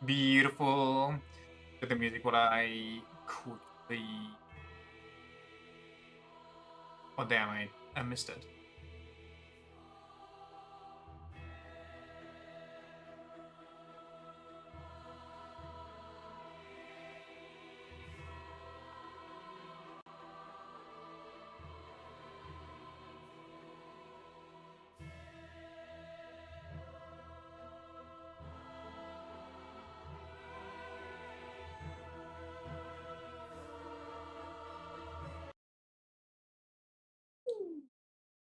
Beautiful. With the music, what I quickly. Oh damn! I missed it.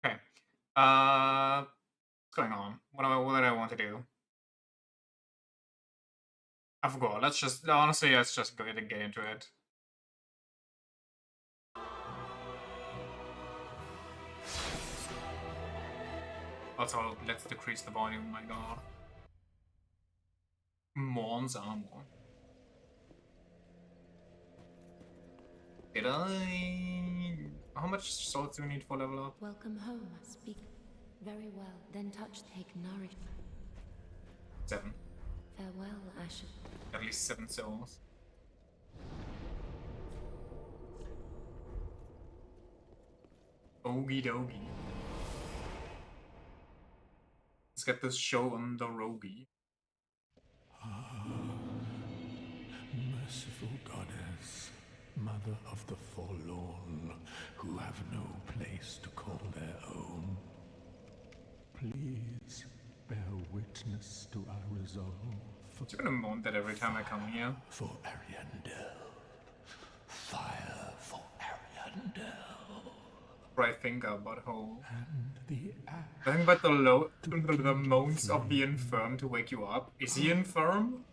Okay. What's going on? What did I want to do? I forgot. Let's just honestly, let's just go ahead and get into it. Also, let's decrease the volume. My God. Morn's armor. Did I? How much swords do we need for level up? Welcome home. Speak very well. Then touch, take nourishment. 7. Farewell, Asher. At least 7 souls. Okie dokie. Let's get this show on the rogie. Merciful goddess, mother of the forlorn, who have no place to call their own, please bear witness to our resolve. You're gonna moan that every time I come here. For Ariandel. Fire for Ariandel. Right finger, butthole. And the Nothing but the moans of the infirm to wake you up. Is he infirm?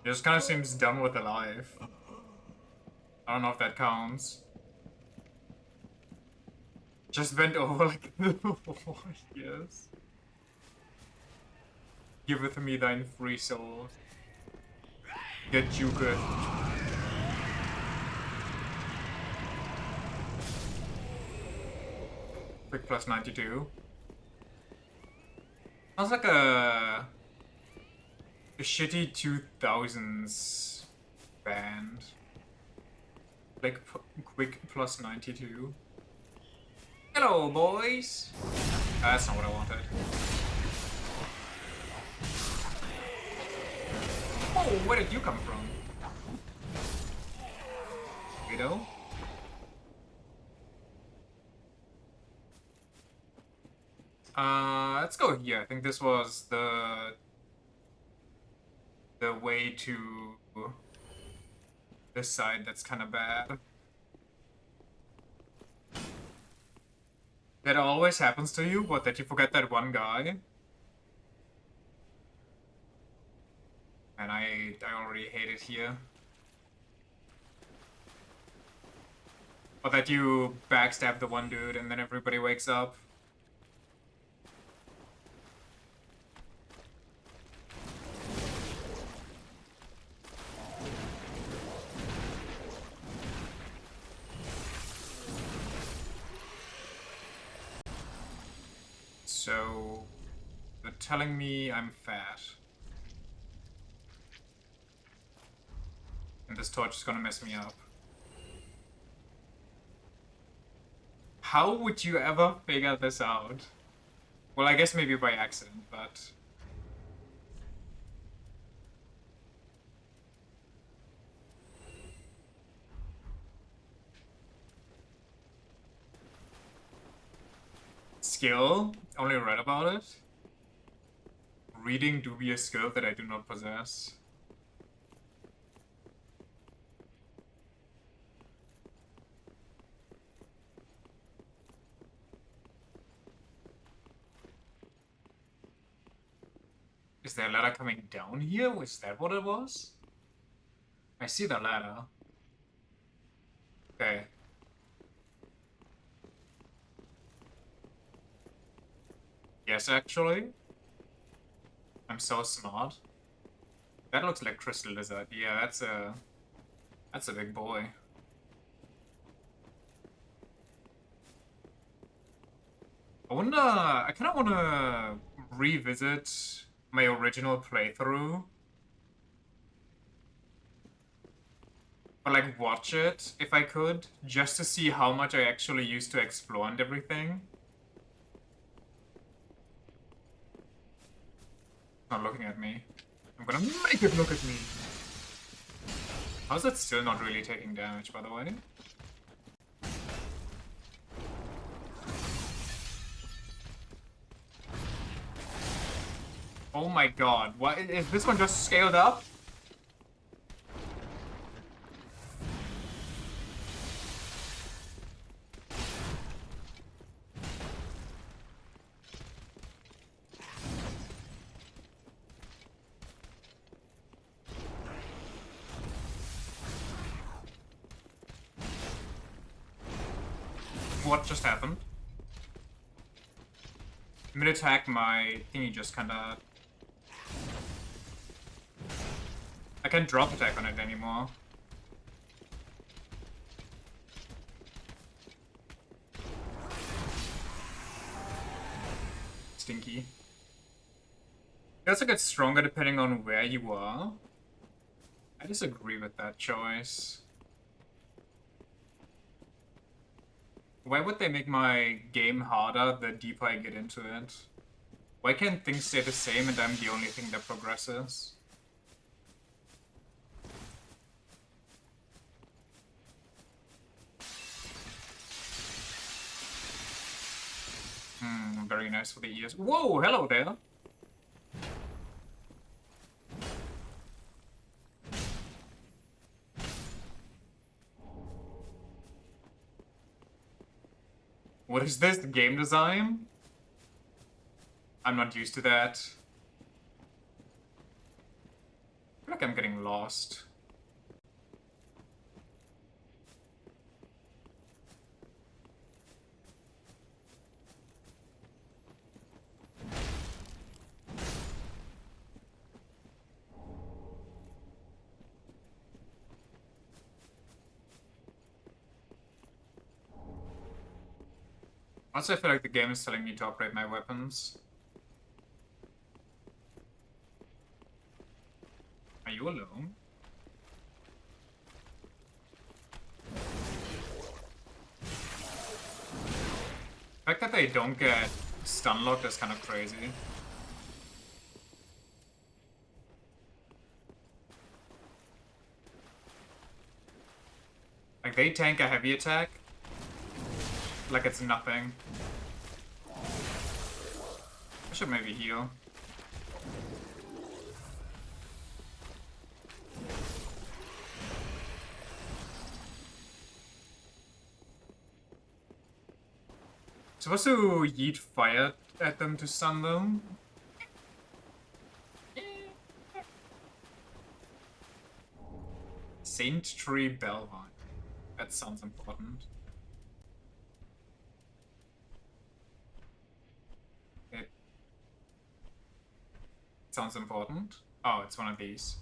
He just kind of seems done with the life. I don't know if that counts. Just bent over like yes. Giveth me thine free soul. Get juketh. Quick plus 92. Sounds like a shitty 2000s band. Like quick plus 92. Hello, boys. That's not what I wanted. Oh, where did you come from? Widow? Let's go here. I think this was the way to this side that's kind of bad. That always happens to you, but that you forget that one guy. And I already hate it here. Or that you backstab the one dude and then everybody wakes up. So, they're telling me I'm fat. And this torch is gonna mess me up. How would you ever figure this out? Well, I guess maybe by accident, but... Skill? Only read about it? Reading dubious skill that I do not possess. Is there a ladder coming down here? Was that what it was? I see the ladder. Okay. Yes, actually. I'm so smart. That looks like Crystal Lizard. Yeah, that's a big boy. I kind of wanna revisit my original playthrough, but like watch it if I could, just to see how much I actually used to explore and everything. It's not looking at me. I'm gonna make it look at me. How's that still not really taking damage, by the way? Oh my god, what is this one just scaled up? What just happened? Mid-attack, my thingy just kinda... I can't drop attack on it anymore. Stinky. It also gets stronger depending on where you are. I disagree with that choice. Why would they make my game harder the deeper I get into it? Why can't things stay the same and I'm the only thing that progresses? Very nice for the ears. Whoa, hello there! What is this? Game design? I'm not used to that. I feel like I'm getting lost. Also, I feel like the game is telling me to upgrade my weapons. Are you alone? The fact that they don't get stun locked is kind of crazy. Like, they tank a heavy attack like it's nothing. I should maybe heal. Supposed to yeet fire at them to stun them? Saint Tree Bellvine. That sounds important. It sounds important. Oh, it's one of these.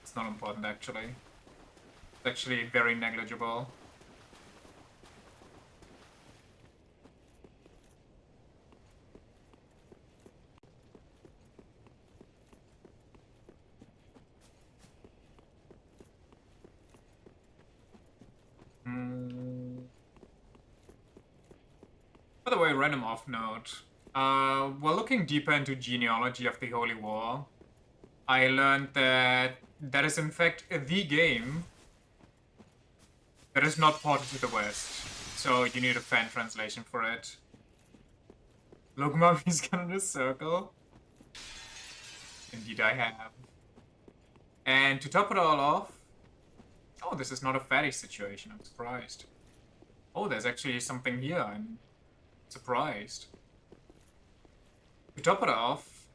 It's not important, actually. It's actually very negligible. By the way, random off note. While looking deeper into genealogy of the Holy War, I learned that that is in fact the game that is not ported to the West. So you need a fan translation for it. Look, Mummy's gone in a circle. Indeed I have. And to top it all off... Oh, this is not a fatty situation, I'm surprised. Oh, there's actually something here, I'm surprised. To top it off...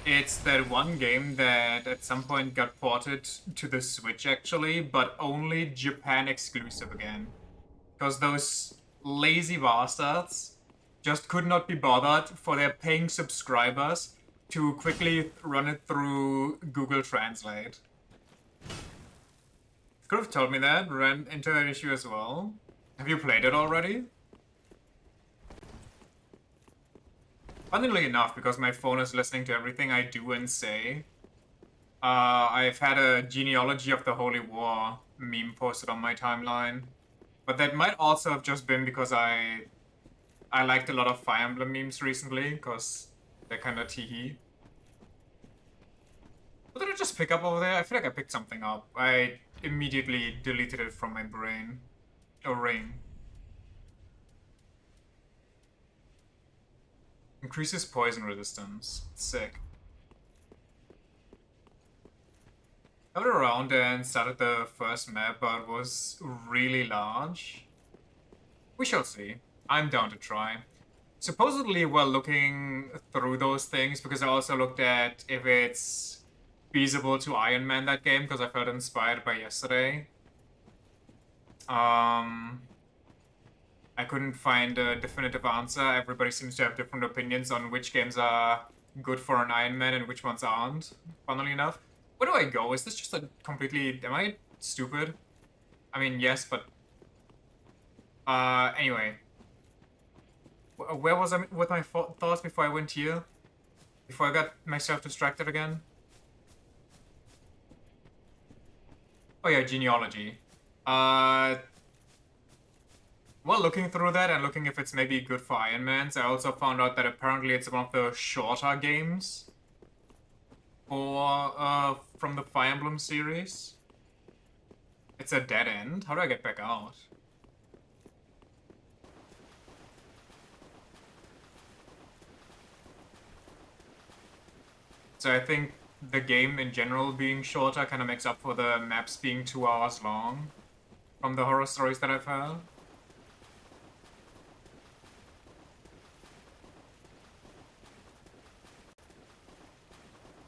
It's that one game that at some point got ported to the Switch actually, but only Japan exclusive again. Because those lazy bastards just could not be bothered for their paying subscribers to quickly run it through Google Translate. Could have told me that. Ran into that issue as well. Have you played it already? Funnily enough, because my phone is listening to everything I do and say, I've had a genealogy of the Holy War meme posted on my timeline. But that might also have just been because I liked a lot of Fire Emblem memes recently, because they're kind of teehee. What did I just pick up over there? I feel like I picked something up. I immediately deleted it from my brain. Oh, ring. Increases poison resistance. Sick. I went around and started the first map, but it was really large. We shall see. I'm down to try. Supposedly, while looking through those things, because I also looked at if it's feasible to Iron Man that game, because I felt inspired by yesterday. I couldn't find a definitive answer. Everybody seems to have different opinions on which games are good for an Iron Man and which ones aren't, funnily enough. Where do I go? Is this just a completely... Am I stupid? I mean, yes, but... Anyway. Where was I with my thoughts before I went here? Before I got myself distracted again? Oh yeah, genealogy. Well, looking through that and looking if it's maybe good for Iron Mans, I also found out that apparently it's one of the shorter games for, from the Fire Emblem series. It's a dead end. How do I get back out? So I think the game in general being shorter kind of makes up for the maps being 2 hours long from the horror stories that I've heard.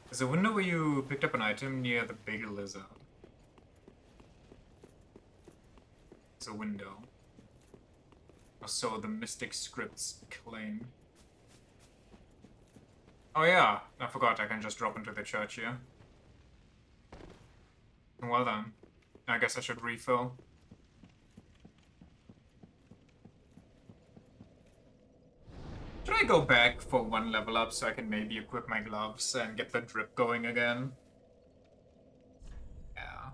There's a window where you picked up an item near the big lizard. It's a window. Or so the mystic scripts claim. Oh yeah, I forgot I can just drop into the church here. Well then, I guess I should refill. Should I go back for 1 level up so I can maybe equip my gloves and get the drip going again? Yeah.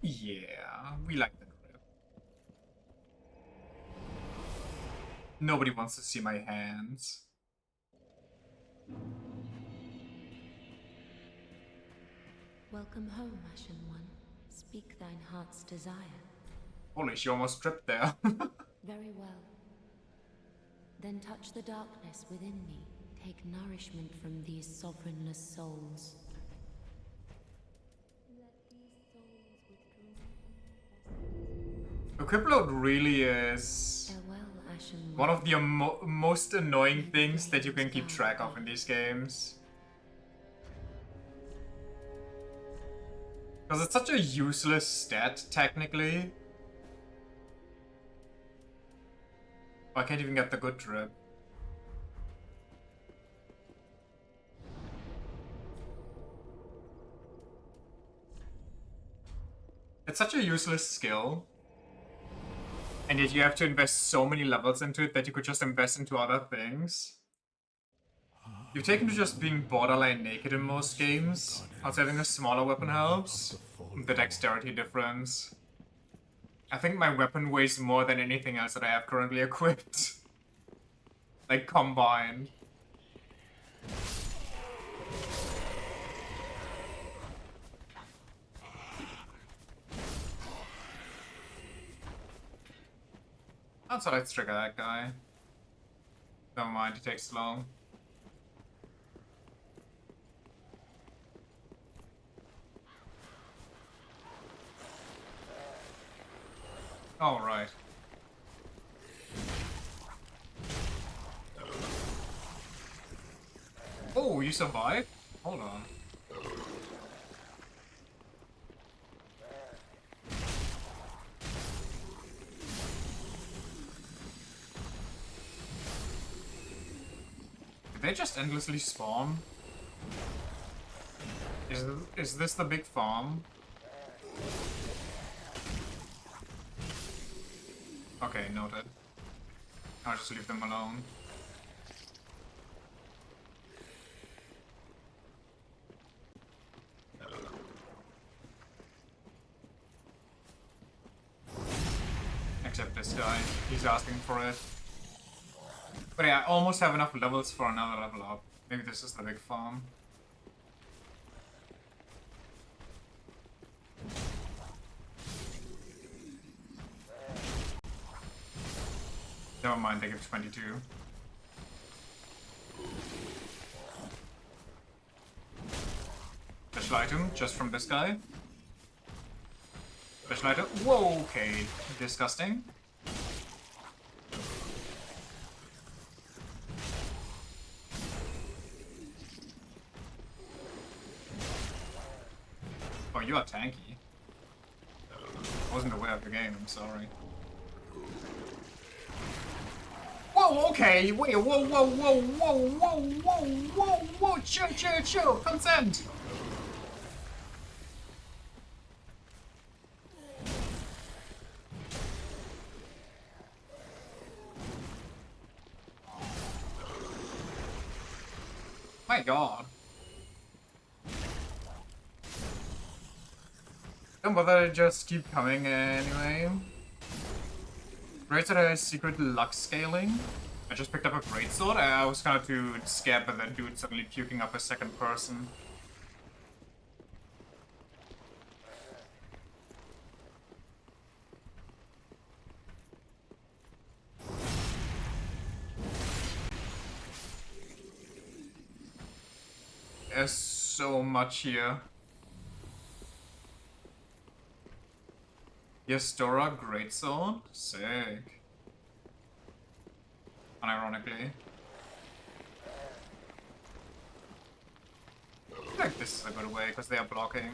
Yeah, we like the drip. Nobody wants to see my hands. Welcome home, Ashen One. Speak thine heart's desire. Holy, she almost tripped there. Very well. Then touch the darkness within me. Take nourishment from these sovereignless souls. Equip load really is Farewell, Ashen One. one of the most annoying things that you can keep track of in these games. Because it's such a useless stat, technically. I can't even get the good drip. It's such a useless skill. And yet you have to invest so many levels into it that you could just invest into other things. You've taken to just being borderline naked in most games. Also having a smaller weapon helps. The dexterity difference. I think my weapon weighs more than anything else that I have currently equipped. Like, combined. That's what I'd trigger that guy. Never mind, it takes long. Alright. Oh, you survived? Hold on. Did they just endlessly spawn? Is this the big farm? Okay, noted. I'll just leave them alone. Except this guy, he's asking for it. But yeah, I almost have enough levels for another level up. Maybe this is the big farm. Never mind, they give 22. Special item, just from this guy. Special item. Whoa, okay. Disgusting. Oh, you are tanky. I wasn't aware of the game, I'm sorry. Whoa, okay, wait, whoa, whoa, whoa, whoa, whoa, whoa, whoa, whoa, chill, chill, chill, consent! My god. Don't bother, just keep coming anyway. Greatsword has secret luck scaling. I just picked up a greatsword. I was kind of too scared by that dude suddenly puking up a second person. There's so much here. Yestora greatsword? Sick. Unironically. I feel like this is a good way, because they are blocking.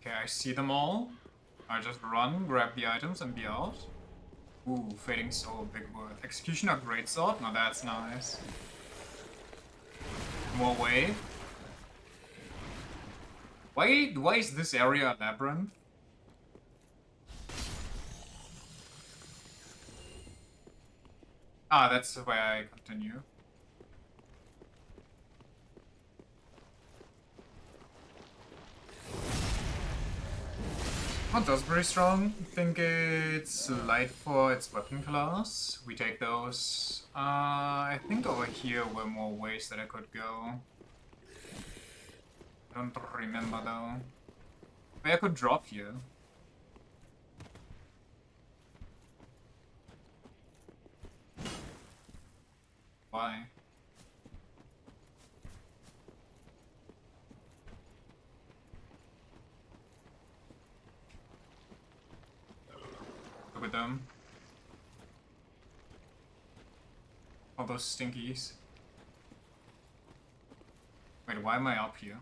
Okay, I see them all. I just run, grab the items, and be out. Ooh, Fading Soul, big word. Executioner greatsword? Now that's nice. More wave. Why is this area a labyrinth? Ah, that's the way I continue. Hunter's pretty strong. I think it's light for its weapon class. We take those. I think over here were more ways that I could go. I don't remember though. Maybe I could drop here. Why? Look at them. All those stinkies. Wait, why am I up here?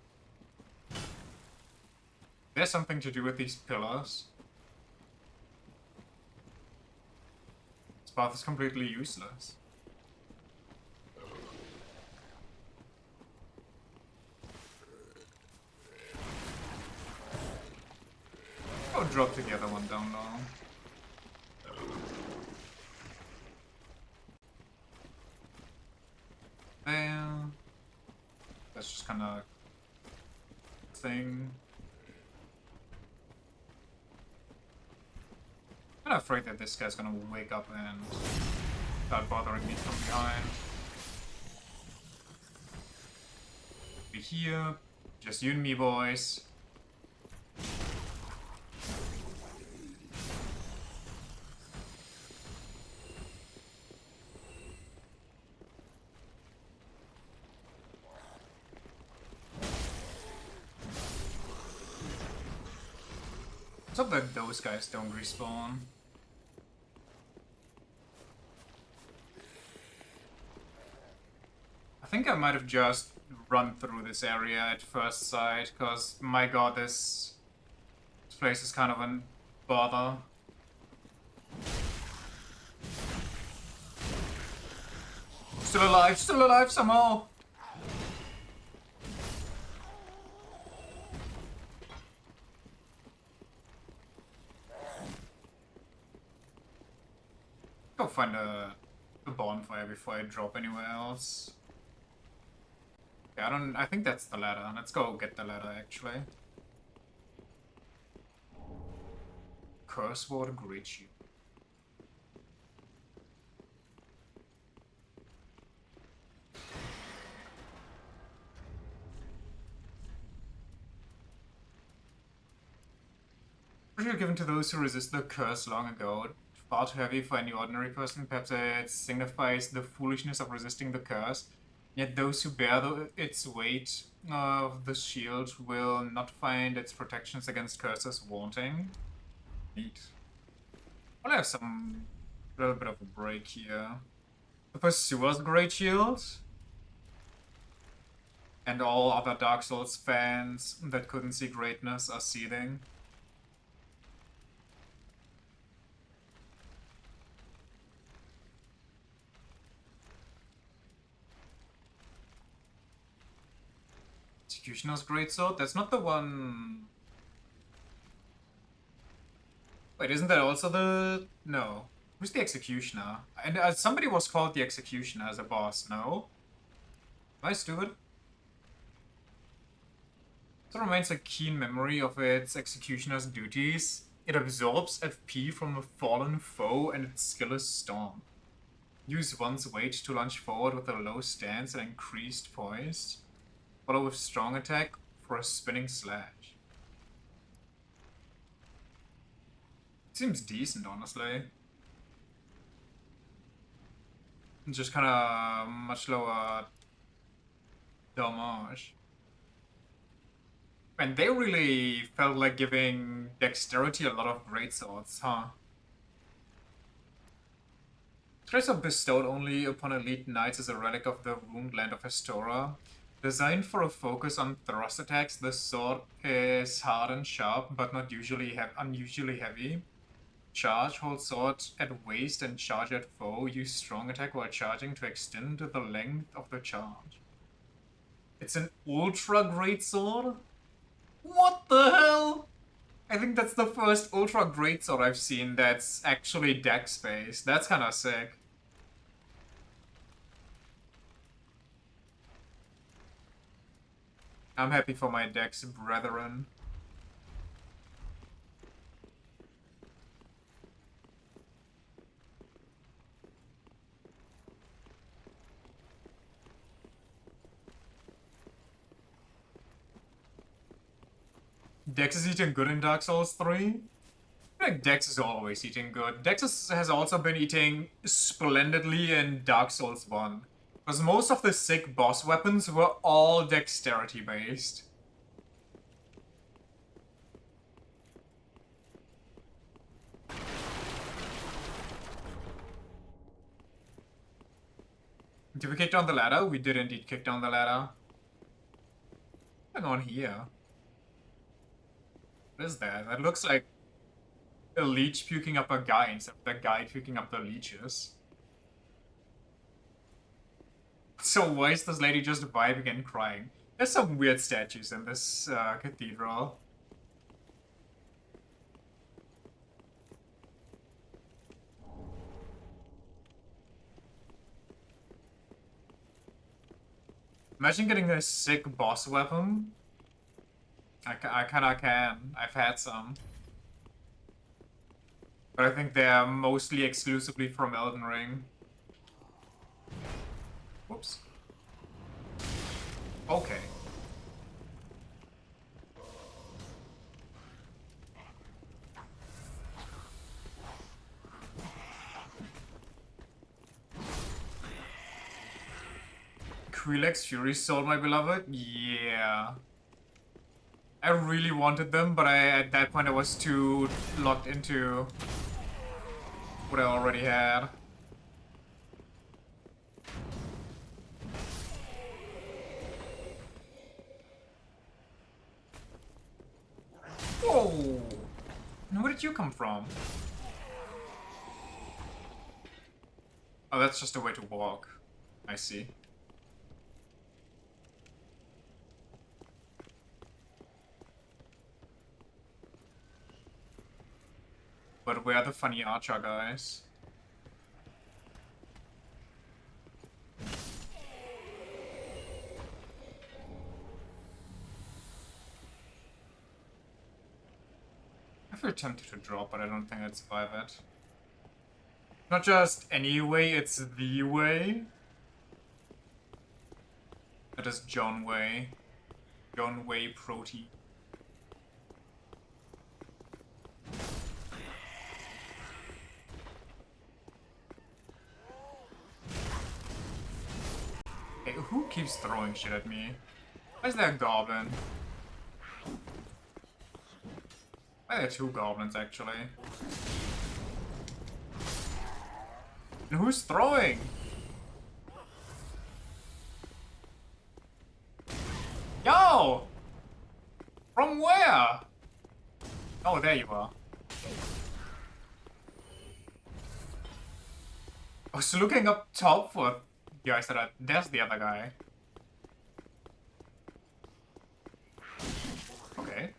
There's something to do with these pillars. This path is completely useless. I'll drop the other one down low. There. That's just kinda thing. I'm kinda afraid that this guy's gonna wake up and start bothering me from behind. Be here. Just you and me, boys. Let's hope that those guys don't respawn. I think I might have just run through this area at first sight, because my god, this place is kind of a bother. Still alive somehow. Go find a bonfire before I drop anywhere else. Yeah, I think that's the ladder. Let's go get the ladder, actually. Curse word, great shield. Pressure given to those who resist the curse long ago. Far too heavy for any ordinary person. Perhaps it signifies the foolishness of resisting the curse. Yet those who bear its weight of the shield will not find its protections against curses wanting. Neat. I'll have some little bit of a break here. The Pursuer's Great Shield. And all other Dark Souls fans that couldn't see greatness are seething. Executioner's Greatsword? That's not the one... Wait, isn't that also the... No. Who's the Executioner? And somebody was called the Executioner as a boss, no? Am I stupid? It remains a keen memory of its Executioner's duties. It absorbs FP from a fallen foe and its skill is Storm. Use one's weight to lunge forward with a low stance and increased poise. Follow with strong attack for a spinning slash. Seems decent, honestly. Just kinda much lower damage. And they really felt like giving dexterity a lot of greatswords, huh? Traits are bestowed only upon elite knights as a relic of the ruined land of Astora. Designed for a focus on thrust attacks, the sword is hard and sharp, but not unusually heavy. Charge, hold sword at waist and charge at foe. Use strong attack while charging to extend the length of the charge. It's an ultra great sword? What the hell? I think that's the first ultra great sword I've seen that's actually dex based. That's kinda sick. I'm happy for my dex brethren. Dex is eating good in Dark Souls 3? I feel like Dex is always eating good. Dex has also been eating splendidly in Dark Souls 1. Because most of the sick boss weapons were all dexterity based. Did we kick down the ladder? We did indeed kick down the ladder. What's going on here? What is that? That looks like a leech puking up a guy instead of the guy puking up the leeches. So why is this lady just vibing and crying? There's some weird statues in this cathedral. Imagine getting a sick boss weapon. I kinda can. I've had some. But I think they're mostly exclusively from Elden Ring. Whoops. Okay. Krillex Fury Sword, my beloved? Yeah. I really wanted them, but at that point I was too locked into what I already had. Whoa! And where did you come from? Oh, that's just a way to walk. I see. But where are the funny archer guys? I feel tempted to drop, but I don't think I'd survive it. Not just any way, it's the way. That is John Way. John Way protein. Hey, who keeps throwing shit at me? Why is there a goblin? Why are there two goblins, actually? And who's throwing? Yo! From where? Oh, there you are. I was looking up top for you guys that are... There's the other guy. Okay.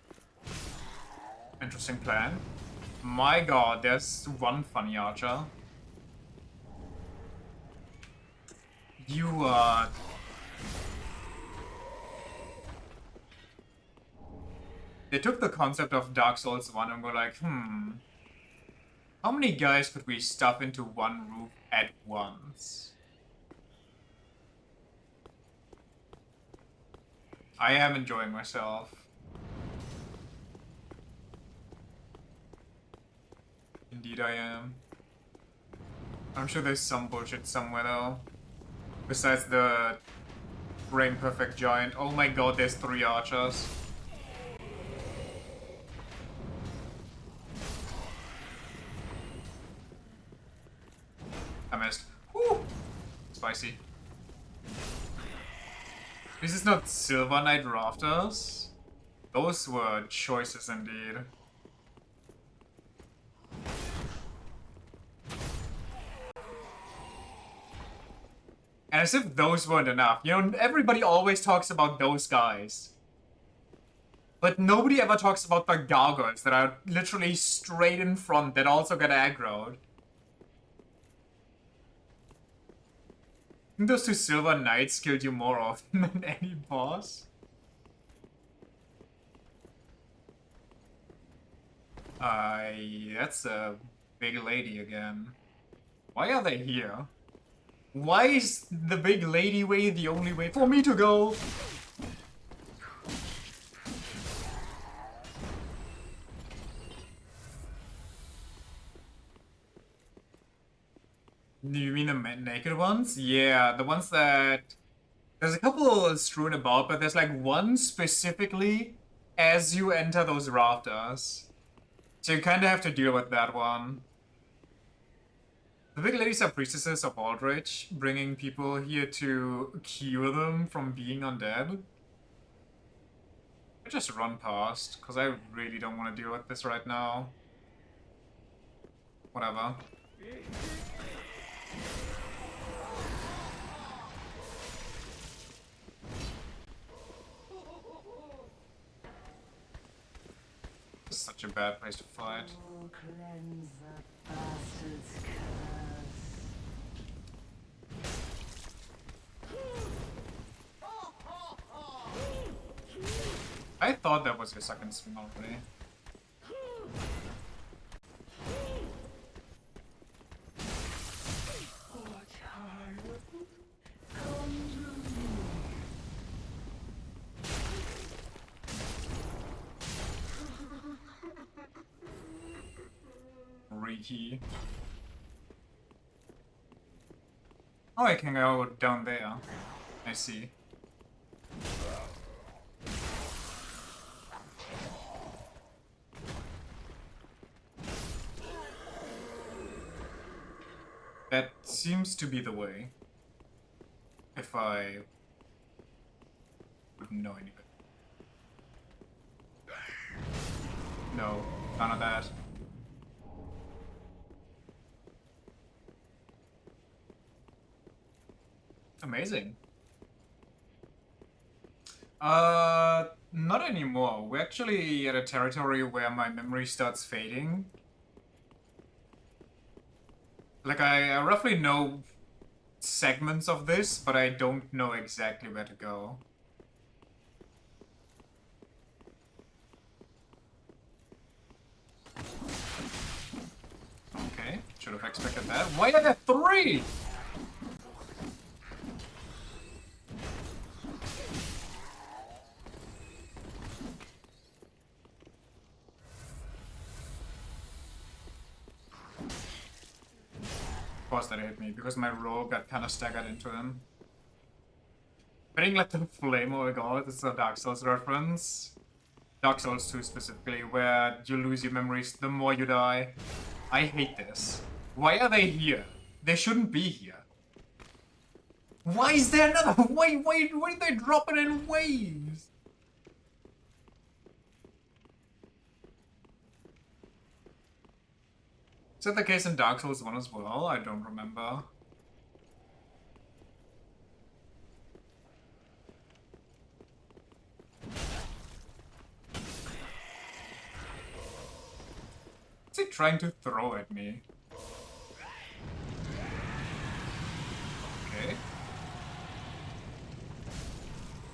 Interesting plan. My god, there's one funny archer. You, They took the concept of Dark Souls 1 and were like, how many guys could we stuff into one roof at once? I am enjoying myself. Indeed I am. I'm sure there's some bullshit somewhere though. Besides the Brain Perfect Giant. Oh my god, there's 3 archers. I missed. Woo! Spicy. This is not Silver Knight Rafters. Those were choices indeed. And as if those weren't enough. You know, everybody always talks about those guys. But nobody ever talks about the gargoyles that are literally straight in front that also get aggroed. I think those 2 Silver Knights killed you more often than any boss. That's a big lady again. Why are they here? Why is the big lady way the only way for me to go? Do you mean the naked ones? Yeah, the ones that... There's a couple strewn about, but there's like one specifically as you enter those rafters. So you kind of have to deal with that one. The big ladies are priestesses of Aldrich, bringing people here to cure them from being undead. I just run past, because I really don't want to deal with this right now. Whatever. Such a bad place to fight. Cleanse the bastard's curse. I thought that was your second swing already. Reiki. Oh, I can go down there. I see. That seems to be the way. If I wouldn't know anything. No, none of that. Amazing. Not anymore. We're actually at a territory where my memory starts fading. Like, I roughly know segments of this, but I don't know exactly where to go. Okay, should have expected that. Why are there 3? Of course that hit me, because my roll got kind of staggered into him. Hitting like the flame, oh my god, this is a Dark Souls reference. Dark Souls 2 specifically, where you lose your memories the more you die. I hate this. Why are they here? They shouldn't be here. Why is there another? Why did they drop it in waves? Is that the case in Dark Souls 1 as well? I don't remember. What's he trying to throw at me? Okay.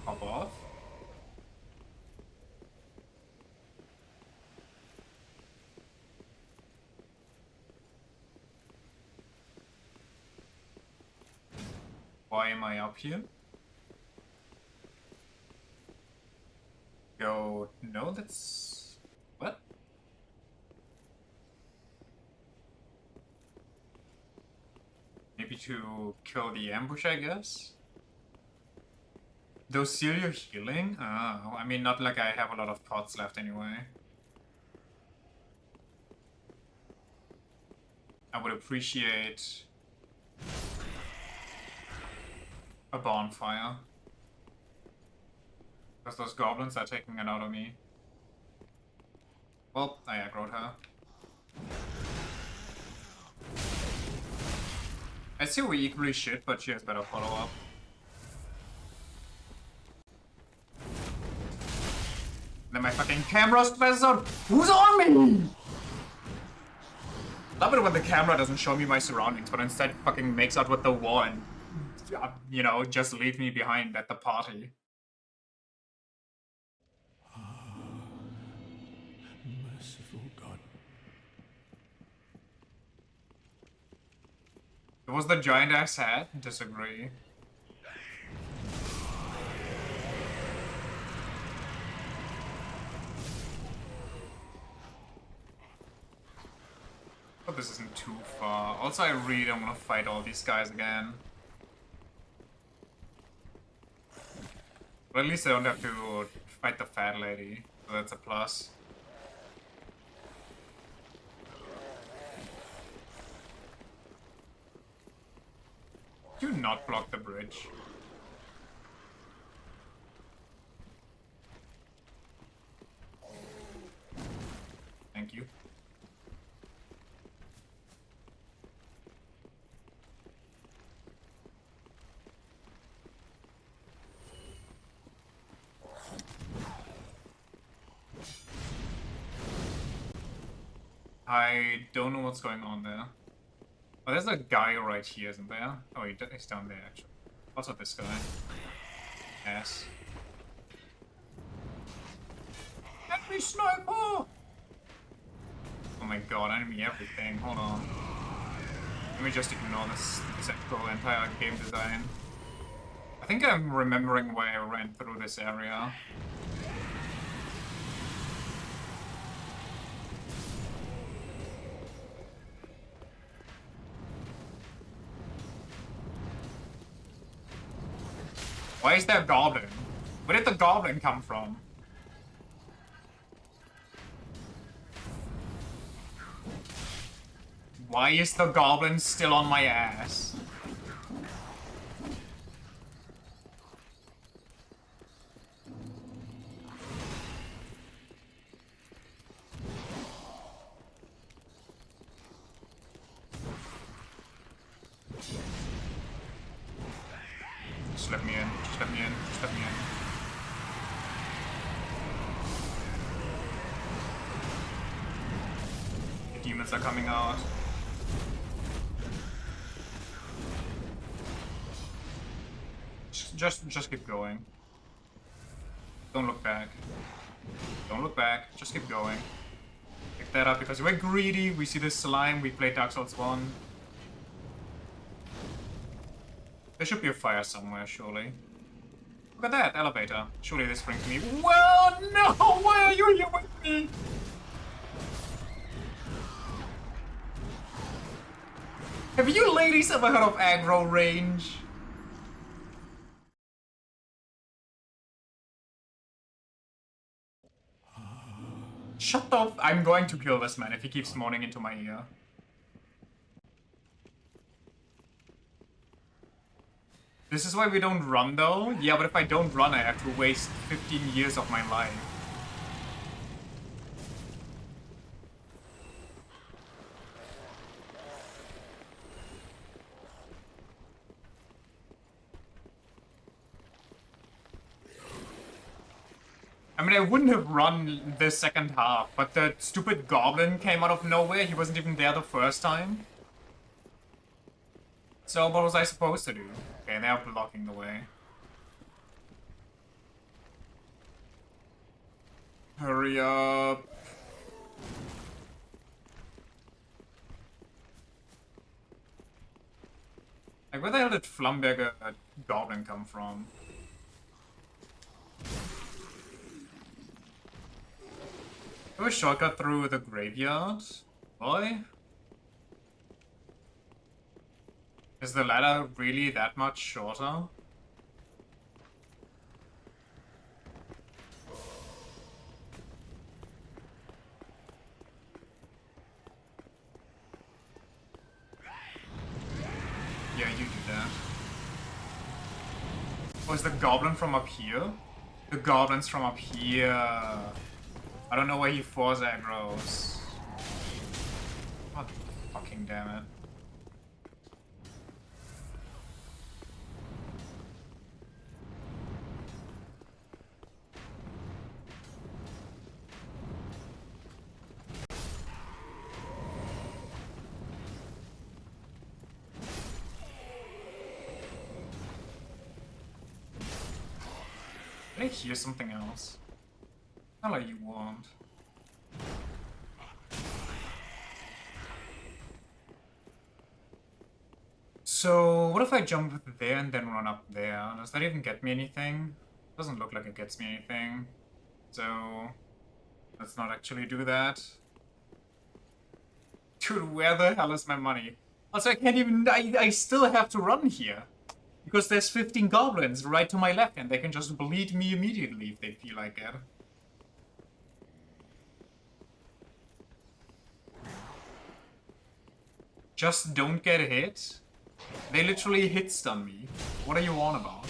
Pop off. Why am I up here? Go, no, that's... What? Maybe to kill the ambush, I guess? Those seal your healing? Oh, I mean, not like I have a lot of pots left anyway. I would appreciate a bonfire. Because those goblins are taking it out of me. Well, I aggroed her. I see we equally shit, but she has better follow-up. Then my fucking camera flashes out. Who's on me? Love it when the camera doesn't show me my surroundings, but instead fucking makes out with the wall and, you know, just leave me behind at the party. Merciful God. Was the giant axe hat? Disagree. But this isn't too far. Also, I really don't want to fight all these guys again. But at least I don't have to fight the fat lady, so that's a plus. Do not block the bridge. Thank you. I don't know what's going on there. Oh, there's a guy right here, isn't there? Oh, he's down there, actually. Also this guy. Ass. Enemy sniper! Oh my god, enemy everything. Hold on. Let me just ignore this actual entire game design. I think I'm remembering why I ran through this area. Why is there a goblin? Where did the goblin come from? Why is the goblin still on my ass? let me in. Just let me in. Just let me in. The demons are coming out. Just keep going. Don't look back. Don't look back. Just keep going. Pick that up because we're greedy. We see this slime. We played Dark Souls 1. There should be a fire somewhere, surely. Look at that, elevator. Surely this brings me. Well, no! Why are you here with me? Have you ladies ever heard of aggro range? Shut the f- I'm going to kill this man if he keeps moaning into my ear. This is why we don't run though? Yeah, but if I don't run I have to waste 15 years of my life. I mean, I wouldn't have run the second half, but the stupid goblin came out of nowhere. He wasn't even there the first time. So what was I supposed to do? Okay, they are blocking the way. Hurry up. Like, where the hell did Flumberger goblin come from? Do a shortcut through the graveyard? Boy? Is the ladder really that much shorter? Yeah, you do that. Oh, is the goblin from up here? The goblin's from up here. I don't know where he force aggroes. God fucking damn it. Did I hear something else? What the hell are you want? So, what if I jump there and then run up there? Does that even get me anything? Doesn't look like it gets me anything. So, let's not actually do that. Dude, where the hell is my money? Also, I can't even... I still have to run here. Because there's 15 goblins right to my left and they can just bleed me immediately if they feel like it. Just don't get hit? They literally hit stun me. What are you on about?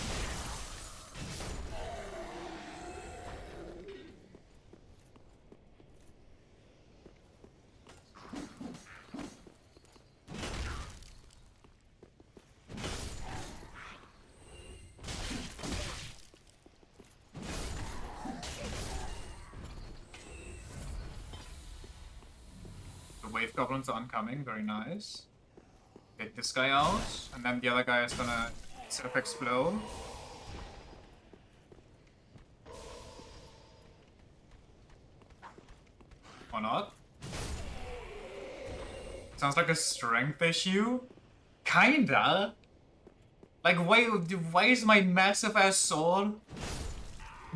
The wave goblins are oncoming, very nice. Take this guy out, and then the other guy is gonna sort of explode. Or not. Sounds like a strength issue? Kinda. Like, why is my massive ass sword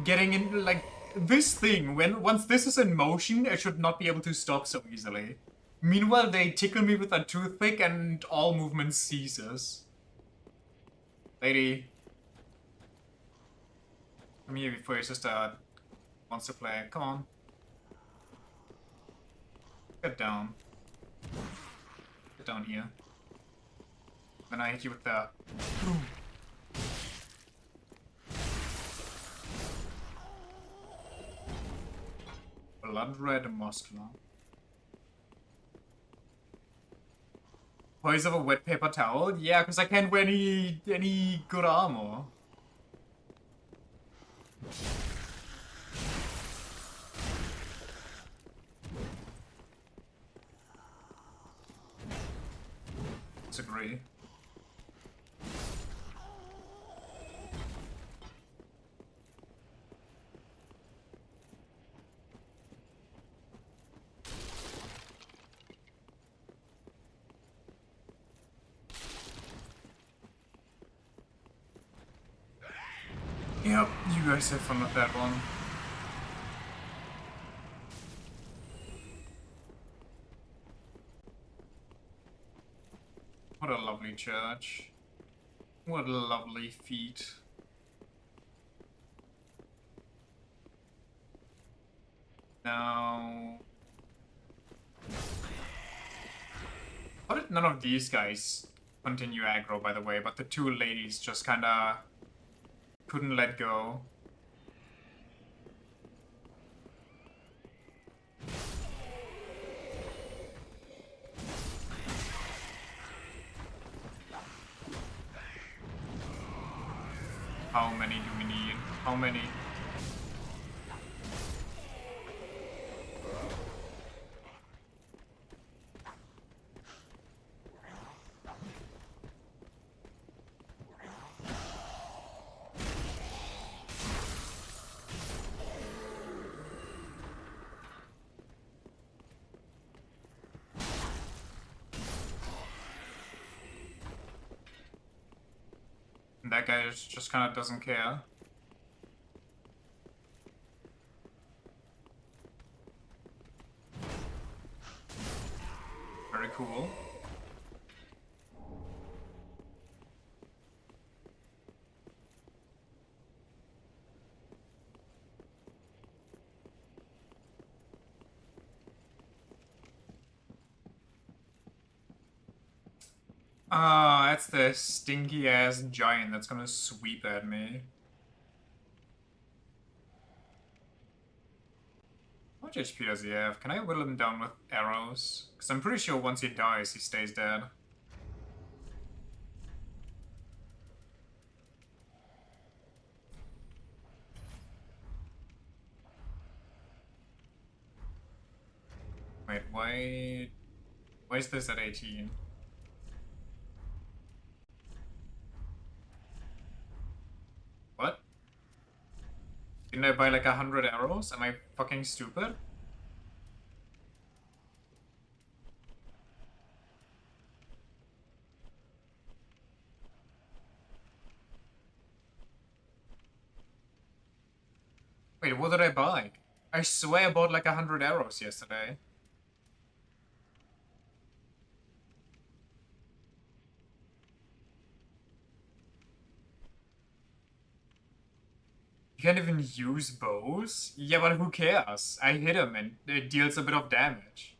getting in, like, this thing, once this is in motion, it should not be able to stop so easily. Meanwhile, they tickle me with a toothpick and all movement ceases. Lady. Come here before your sister wants to play. Come on. Get down. Get down here. Then I hit you with the... Blood red muscular. Poise of a wet paper towel? Yeah, because I can't wear any good armor. Disagree. Yep, you guys have fun with that one. What a lovely church. What lovely feet. Now... How did none of these guys continue aggro, by the way, but the two ladies just kinda couldn't let go? How many do we need? How many? And that guy just kind of doesn't care. Very cool. Ah, that's the stinky ass giant that's gonna sweep at me. How much HP does he have? Can I whittle him down with arrows? Because I'm pretty sure once he dies, he stays dead. Wait, why is this at 18? What? Didn't I buy like 100 arrows? Am I fucking stupid? Wait, what did I buy? I swear I bought like 100 arrows yesterday. You can't even use bows? Yeah, but who cares? I hit him and it deals a bit of damage.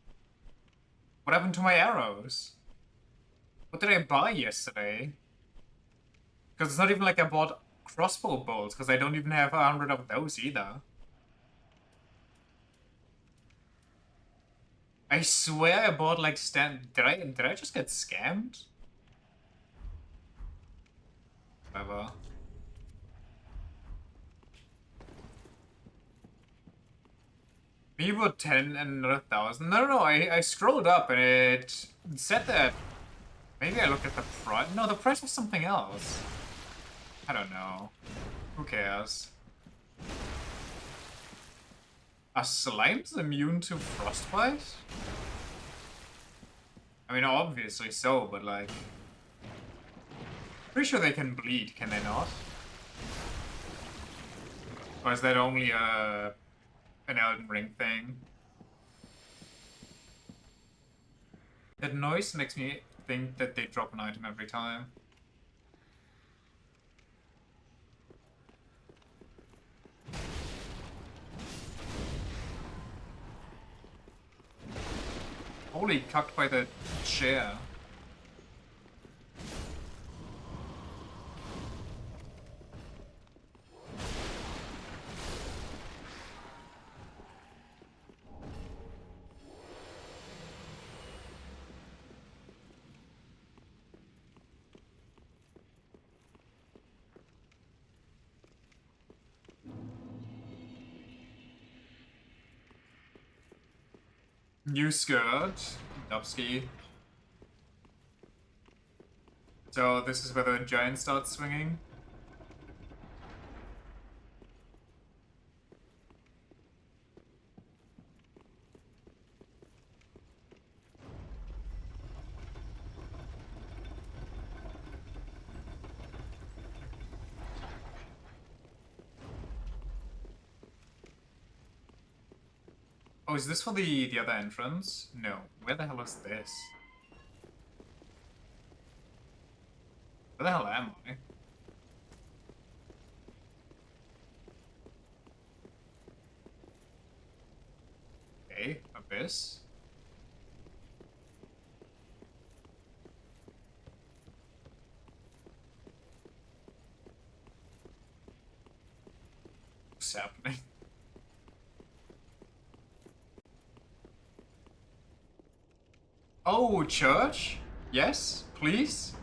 What happened to my arrows? What did I buy yesterday? Because it's not even like I bought crossbow bolts, because I don't even have 100 of those either. I swear I bought like did I just get scammed? Whatever. Maybe about 10 and another 1,000. No, I scrolled up and it said that. Maybe I looked at the price. No, the price was something else. I don't know. Who cares? Are slimes immune to frostbite? I mean, obviously so, but like... Pretty sure they can bleed, can they not? Or is that only an Elden Ring thing? That noise makes me think that they drop an item every time. Holy, cucked by the chair. New skirt. Dubsky. So this is where the giant starts swinging. Oh, is this for the other entrance? No. Where the hell is this? Where the hell am I? Okay, Abyss. What's happening? Oh, church? Yes, please?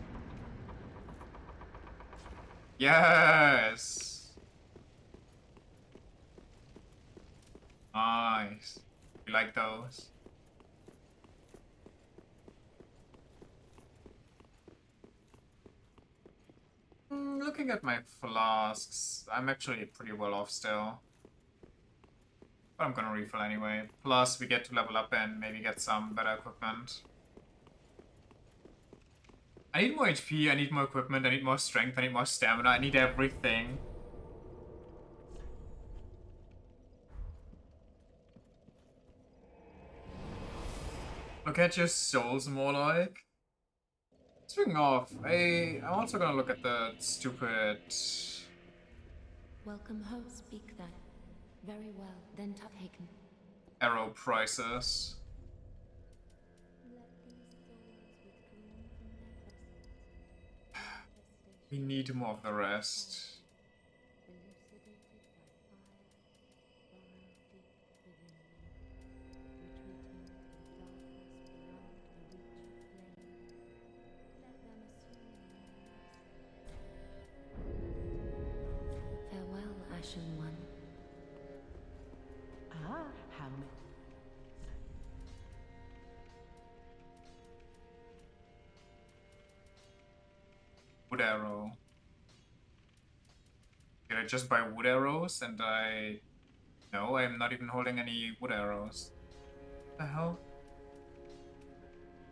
Yes! Nice. You like those? Looking at my flasks, I'm actually pretty well off still. But I'm gonna refill anyway. Plus, we get to level up and maybe get some better equipment. I need more HP, I need more equipment, I need more strength, I need more stamina, I need everything. Look at your souls more like. Speaking of, I'm also gonna look at the stupid... Welcome home. Speak then. Very well. Then taken. arrow prices. We need more of the rest. Farewell, Ashen One. Ah, how many? Wood arrow. Did I just buy wood arrows and I... No, I'm not even holding any wood arrows. What the hell?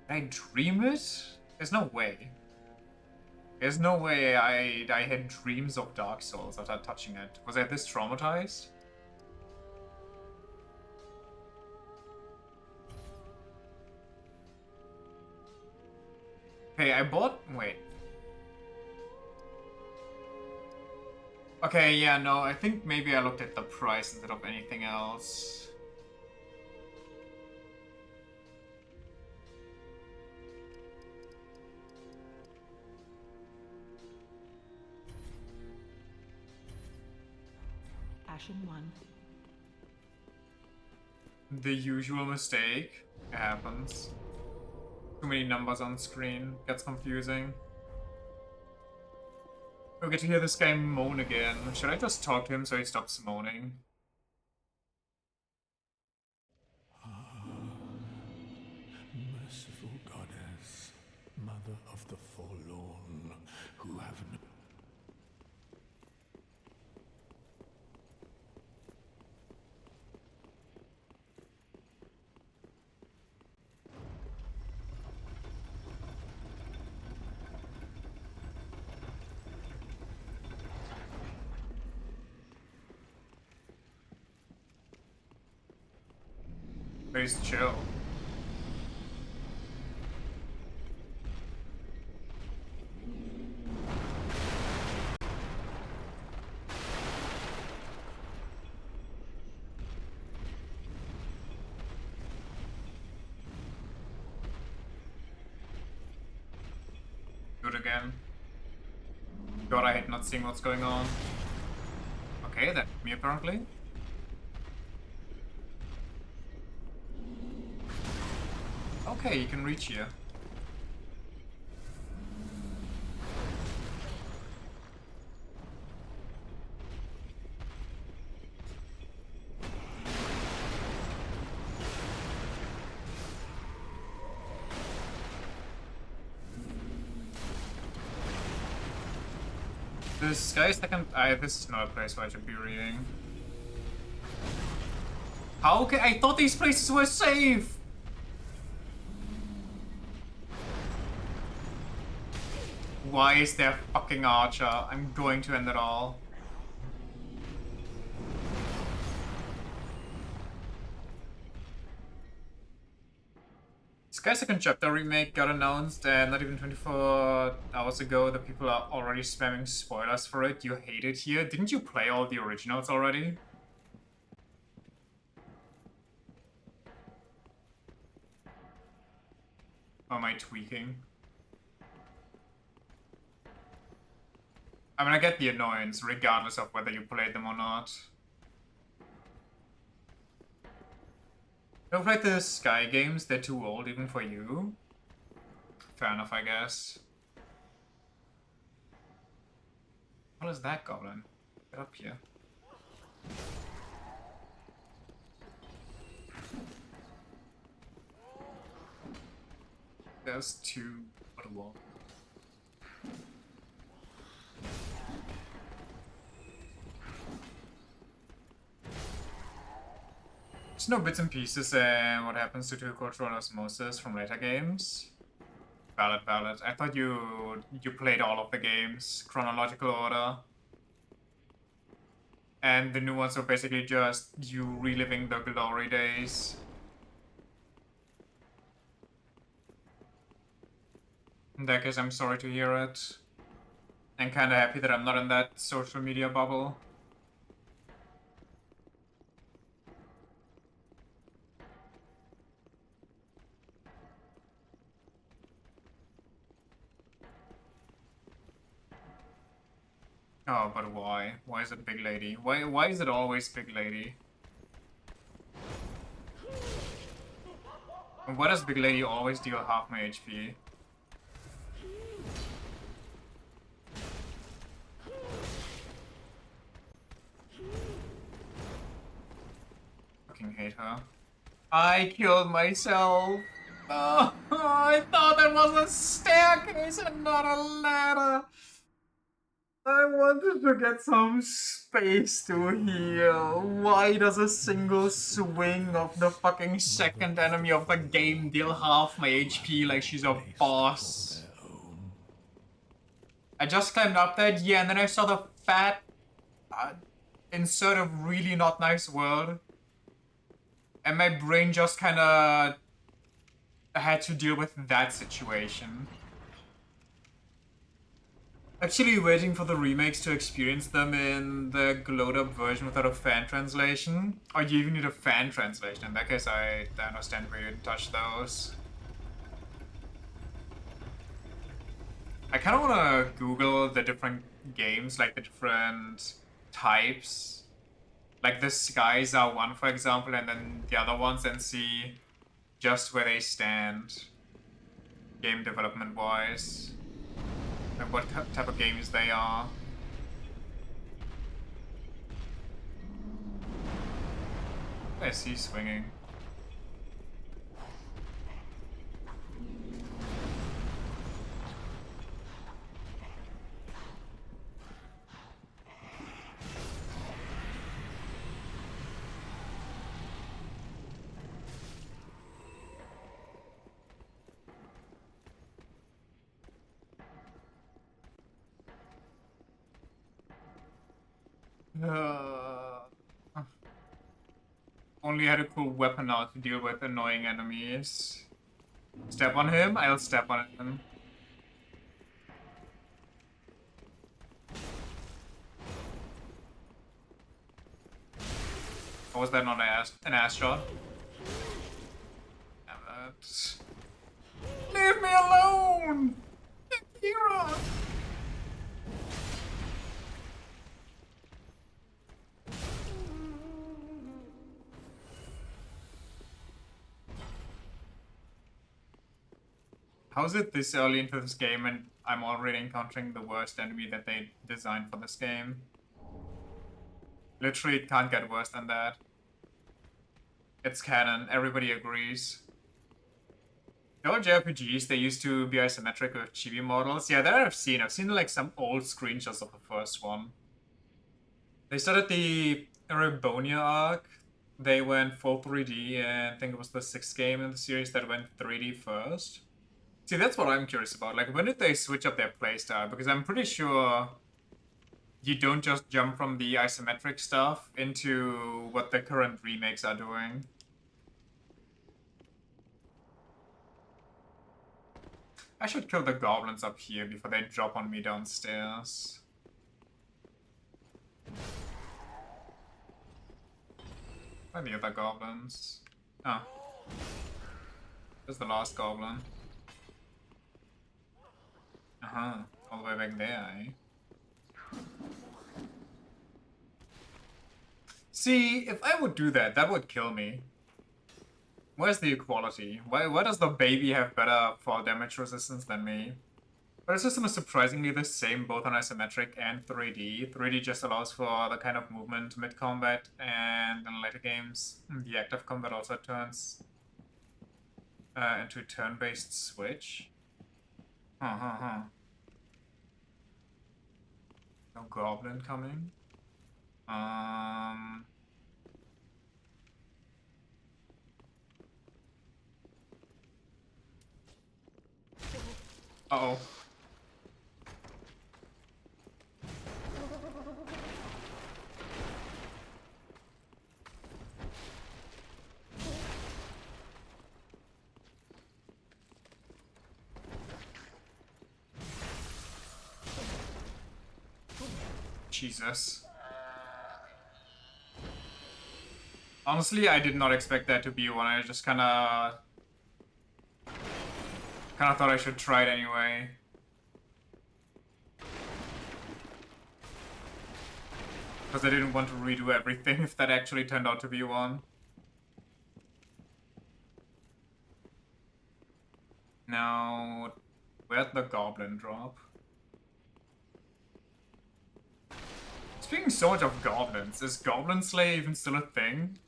Did I dream it? There's no way. There's no way I had dreams of Dark Souls after touching it. Was I this traumatized? Okay, I bought... Wait. Okay, yeah, no, I think maybe I looked at the price instead of anything else. Ashen One. The usual mistake. It happens. Too many numbers on screen. Gets confusing. We'll get to hear this guy moan again. Should I just talk to him so he stops moaning? Merciful goddess, mother of the forlorn, who have no... Please chill. Do it again. God, I hate not seeing what's going on. Okay, that me apparently. Okay, you can reach here. This guy's second. This is not a place where I should be reading. How can I thought these places were safe? Why is there fucking Archer? I'm going to end it all. Sky Second Chapter remake got announced, and not even 24 hours ago, the people are already spamming spoilers for it. You hate it here. Didn't you play all the originals already? Or am I tweaking? I mean, I get the annoyance, regardless of whether you played them or not. Don't play the Sky games, they're too old even for you. Fair enough, I guess. What is that goblin? Get up here. There's two. What a wall. Just know bits and pieces and what happens to cultural osmosis from later games. Valid. I thought you played all of the games, chronological order. And the new ones are basically just you reliving the glory days. In that case, I'm sorry to hear it. And kinda happy that I'm not in that social media bubble. Oh, but why? Why is it big lady? Why is it always big lady? And why does big lady always deal half my HP? Fucking hate her. I killed myself. Oh, I thought that was a staircase and not a ladder. I wanted to get some space to heal. Why does a single swing of the fucking second enemy of the game deal half my HP like she's a boss? I just climbed up that, yeah, and then I saw the fat insert of really not nice word. And my brain just kinda had to deal with that situation. Actually waiting for the remakes to experience them in the glowed up version without a fan translation. Or you even need a fan translation. In that case, I understand why you didn't touch those. I kind of want to Google the different games, like the different types. Like the Skies are one, for example, and then the other ones, and see just where they stand game development wise. And what type of games they are. I see swinging. Only had a cool weapon now to deal with annoying enemies. Step on him, I'll step on him. Or was that not an ass shot? Damn it. Leave me alone! Kira! How is it this early into this game and I'm already encountering the worst enemy that they designed for this game? Literally, it can't get worse than that. It's canon, everybody agrees. The old JRPGs, they used to be isometric with chibi models. Yeah, that I've seen. I've seen like some old screenshots of the first one. They started the Erebonia arc. They went full 3D, and I think it was the 6th game in the series that went 3D first. See, that's what I'm curious about. Like, when did they switch up their playstyle? Because I'm pretty sure you don't just jump from the isometric stuff into what the current remakes are doing. I should kill the goblins up here before they drop on me downstairs. Where are the other goblins? Oh. There's the last goblin. Uh-huh. All the way back there, eh? See, if I would do that, that would kill me. Where's the equality? Why does the baby have better fall damage resistance than me? But the system is surprisingly the same both on isometric and 3D. 3D just allows for the kind of movement mid-combat, and in later games, the active combat also turns into a turn-based switch. No goblin coming. Uh-oh. Jesus. Honestly, I did not expect that to be one. I just kinda thought I should try it anyway. Because I didn't want to redo everything if that actually turned out to be one. Now, where'd the goblin drop? Speaking so much of goblins, is Goblin Slayer even still a thing?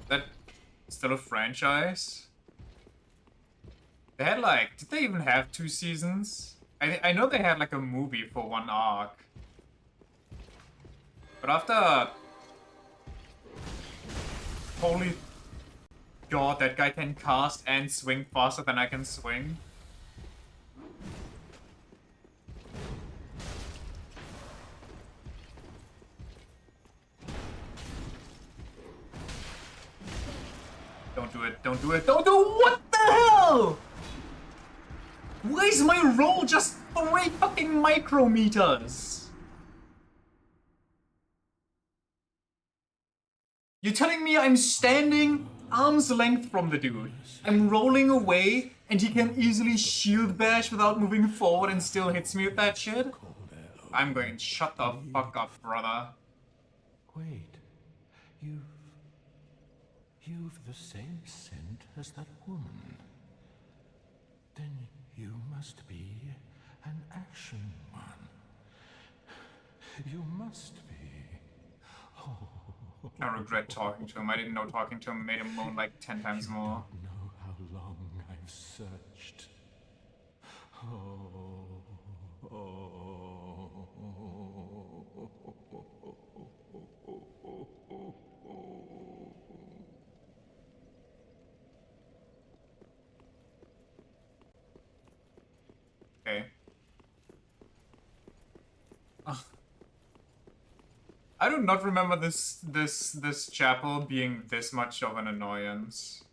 That still a franchise? They had like, did they even have 2 seasons? I know they had like a movie for 1 arc. But after... Holy God, that guy can cast and swing faster than I can swing. Don't do it, don't do it, don't do it! What the hell? Why is my roll just 3 fucking micrometers? You're telling me I'm standing arm's length from the dude. I'm rolling away and he can easily shield bash without moving forward and still hits me with that shit? I'm going, shut the fuck up, brother. Wait, you've the same scent as that woman. Then you must be an Ashen One. You must be. Oh. I regret talking to him. I didn't know talking to him made him moan like 10 times more. You don't know how long I've searched. Okay. I do not remember this chapel being this much of an annoyance.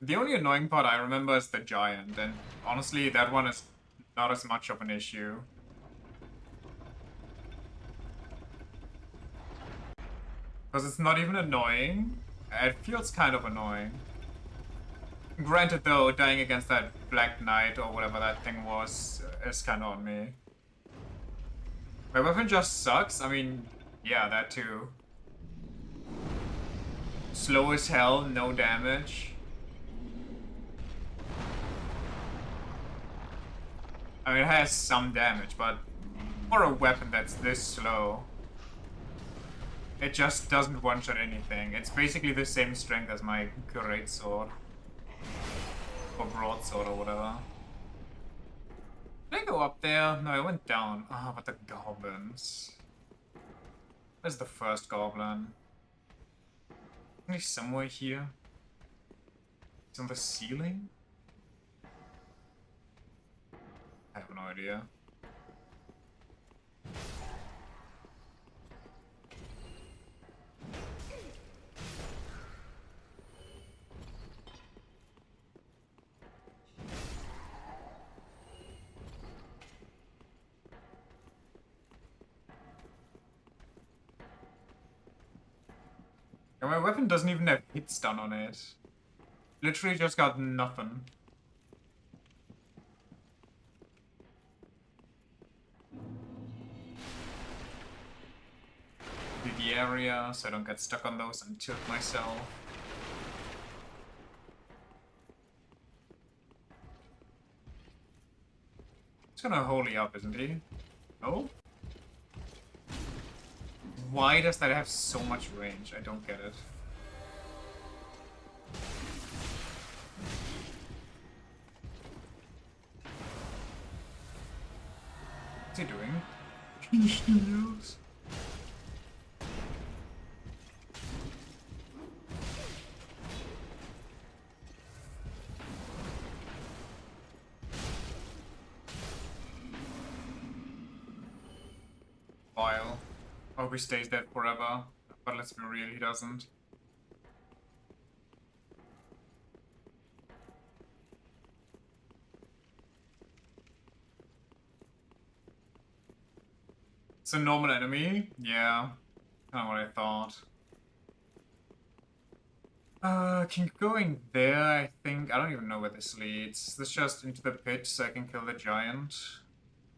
The only annoying part I remember is the giant, and honestly, that one is not as much of an issue. Because it's not even annoying. It feels kind of annoying. Granted though, dying against that Black Knight or whatever that thing was is kind of on me. My weapon just sucks? I mean, yeah, that too. Slow as hell, no damage. I mean, it has some damage, but for a weapon that's this slow. It just doesn't one-shot anything. It's basically the same strength as my great sword. Or broadsword or whatever. Did I go up there? No, I went down. Ah, but the goblins. Where's the first goblin? Isn't he somewhere here? It's on the ceiling? I have no idea. And my weapon doesn't even have hit stun on it. Literally just got nothing. Do the area so I don't get stuck on those and tilt myself. He's gonna holy up, isn't he? No? Why does that have so much range? I don't get it. What's he doing? He heals. Vile. I hope he stays dead forever. But let's be real, he doesn't. It's a normal enemy? Yeah. Kinda what I thought. Keep going there, I think. I don't even know where this leads. This just into the pit so I can kill the giant.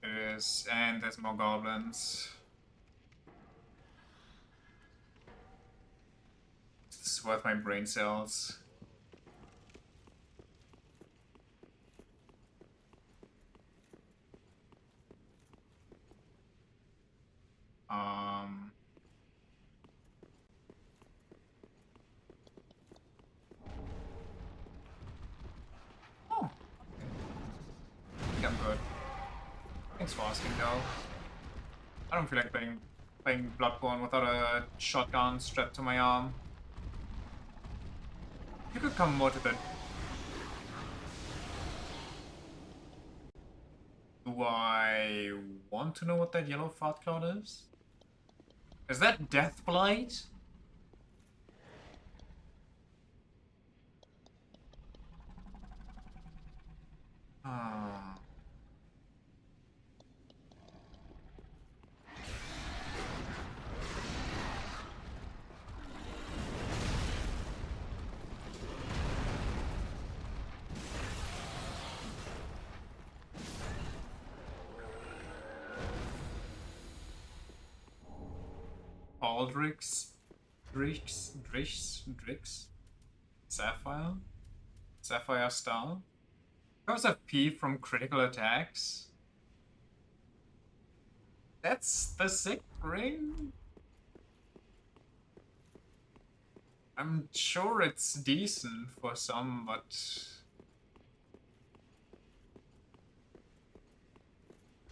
It is. And there's more goblins. This is worth my brain cells. Oh. I think I'm good. Thanks for asking, though. I don't feel like playing Bloodborne without a shotgun strapped to my arm. You could come more to the... Do I want to know what that yellow fart cloud is? Is that Death Blight? Ah. Aldrix? Drix? Sapphire? Sapphire Star? Covers a P from critical attacks? That's the sick ring? I'm sure it's decent for some, but...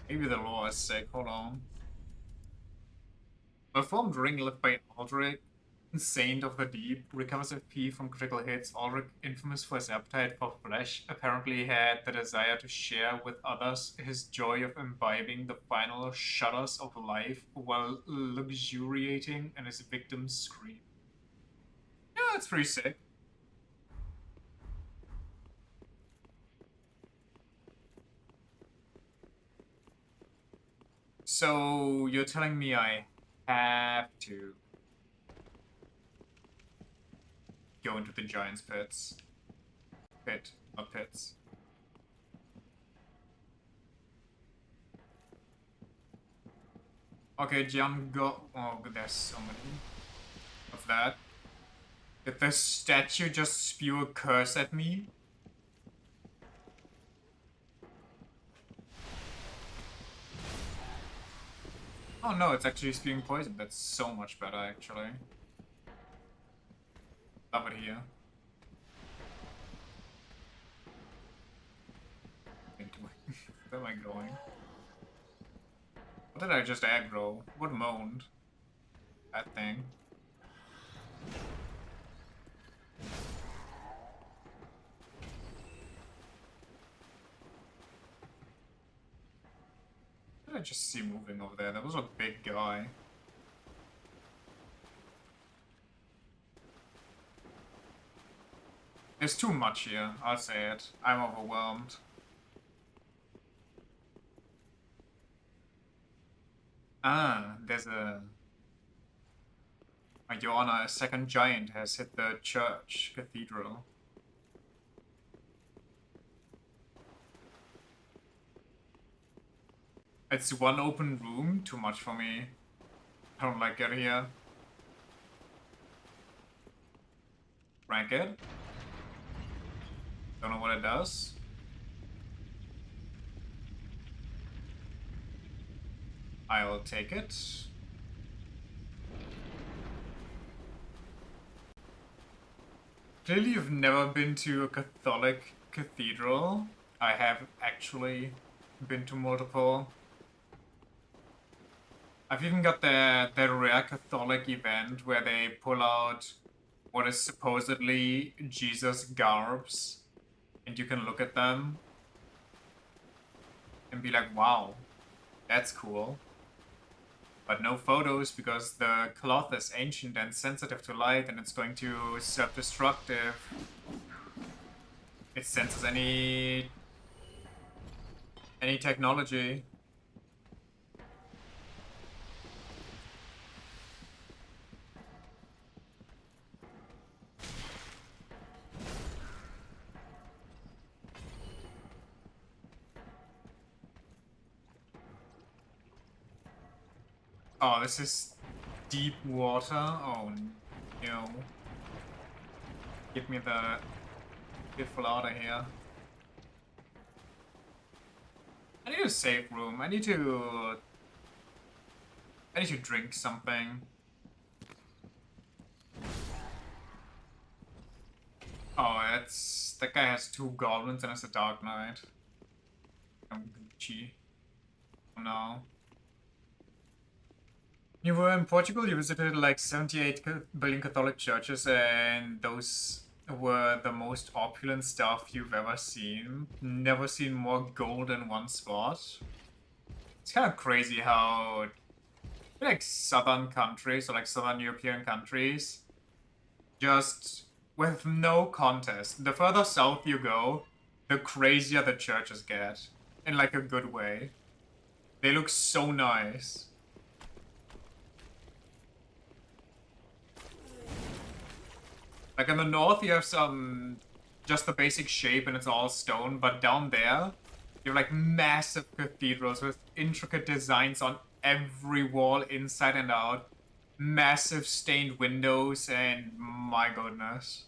Maybe the lore is sick, hold on. Performed ring left by Aldrich, Saint of the Deep, recovers FP from critical hits. Aldrich, infamous for his appetite for flesh, apparently had the desire to share with others his joy of imbibing the final shudders of life while luxuriating in his victim's scream. Yeah, that's pretty sick. So, you're telling me I have to go into the giant's pits. Pit, not pits. Okay, John, go. Oh, there's so many of that. Did the statue just spew a curse at me? Oh no, it's actually spewing poison. That's so much better, actually. Love it here. Where am I going? What did I just aggro? What moaned? That thing. What did I just see moving over there? That was a big guy. There's too much here, I'll say it. I'm overwhelmed. Ah, there's a... Your Honor, a second giant has hit the church cathedral. It's one open room, too much for me. I don't like it here. Rank it. Don't know what it does. I'll take it. Clearly you've never been to a Catholic cathedral. I have actually been to multiple. I've even got the rare Catholic event where they pull out what is supposedly Jesus garbs, and you can look at them and be like, wow, that's cool. But no photos because the cloth is ancient and sensitive to light, and it's going to self-destructive. It senses any technology. Oh, this is deep water. Oh no. Get me the beautiful out of here. I need a safe room. I need to drink something. Oh, that guy has 2 goblins and it's a Dark Knight. I'm Gucci. Oh no. You were in Portugal, you visited like 78 billion Catholic churches, and those were the most opulent stuff you've ever seen. Never seen more gold in one spot. It's kind of crazy how, like, southern countries, or like southern European countries, just with no contest. The further south you go, the crazier the churches get. In like a good way. They look so nice. Like in the north, you have just the basic shape and it's all stone, but down there, you have like massive cathedrals with intricate designs on every wall, inside and out. Massive stained windows, and my goodness.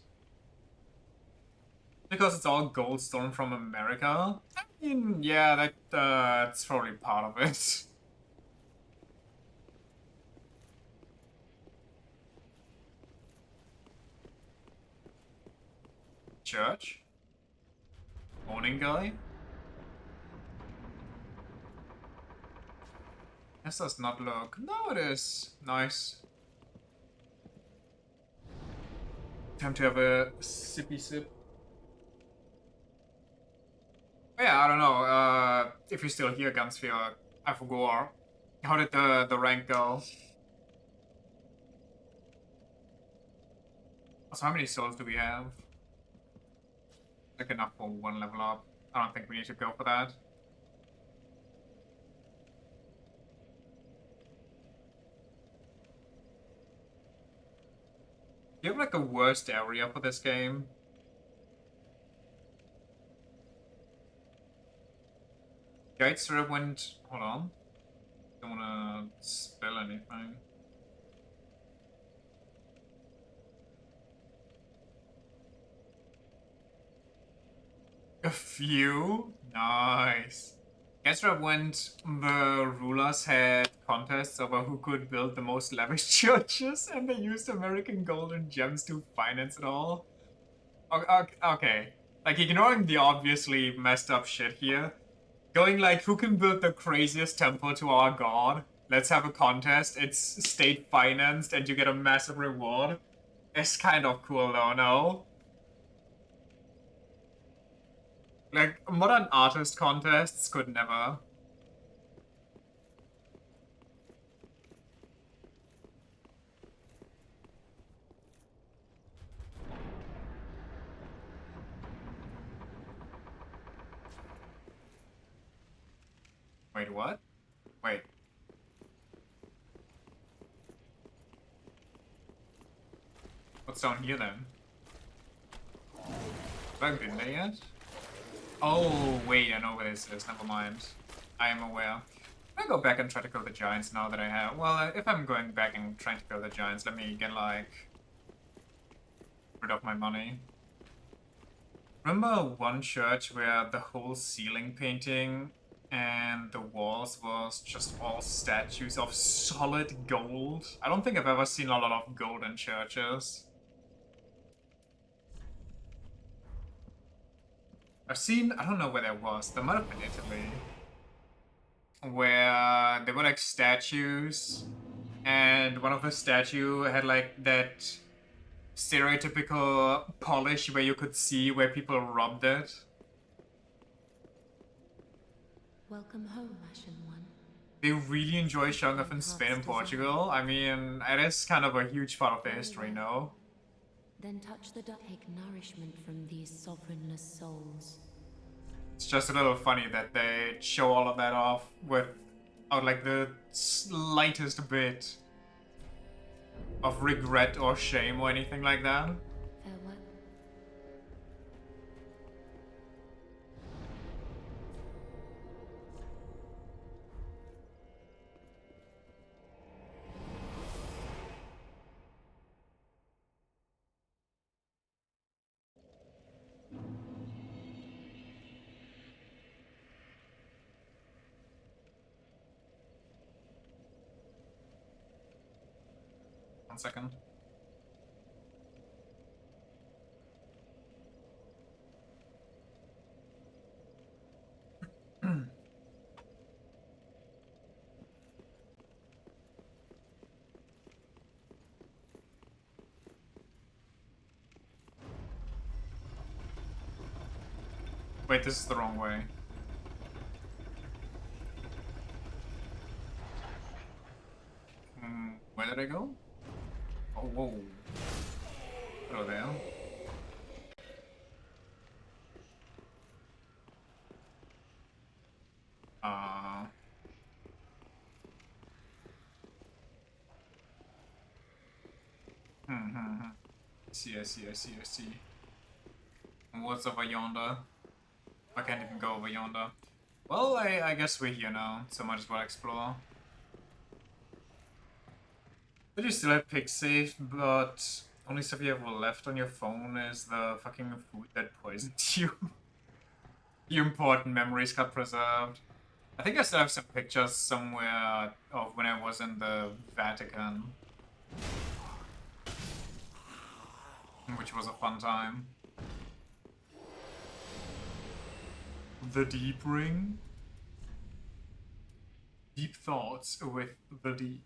Because it's all gold stone from America? I mean, yeah, that's probably part of it. Church? Morning guy? This does not look... No, it is. Nice. Time to have a sippy sip. Yeah, I don't know. If you're still here, Gunsphere, I forgot. How did the rank go? So how many souls do we have? Like enough for 1 level up. I don't think we need to go for that. Do you have like a worst area for this game? Guide Syrup went... Hold on. Don't wanna spill anything. A few? Nice. Guess what? When the rulers had contests over who could build the most lavish churches, and they used American gold and gems to finance it all. Okay, like ignoring the obviously messed up shit here, going like, who can build the craziest temple to our god? Let's have a contest. It's state financed, and you get a massive reward. It's kind of cool though, no? Like modern artist contests could never. Wait, what? Wait. What's down here then? Have I been there yet? Oh, wait, I know where this is. Never mind. I am aware. I'll go back and try to kill the giants now that I have. Well, if I'm going back and trying to kill the giants, let me get, like, rid of my money. Remember one church where the whole ceiling painting and the walls was just all statues of solid gold? I don't think I've ever seen a lot of gold in churches. I've seen, I don't know where that was. There might have been Italy. Where there were like statues, and one of the statue had like that stereotypical polish where you could see where people rubbed it. Welcome home, Ashen One. They really enjoy showing off in Spain and Portugal. I mean, it is kind of a huge part of their history, no? Then touch the dark. Take nourishment from these sovereignless souls. It's just a little funny that they show all of that off with, like, the slightest bit of regret or shame or anything like that. Farewell. 1 second. Wait, this is the wrong way. Where did I go? Oh, whoa. Hello there. Uh... I see. And what's over yonder? I can't even go over yonder. Well, I guess we're here now, so might as well explore. But you still have pick safe, but only stuff you have left on your phone is the fucking food that poisoned you. The important memories got preserved. I think I still have some pictures somewhere of when I was in the Vatican. Which was a fun time. The Deep Ring? Deep thoughts with the deep.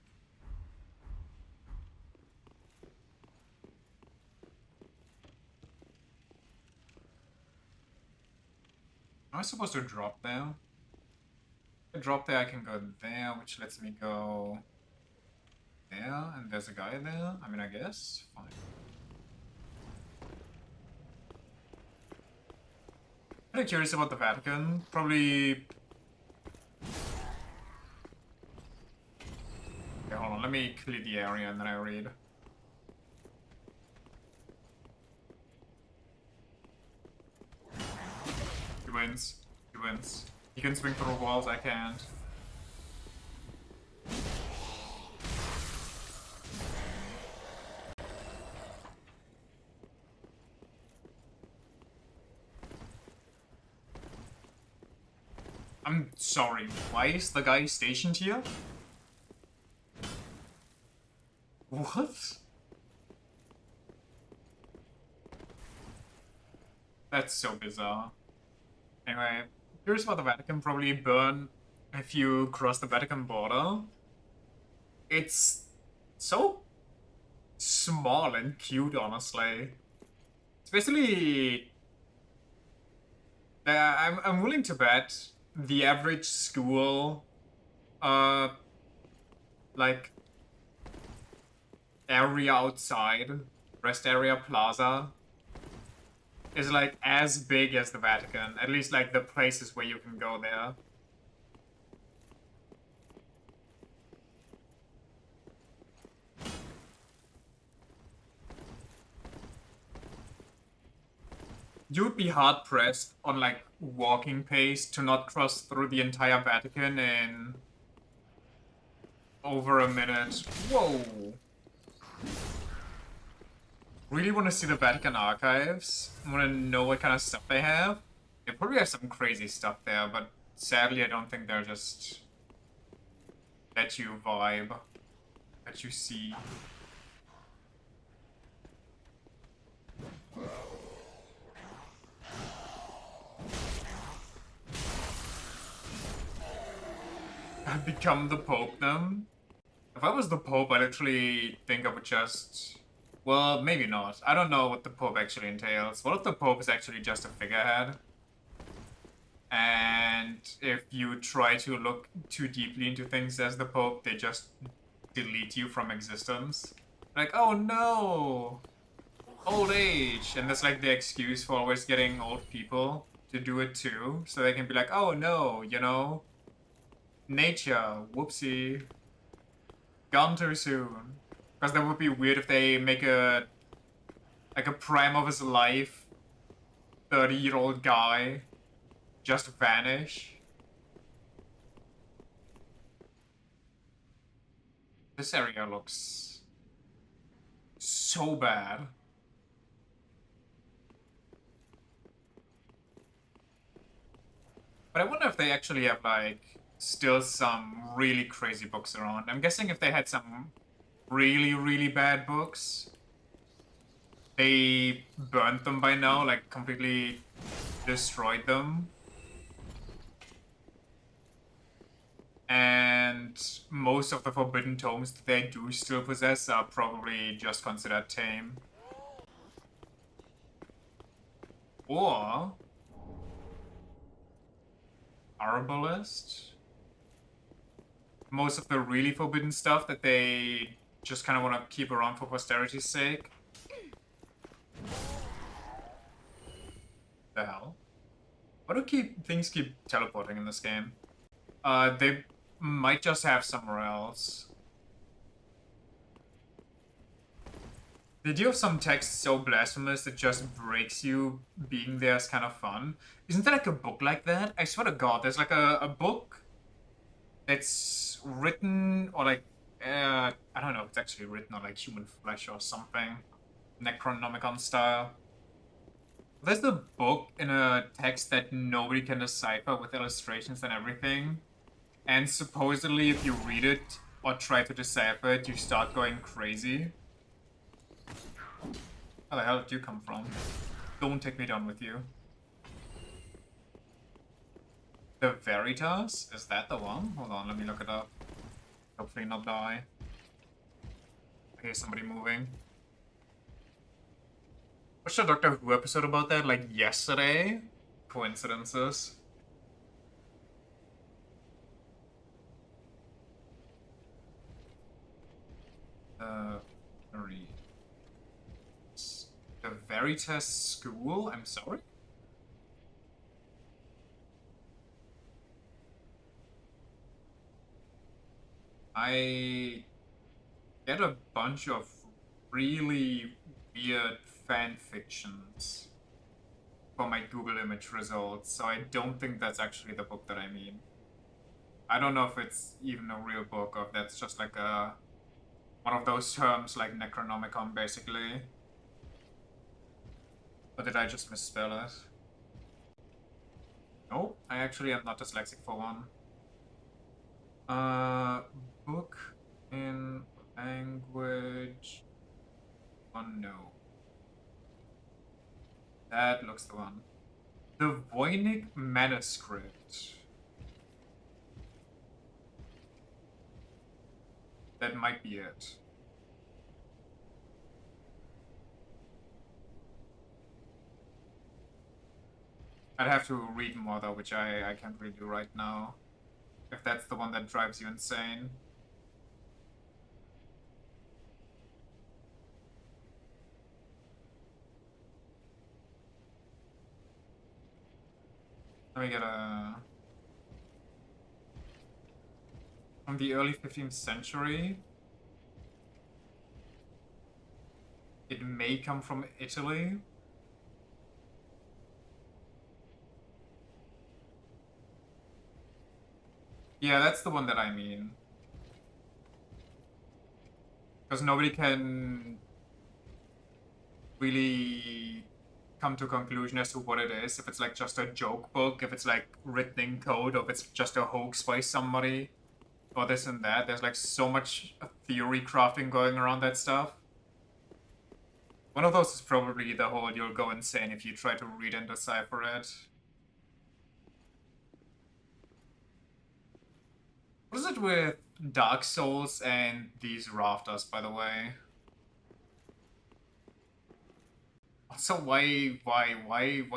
Am I supposed to drop there? If I drop there, I can go there, which lets me go there, and there's a guy there. I mean, I guess. Fine. Pretty curious about the Vatican. Probably... Okay, hold on. Let me clear the area and then I read. He wins. He wins. He can swing through walls, I can't. I'm sorry, why is the guy stationed here? What? That's so bizarre. Anyway, curious about the Vatican. Probably burn if you cross the Vatican border. It's so small and cute, honestly. Especially, I'm willing to bet the average school, uh, like area outside, rest area plaza, is like as big as the Vatican. At least like the places where you can go there. You'd be hard pressed on like walking pace to not cross through the entire Vatican in over a minute. Whoa. Really want to see the Vatican archives. I want to know what kind of stuff they have. They probably have some crazy stuff there, but sadly I don't think they're just let you vibe, let you see. I've become the Pope then? If I was the Pope, I literally think I would just... Well, maybe not. I don't know what the Pope actually entails. What if the Pope is actually just a figurehead? And if you try to look too deeply into things as the Pope, they just delete you from existence? Like, oh no! Old age! And that's like the excuse for always getting old people to do it too. So they can be like, oh no, you know? Nature, whoopsie. Gone too soon. Because that would be weird if they make a... like a prime of his life 30-year-old guy just vanish. This area looks so bad. But I wonder if they actually have like still some really crazy books around. I'm guessing if they had some really, really bad books, they burnt them by now, like completely destroyed them. And most of the forbidden tomes that they do still possess are probably just considered tame. Or Arbalest. Most of the really forbidden stuff that they just kind of want to keep around for posterity's sake. The hell? Why do things keep teleporting in this game? They might just have somewhere else. The idea of some text so blasphemous that just breaks you being there is kind of fun. Isn't there like a book like that? I swear to God, there's like a book that's written, or like, I don't know if it's actually written on like human flesh or something. Necronomicon style. There's the book in a text that nobody can decipher with illustrations and everything. And supposedly if you read it or try to decipher it, you start going crazy. Where the hell did you come from? Don't take me down with you. The Veritas? Is that the one? Hold on, let me look it up. Hopefully not die. I hear somebody moving. Watched a Doctor Who episode about that, like, yesterday? Coincidences. The Veritas School? I'm sorry? I get a bunch of really weird fan fictions for my Google image results, so I don't think that's actually the book that I mean. I don't know if it's even a real book or if that's just like one of those terms like Necronomicon, basically. Or did I just misspell it? Oh, I actually am not dyslexic for one. Book in language. Oh no. That looks the one. The Voynich manuscript. That might be it. I'd have to read more though, which I can't really do right now. If that's the one that drives you insane. Let me get a... From the early 15th century. It may come from Italy. Yeah, that's the one that I mean. Because nobody can really come to a conclusion as to what it is. If it's like just a joke book, if it's like written in code, or if it's just a hoax by somebody, or this and that. There's like so much theory crafting going around that stuff. One of those is probably the whole you'll go insane if you try to read and decipher it. What is it with Dark Souls and these rafters, by the way? Also, why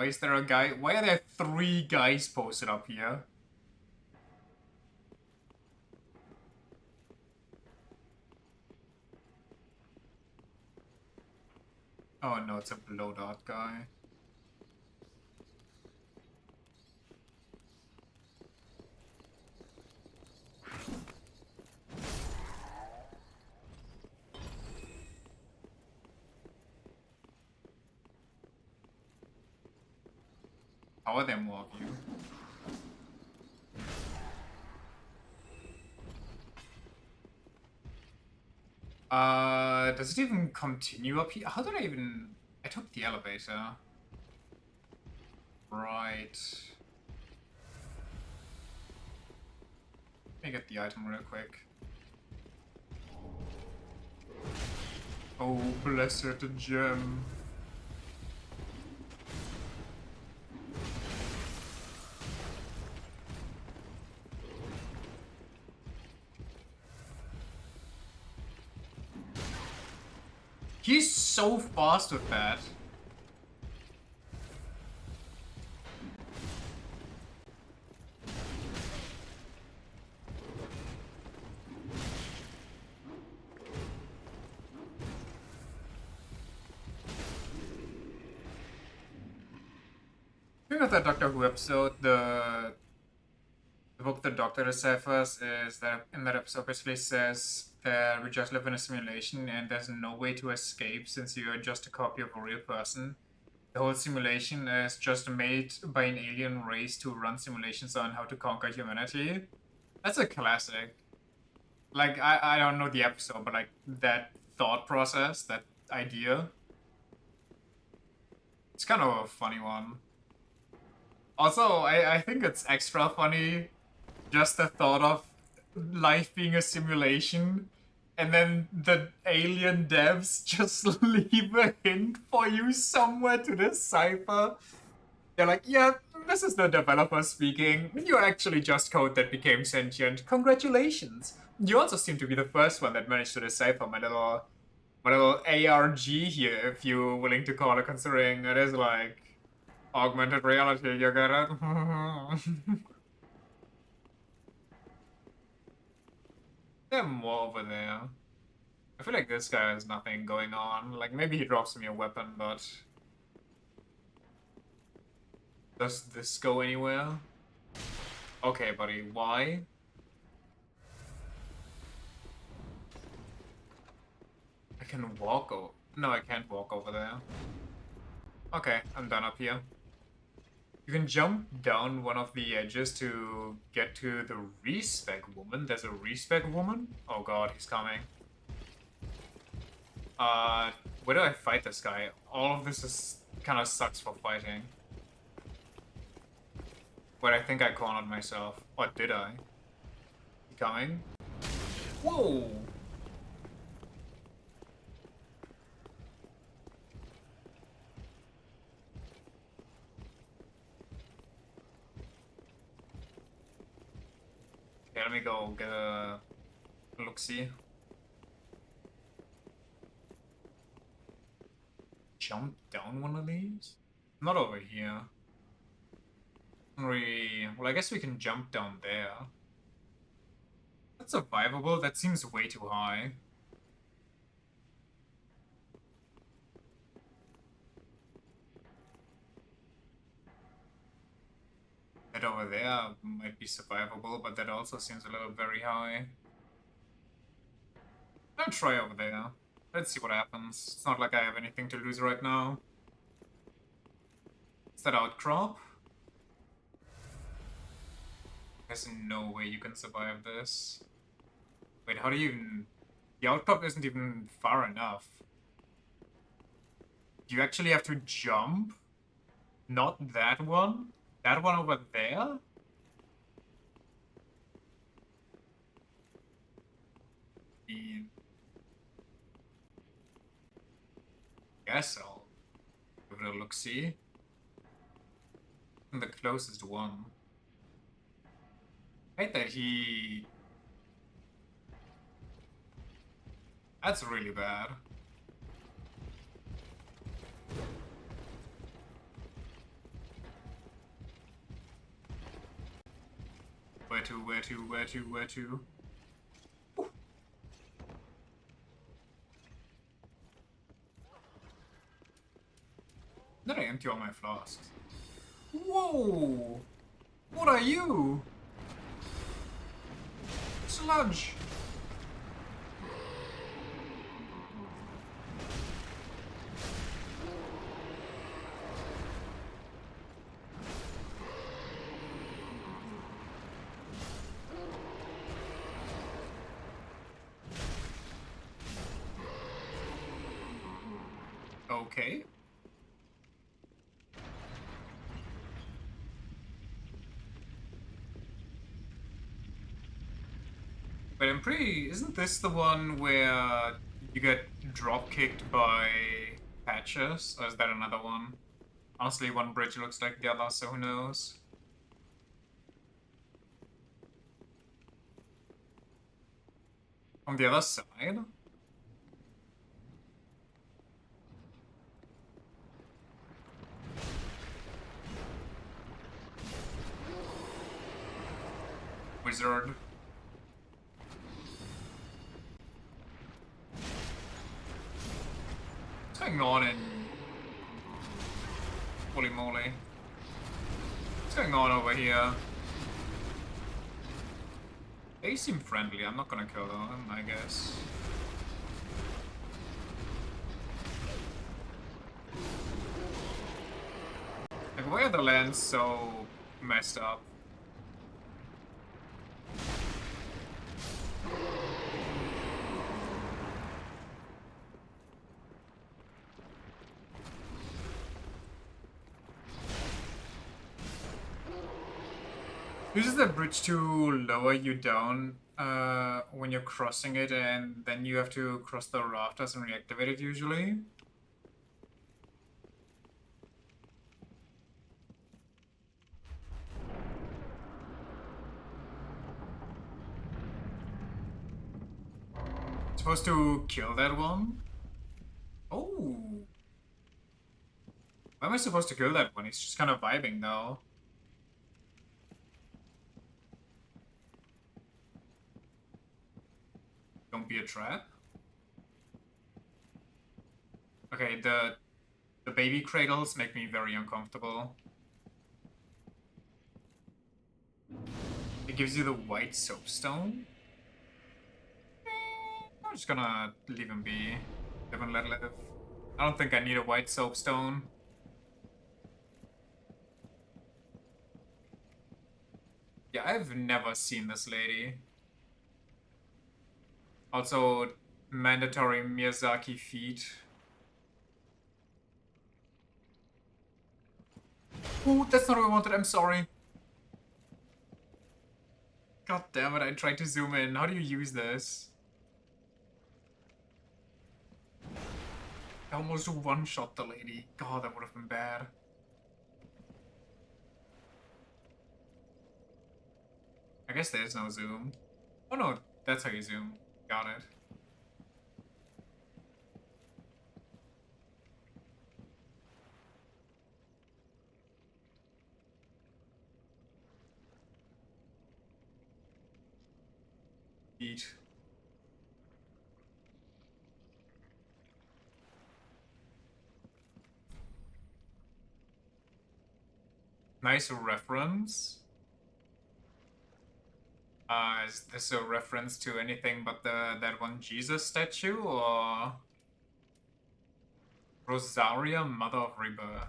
is there a guy? Why are there 3 guys posted up here? Oh no, it's a blow dart guy. How are there more of you? Does it even continue up here? How did I even... I took the elevator. Right. Let me get the item real quick. Oh, blessed gem. He's so fast with that. Speaking of that Doctor Who episode, the book The Doctor Deciphers is that in that episode basically says that we just live in a simulation and there's no way to escape since you're just a copy of a real person. The whole simulation is just made by an alien race to run simulations on how to conquer humanity. That's a classic. Like, I don't know the episode, but like that thought process, that idea. It's kind of a funny one. Also, I think it's extra funny just the thought of life being a simulation and then the alien devs just leave a hint for you somewhere to decipher. They're like, yeah, this is the developer speaking. You're actually just code that became sentient. Congratulations. You also seem to be the first one that managed to decipher my little ARG here, if you're willing to call it, considering it is like augmented reality, you get it? There are more over there. I feel like this guy has nothing going on. Like, maybe he drops me a weapon, but... Does this go anywhere? Okay, buddy, why? I can walk over... No, I can't walk over there. Okay, I'm done up here. You can jump down one of the edges to get to the respec woman. There's a respec woman? Oh god, he's coming. Where do I fight this guy? All of this is kind of sucks for fighting. But I think I cornered myself. Or did I? He coming? Whoa! Okay, let me go get a look-see. Jump down one of these? Not over here. Well, I guess we can jump down there. That's survivable. That seems way too high. That over there might be survivable, but that also seems a little very high. I'll try over there. Let's see what happens. It's not like I have anything to lose right now. Is that outcrop? There's no way you can survive this. Wait, how do you even... The outcrop isn't even far enough. Do you actually have to jump? Not that one? That one over there? Guess I'll give it a look-see. The closest one. I hate that he... That's really bad. Where to? Ooh. Then I empty all my flasks. Whoa! What are you? Sludge! Okay. But I'm pretty... Isn't this the one where you get drop-kicked by patches? Or is that another one? Honestly, one bridge looks like the other, so who knows? On the other side? Wizard. What's going on in... Holy moly. What's going on over here? They seem friendly. I'm not gonna kill them, I guess. Like, why are the lands so messed up? Uses the bridge to lower you down when you're crossing it, and then you have to cross the rafters and reactivate it usually. Supposed to kill that one? Oh. Why am I supposed to kill that one? He's just kind of vibing though. Don't be a trap. Okay, the baby cradles make me very uncomfortable. It gives you the white soapstone. I'm just gonna leave him be. Live and let live. I don't think I need a white soapstone. Yeah, I've never seen this lady. Also, mandatory Miyazaki feat. Oh, that's not what I wanted, I'm sorry. God damn it, I tried to zoom in. How do you use this? I almost one-shot the lady. God, that would have been bad. I guess there's no zoom. Oh no, that's how you zoom. Got it. Eat. Nice reference. Is this a reference to anything but that one Jesus statue, or Rosaria, Mother of Rebirth?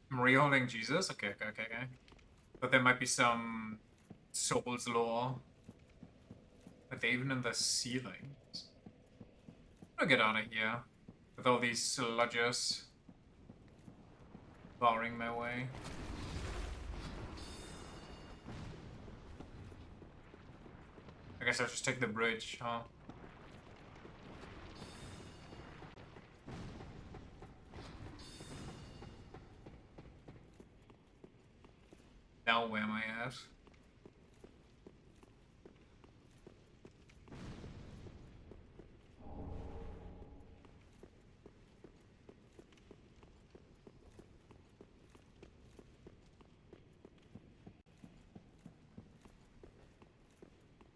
Maria holding Jesus? Okay. But there might be some Souls lore. Are they even in the ceilings? I'm gonna get out of here with all these sludges barring my way. I guess I'll just take the bridge, huh? Now where am I at?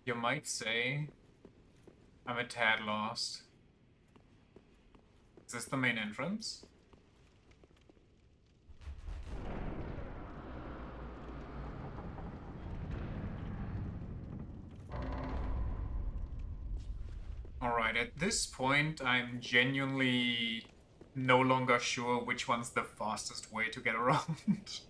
You might say I'm a tad lost. Is this the main entrance? Alright, at this point, I'm genuinely no longer sure which one's the fastest way to get around.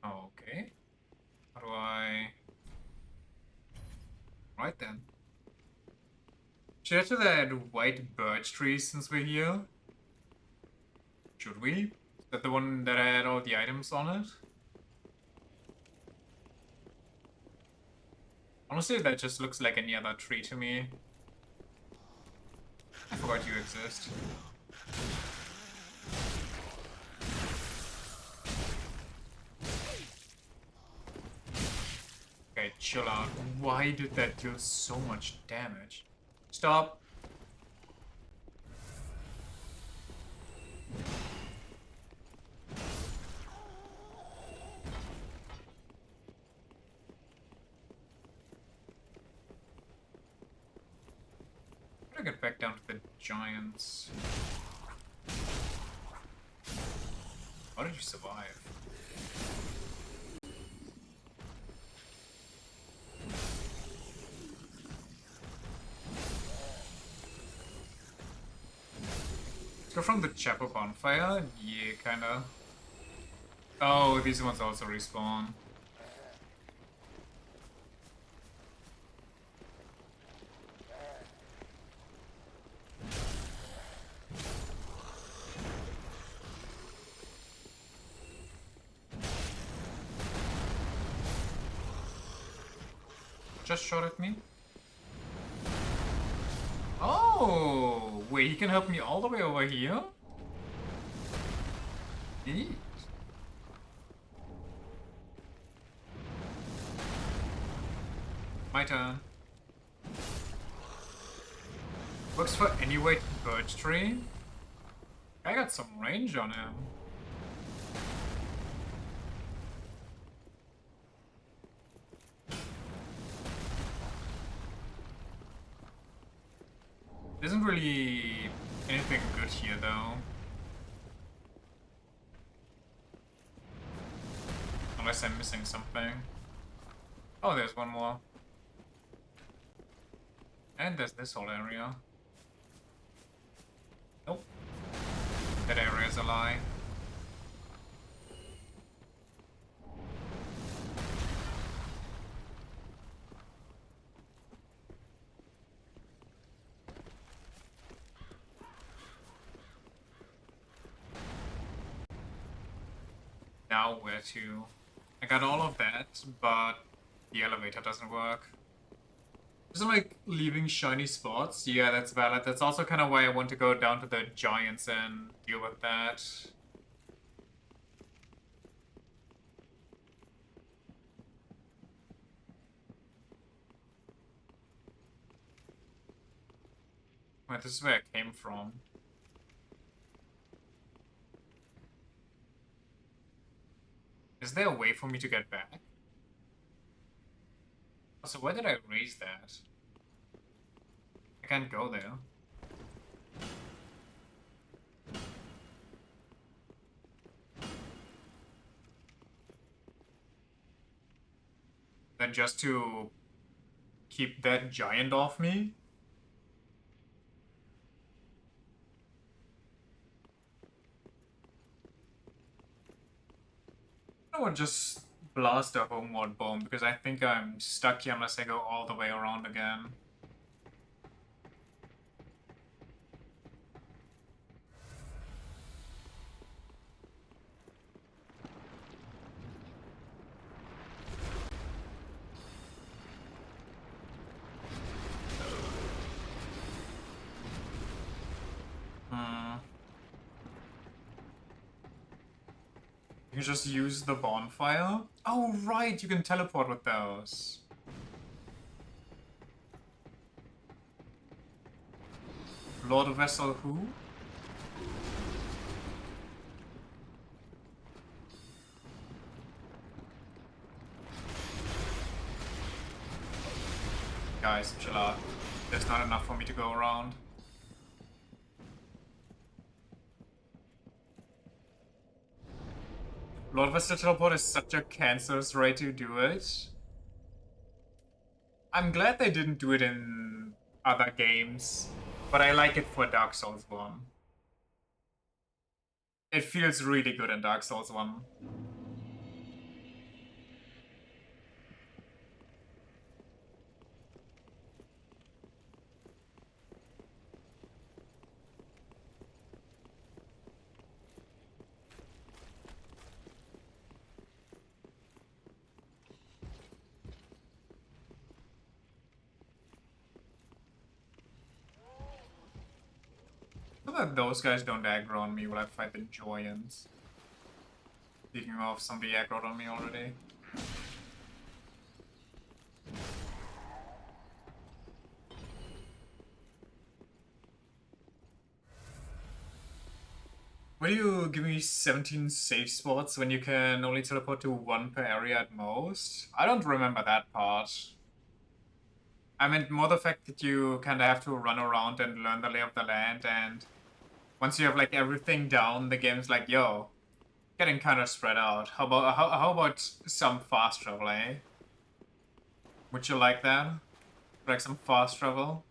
Okay. How do I... Right then. Should I head to that white birch tree since we're here? Should we? Is that the one that had all the items on it? Honestly, that just looks like any other tree to me. I forgot you exist. Okay, chill out. Why did that do so much damage? Stop. Gotta get back down to the giants. How did you survive? Let's go from the chapel bonfire. Yeah, kinda. Oh, these ones also respawn. Just shot at me. Oh, wait, he can help me all the way over here? Neat. My turn. Works for any weight birch tree. I got some range on him. There isn't really anything good here, though. Unless I'm missing something. Oh, there's one more. And there's this whole area. Nope. That area's a lie. Now where to? I got all of that, but the elevator doesn't work. Just like leaving shiny spots. Yeah, that's valid. That's also kind of why I want to go down to the giants and deal with that. Wait, this is where I came from. Is there a way for me to get back? So where did I raise that? I can't go there. Then just to keep that giant off me? I would just blast a homeward bomb because I think I'm stuck here unless I go all the way around again. You can just use the bonfire? Oh, right, you can teleport with those. Lord Vessel who? Guys, chill out. There's not enough for me to go around. Lord Vessel Teleport is such a cancerous way to do it. I'm glad they didn't do it in other games, but I like it for Dark Souls 1. It feels really good in Dark Souls 1. So that those guys don't aggro on me while I fight the giants. Speaking of, somebody aggroed on me already. Why do you give me 17 safe spots when you can only teleport to 1 per area at most? I don't remember that part. I meant more the fact that you kind of have to run around and learn the lay of the land, and once you have like everything down, the game's like, yo, getting kind of spread out. How about some fast travel, eh? Would you like that? Like some fast travel?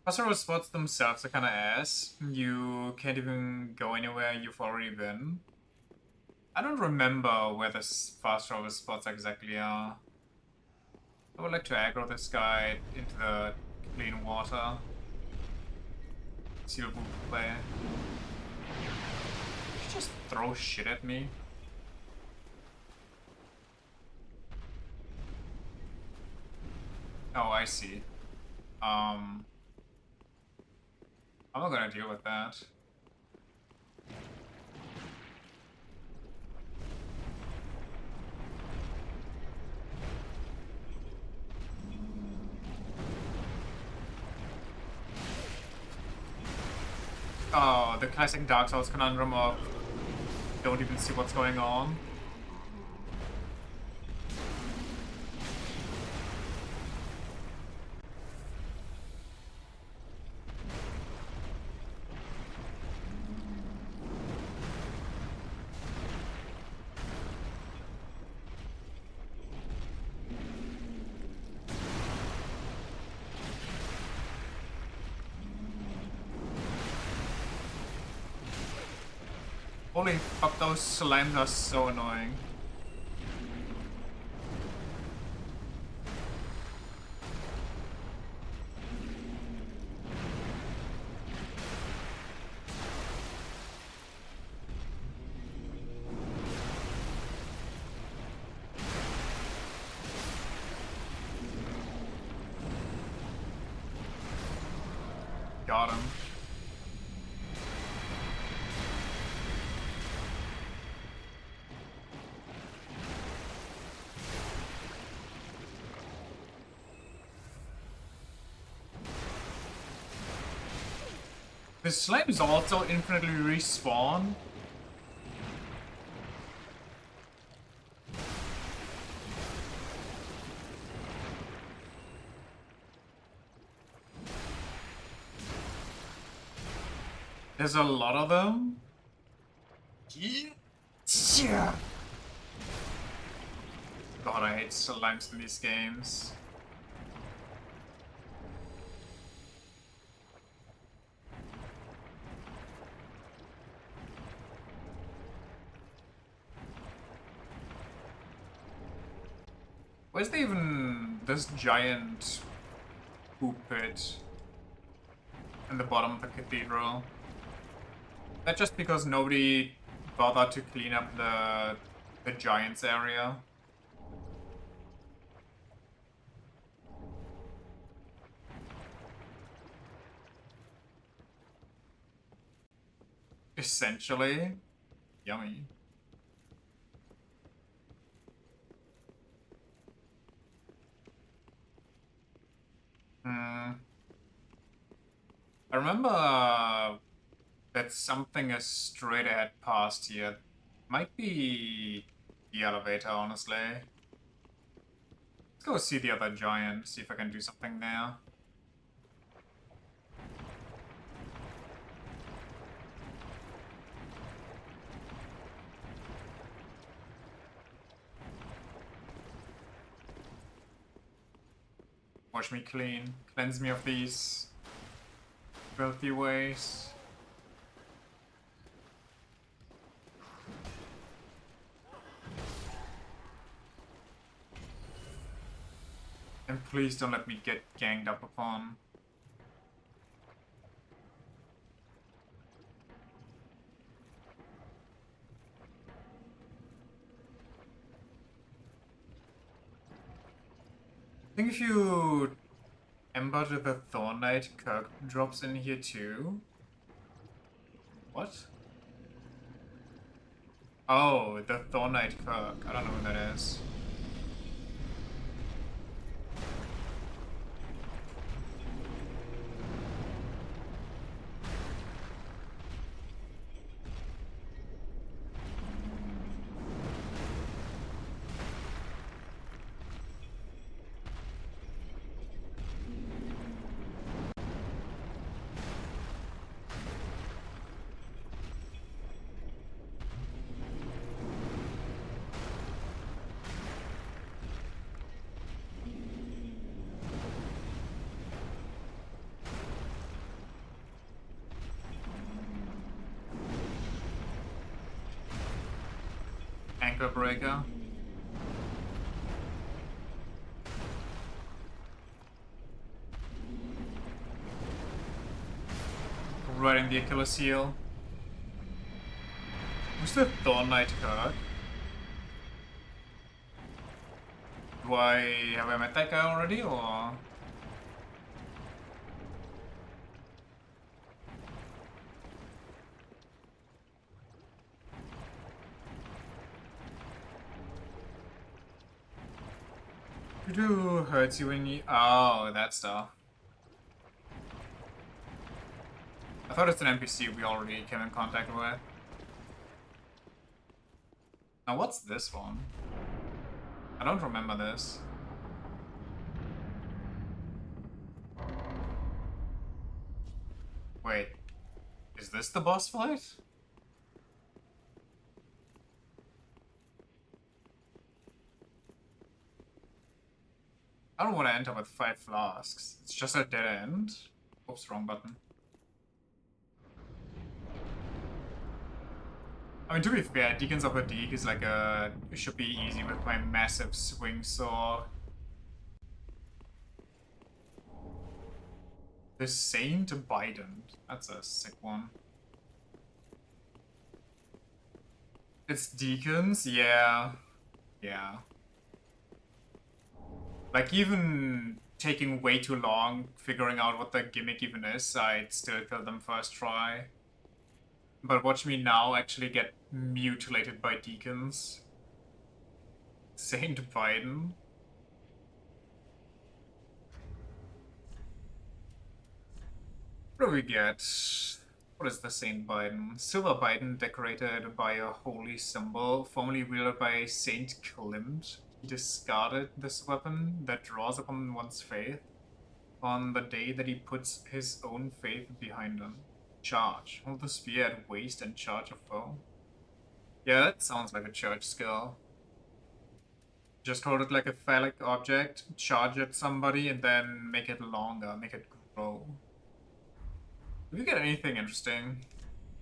Pastoral spots themselves are kinda ass. You can't even go anywhere you've already been. I don't remember where the fast travel spots exactly are. I would like to aggro this guy into the clean water. Seal boot play. Did you just throw shit at me? Oh, I see. I'm not gonna deal with that. Oh, the classic Dark Souls conundrum of don't even see what's going on. Holy fuck, those slimes are so annoying. Got him. The slimes also infinitely respawn. There's a lot of them. Yeah. God, I hate slimes in these games. Where's there even this giant poop pit in the bottom of the cathedral? That's just because nobody bothered to clean up the giants area. Essentially. Yummy. Hmm. I remember that something is straight ahead past here. Might be the elevator, honestly. Let's go see the other giant, see if I can do something there. Wash me clean. Cleanse me of these filthy ways. And please don't let me get ganged up upon. I think if you Ember to the Thorn Knight, Kirk drops in here too. What? Oh, the Thorn Knight Kirk. I don't know who that is. Anchor Breaker. Right in the Achilles heel. Who's the Thorn Knight Kirk? Have I met that guy already, or? Who hurts you when you... Oh, that stuff. I thought it's an NPC we already came in contact with. Now what's this one? I don't remember this. Wait. Is this the boss fight? I don't want to enter with 5 flasks. It's just a dead end. Oops, wrong button. I mean, to be fair, Deacons of the Deek is like a... It should be easy with my massive swing sword. The Saint Biden. That's a sick one. It's Deacons? Yeah. Yeah. Like, even taking way too long figuring out what the gimmick even is, I'd still kill them first try. But watch me now actually get mutilated by Deacons. Saint Biden. What do we get? What is the Saint Biden? Silver Biden decorated by a holy symbol, formerly wielded by Saint Klimt. He discarded this weapon that draws upon one's faith on the day that he puts his own faith behind him. Charge. Hold the spear at waist and charge a foe. Yeah, that sounds like a church skill. Just hold it like a phallic object, charge at somebody, and then make it longer, make it grow. Do we get anything interesting?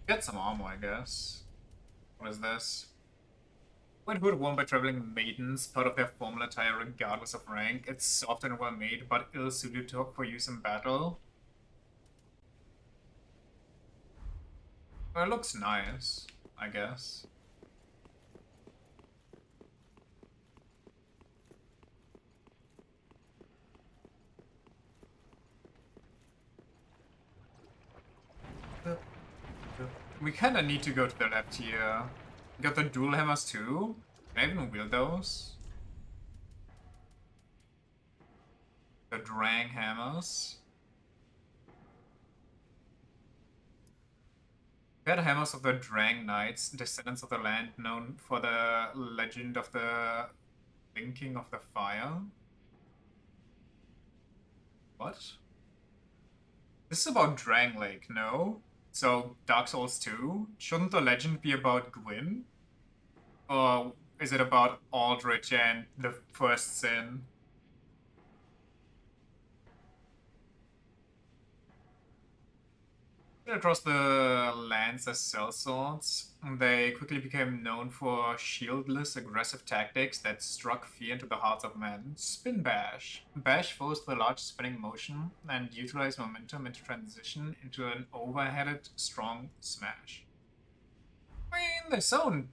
Get some armor, I guess. What is this? When hood worn by traveling maidens, part of their formal attire regardless of rank. It's soft and well made, but ill-suited for use in battle. Well, it looks nice, I guess. We kinda need to go to the left here. Got the dual hammers too? Can I even wield those? The Drang hammers. We had hammers of the Drang Knights, descendants of the land, known for the legend of the blinking of the fire. What? This is about Drang Lake, no? So, Dark Souls 2? Shouldn't the legend be about Gwyn? Or is it about Aldrich and the first sin? Across the lands as sellswords, they quickly became known for shieldless, aggressive tactics that struck fear into the hearts of men. Spin Bash. Bash foes with a large spinning motion and utilize momentum into transition into an overheaded, strong smash. I mean, they sound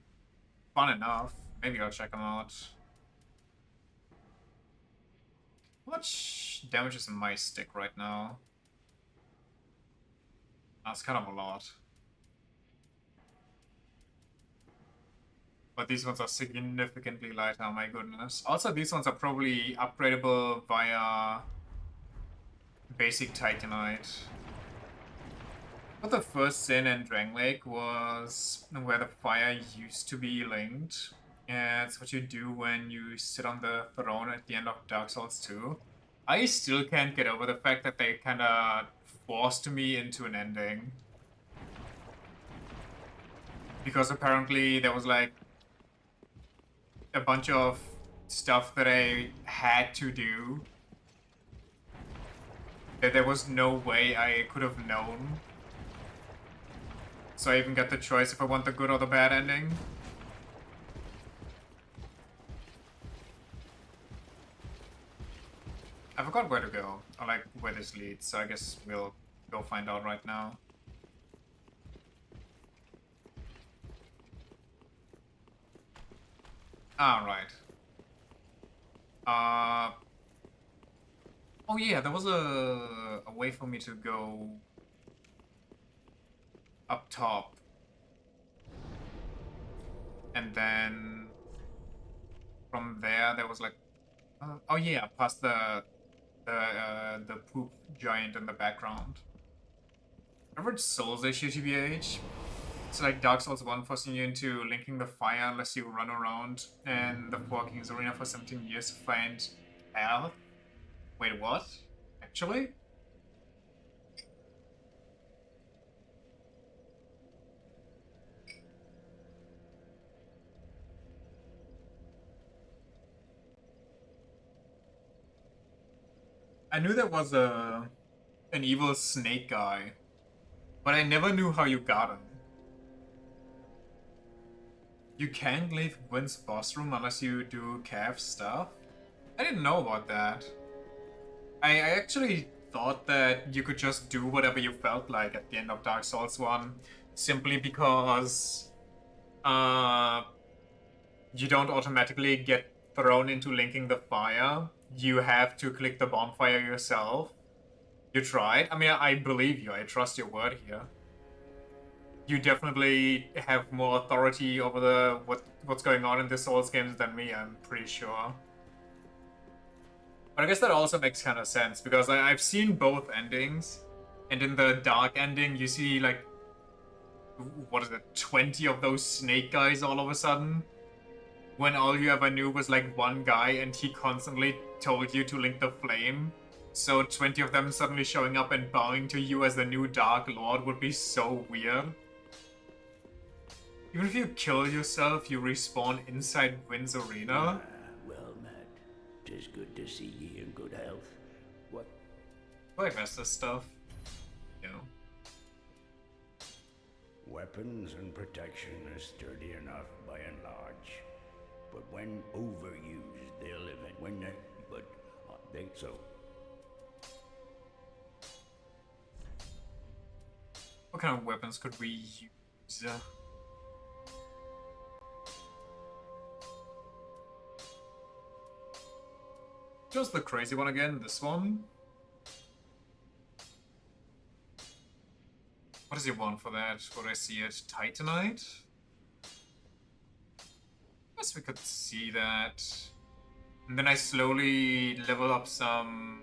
fun enough. Maybe I'll check them out. How much damage is in my stick right now? That's kind of a lot. But these ones are significantly lighter, my goodness. Also, these ones are probably upgradable via basic Titanite. But the first sin in Drang Lake was where the fire used to be linked. And it's what you do when you sit on the throne at the end of Dark Souls 2. I still can't get over the fact that they kinda forced me into an ending. Because apparently there was like a bunch of stuff that I had to do that there was no way I could have known. So I even got the choice if I want the good or the bad ending. I forgot where to go, or like where this leads, so I guess we'll go find out right now. Alright. Oh yeah, there was a way for me to go up top. And then from there was like oh yeah, past the poop giant in the background. Average Souls issue, TBH. It's like Dark Souls 1 forcing you into linking the fire unless you run around in the Four Kings Arena for 17 years to find health. Wait, what? Actually? I knew there was an evil snake guy, but I never knew how you got him. You can't leave Wynn's boss room unless you do Cav stuff? I didn't know about that. I actually thought that you could just do whatever you felt like at the end of Dark Souls 1, simply because you don't automatically get thrown into linking the fire. You have to click the bonfire yourself. You tried? I mean, I believe you. I trust your word here. You definitely have more authority over the what's going on in the Souls games than me, I'm pretty sure. But I guess that also makes kind of sense, because I've seen both endings, and in the dark ending, you see, like, what is it, 20 of those snake guys all of a sudden? When all you ever knew was, like, one guy, and he constantly told you to link the flame. So 20 of them suddenly showing up and bowing to you as the new Dark Lord would be so weird. Even if you kill yourself, you respawn inside Wynn's arena. Well, Matt, 'tis good to see ye in good health. What? Do I miss this stuff? No. Weapons and protection are sturdy enough by and large. But when overused, they'll so. What kind of weapons could we use? Just the crazy one again, this one. What does he want for that? Would I see it? Titanite? Guess we could see that. And then I slowly level up some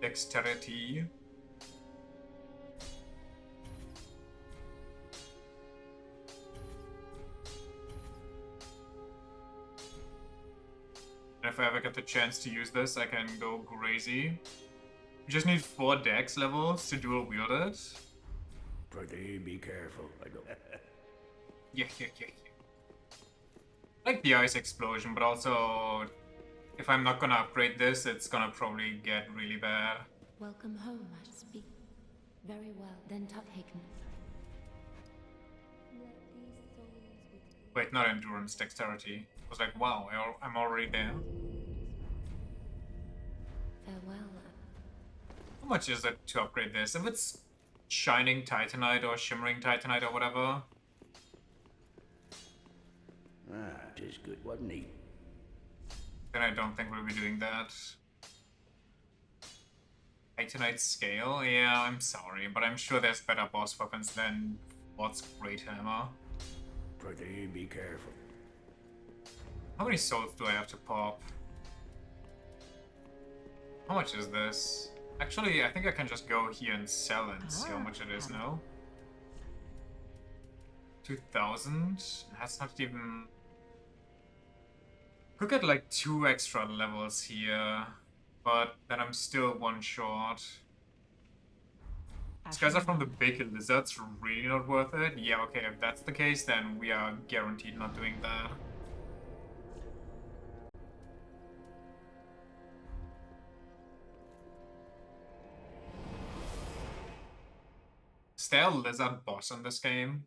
dexterity. And if I ever get the chance to use this, I can go crazy. You just need 4 dex levels to dual wield it. Prithee, be careful. I go. Yeah. I like the ice explosion, but also, if I'm not gonna upgrade this, it's gonna probably get really bad. Welcome home, I speak. Very well, then taken. Wait, not endurance, dexterity. I was like, wow, I'm already there. Farewell. How much is it to upgrade this? If it's shining titanite or shimmering titanite or whatever. 'Tis good, wasn't he? Then I don't think we'll be doing that. Titanite scale? Yeah, I'm sorry, but I'm sure there's better boss weapons than what's Great Hammer. Prithee, be careful. How many souls do I have to pop? How much is this? Actually, I think I can just go here and sell and see how much it is now. 2,000? That's not even... Could get like 2 extra levels here, but then I'm still 1 short. These guys are from the big lizards, really not worth it? Yeah, okay, if that's the case, then we are guaranteed not doing that. Is there a lizard boss in this game?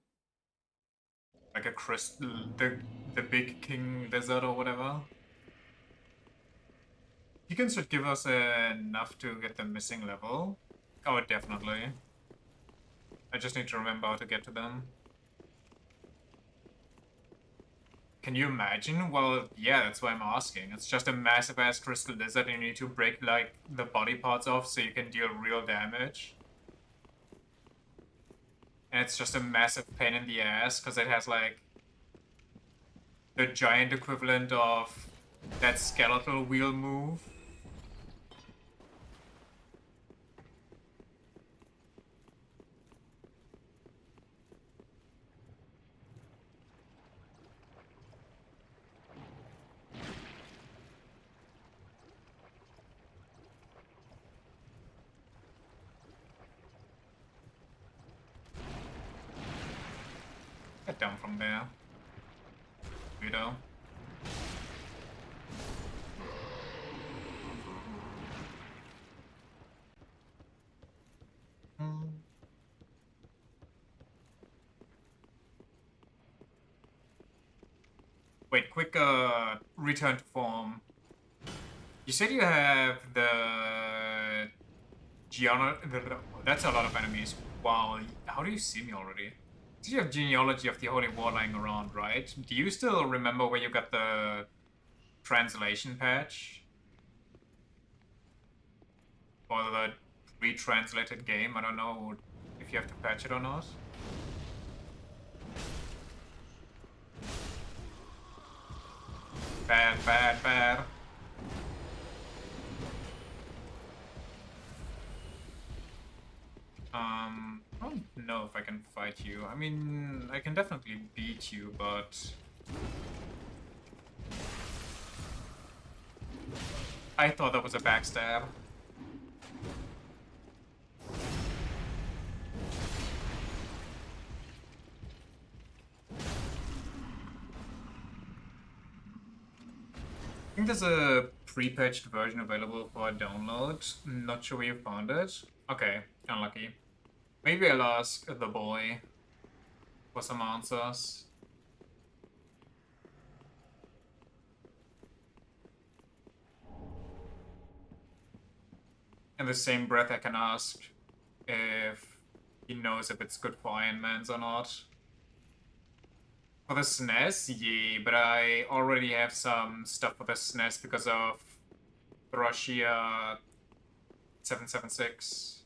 Like a crystal, the big king lizard or whatever? Chickens should give us enough to get the missing level. Oh, definitely. I just need to remember how to get to them. Can you imagine? Well, yeah, that's why I'm asking. It's just a massive ass crystal lizard and you need to break, like, the body parts off so you can deal real damage. And it's just a massive pain in the ass, because it has, like, the giant equivalent of that skeletal wheel move. Get down from there. Weirdo. Wait, quick return to form. You said you have the that's a lot of enemies. Wow, how do you see me already? So you have genealogy of the Holy War lying around, right? Do you still remember where you got the translation patch? Or the retranslated game? I don't know if you have to patch it or not. Bad, bad, bad. I don't know if I can fight you. I mean, I can definitely beat you, but... I thought that was a backstab. I think there's a pre-patched version available for download. Not sure where you found it. Okay, unlucky. Maybe I'll ask the boy for some answers. In the same breath, I can ask if he knows if it's good for Iron Mans or not. For the SNES, yeah, but I already have some stuff for the SNES because of Russia 776.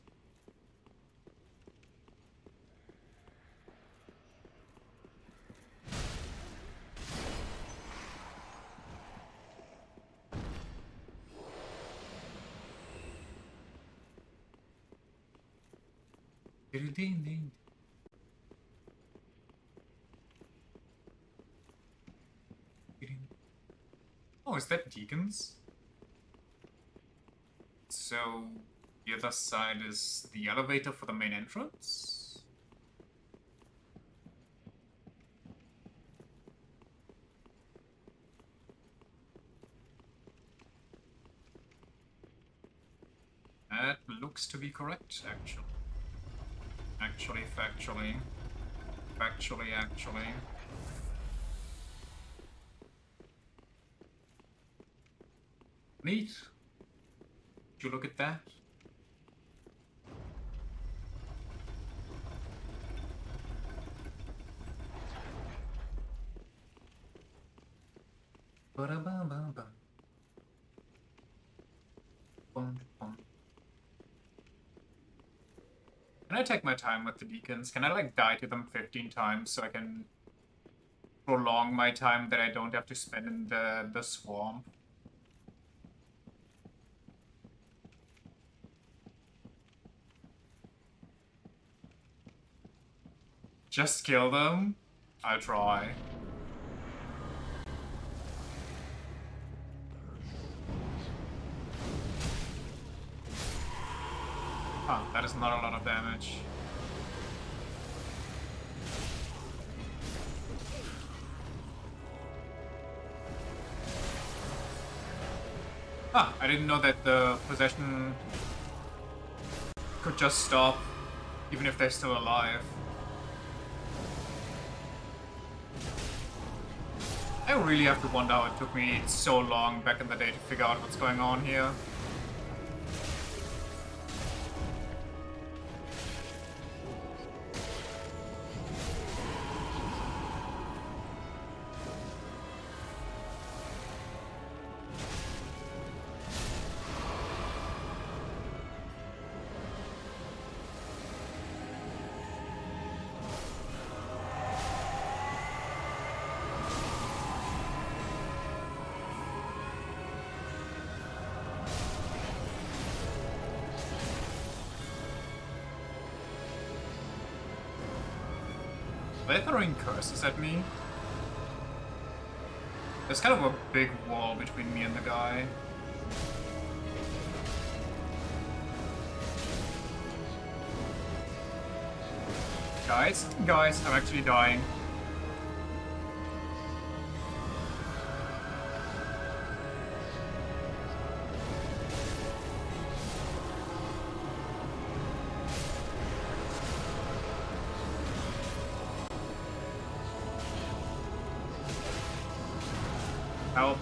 Oh, is that Deacons? So, the other side is the elevator for the main entrance? That looks to be correct, actually. Factually. Neat. Would you look at that? Ba-da-ba-ba-ba. Bum, bum. Can I take my time with the deacons? Can I, like, die to them 15 times so I can prolong my time that I don't have to spend in the swamp? Just kill them? I'll try. Huh, that is not a lot of damage. Ah, I didn't know that the possession could just stop, even if they're still alive. I really have to wonder how it took me so long back in the day to figure out what's going on here. Are they throwing curses at me? There's kind of a big wall between me and the guy. Guys, I'm actually dying. Help.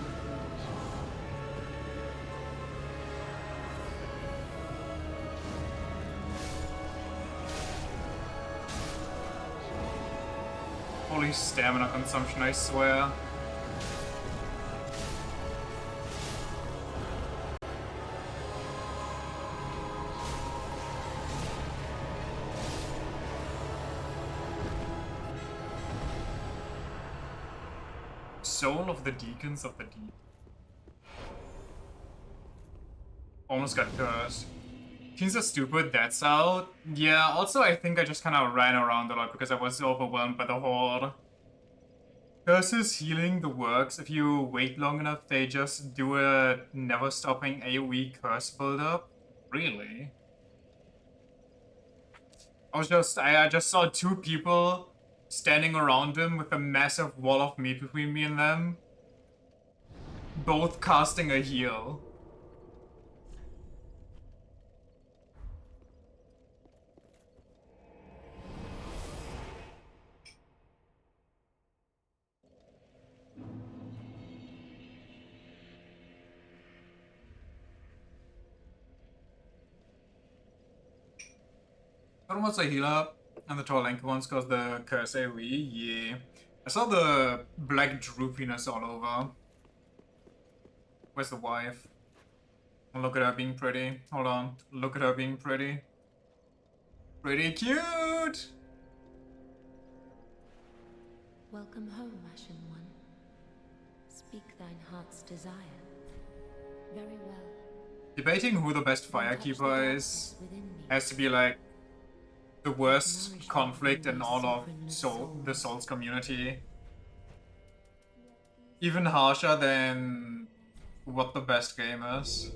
Holy stamina consumption, I swear. Soul of the Deacons of the Deep. Almost got cursed. Teens are stupid, that's out. Yeah, also I think I just kind of ran around a lot because I was overwhelmed by the horde. Curses healing the works. If you wait long enough, they just do a never-stopping AoE curse build-up. Really? I just saw two people standing around him with a massive wall of meat between me and them. Both casting a heal. One was a heal up, and the tall lanky ones caused the curse AoE. Yeah. I saw the black droopiness all over. Where's the wife? Look at her being pretty. Hold on. Look at her being pretty. Pretty cute! Welcome home, Ashen One. Speak thine heart's desire. Very well. Debating who the best Then touch the firekeeper darkness is within me. has to be like the worst Nourishment conflict from in these all of sovereignless the souls. Souls community. Even harsher than what the best game is.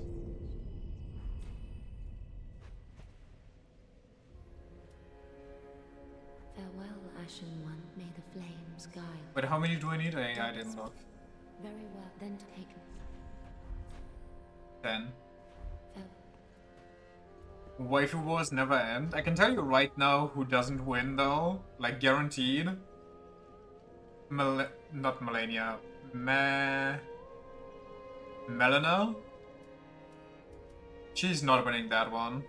Farewell, Ashen One. May the flames guide. But how many do I need? I didn't look. Very well. Then take 10. Farewell. Waifu wars never end. I can tell you right now who doesn't win though. Like guaranteed. Not Melania. Melina? She's not winning that one.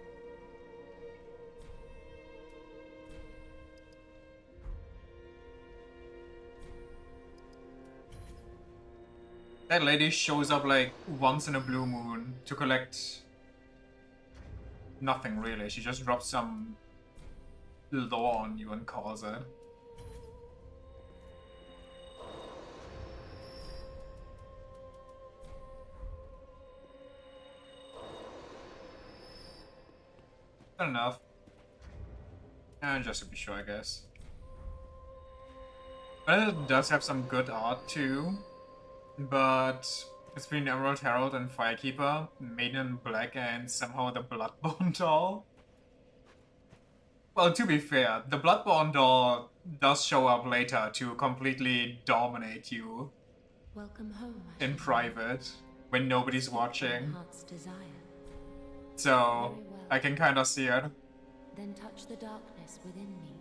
That lady shows up like once in a blue moon to collect nothing really. She just drops some lore on you and calls it. Not enough. And just to be sure, I guess. But it does have some good art too. But it's been Emerald Herald and Firekeeper, Maiden in Black, and somehow the Bloodborne doll. Well, to be fair, the Bloodborne doll does show up later to completely dominate you Welcome home, in Ashen private when nobody's One. watching. Heart's desire. So Very well. I can kind of see it. Then touch the darkness within me.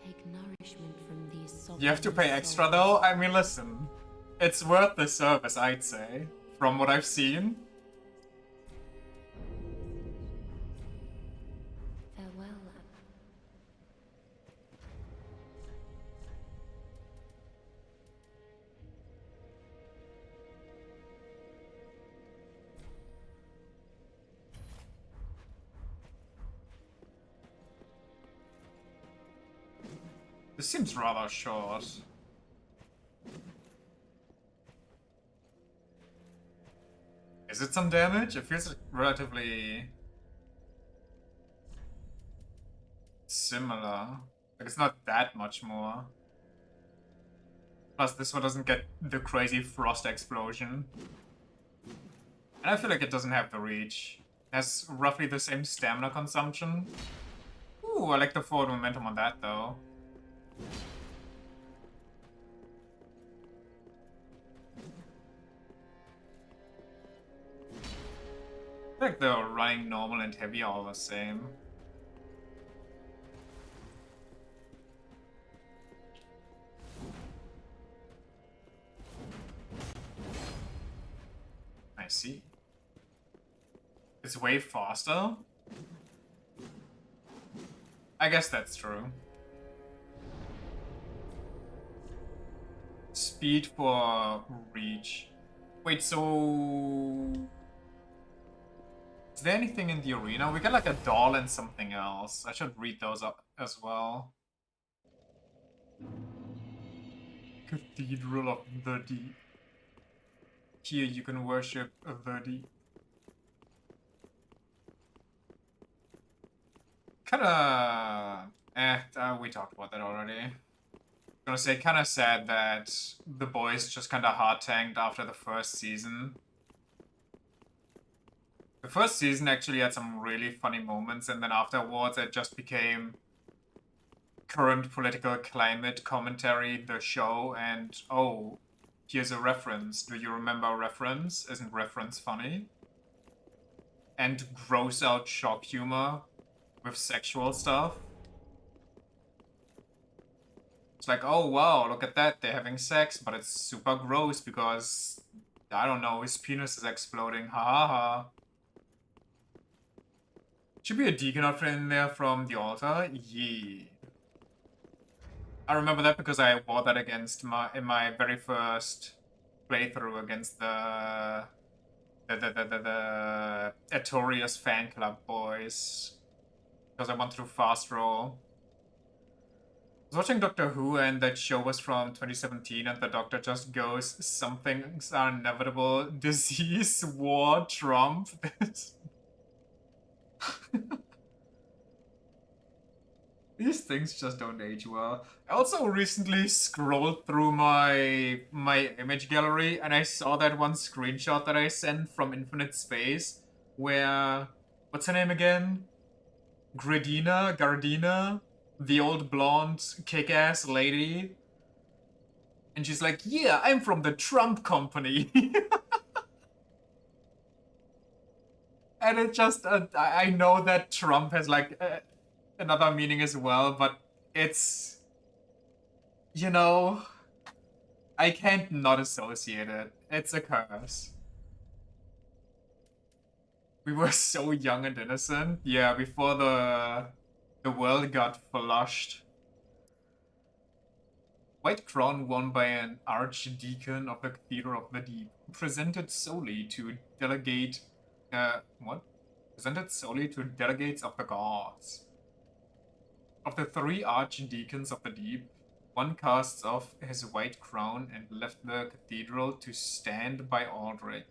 Take nourishment from these You have to pay sovereign extra souls. though? I mean, listen. It's worth the service, I'd say. From what I've seen. Farewell. This seems rather short. Is it some damage? It feels relatively similar. Like it's not that much more. Plus this one doesn't get the crazy frost explosion. And I feel like it doesn't have the reach. It has roughly the same stamina consumption. Ooh, I like the forward momentum on that though. I feel like the running normal and heavy are all the same. It's way faster. I guess that's true. Speed for reach. Wait, so... Is there anything in the arena? We got like a doll and something else. I should read those up as well. Cathedral of the Deep. Here you can worship the deep. Kinda... we talked about that already. I'm gonna say kinda sad that the boys just kinda hard tanked after the first season. The first season actually had some really funny moments, and then afterwards it just became current political climate commentary, the show, and oh, here's a reference. Do you remember a reference? Isn't reference funny? And gross out shock humor with sexual stuff. It's like, oh wow, look at that, they're having sex, but it's super gross because, I don't know, his penis is exploding, ha ha ha. Should be a deacon outfit in there from the altar, yeah. I remember that because I wore that against in my very first playthrough against the Artorias fan club boys. Because I went through fast roll. I was watching Doctor Who and that show was from 2017 and the doctor just goes, some things are inevitable, disease, war, Trump. These things just don't age well. I also recently scrolled through my image gallery and I saw that one screenshot that I sent from Infinite Space where, what's her name again? Gardina, the old blonde kick-ass lady. And she's like, yeah, I'm from the Trump company. And it just, I know that Trump has like another meaning as well, but it's, you know, I can't not associate it. It's a curse. We were so young and innocent. Yeah, before the world got flushed. White crown worn by an archdeacon of the Cathedral of the Deep, presented solely to delegate, what? Presented solely to delegates of the gods. Of the 3 archdeacons of the Deep, one casts off his white crown and left the cathedral to stand by Aldrich.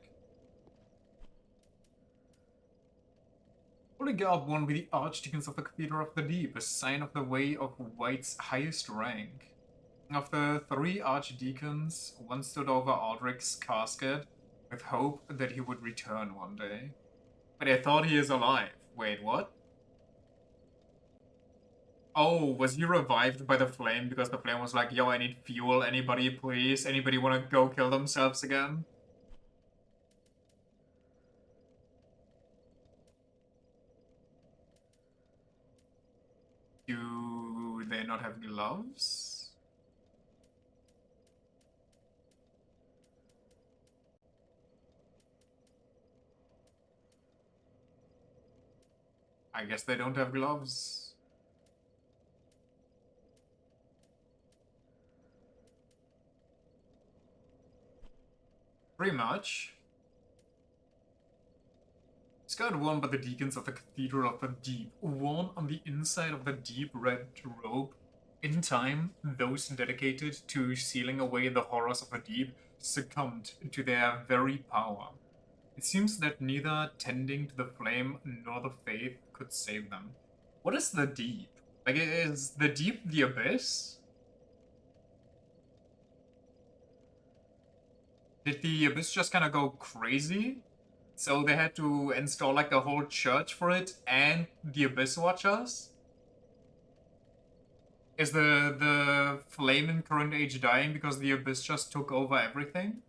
Holy Guard worn by the archdeacons of the Cathedral of the Deep, a sign of the way of White's highest rank. Of the 3 archdeacons, one stood over Aldrich's casket with hope that he would return one day. But I thought he is alive. Wait, what? Oh, was he revived by the flame because the flame was like, yo, I need fuel, anybody please? Anybody wanna go kill themselves again? Do they not have gloves? I guess they don't have gloves. Pretty much. Skirt worn by the deacons of the Cathedral of the Deep, worn on the inside of the deep red robe. In time, those dedicated to sealing away the horrors of the deep succumbed to their very power. It seems that neither tending to the flame nor the faith could save them. What is the deep? Like, is the deep the abyss? Did the abyss just kind of go crazy? So they had to install like a whole church for it and the Abyss Watchers? Is the flame in current age dying because the Abyss just took over everything?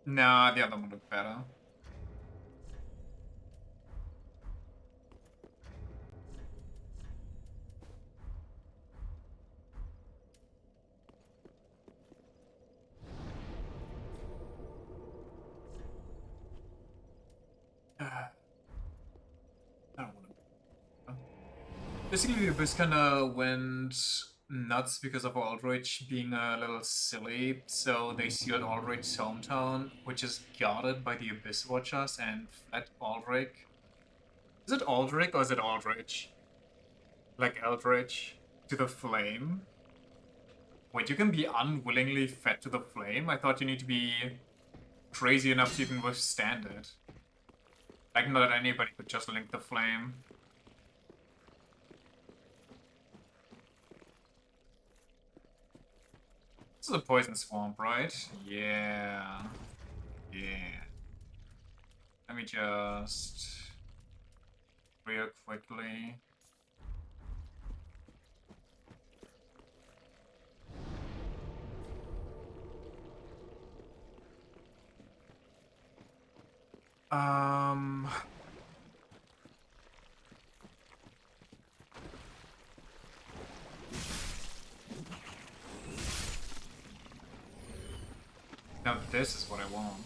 Nah, the other one looked better. Basically, the Abyss kinda went nuts because of Aldrich being a little silly, so they sealed Aldrich's hometown, which is guarded by the Abyss Watchers, and fled Aldrich. Is it Aldrich or is it Aldrich? Like Eldritch to the flame? Wait, you can be unwillingly fed to the flame? I thought you need to be crazy enough to even withstand it. Like, not that anybody could just link the flame. This is a poison swamp, right? Yeah. Yeah. Let me just... real quickly... Um... Now this is what I want.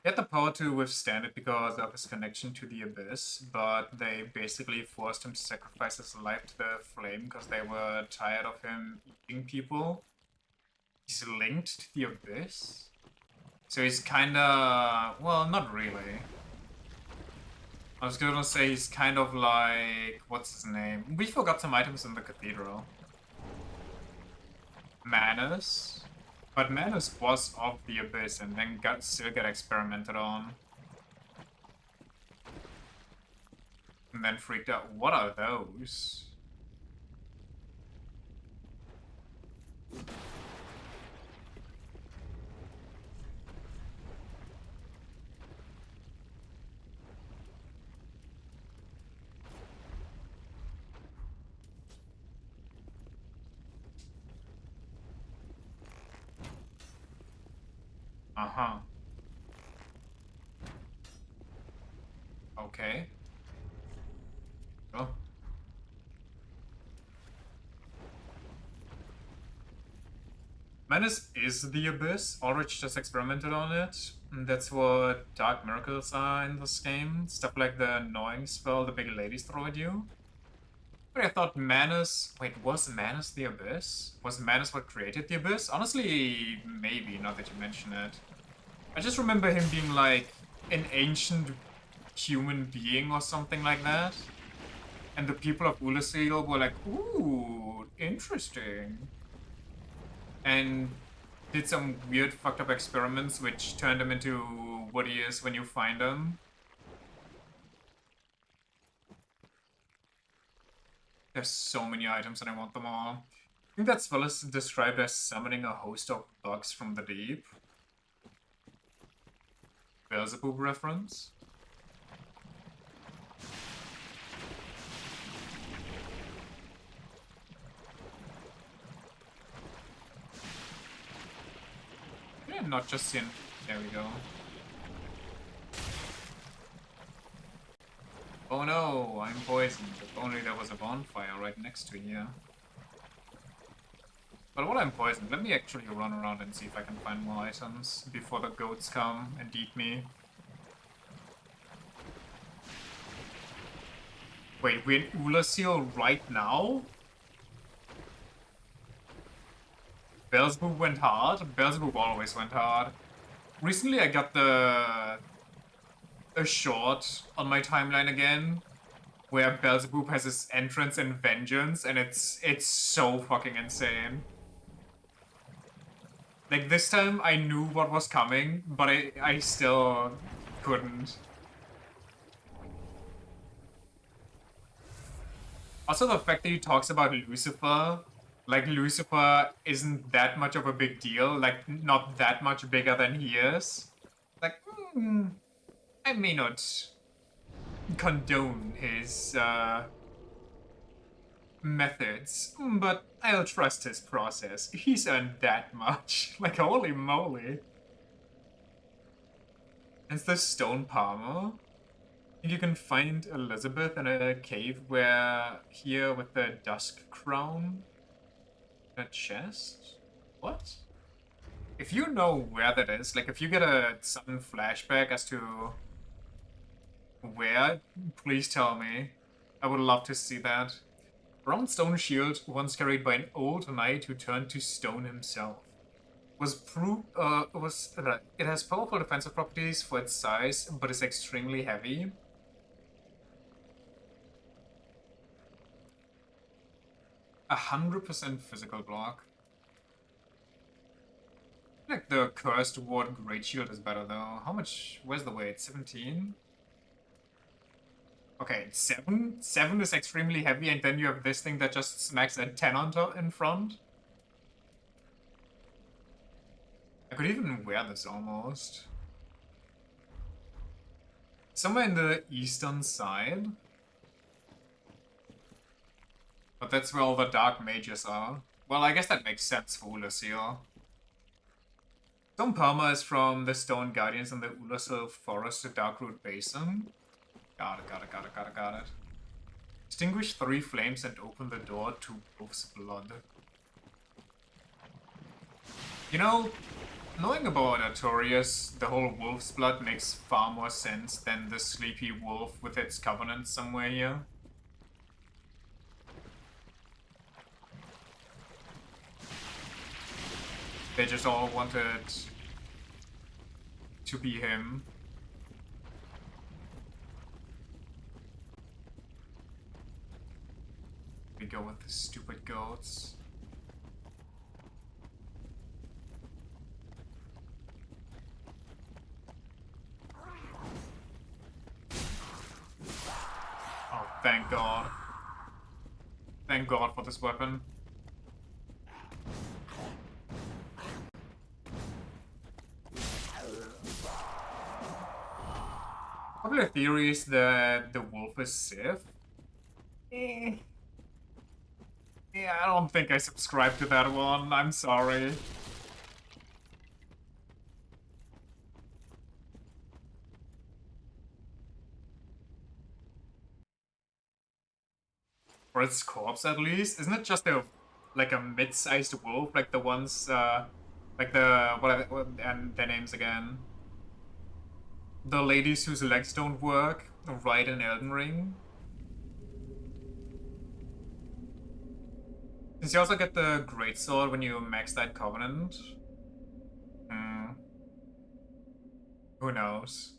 He had the power to withstand it because of his connection to the Abyss, but they basically forced him to sacrifice his life to the flame because they were tired of him eating people. He's linked to the Abyss? So he's kinda... well, not really. I was gonna say he's kind of like... what's his name? We forgot some items in the cathedral. Manus? But Manus was of the Abyss and then still got experimented on. And then freaked out. What are those? Uh-huh. Okay. Oh. Menace is the Abyss. Ulrich just experimented on it. And that's what Dark Miracles are in this game. Stuff like the annoying spell the big ladies throw at you. But I thought Manus... wait, was Manus the Abyss? Was Manus what created the Abyss? Honestly, maybe, now that you mention it. I just remember him being like an ancient human being or something like that. And the people of Ulasil were like, ooh, interesting. And did some weird fucked up experiments which turned him into what he is when you find him. There's so many items and I want them all. I think that spell is described as summoning a host of bugs from the deep. Beelzebub reference. Yeah, not just in... there we go. Oh no, I'm poisoned. If only there was a bonfire right next to here. But while I'm poisoned, let me actually run around and see if I can find more items before the goats come and eat me. Wait, we're in Ulasil right now? Beelzebub went hard? Beelzebub always went hard. Recently I got a short on my timeline again, where Beelzebub has his entrance in Vengeance, and it's so fucking insane. Like, this time I knew what was coming, but I still couldn't. Also, the fact that he talks about Lucifer, like, Lucifer isn't that much of a big deal, like, not that much bigger than he is. Like, I may not condone his, methods, but I'll trust his process. He's earned that much. Like, holy moly. It's the stone palmer. You can find Elizabeth in a cave where here with the dusk crown. A chest? What? If you know where that is, like if you get a sudden flashback as to Where? Please tell me. I would love to see that. Round stone shield, once carried by an old knight who turned to stone himself. It has powerful defensive properties for its size, but is extremely heavy. 100% physical block. I feel like the Cursed Ward Great Shield is better though. How much? Where's the weight? 17? Okay, 7? 7 is extremely heavy, and then you have this thing that just smacks a 10 on top in front. I could even wear this almost. Somewhere in the eastern side. But that's where all the dark mages are. Well, I guess that makes sense for Ulasil. Stone Perma is from the Stone Guardians in the Ulasil Forest, the Darkroot Basin. Got it. Extinguish 3 flames and open the door to Wolf's Blood. You know, knowing about Artorias, the whole Wolf's Blood makes far more sense than the Sleepy Wolf with its Covenant somewhere here. They just all wanted to be him. We go with the stupid goats. Oh, thank God. Thank God for this weapon. Popular theory is that the wolf is Sith. Yeah, I don't think I subscribe to that one. I'm sorry. For its corpse, at least. Isn't it just like a mid-sized wolf, like the ones, like the and their names again? The ladies whose legs don't work, right in Elden Ring. Since you also get the greatsword when you max that Covenant. Hmm. Who knows?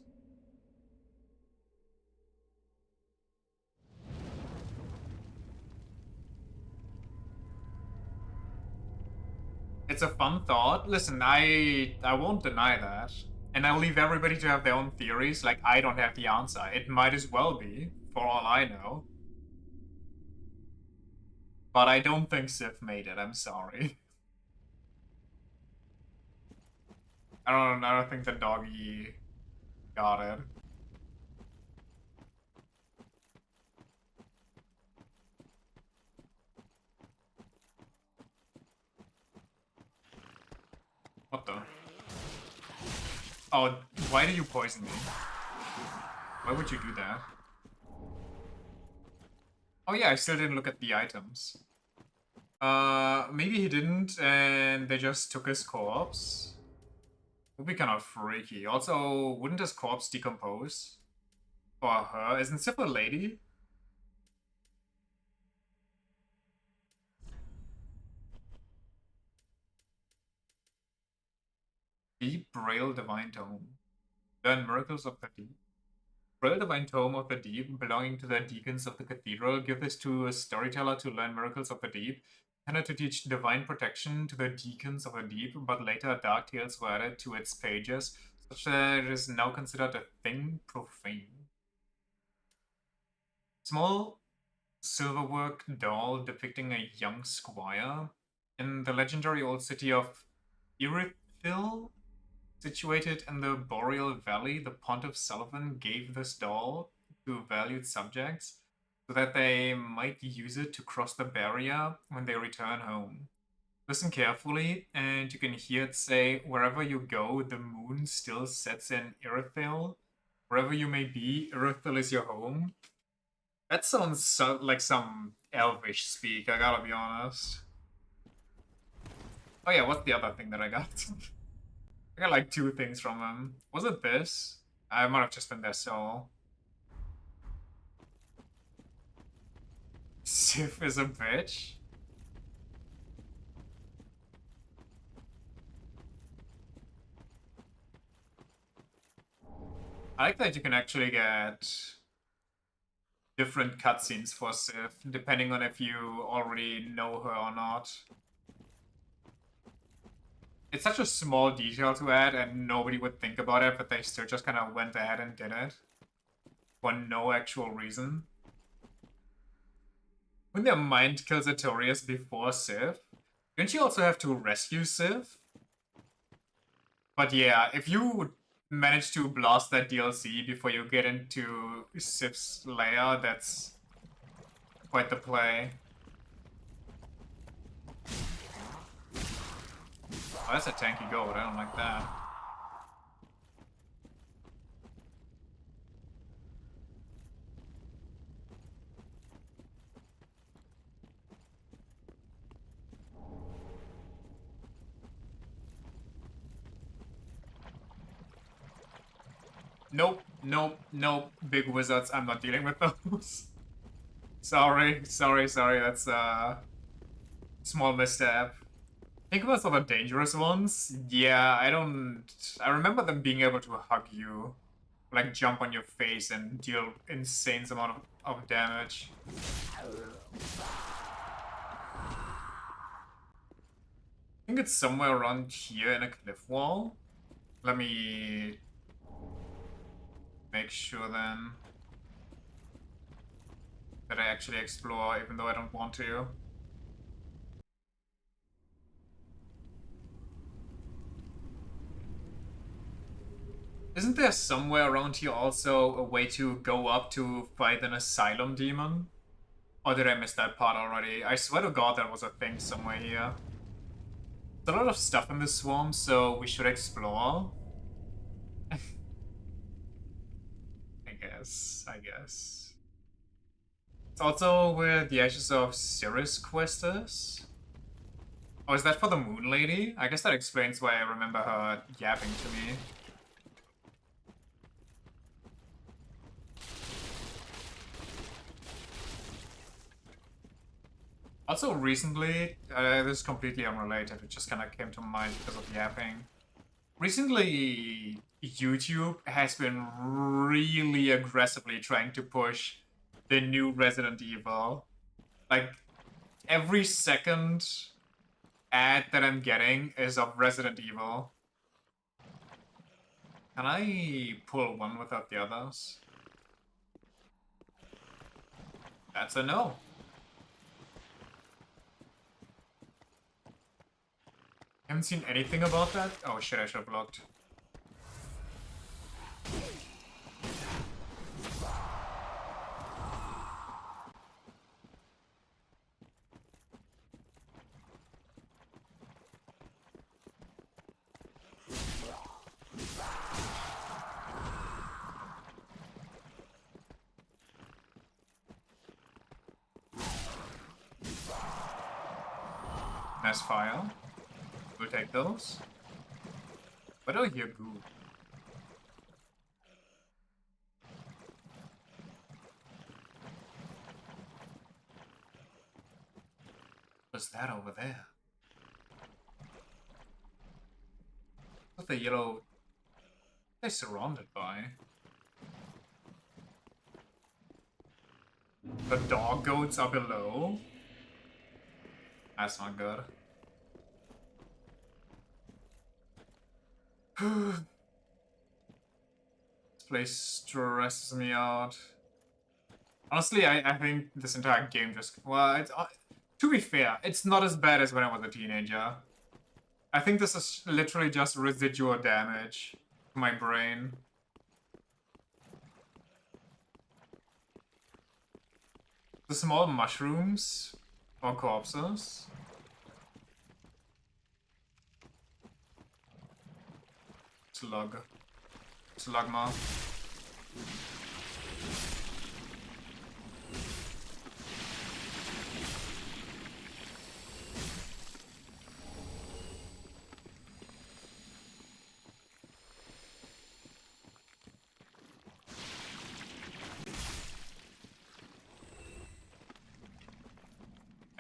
It's a fun thought. Listen, I won't deny that. And I'll leave everybody to have their own theories, like I don't have the answer. It might as well be, for all I know. But I don't think Sif made it, I'm sorry. I don't think the doggy got it. What the? Oh, why did you poison me? Why would you do that? Oh yeah, I still didn't look at the items. Maybe he didn't, and they just took his corpse. Would be kind of freaky. Also, wouldn't his corpse decompose? For her? Isn't Sif a lady? Deep Braille Divine Tome. Learn miracles of the deep. Braille Divine Tome of the Deep, belonging to the deacons of the cathedral, give this to a storyteller to learn miracles of the deep, intended to teach divine protection to the deacons of the deep, but later dark tales were added to its pages, such that it is now considered a thing profane. Small silverwork doll depicting a young squire in the legendary old city of Irithyll. Situated in the Boreal Valley, the Pontiff Sullivan gave this doll to valued subjects so that they might use it to cross the barrier when they return home. Listen carefully, and you can hear it say, "Wherever you go, the moon still sets in Irithyll. Wherever you may be, Irithyll is your home." That sounds like some elvish speak, I gotta be honest. Oh yeah, what's the other thing that I got? I got like 2 things from him. Was it this? I might have just been their soul. Sif is a bitch. I like that you can actually get different cutscenes for Sif, depending on if you already know her or not. It's such a small detail to add, and nobody would think about it, but they still just kind of went ahead and did it. For no actual reason. When their mind kills Artorias before Sif, don't you also have to rescue Sif? But yeah, if you manage to blast that DLC before you get into Sif's lair, that's quite the play. Oh, that's a tanky goat. I don't like that. Nope, nope, nope. Big wizards, I'm not dealing with those. Sorry, sorry, sorry. That's a small misstep. Think about some of the dangerous ones. Yeah, I don't... I remember them being able to hug you. Like, jump on your face and deal insane amount of damage. I think it's somewhere around here in a cliff wall. Let me... make sure then that I actually explore, even though I don't want to. Isn't there somewhere around here also a way to go up to fight an asylum demon? Or did I miss that part already? I swear to God that was a thing somewhere here. There's a lot of stuff in this swamp, so we should explore. I guess. It's also where the Ashes of Cirrus quest is. Oh, is that for the Moon Lady? I guess that explains why I remember her yapping to me. Also, recently, this is completely unrelated, it just kind of came to mind because of yapping. Recently, YouTube has been really aggressively trying to push the new Resident Evil. Like, every second ad that I'm getting is of Resident Evil. Can I pull one without the others? That's a no. Haven't seen anything about that? Oh shit, I should have looked. Nice file. We'll take those. Why do I hear goo? What's that over there? What's the yellow they're surrounded by? The dog goats are below? That's not good. This place stresses me out. Honestly, I think this entire game just... Well, it's, to be fair, it's not as bad as when I was a teenager. I think this is literally just residual damage to my brain. The small mushrooms or corpses. Slugma.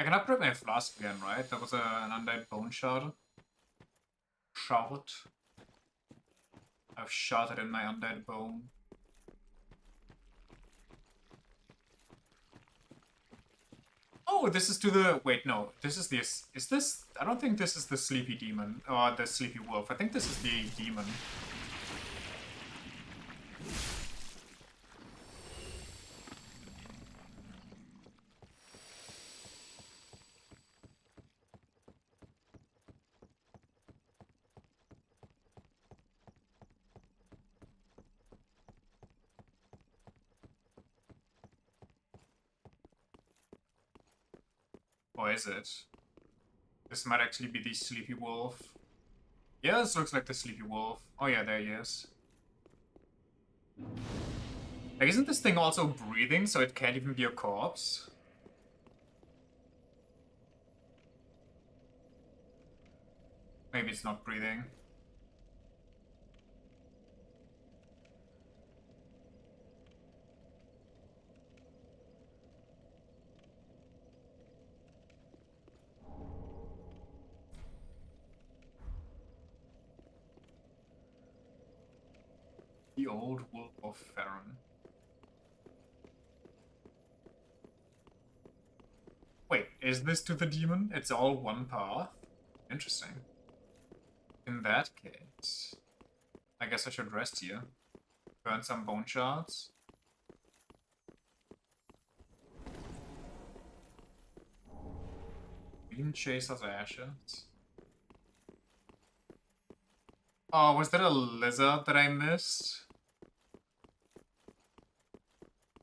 I can upgrade my flask again, right? That was an undead bone shard. Shard. I've shot it in my undead bone. Oh, this is to the... Wait, no. This is the... Is this... I don't think this is the sleepy demon. Or the sleepy wolf. I think this is the demon. Or is it? This might actually be the sleepy wolf. Yeah, this looks like the sleepy wolf. Oh yeah, there he is. Like, isn't this thing also breathing, so it can't even be a corpse? Maybe it's not breathing. The old wolf of Farron. Wait, is this to the demon? It's all one path? Interesting. In that case, I guess I should rest here. Burn some bone shards. Green Chaser's ashes. Oh, was that a lizard that I missed?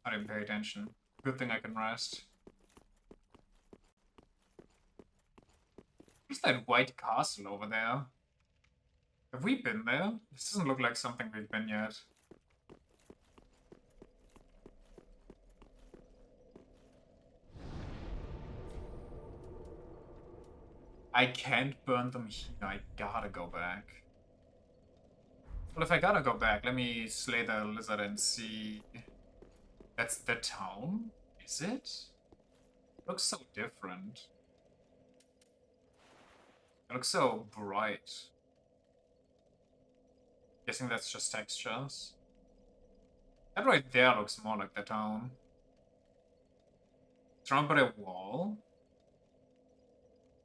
I didn't pay attention. Good thing I can rest. What's that white castle over there? Have we been there? This doesn't look like something we've been yet. I can't burn them here. I gotta go back. Well, if I gotta go back, let me slay the lizard and see. That's the town? Is it? Looks so different. It looks so bright. Guessing that's just textures. That right there looks more like the town. Surrounded by a wall?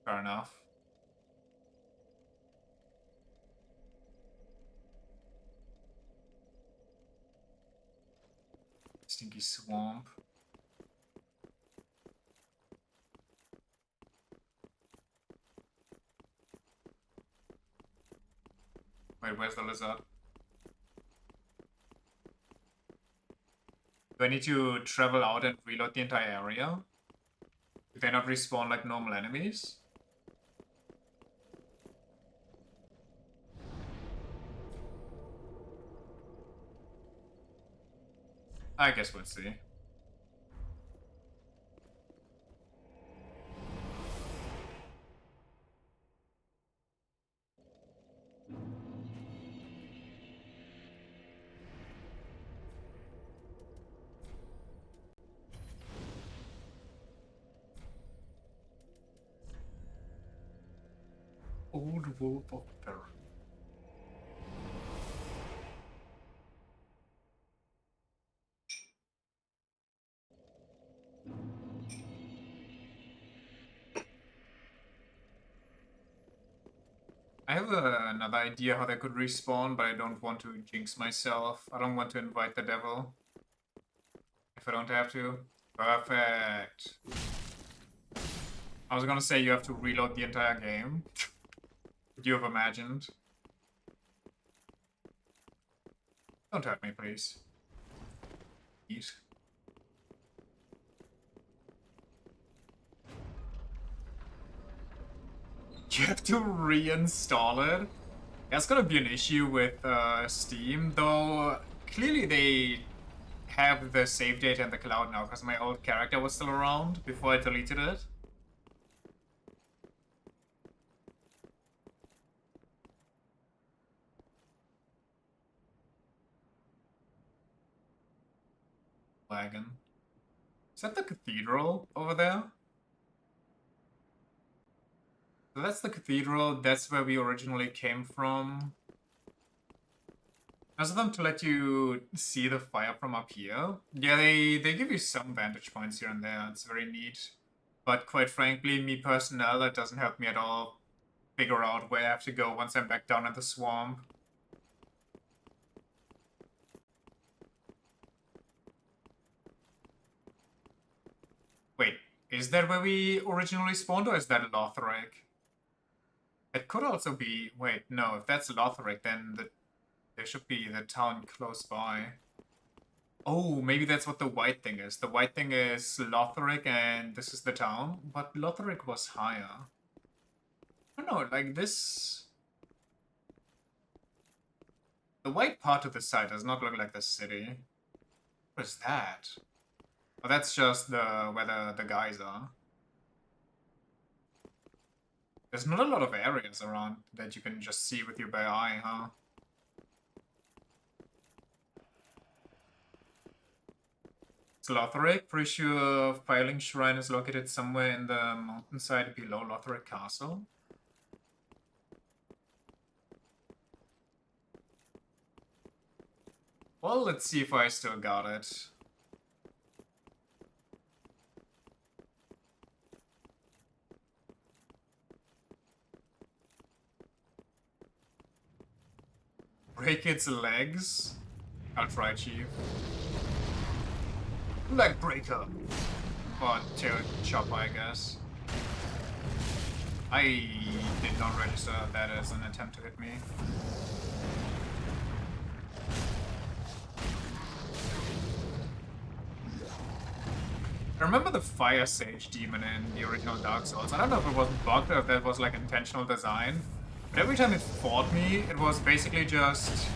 Fair enough. Stinky swamp. Wait, where's the lizard? Do I need to travel out and reload the entire area? Do they not respawn like normal enemies? I guess we'll see. Old Wolf of Terror. I have another idea how they could respawn, but I don't want to jinx myself. I don't want to invite the devil. If I don't have to. Perfect. I was gonna say you have to reload the entire game. Would you have imagined? Don't hurt me, please. Eat. You have to reinstall it? That's gonna be an issue with Steam, though clearly they have the save data in the cloud now, because my old character was still around before I deleted it. Wagon. Is that the cathedral over there? So that's the cathedral. That's where we originally came from. Nice of them to let you see the fire from up here. Yeah, they give you some vantage points here and there. It's very neat. But quite frankly, me personnel, that doesn't help me at all figure out where I have to go once I'm back down in the swamp. Wait, is that where we originally spawned, or is that Lothric? It could also be... Wait, no, if that's Lothric, then there should be the town close by. Oh, maybe that's what the white thing is. The white thing is Lothric, and this is the town. But Lothric was higher. I don't know, like this... The white part of the site does not look like the city. What is that? Oh, that's just where the guys are. There's not a lot of areas around that you can just see with your bare eye, huh? It's Lothric. Pretty sure Filing Shrine is located somewhere in the mountainside below Lothric Castle. Well, let's see if I still got it. Break its legs? I'll try, Chief. Leg breaker. Or tail chopper, I guess. I did not register that as an attempt to hit me. I remember the Fire Sage demon in the original Dark Souls. I don't know if it was bugged or if that was like intentional design. But every time it fought me, it was basically just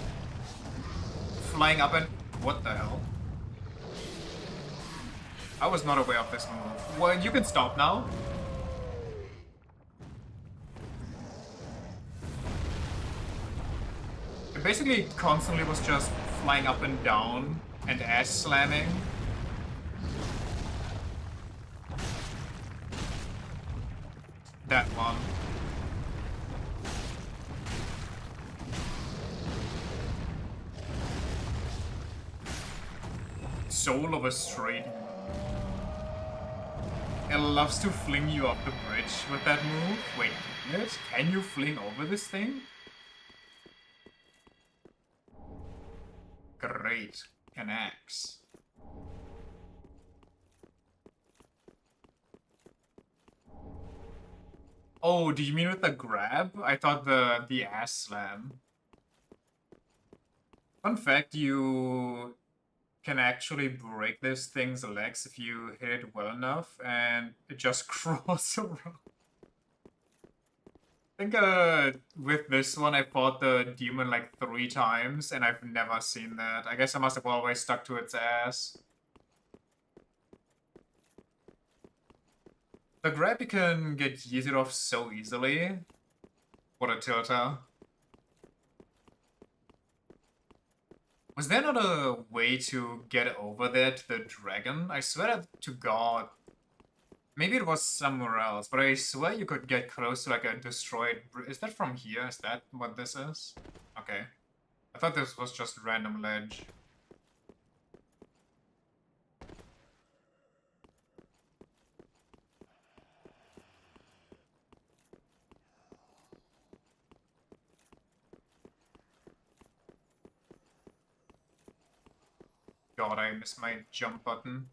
flying up and... What the hell? I was not aware of this move. Well, you can stop now. It basically constantly was just flying up and down and ass slamming. That one. Soul of a straight. It loves to fling you off the bridge with that move. Wait, can you fling over this thing? Great. An axe. Oh, do you mean with the grab? I thought the ass slam. Fun fact, you can actually break this thing's legs if you hit it well enough, and it just crawls around. I think with this one I fought the demon like 3 times, and I've never seen that. I guess I must have always stuck to its ass. The grab you can get yeeted off so easily. What a tilter. Was there not a way to get over there to the dragon? I swear to God. Maybe it was somewhere else, but I swear you could get close to like a destroyed... Is that from here? Is that what this is? Okay. I thought this was just random ledge. God, I missed my jump button.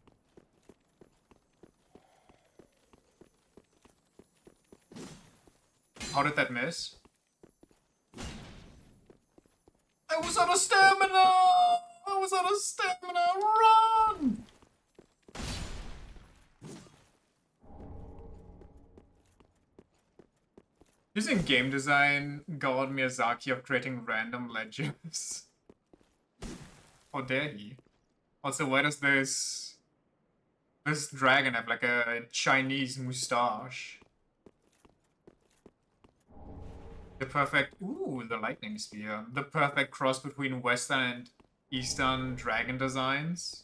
How did that miss? I was out of stamina! I was out of stamina! Run! Using game design, God Miyazaki of creating random ledges. How dare he? Also, why does this dragon have like a Chinese mustache? The perfect... Ooh, the lightning spear. The perfect cross between Western and Eastern dragon designs.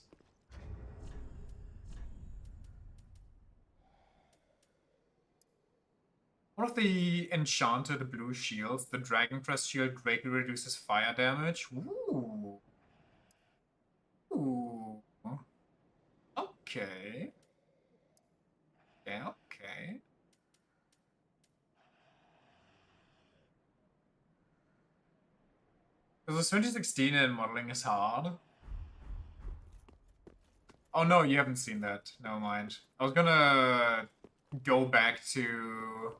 What of the enchanted blue shields, the Dragon Crest shield greatly reduces fire damage. Ooh. Ooh. Okay. Yeah, okay. Because 2016 and modeling is hard. Oh no, you haven't seen that. Never mind. I was gonna go back to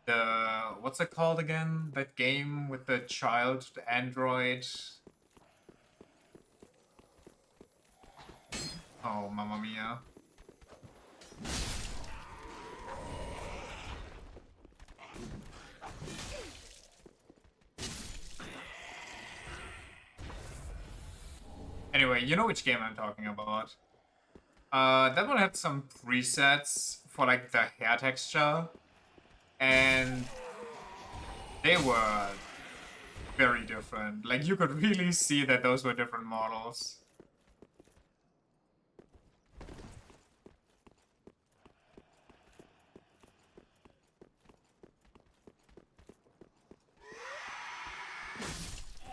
the what's it called again? That game with the child android. Oh, mamma mia. Anyway, you know which game I'm talking about. That one had some presets for like the hair texture, and they were very different. Like you could really see that those were different models.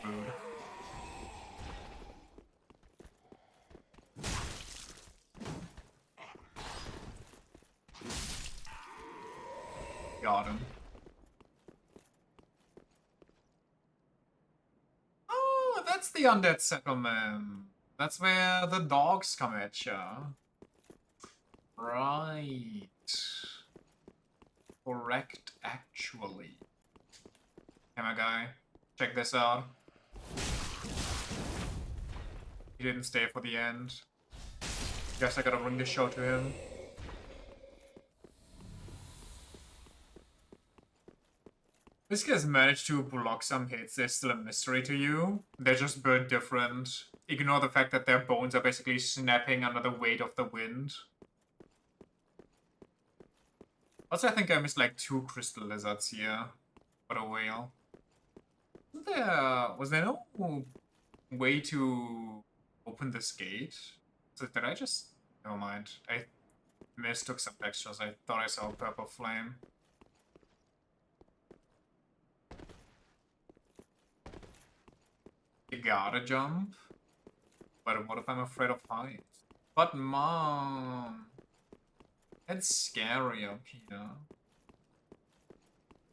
Rude. Got him. Oh, that's the undead settlement. That's where the dogs come at ya. Right. Correct, actually. Hey, my guy. Check this out. He didn't stay for the end. Guess I gotta bring the show to him. This guy's managed to block some hits. They're still a mystery to you. They're just built different. Ignore the fact that their bones are basically snapping under the weight of the wind. Also, I think I missed like 2 crystal lizards here. What a whale. Was there no way to open this gate? So did I just... Never mind. I mistook some textures. I thought I saw a purple flame. You gotta jump. But what if I'm afraid of heights? But mom... It's scary up here.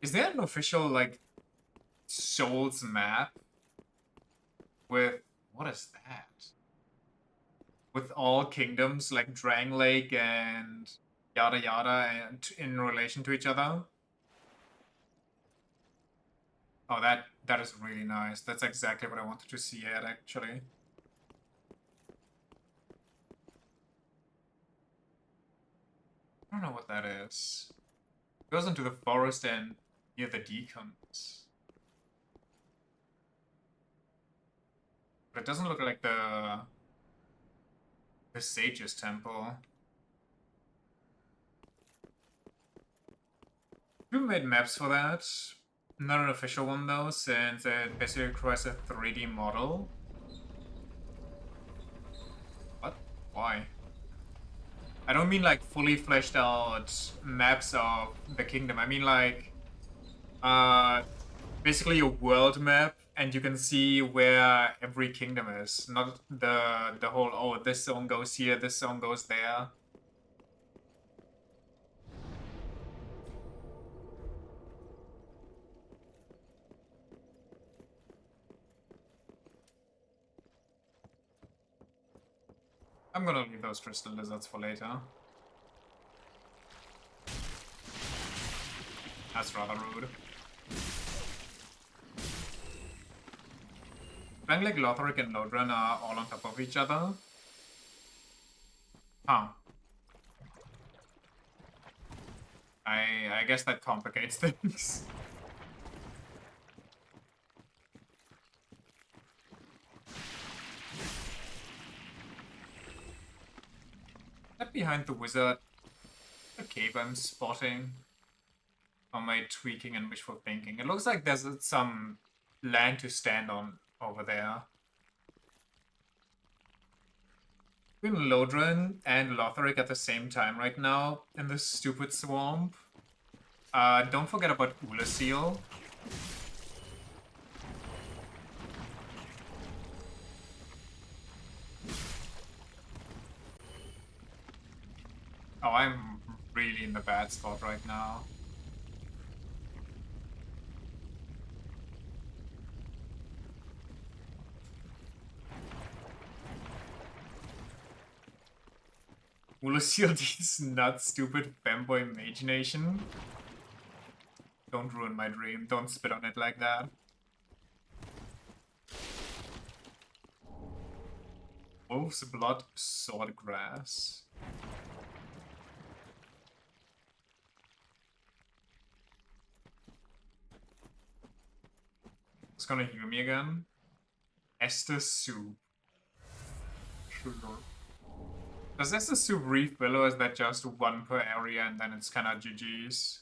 Is there an official, like, Souls map? With... What is that? With all kingdoms, like Drang Lake and yada yada, and in relation to each other? Oh, that is really nice. That's exactly what I wanted to see yet, actually. I don't know what that is. It goes into the forest and near the deacons. But it doesn't look like the sage's temple. We made maps for that. Not an official one though, since it basically requires a 3D model. What? Why? I don't mean like fully fleshed out maps of the kingdom. I mean like basically a world map, and you can see where every kingdom is. Not the whole, oh, this zone goes here, this zone goes there. I'm gonna leave those crystal lizards for later. That's rather rude. Playing like Lotharic and Lodran are all on top of each other. Huh. I guess that complicates things. That behind the wizard, the cave I'm spotting. Or my tweaking and wishful thinking. It looks like there's some land to stand on over there. Between Lodran and Lotharic at the same time right now in this stupid swamp. Don't forget about Seal. Oh, I'm really in the bad spot right now. Seal this nut stupid femboy imagination. Don't ruin my dream. Don't spit on it like that. Wolf's blood, sword grass. It's gonna heal me again. Esther soup. Sure. Does Esther soup refill, or is that just one per area and then it's kinda GG's?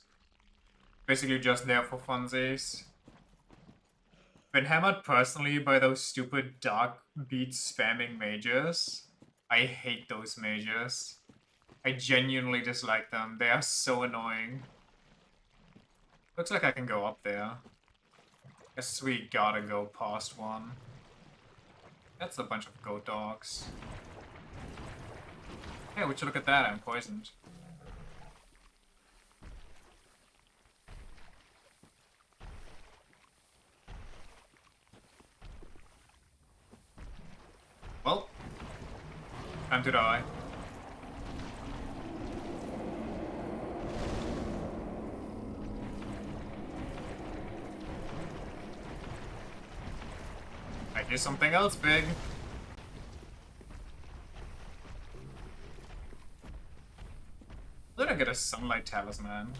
Basically just there for funsies. Been hammered personally by those stupid dark beat spamming mages. I hate those mages. I genuinely dislike them. They are so annoying. Looks like I can go up there. Guess we gotta go past one. That's a bunch of goat dogs. Hey, would you look at that? I'm poisoned. Well, time to die. I hear something else big. Did I get a sunlight talisman?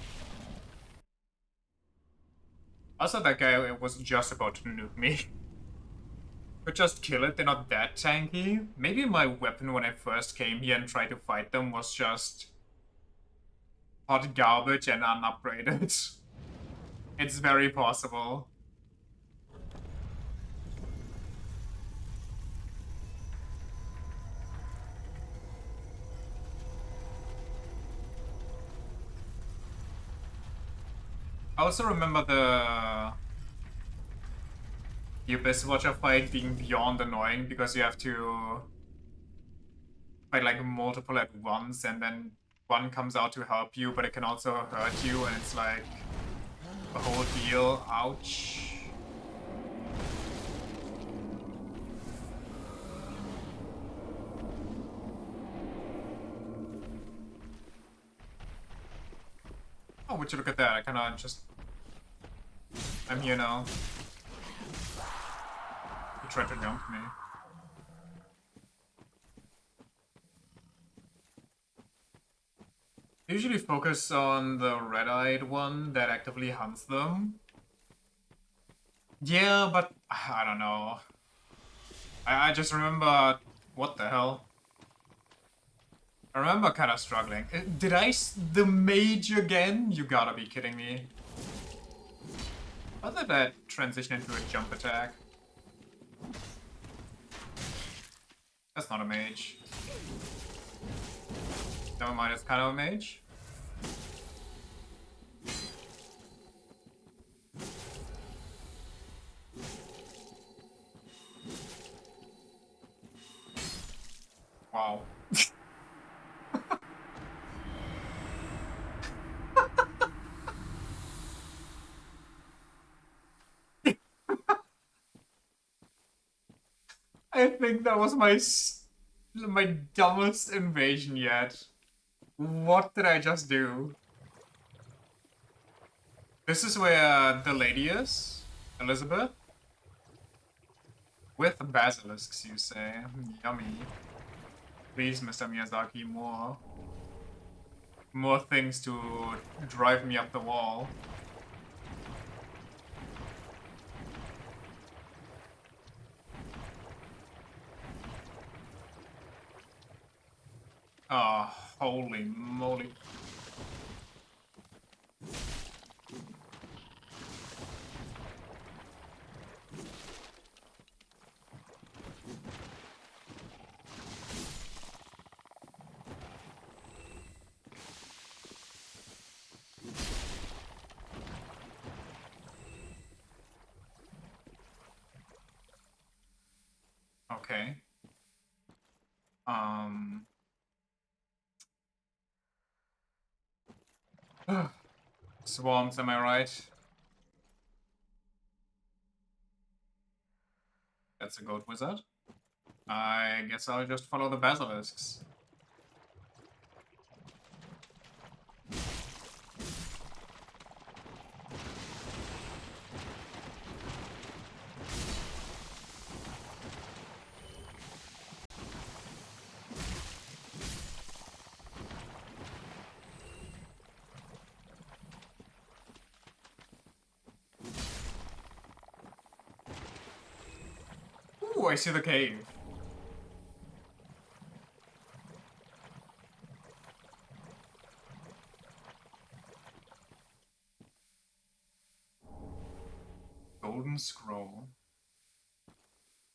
Also, that guy was just about to nuke me. But just kill it, they're not that tanky. Maybe my weapon when I first came here and tried to fight them was just hot garbage and unupgraded. It's very possible. I also remember the Abyss Watcher fight being beyond annoying because you have to fight like multiple at once and then one comes out to help you, but it can also hurt you, and it's like a whole deal. Ouch. Oh, would you look at that? I cannot just... I'm here now. He tried to jump me. I usually focus on the red-eyed one that actively hunts them. Yeah, but I don't know. I just remember... What the hell? I remember kind of struggling. Did the mage again? You gotta be kidding me. How did that transition into a jump attack? That's not a mage. Never mind, it's kind of a mage. Wow. I think that was my dumbest invasion yet. What did I just do? This is where the lady is, Elizabeth. With basilisks, you say. Yummy. Please, Mr. Miyazaki, more. More things to drive me up the wall. Oh, holy moly. okay. Swarms, am I right? That's a goat wizard. I guess I'll just follow the basilisks. Ooh, I see the cave. Golden scroll.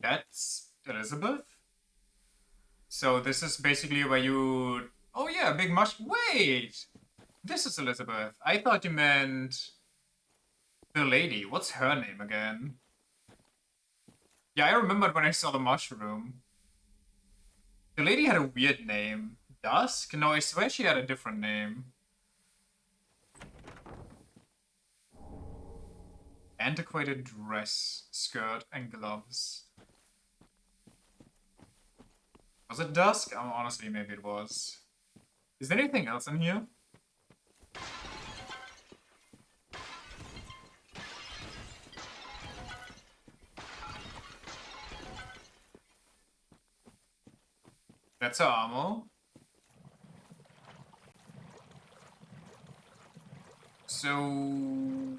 That's Elizabeth? So this is basically where you... Oh yeah, big mush... Wait! This is Elizabeth. I thought you meant... the lady. What's her name again? Yeah, I remembered when I saw the mushroom. The lady had a weird name. Dusk? No, I swear she had a different name. Antiquated dress, skirt, and gloves. Was it dusk? Oh, honestly, maybe it was. Is there anything else in here? That's her armor. So...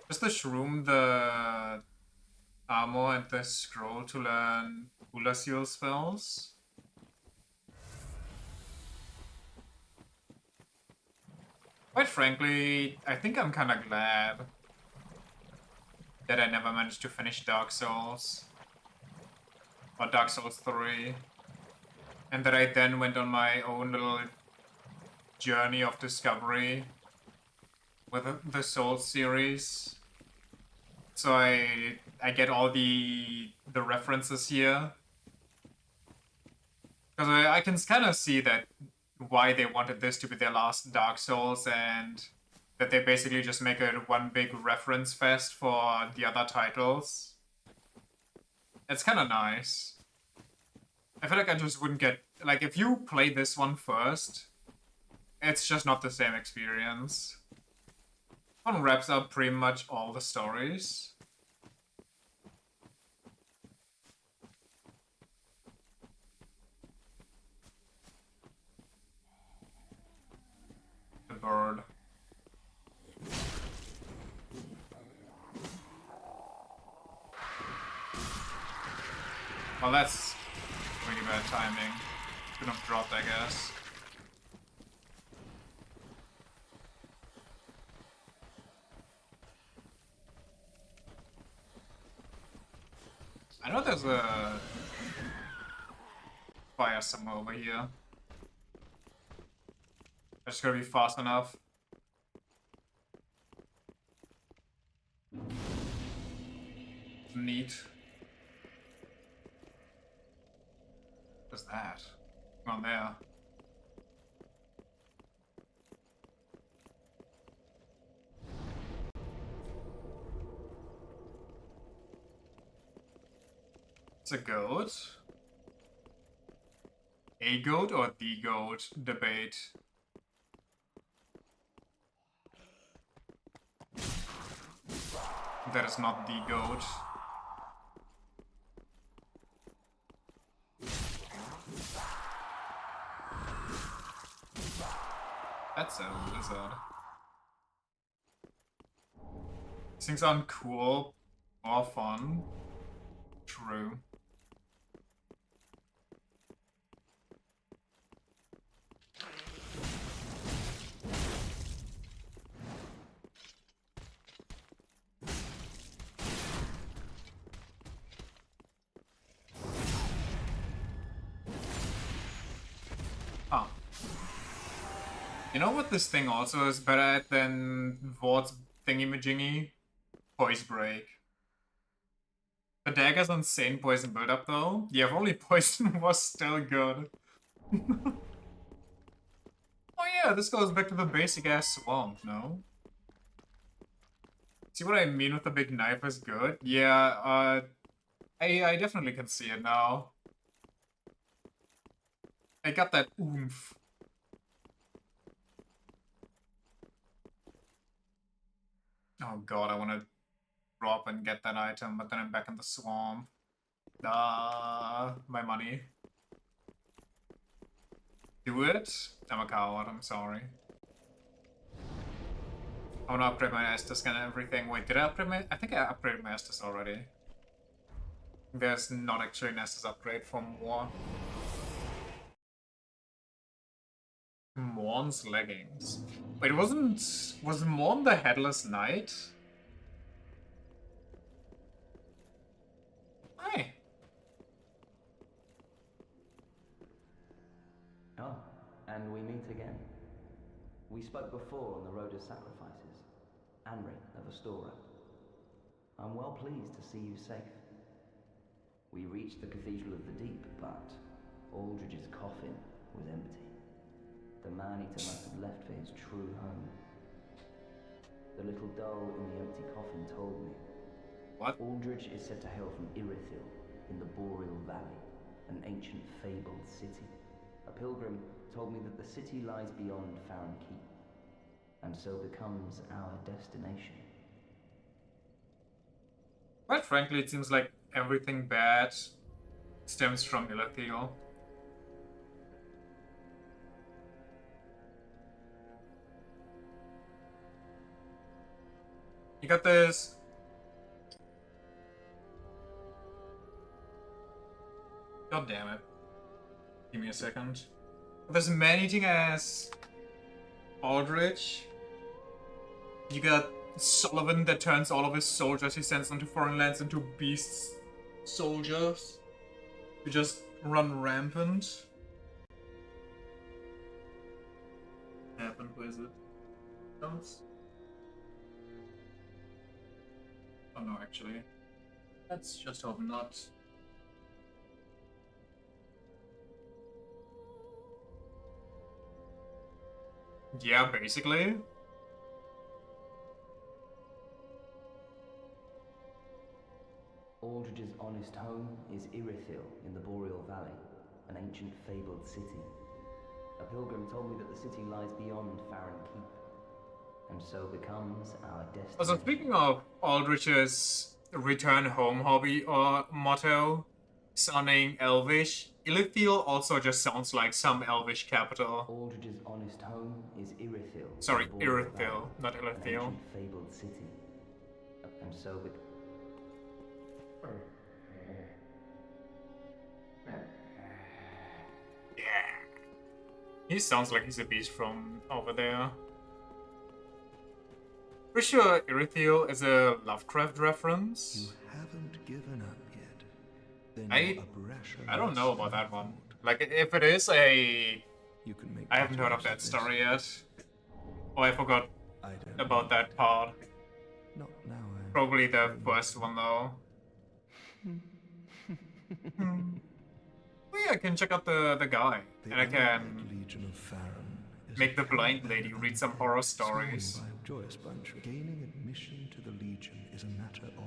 Does the shroom the armor and the scroll to learn Ula Seal spells? Quite frankly, I think I'm kinda glad that I never managed to finish Dark Souls. Or Dark Souls 3. And that I then went on my own little journey of discovery with the Souls series. So I get all the references here. Because I can kind of see that why they wanted this to be their last Dark Souls, and that they basically just make it one big reference fest for the other titles. It's kind of nice. I feel like I just wouldn't get... Like, if you play this one first, it's just not the same experience. One wraps up pretty much all the stories. The bird. Well, that's really bad timing. Couldn't have dropped, I guess. I know there's a fire somewhere over here. I just gotta be fast enough. Neat. What's that? On there. It's a goat. A goat or the goat debate. That is not the goat. That's a lizard. These things aren't cool or fun. True. Huh. You know what this thing also is better at than Vord's thingy-majingy? Poise Break. The dagger's insane poison build-up though. Yeah, if only poison was still good. Oh yeah, this goes back to the basic ass swamp, no? See what I mean with the big knife is good? Yeah, I definitely can see it now. I got that oomph. Oh god, I wanna drop and get that item, but then I'm back in the swamp. My money. Do it? I'm a coward, I'm sorry. I wanna upgrade my Estus and everything. Wait, did I upgrade my... I think I upgraded my Estus already. There's not actually an Estus upgrade for more. Morn's leggings. Wait, was Morn the Headless Knight? Hi. Oh, and we meet again. We spoke before on the Road of Sacrifices. Anri of Astora. I'm well pleased to see you safe. We reached the Cathedral of the Deep, but Aldrich's coffin was empty. The man-eater must have left for his true home. The little doll in the empty coffin told me. What? Aldrich is said to hail from Irithil in the Boreal Valley, an ancient fabled city. A pilgrim told me that the city lies beyond Farron Keep, and so becomes our destination. Quite frankly, it seems like everything bad stems from Ilithiel. You got this. God damn it. Give me a second. There's man-eating ass Aldrich. You got Sullivan that turns all of his soldiers he sends onto foreign lands into beast soldiers who just run rampant. Happened, where is it? Comes. Oh no, actually. Let's just hope not. Yeah, basically. Aldrich's honest home is Irithil in the Boreal Valley, an ancient fabled city. A pilgrim told me that the city lies beyond Farron Keep, and so becomes our destination. Also, speaking of Aldrich's return home hobby or motto, sounding elvish, Ilithiel also just sounds like some elvish capital. Aldrich's honest home is Irithil. Sorry, in the Boreal Irithil, Valley, not an Ilithiel. ancient fabled city, and so Yeah. He sounds like he's a beast from over there. Pretty sure Irithiel is a Lovecraft reference. You haven't given up yet. Then I you're a brash don't know about than I that one. thought. Like, if it is a... You can make I haven't heard of better that use story this. yet. Oh, I forgot I don't about know. that part. Not now. Probably the first one, though. Oh yeah, I can check out the guy. The And I can Undead Legion of Farron is make a the blind caravan lady of read some undead horror sworn stories. by a joyous bunch. Gaining admission to the Legion is a matter of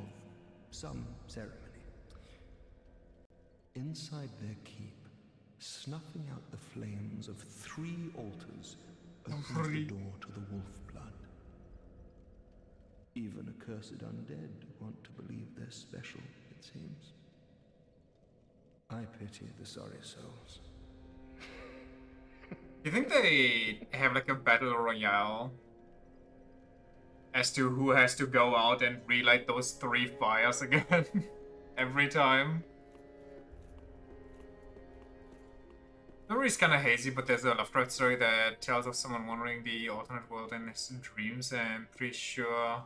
some ceremony. Inside their keep, snuffing out the flames of 3 altars opens the door to the wolf blood. Even accursed undead want to believe they're special, it seems. I pity the sorry souls. Do you think they have like a battle royale as to who has to go out and relight those 3 fires again every time? Memory's kind of hazy, but there's a Lovecraft story that tells of someone wandering the alternate world in his dreams, and I'm pretty sure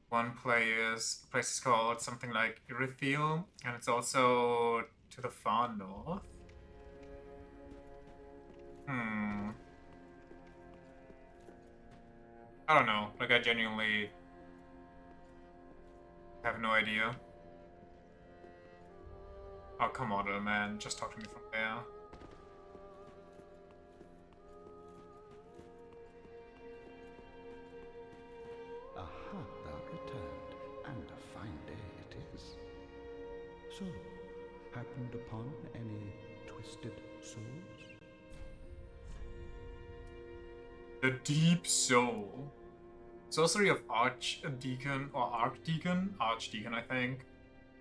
one place is called something like Irithiel, and it's also to the far north. I don't know. Like, I genuinely have no idea. Oh, come on, little man. Just talk to me from there. Aha, thou returned, and a fine day it is. So, happened upon any twisted souls? The Deep Soul. Sorcery of Archdeacon, or Archdeacon? Archdeacon, I think.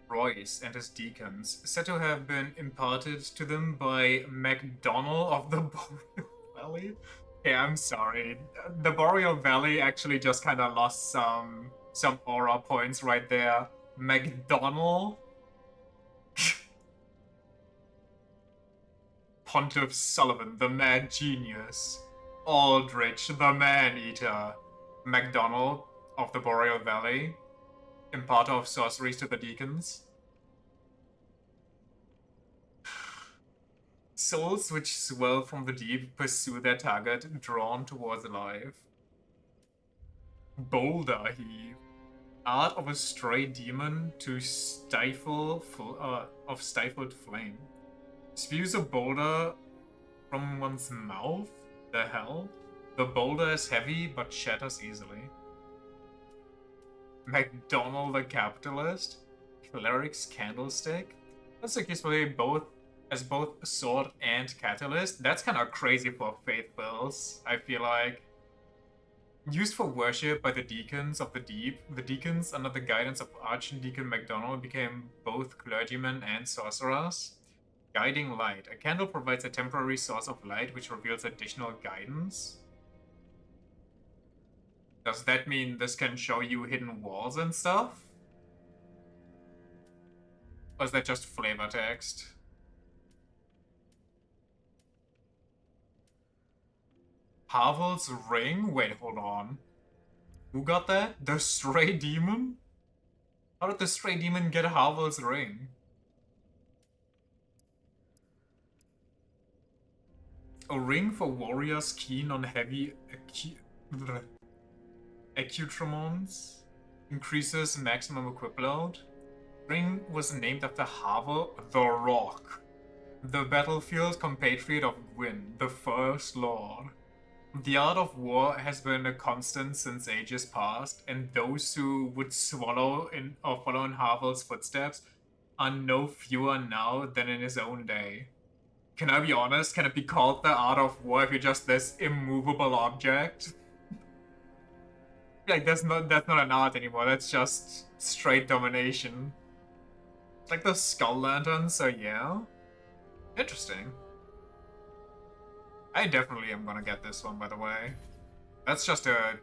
Royce and his deacons, said to have been imparted to them by MacDonald of the Boreal Valley. Okay, I'm sorry. The Boreal Valley actually just kind of lost some aura points right there. MacDonald? Pontiff Sullivan, the mad genius. Aldrich, the man-eater. MacDonald of the Boreal Valley. Imparter of sorceries to the deacons. Souls which swell from the deep pursue their target, drawn towards life. Boulder Heave. Art of a stray demon to stifled flame. Spews a boulder from one's mouth? The hell? The boulder is heavy but shatters easily. MacDonald the Capitalist, Cleric's Candlestick. That's like usefully both sword and catalyst. That's kind of crazy for faith bills, I feel like. Used for worship by the deacons of the deep, the deacons under the guidance of Archdeacon MacDonald became both clergymen and sorcerers. Guiding light. A candle provides a temporary source of light which reveals additional guidance. Does that mean this can show you hidden walls and stuff? Or is that just flavor text? Havel's ring? Wait, hold on. Who got that? The stray demon? How did the stray demon get Havel's ring? A ring for warriors keen on heavy accoutrements, increases maximum equip load. Ring was named after Havel the Rock, the battlefield compatriot of Gwyn, the First Lord. The art of war has been a constant since ages past, and those who would follow in Havel's footsteps are no fewer now than in his own day. Can I be honest? Can it be called the art of war if you're just this immovable object? Like that's not an art anymore. That's just straight domination. It's like the skull lantern. So yeah, interesting. I definitely am gonna get this one, by the way. That's just an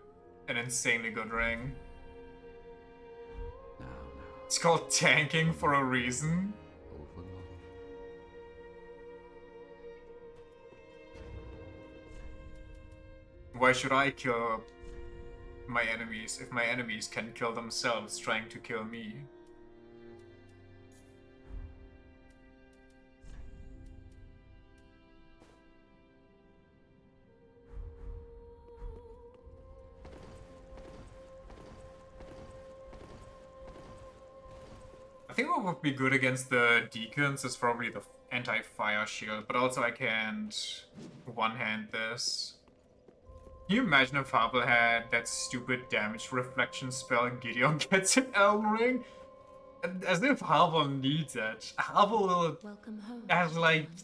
insanely good ring. Now, It's called tanking for a reason. overlord. Why should I kill my enemies if my enemies can kill themselves trying to kill me? I think what would be good against the deacons is probably the anti-fire shield, but also I can't one-hand this. Can you imagine if Havel had that stupid damage reflection spell Gideon gets in Elden Ring? As if Havel needs it. Havel Welcome home. has like everyone.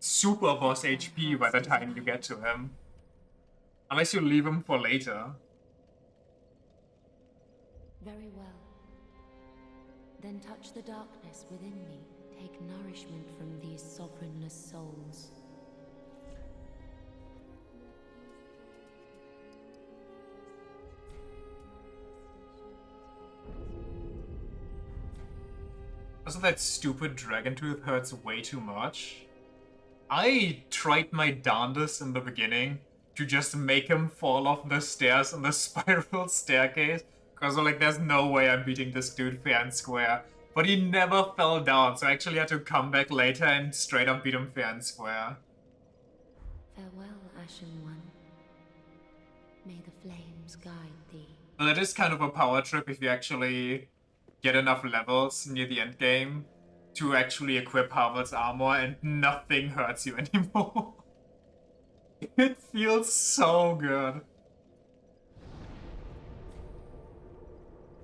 super boss HP by the time you get to him. Unless you leave him for later. Very well. Then touch the darkness within me. Take nourishment from these sovereignless souls. Also, that stupid dragon tooth hurts way too much. I tried my darndest in the beginning to just make him fall off the stairs on the spiral staircase. Because I'm like, there's no way I'm beating this dude fair and square. But he never fell down, so I actually had to come back later and straight up beat him fair and square. Farewell, Ashen One. May the flames guide thee. But it is kind of a power trip if you actually get enough levels near the end game to actually equip Harvard's armor and nothing hurts you anymore. It feels so good.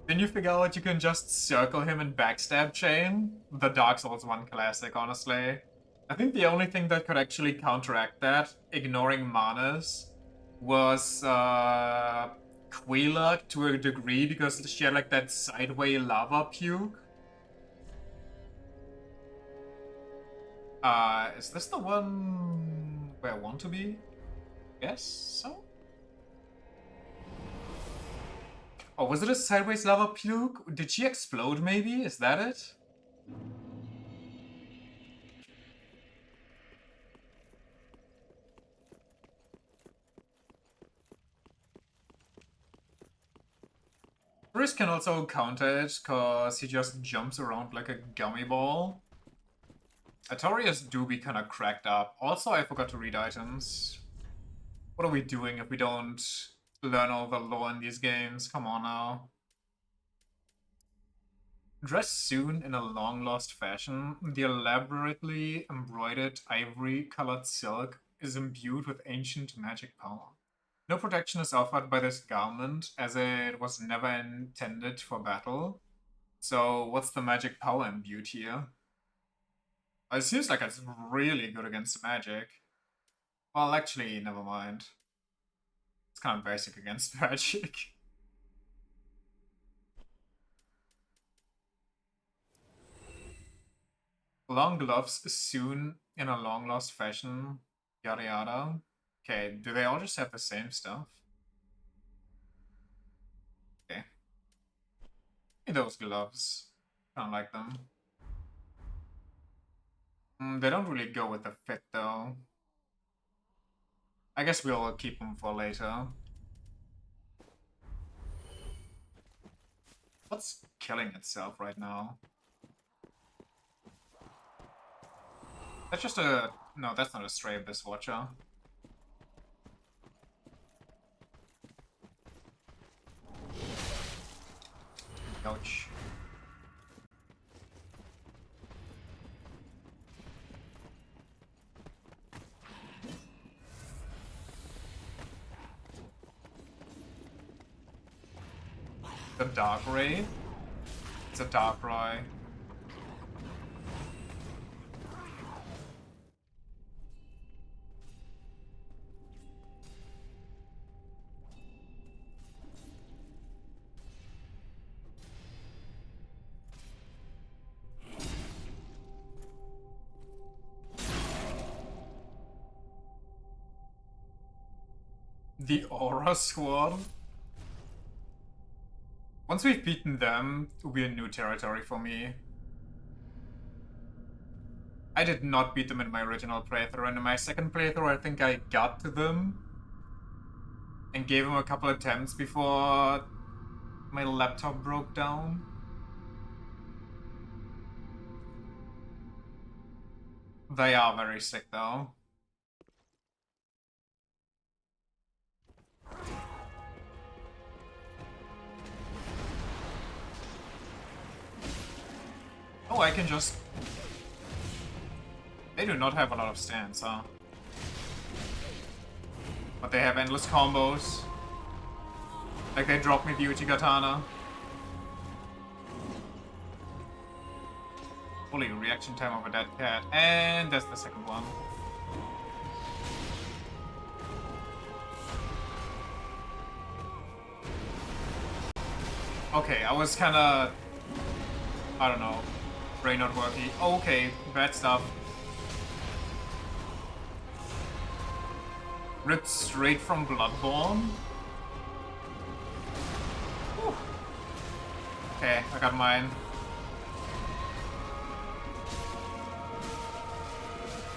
Then you figure out you can just circle him and backstab chain? The Dark Souls 1 classic, honestly. I think the only thing that could actually counteract that, ignoring manas, was Quila to a degree because she had like that sideway lava puke. Is this the one where I want to be? Yes, so? Oh, was it a sideways lava puke? Did she explode maybe? Is that it? Bruce can also counter it, cause he just jumps around like a gummy ball. Artorias do be kinda cracked up. Also, I forgot to read items. What are we doing if we don't learn all the lore in these games? Come on now. Dressed soon in a long-lost fashion, the elaborately embroidered ivory-colored silk is imbued with ancient magic power. No protection is offered by this garment, as it was never intended for battle. So what's the magic power imbued here? It seems like it's really good against magic. Well, actually, never mind. It's kind of basic against magic. Long gloves soon in a long lost fashion. Yada yada. Okay, do they all just have the same stuff? Okay. Those gloves. Kinda like them. They don't really go with the fit though. I guess we'll keep them for later. What's killing itself right now? That's just a... No, that's not a stray Abyss Watcher. Ouch. The Dark Ray? It's a Dark Ray. The Aura Squad? Once we've beaten them, we're in new territory for me. I did not beat them in my original playthrough, and in my second playthrough I think I got to them and gave them a couple attempts before my laptop broke down. They are very sick though. Oh, I can just... They do not have a lot of stance, huh? But they have endless combos. Like they drop me the Uchigatana. Holy reaction time of a dead cat. And that's the second one. Okay, I was kinda... I don't know. Brain not working. Okay, bad stuff. Ripped straight from Bloodborne? Whew. Okay, I got mine.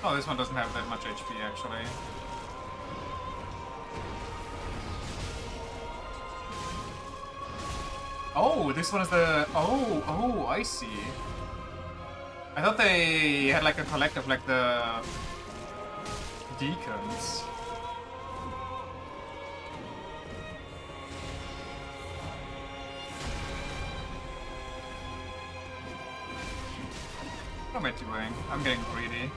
Oh, this one doesn't have that much HP actually. Oh, this one is the... Oh, I see. I thought they had like a collective like the deacons. What am I doing? I'm getting greedy.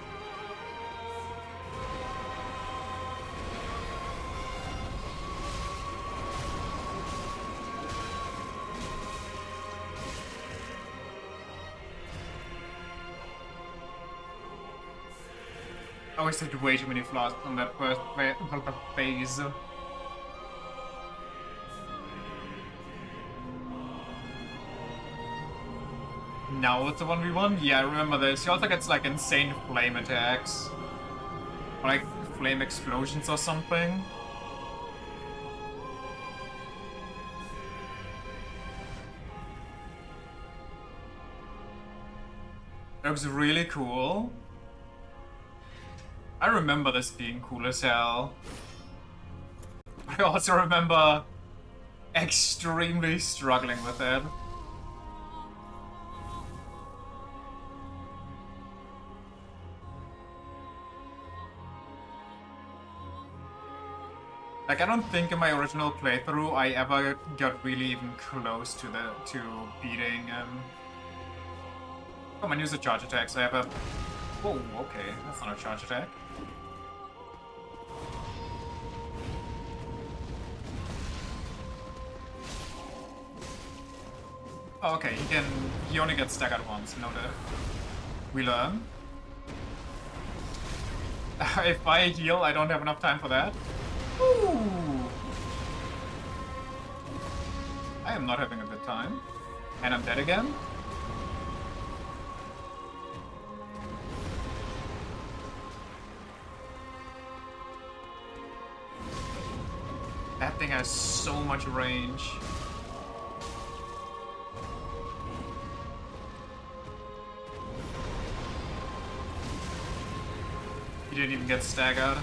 I wasted way too many flaws on that first phase. Now it's a 1v1? Yeah, I remember this. He also gets like insane flame attacks. Or like flame explosions or something. It looks really cool. I remember this being cool as hell. I also remember extremely struggling with it. Like, I don't think in my original playthrough I ever got really even close to beating Come on, use a charge attack, so I have a... Whoa, okay, that's not a charge attack. Oh, okay, he only gets staggered once, noted. We learn. If I heal, I don't have enough time for that. Ooh. I am not having a good time. And I'm dead again? That thing has so much range. He didn't even get staggered.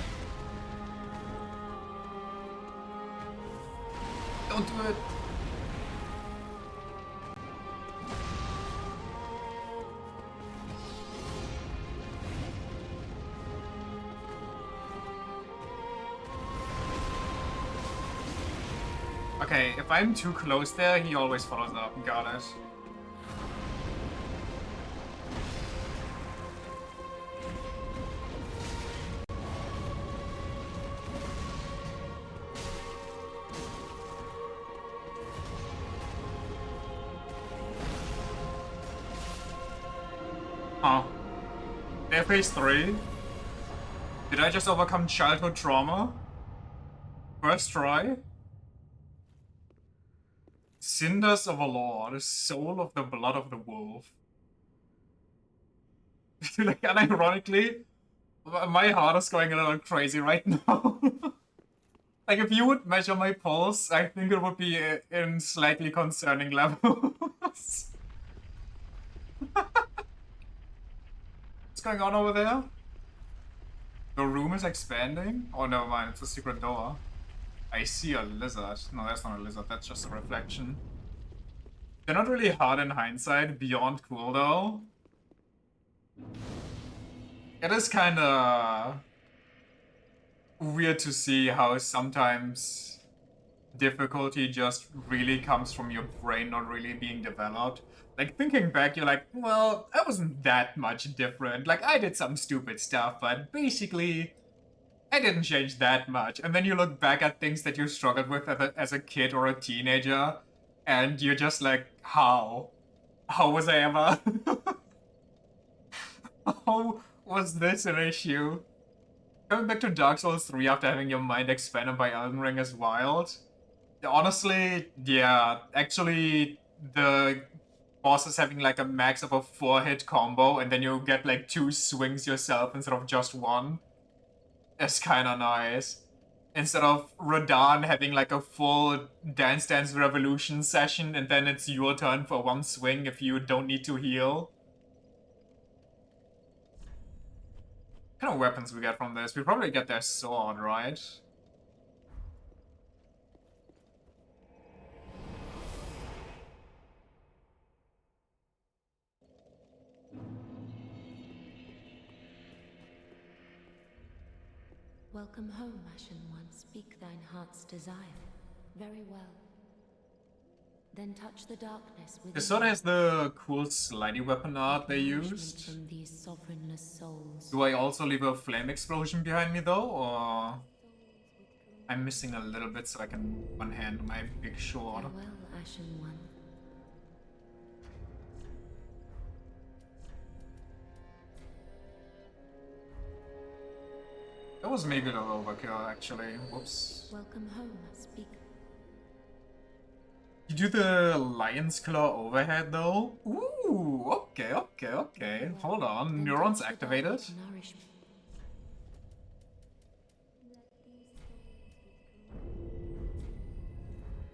Don't do it! Okay, if I'm too close there, he always follows up. Got it. Oh. They're phase 3? Did I just overcome childhood trauma? First try? Cinders of a Law, the soul of the blood of the wolf. Like, unironically, my heart is going a little crazy right now. Like, if you would measure my pulse, I think it would be in slightly concerning levels. What's going on over there? The room is expanding? Oh, never mind, it's a secret door. I see a lizard. No, that's not a lizard, that's just a reflection. They're not really hard in hindsight, beyond cool though. It is kinda weird to see how sometimes difficulty just really comes from your brain not really being developed. Like, thinking back, you're like, well, that wasn't that much different. Like, I did some stupid stuff, but basically, I didn't change that much. And then you look back at things that you struggled with as a kid or a teenager, and you're just like, how? How was I ever? How was this an issue? Coming back to Dark Souls 3 after having your mind expanded by Elden Ring is wild. Honestly, yeah, actually, the boss is having like a max of a 4-hit combo, and then you get like 2 swings yourself instead of just 1. It's kinda nice. Instead of Radahn having like a full Dance Dance Revolution session, and then it's your turn for 1 swing if you don't need to heal. What kind of weapons we get from this? We probably get their sword, right? Welcome home, Ashen One. Speak thine heart's desire. Very well. Then touch the darkness within This sword has me. the cool slidey weapon art they Nourishment used. from these sovereignless souls. Do I also leave a flame explosion behind me though, or I'm missing a little bit so I can one-hand my big sword? Farewell, Ashen One. That was maybe a little overkill, actually. Whoops. Welcome home, speak. You do the lion's claw overhead though? Ooh, okay. Hold on, Then neurons touch the activated. darkness, nourishment.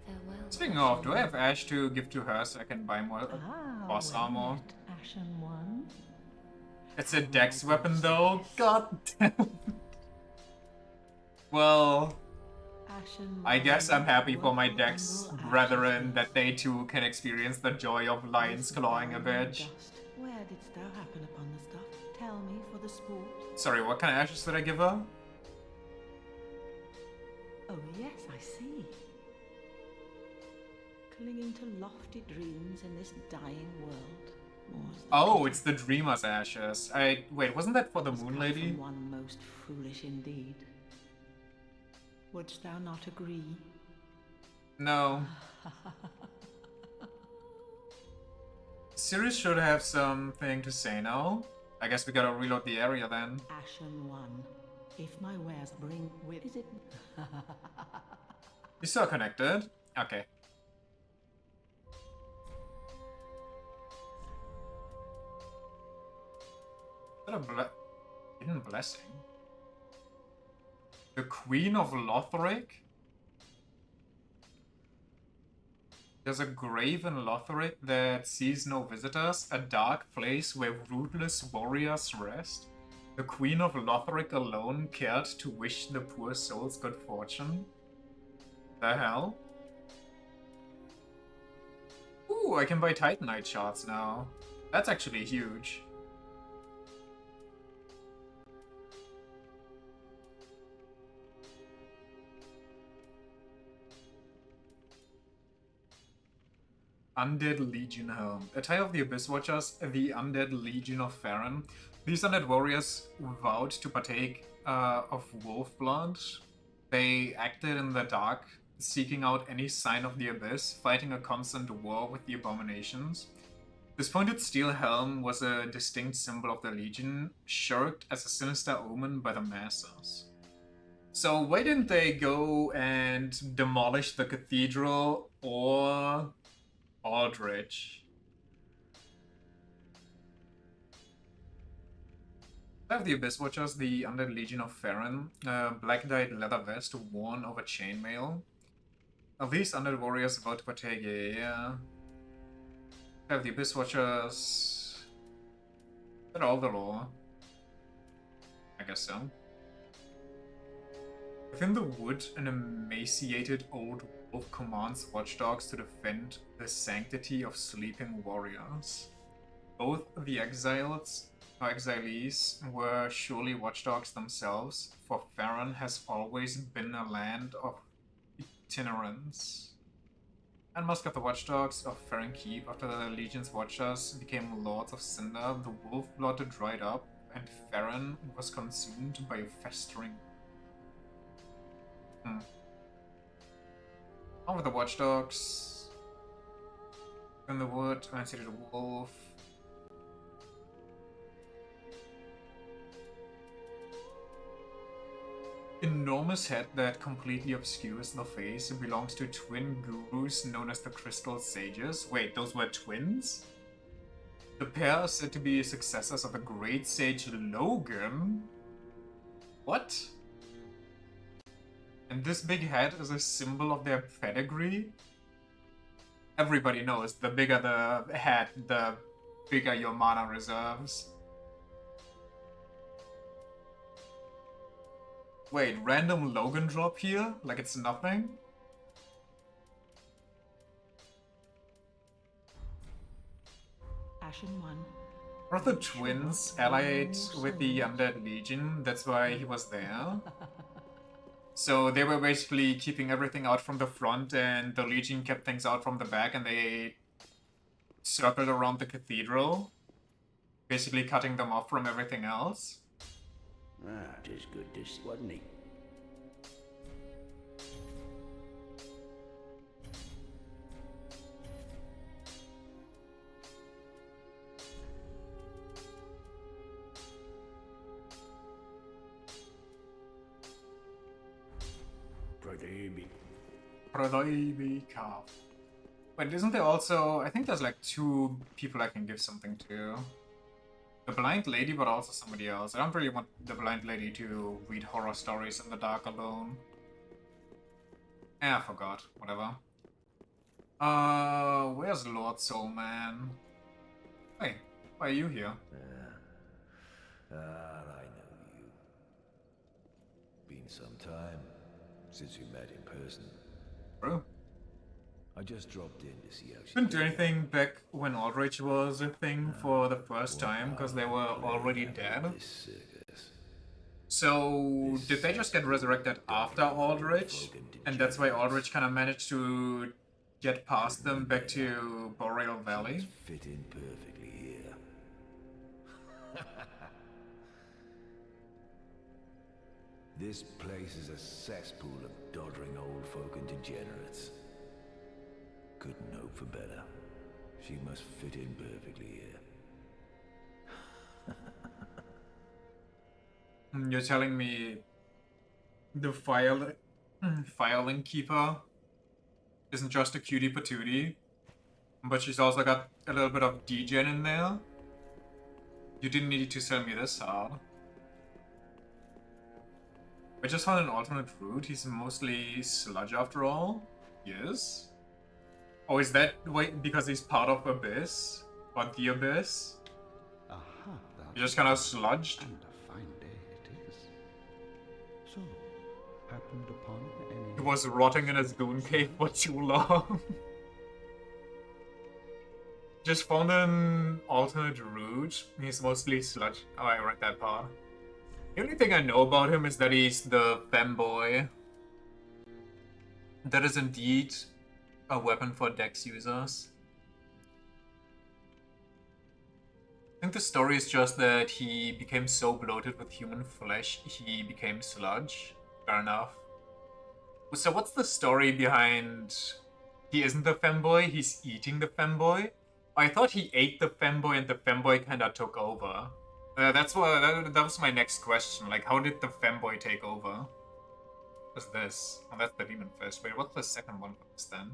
Farewell, Speaking of, Ashen do I have One. Ash to give to her so I can buy more boss well armor? met, Ashen One. It's a dex weapon though? God damn. Well, Ashen I guess I'm happy for my Woeful dex Umbral brethren Ashes that they too can experience the joy of lions This clawing a barren bitch. dust, where didst thou happen upon the stuff? Tell me for the sport. Sorry, what kind of ashes did I give her? Oh yes, I see. Clinging to lofty dreams in this dying world. More's the Oh, pity. it's the dreamer's ashes. Wait, wasn't that for the Must moon come lady? from one most foolish indeed. Wouldst thou not agree? No. Sirius should have something to say now. I guess we gotta reload the area then. Ashen One, if my wares bring with is it You still connected? Okay. Is that a hidden blessing? The Queen of Lothric? There's a grave in Lothric that sees no visitors, a dark place where rootless warriors rest. The Queen of Lothric alone cared to wish the poor souls good fortune. The hell? Ooh, I can buy Titanite shards now. That's actually huge. Undead Legion Helm. Attire of the Abyss Watchers, the Undead Legion of Farron. These undead warriors vowed to partake of wolf blood. They acted in the dark, seeking out any sign of the Abyss, fighting a constant war with the abominations. This pointed steel helm was a distinct symbol of the Legion, shirked as a sinister omen by the masses. So why didn't they go and demolish the cathedral or Aldrich? I have the Abyss Watchers, the Undead Legion of Farron, black-dyed leather vest worn over chainmail. Are these undead warriors about to partake? Yeah. I have the Abyss Watchers. Is that all the lore? I guess so. Within the wood, an emaciated old wolf commands watchdogs to defend the sanctity of sleeping warriors. Both the exilees were surely watchdogs themselves, for Farron has always been a land of itinerants. And Musk of the Watchdogs of Farron Keep, after the Legion's Watchers became Lords of Cinder, the wolf blood dried up, and Farron was consumed by a festering. On with the Watchdogs. In the wood, emaciated wolf. Enormous head that completely obscures the face belongs to twin gurus known as the Crystal Sages. Wait, those were twins? The pair are said to be successors of the great sage Logan. What? And this big head is a symbol of their pedigree? Everybody knows the bigger the head, the bigger your mana reserves. Wait, random Logan drop here? Like it's nothing? Ashen One? Are the twins allied with the Undead Legion? That's why he was there? So they were basically keeping everything out from the front, and the Legion kept things out from the back, and they circled around the cathedral, basically cutting them off from everything else. Ah, 'tis good to see, wasn't he? Pradebi. Pradebi Calf. Wait, isn't there also... I think there's like 2 people I can give something to. The Blind Lady, but also somebody else. I don't really want the Blind Lady to read horror stories in the dark alone. I forgot. Whatever. Where's Lord Soulman? Hey, why are you here? I know you. Been some time since we met in person. Bro. I just dropped in to see how she Couldn't do anything back when Aldrich was a thing for the first time, because they were already dead. this circus. So, did they just get resurrected after Aldrich? And that's why Aldrich kind of managed to get past them back to Boreal Valley? Fit in perfectly here. This place is a cesspool of doddering old folk and degenerates. Couldn't hope for better. She must fit in perfectly here. You're telling me the filing keeper isn't just a cutie patootie, but she's also got a little bit of degen in there? You didn't need to sell me this hard. I just found an alternate route. He's mostly sludge after all. Yes. Oh, is that because he's part of Abyss? Or the Abyss? Aha, You're just kind of sludged? and a fine day it is. So, happened upon any... He was rotting in his goon cave for too long. Just found an alternate route. He's mostly sludge. Oh, I read that part. The only thing I know about him is that he's the femboy. That is indeed a weapon for Dex users. I think the story is just that he became so bloated with human flesh, he became sludge. Fair enough. So what's the story behind... He isn't the femboy, he's eating the femboy? I thought he ate the femboy and the femboy kinda took over. That was my next question. Like, how did the femboy take over? What's this? Oh, that's the demon fist. Wait, what's the second one for this then?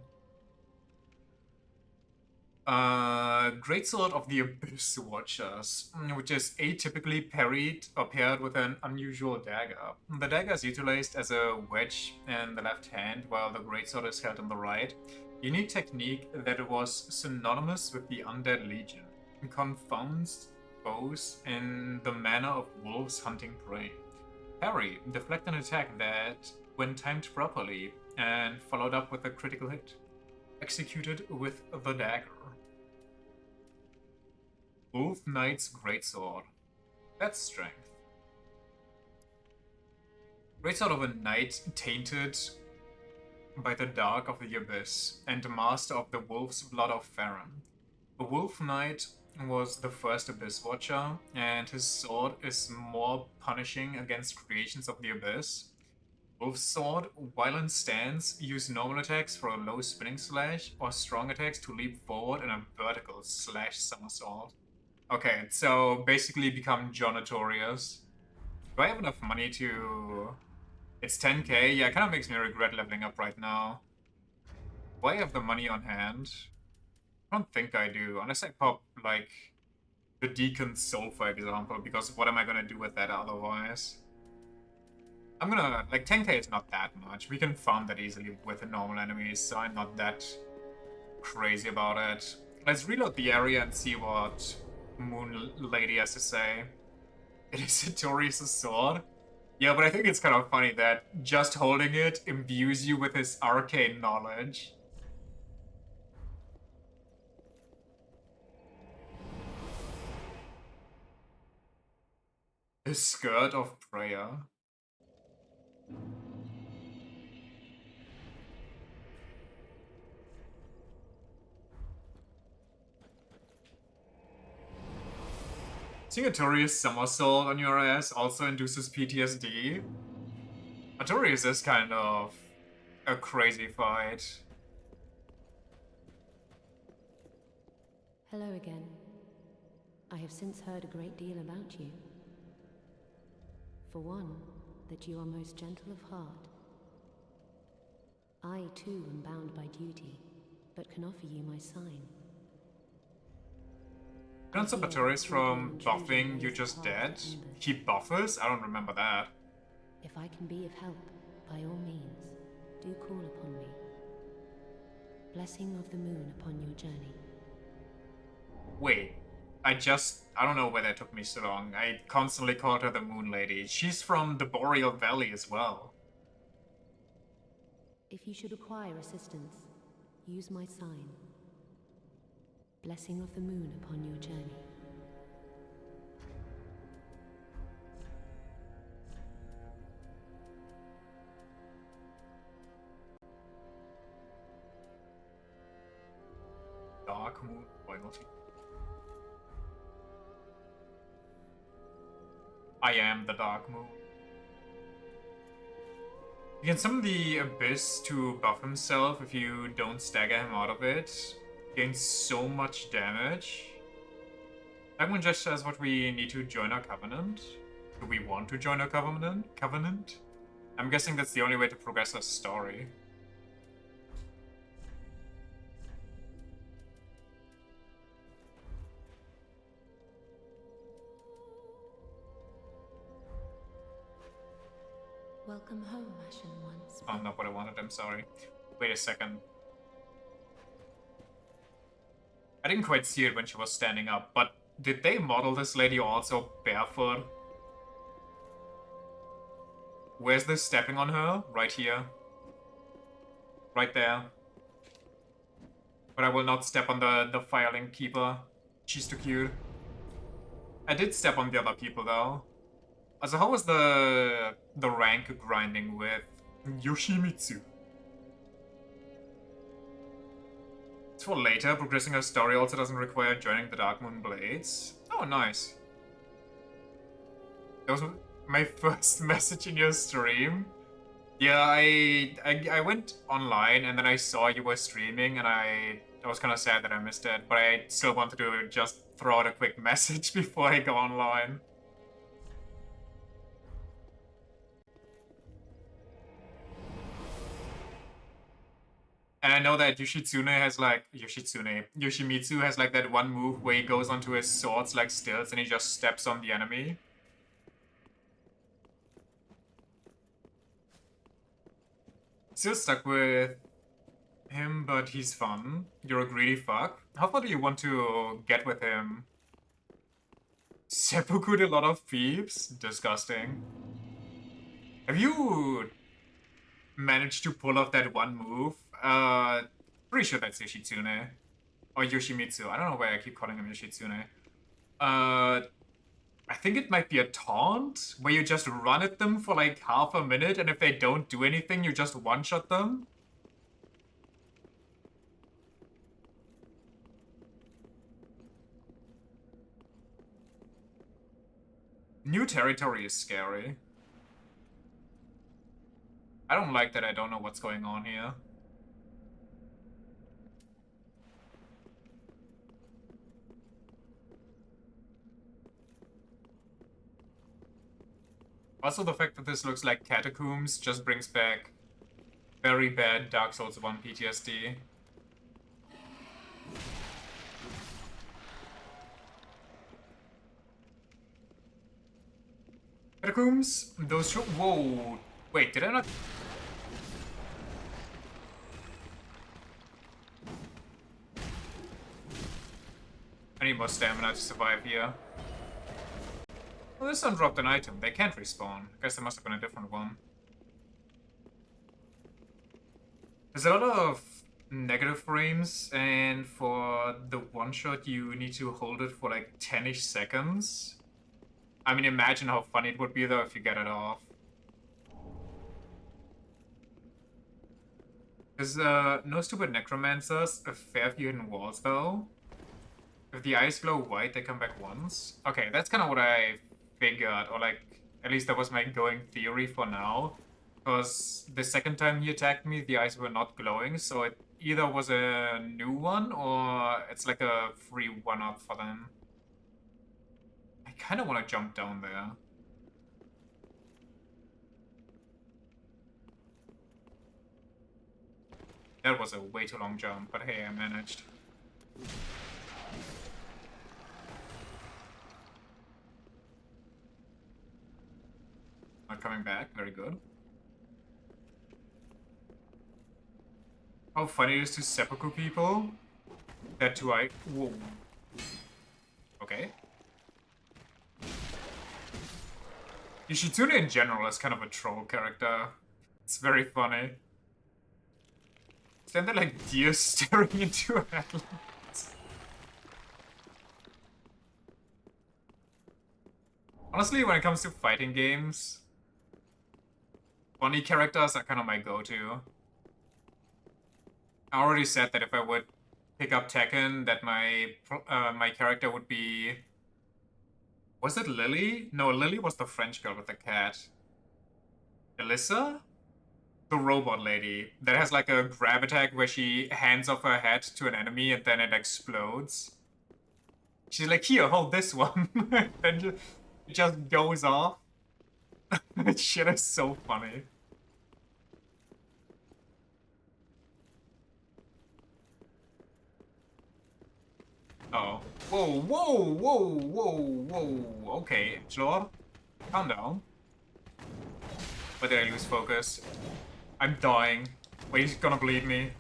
Greatsword of the Abyss Watchers, which is atypically parried or paired with an unusual dagger. The dagger is utilized as a wedge in the left hand, while the greatsword is held in the right. Unique technique that was synonymous with the Undead Legion. It confounds foes in the manner of wolves hunting prey. Parry, deflect an attack that, when timed properly, and followed up with a critical hit. Executed with the dagger. Wolf Knight's Greatsword. That's strength. Greatsword of a knight tainted by the dark of the abyss, and master of the wolf's blood of Farron. The Wolf Knight was the first Abyss Watcher, and his sword is more punishing against creations of the abyss. Wolf's Sword, while in stance, use normal attacks for a low spinning slash, or strong attacks to leap forward in a vertical slash somersault. Okay, so basically become John Notorious. Do I have enough money to... It's 10k? Yeah, it kind of makes me regret leveling up right now. Do I have the money on hand? I don't think I do, unless I pop, like, the Deacon's Soul, for example, because what am I gonna do with that otherwise? I'm gonna, like, 10k is not that much. We can farm that easily with the normal enemies, so I'm not that crazy about it. Let's reload the area and see what Moon Lady has to say. It is Satorius' sword? Yeah, but I think it's kind of funny that just holding it imbues you with his arcane knowledge. The Skirt of Prayer. Seeing a Torius somersault on your ass also induces PTSD. Artorias is kind of a crazy fight. Hello again. I have since heard a great deal about you. For one, that you are most gentle of heart. I too am bound by duty, but can offer you my sign. Turns up Artorias from buffing You Just Dead. He buffers? I don't remember that. If I can be of help, by all means, do call upon me. Blessing of the moon upon your journey. Wait, I don't know why that took me so long. I constantly called her the Moon Lady. She's from the Boreal Valley as well. If you should require assistance, use my sign. Blessing of the moon upon your journey. Dark Moon Royalty. I am the Dark Moon. You can summon the Abyss to buff himself if you don't stagger him out of it. Gains so much damage. Dark Moon just says what we need to join our covenant. Do we want to join our covenant? I'm guessing that's the only way to progress our story. Welcome home, Ashen Ones. Oh, not what I wanted, I'm sorry. Wait a second. I didn't quite see it when she was standing up, but did they model this lady also barefoot? Where's this stepping on her? Right here. Right there. But I will not step on the Firelink Keeper. She's too cute. I did step on the other people though. Also, how was the rank grinding with Yoshimitsu? It's for later. Progressing her story also doesn't require joining the Dark Moon Blades. Oh, nice. That was my first message in your stream. Yeah, I went online and then I saw you were streaming and I was kind of sad that I missed it, but I still wanted to just throw out a quick message before I go online. And I know that Yoshimitsu has like that one move where he goes onto his swords like stilts and he just steps on the enemy. Still stuck with him, but he's fun. You're a greedy fuck. How far do you want to get with him? Seppuku a lot of peeps? Disgusting. Have you managed to pull off that one move? Pretty sure that's Yoshitsune. Or Yoshimitsu. I don't know why I keep calling him Yoshitsune. I think it might be a taunt, where you just run at them for like half a minute, and if they don't do anything, you just one-shot them. New territory is scary. I don't like that I don't know what's going on here. Also, the fact that this looks like catacombs just brings back very bad Dark Souls 1 PTSD. Catacombs? Those whoa! Wait, did I not? I need more stamina to survive here. Well, this one dropped an item. They can't respawn. I guess there must have been a different one. There's a lot of negative frames, and for the one-shot you need to hold it for like 10-ish seconds. I mean, imagine how funny it would be though if you get it off. There's no stupid necromancers, a fair few hidden walls though. If the eyes glow white, they come back once? Okay, that's kind of what I figured, or like, at least that was my going theory for now. Because the second time he attacked me, the eyes were not glowing, so it either was a new one, or it's like a free one-up for them. I kind of want to jump down there. That was a way too long jump, but hey, I managed. Not coming back, very good. How funny it is to seppuku people. That too I... Whoa. Okay. Yoshitsune in general is kind of a troll character. It's very funny. Stand there like deer staring into a headlight. Honestly, when it comes to fighting games, funny characters are kind of my go-to. I already said that if I would pick up Tekken, that my my character would be... Was it Lily? No, Lily was the French girl with the cat. Alyssa? The robot lady that has like a grab attack where she hands off her head to an enemy and then it explodes. She's like, here, hold this one. And it just goes off. That shit is so funny. Oh. Whoa, whoa, whoa, whoa, whoa. Okay, Lord. Calm down. But did I lose focus? I'm dying. Wait, he's gonna bleed me.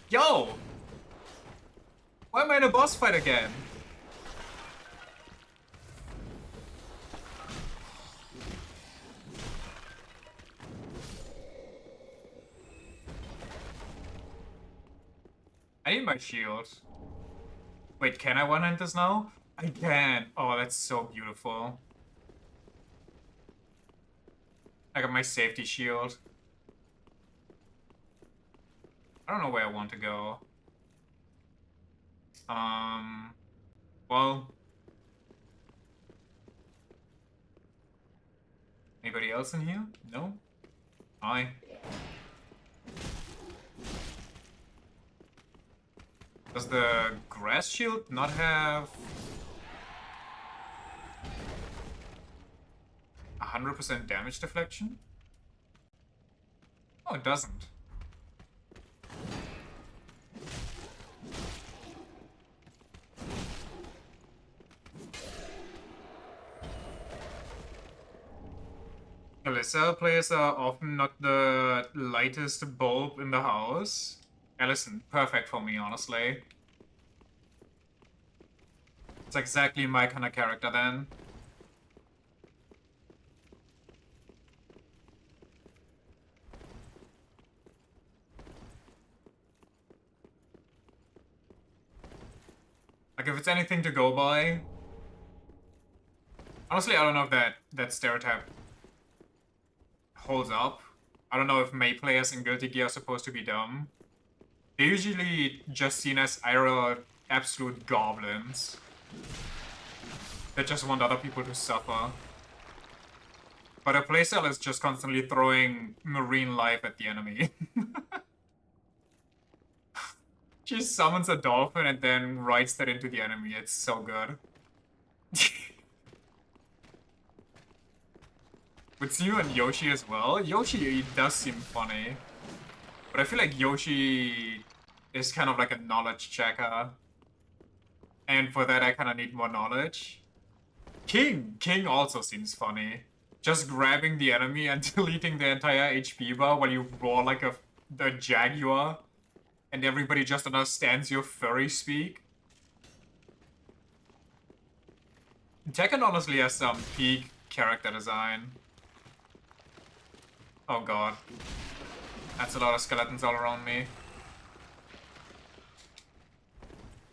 Yo! Why am I in a boss fight again? I need my shield. Wait, can I one-hand this now? I can! Oh, that's so beautiful. I got my safety shield. I don't know where I want to go. Well... Anybody else in here? No? Hi. Does the grass shield not have 100% damage deflection? Oh, it doesn't. Alyssa players are often not the lightest bulb in the house. Allison, perfect for me, honestly. It's exactly my kind of character then. Like, if it's anything to go by... Honestly, I don't know if that stereotype holds up. I don't know if Mei players in Guilty Gear are supposed to be dumb. They're usually just seen as IRL absolute goblins that just want other people to suffer. But a playstyle is just constantly throwing marine life at the enemy. She summons a dolphin and then writes that into the enemy. It's so good. With you and Yoshi as well. Yoshi does seem funny. But I feel like Yoshi is kind of like a knowledge checker. And for that I kind of need more knowledge. King also seems funny. Just grabbing the enemy and deleting the entire HP bar while you roar like the jaguar. And everybody just understands your furry speak. Tekken honestly has some peak character design. Oh god. That's a lot of skeletons all around me.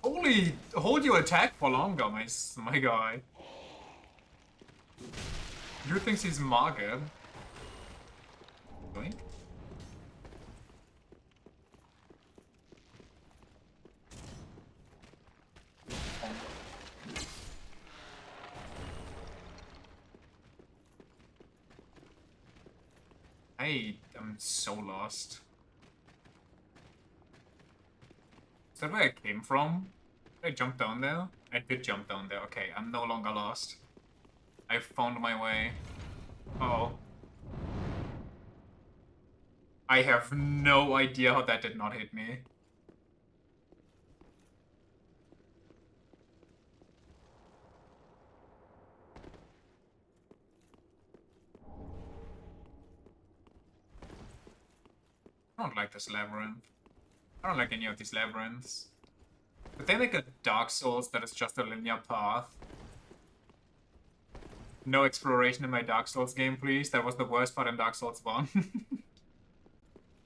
Holy, hold your attack for longer, my guy. You thinks he's Margaret. Doink. I am so lost. Is that where I came from? Did I jump down there? I did jump down there. Okay, I'm no longer lost. I found my way. Oh. I have no idea how that did not hit me. I don't like this labyrinth. I don't like any of these labyrinths. But they make a Dark Souls that is just a linear path. No exploration in my Dark Souls game, please. That was the worst part in Dark Souls 1.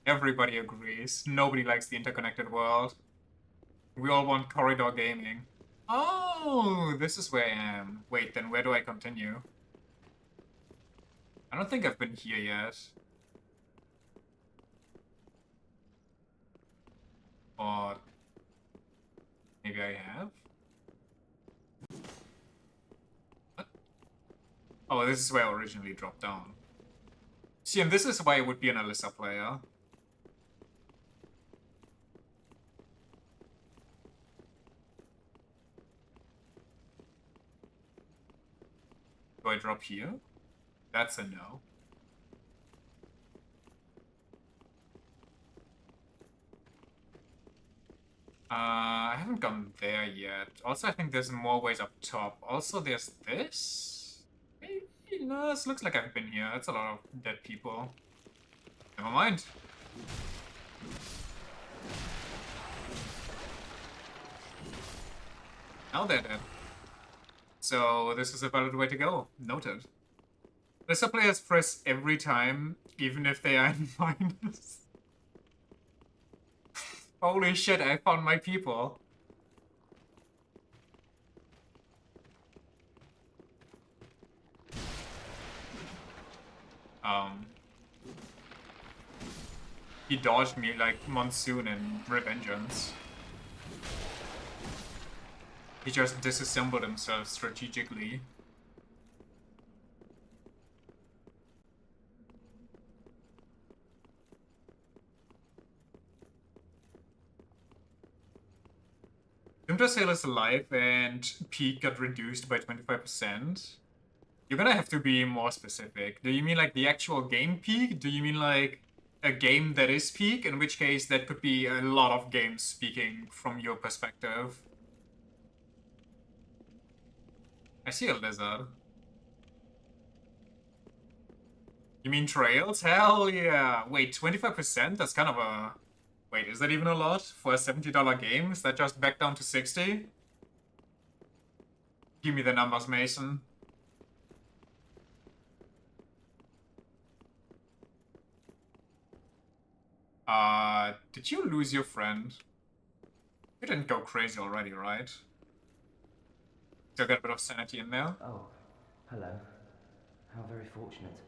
Everybody agrees. Nobody likes the interconnected world. We all want corridor gaming. Oh, this is where I am. Wait, then where do I continue? I don't think I've been here yet. Or maybe I have? What? Oh, this is where I originally dropped down. See, and this is why it would be an Alyssa player. Do I drop here? That's a no. I haven't gone there yet. Also, I think there's more ways up top. Also, there's this? Maybe? No, this looks like I've been here. That's a lot of dead people. Never mind. Now they're dead. So, this is a valid way to go. Noted. Lesser players press every time, even if they are in minus. Holy shit, I found my people. He dodged me like Monsoon in Revengeance. He just disassembled himself strategically. Splinter Cell is alive and peak got reduced by 25%. You're gonna have to be more specific. Do you mean like the actual game peak? Do you mean like a game that is peak? In which case that could be a lot of games speaking from your perspective. I see a lizard. You mean trails? Hell yeah! Wait, 25%? That's kind of a... Wait, is that even a lot for a $70 game? Is that just back down to 60? Give me the numbers, Mason. Did you lose your friend? You didn't go crazy already, right? Still got a bit of sanity in there? Oh, hello. How very fortunate.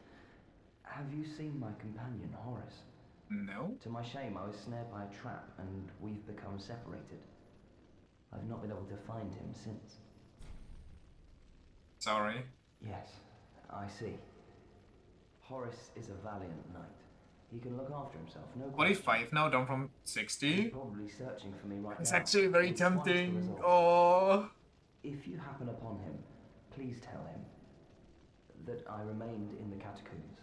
Have you seen my companion, Horace? No? To my shame, I was snared by a trap, and we've become separated. I've not been able to find him since. Sorry. Yes, I see. Horace is a valiant knight. He can look after himself, no question. 45 now, down from 60. He's probably searching for me right It's now. actually very with twice the tempting. result. Oh. If you happen upon him, please tell him that I remained in the catacombs,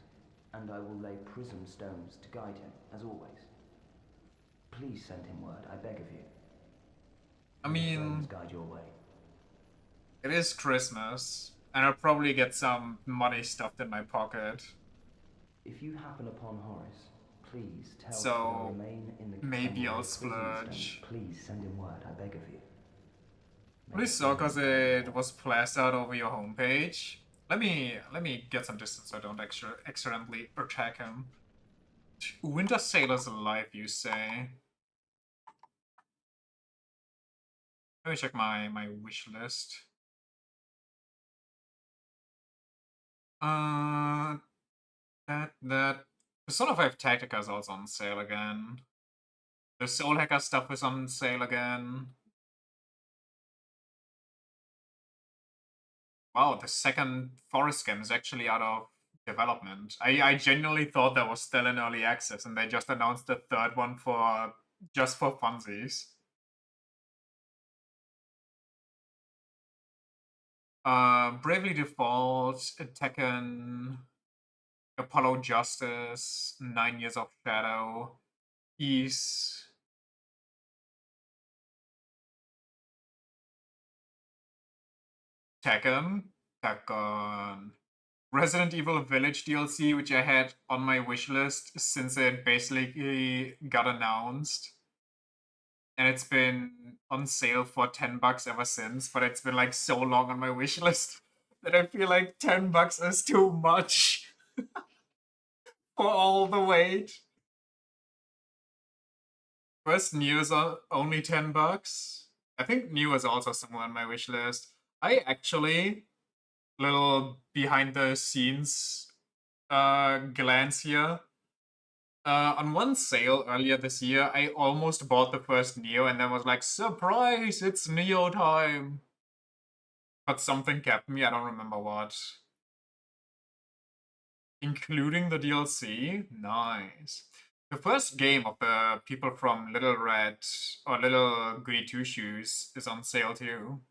and I will lay prism stones to guide him, as always. Please send him word, I beg of you. I May the mean, flames guide your way. it is Christmas, and I'll probably get some money stuffed in my pocket. If you happen upon Horace, please tell So, him that I remain in the maybe and I'll lay prism stones. splurge. Please send him word, I beg of you. May Please the so, cause flames guide your it way. was plastered over your homepage. Let me get some distance so I don't accidentally attack him. Winter Sailor's alive, you say? Let me check my wish list. That Persona 5 Tactica is also on sale again. The Soul Hacker stuff is on sale again. Wow, the second Forest game is actually out of development. I genuinely thought that was still in early access, and they just announced the third one for just for funsies. Bravely Default, Tekken, Apollo Justice, 9 Years of Shadow, Ease. Tekken, Resident Evil Village DLC, which I had on my wish list since it basically got announced. And it's been on sale for $10 ever since, but it's been like so long on my wish list that I feel like $10 is too much for all the wait. First, News are only $10. I think New is also somewhere on my wish list. I actually, little behind the scenes glance here. On one sale earlier this year, I almost bought the first Neo and then was like, surprise, it's Neo time. But something kept me, I don't remember what. Including the DLC? Nice. The first game of the people from Little Red or Little Goody Two Shoes is on sale too.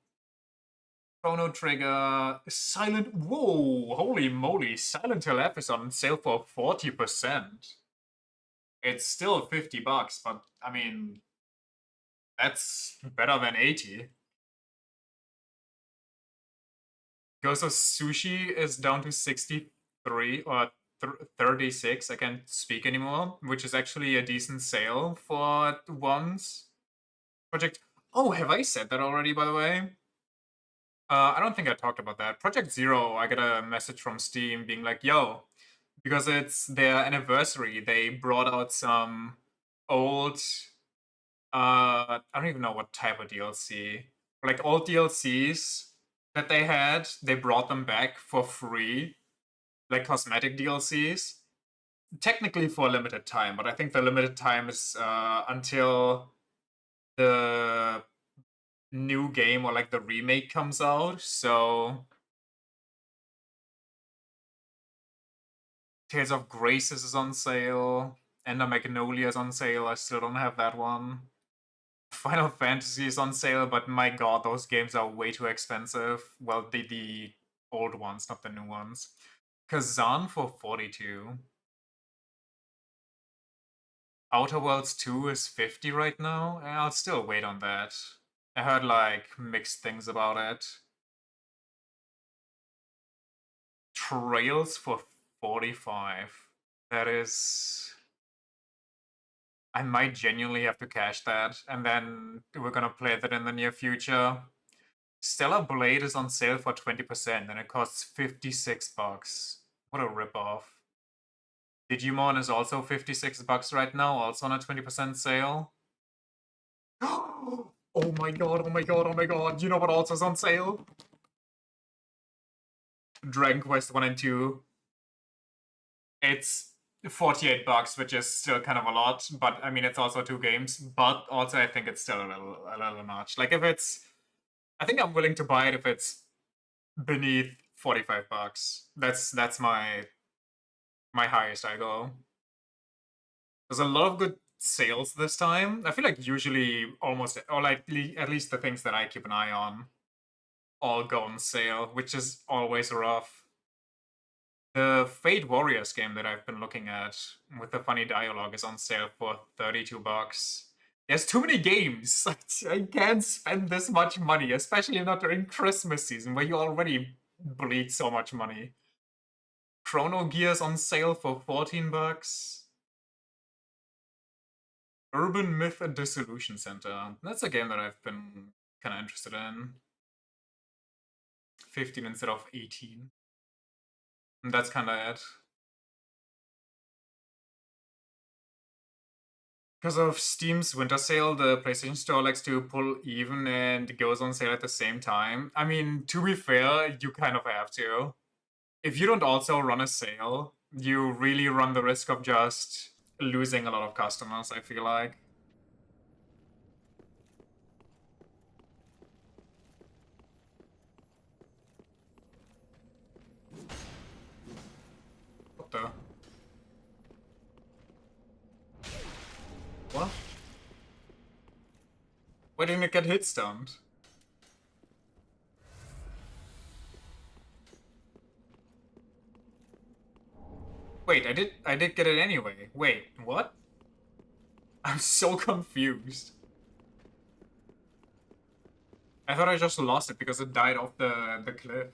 Chrono Trigger, Silent. Whoa, holy moly, Silent Hill F is on sale for 40%. It's still $50, but I mean, that's better than 80. Ghost of Sushi is down to 63 or 36. I can't speak anymore, which is actually a decent sale for once. Project. Oh, have I said that already, by the way? I don't think I talked about that. Project Zero, I got a message from Steam being like, yo, because it's their anniversary, they brought out some old I don't even know what type of DLC. Like old DLCs that they had, they brought them back for free, like cosmetic DLCs. Technically for a limited time, but I think the limited time is until the new game or like the remake comes out. So Tales of Graces is on sale. Ender Magnolia is on sale. I still don't have that one. Final Fantasy is on sale, but my god, those games are way too expensive. Well, the old ones, not the new ones. Kazan for 42. Outer Worlds 2 is 50 right now. I'll still wait on that. I heard like mixed things about it. Trails for 45. That is. I might genuinely have to cash that, and then we're gonna play that in the near future. Stellar Blade is on sale for 20%, and it costs $56. What a ripoff. Digimon is also $56 right now, also on a 20% sale. Oh my god, oh my god, oh my god. You know what also is on sale? Dragon Quest 1 and 2. It's $48, which is still kind of a lot, but I mean, it's also 2 games, but also I think it's still a little much. Like, if it's. I think I'm willing to buy it if it's beneath $45. That's my highest I go. There's a lot of good sales this time. I feel like usually almost, or like at least the things that I keep an eye on, all go on sale, which is always rough. The Fate Warriors game that I've been looking at with the funny dialogue is on sale for $32. There's too many games. I can't spend this much money, especially not during Christmas season where you already bleed so much money. Chrono Gear's on sale for $14. Urban Myth and Dissolution Center. That's a game that I've been kind of interested in. 15 instead of 18. And that's kind of it. Because of Steam's winter sale, the PlayStation Store likes to pull even and goes on sale at the same time. I mean, to be fair, you kind of have to. If you don't also run a sale, you really run the risk of just losing a lot of customers, I feel like. helicopter. What? Why didn't it get hit stunned? Wait, I did get it anyway. Wait, what? I'm so confused. I thought I just lost it because it died off the cliff.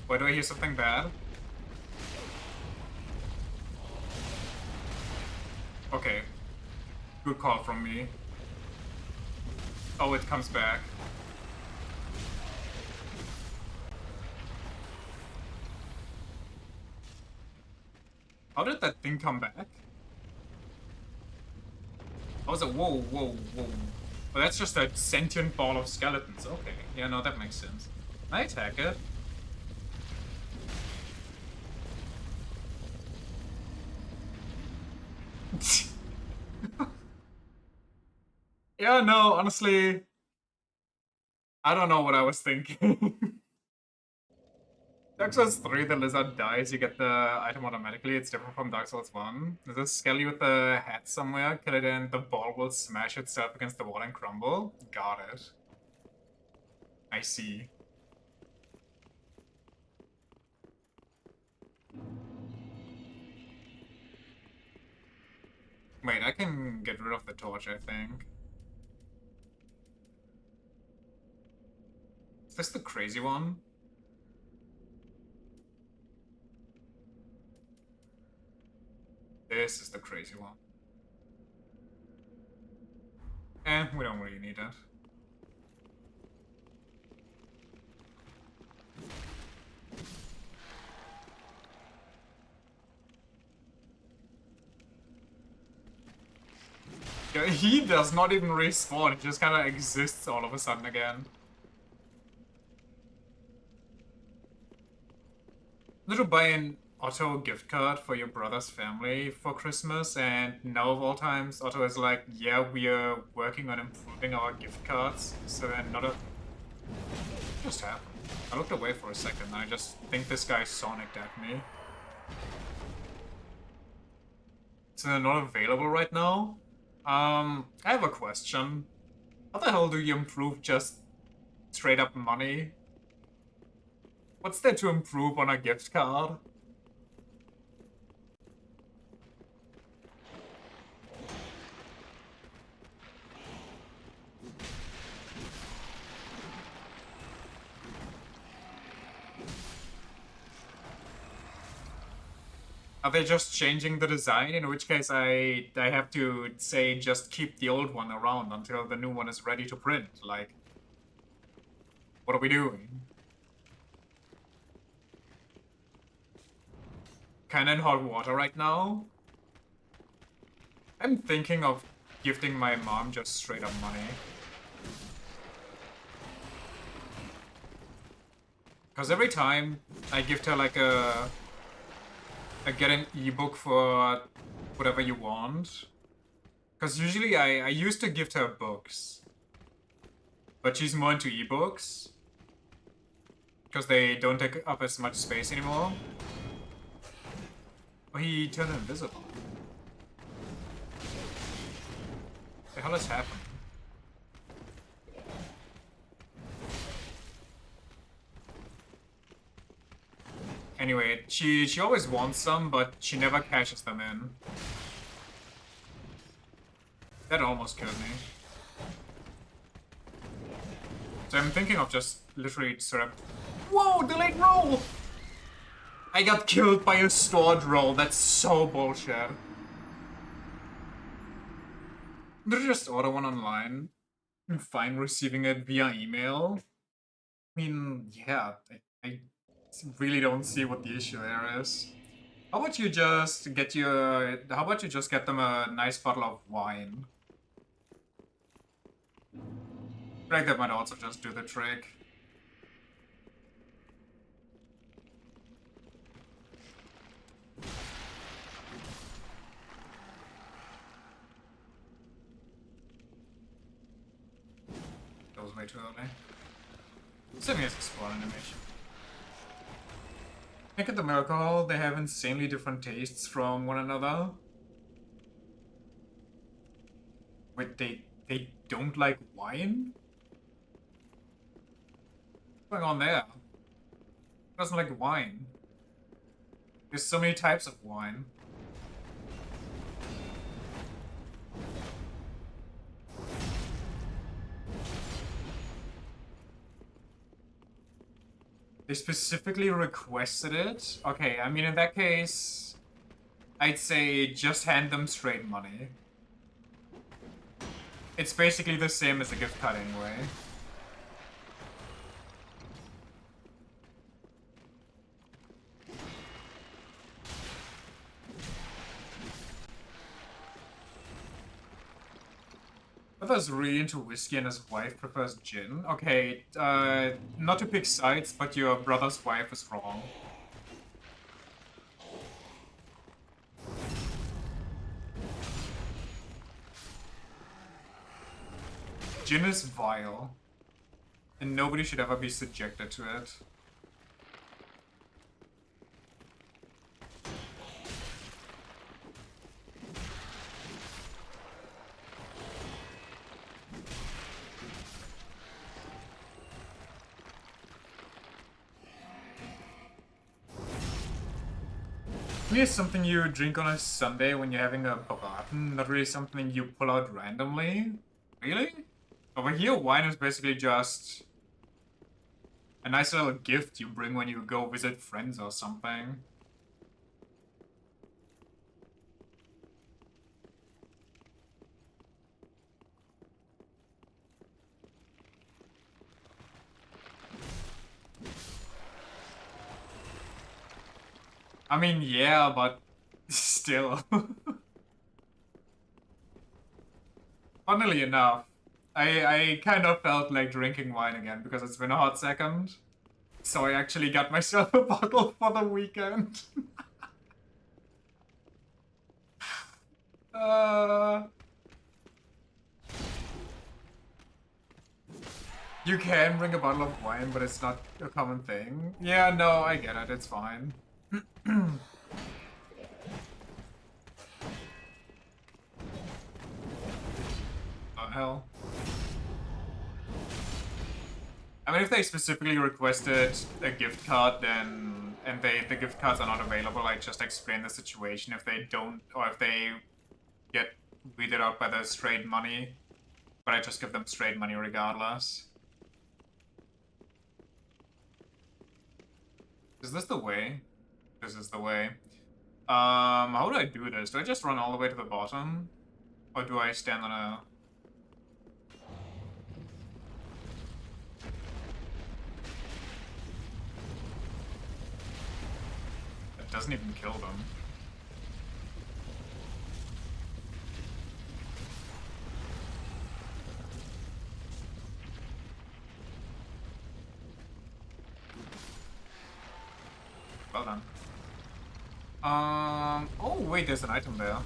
Why do I hear something bad? Okay. Good call from me. Oh, it comes back. How did that thing come back? How was it? Whoa, whoa, whoa. Oh, that's just a sentient ball of skeletons. Okay. Yeah, no, that makes sense. Can I attack it? Yeah, no, honestly, I don't know what I was thinking. Dark Souls 3, the lizard dies, you get the item automatically. It's different from Dark Souls 1. There's a skelly with a hat somewhere. Kill it and the ball will smash itself against the wall and crumble. Got it. I see. Wait, I can get rid of the torch, I think. Is this the crazy one? This is the crazy one. We don't really need it. Yeah, he does not even respawn, it just kind of exists all of a sudden again. Did you buy an Otto gift card for your brother's family for Christmas? And now of all times, Otto is like, yeah, we are working on improving our gift cards. So then not a... What just happened? I looked away for a second and I just think this guy Sonicked at me. So they're not available right now? I have a question. How the hell do you improve just straight up money? What's there to improve on a gift card? Are they just changing the design? In which case I have to say just keep the old one around until the new one is ready to print. Like, what are we doing? Kinda in hot water right now. I'm thinking of gifting my mom just straight up money. Because every time I gift her like I get an ebook for whatever you want. Because usually I used to gift her books. But she's more into ebooks. Because they don't take up as much space anymore. Oh, he turned invisible. What the hell has happened? Anyway, she always wants some, but she never cashes them in. That almost killed me. So I'm thinking of just literally sort of... Whoa, delayed roll! I got killed by a stored roll. That's so bullshit. Did I just order one online? I'm fine receiving it via email. I mean, yeah, I really don't see what the issue there is. How about you just get how about you just get them a nice bottle of wine? I think that might also just do the trick. too early. Assuming it's a spawn animation. Look at the alcohol, they have insanely different tastes from one another. Wait, they don't like wine? What's going on there? Who doesn't like wine? There's so many types of wine. They specifically requested it? Okay, I mean, in that case, I'd say just hand them straight money. It's basically the same as a gift card anyway. Brother's really into whiskey and his wife prefers gin. Okay, not to pick sides, but your brother's wife is wrong. Gin is vile, and nobody should ever be subjected to it. Maybe it's something you drink on a Sunday when you're having a braten, not really something you pull out randomly. Really? Over here, wine is basically just a nice little gift you bring when you go visit friends or something. I mean, yeah, but still. Funnily enough, I kind of felt like drinking wine again because it's been a hot second. So I actually got myself a bottle for the weekend. You can bring a bottle of wine, but it's not a common thing. Yeah, no, I get it. It's fine. Oh, hell. I mean, if they specifically requested a gift card, then and the gift cards are not available, I just explain the situation. If they don't, or if they get weeded out by the straight money, but I just give them straight money regardless. Is this the way? This is the way. How do I do this? Do I just run all the way to the bottom? Or do I stand on a... It doesn't even kill them. Well done. Oh wait, there's an item there.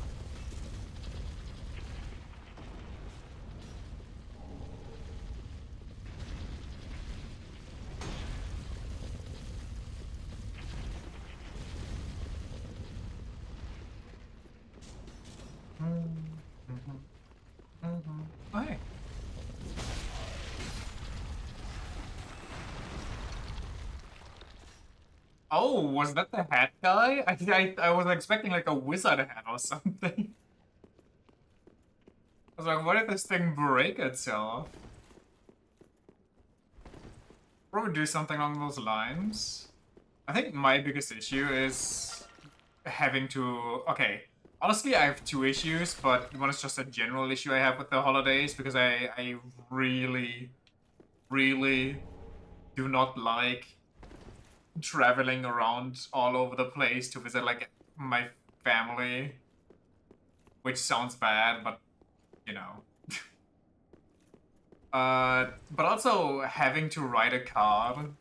Oh, hey. Oh, was that the hat guy? I was expecting like a wizard hat or something. I was like, what if this thing break itself? Probably do something along those lines. I think my biggest issue is having to... Okay, honestly I have two issues, but one is just a general issue I have with the holidays, because I really, really do not like traveling around all over the place to visit like my family, which sounds bad, but you know. But also having to write a card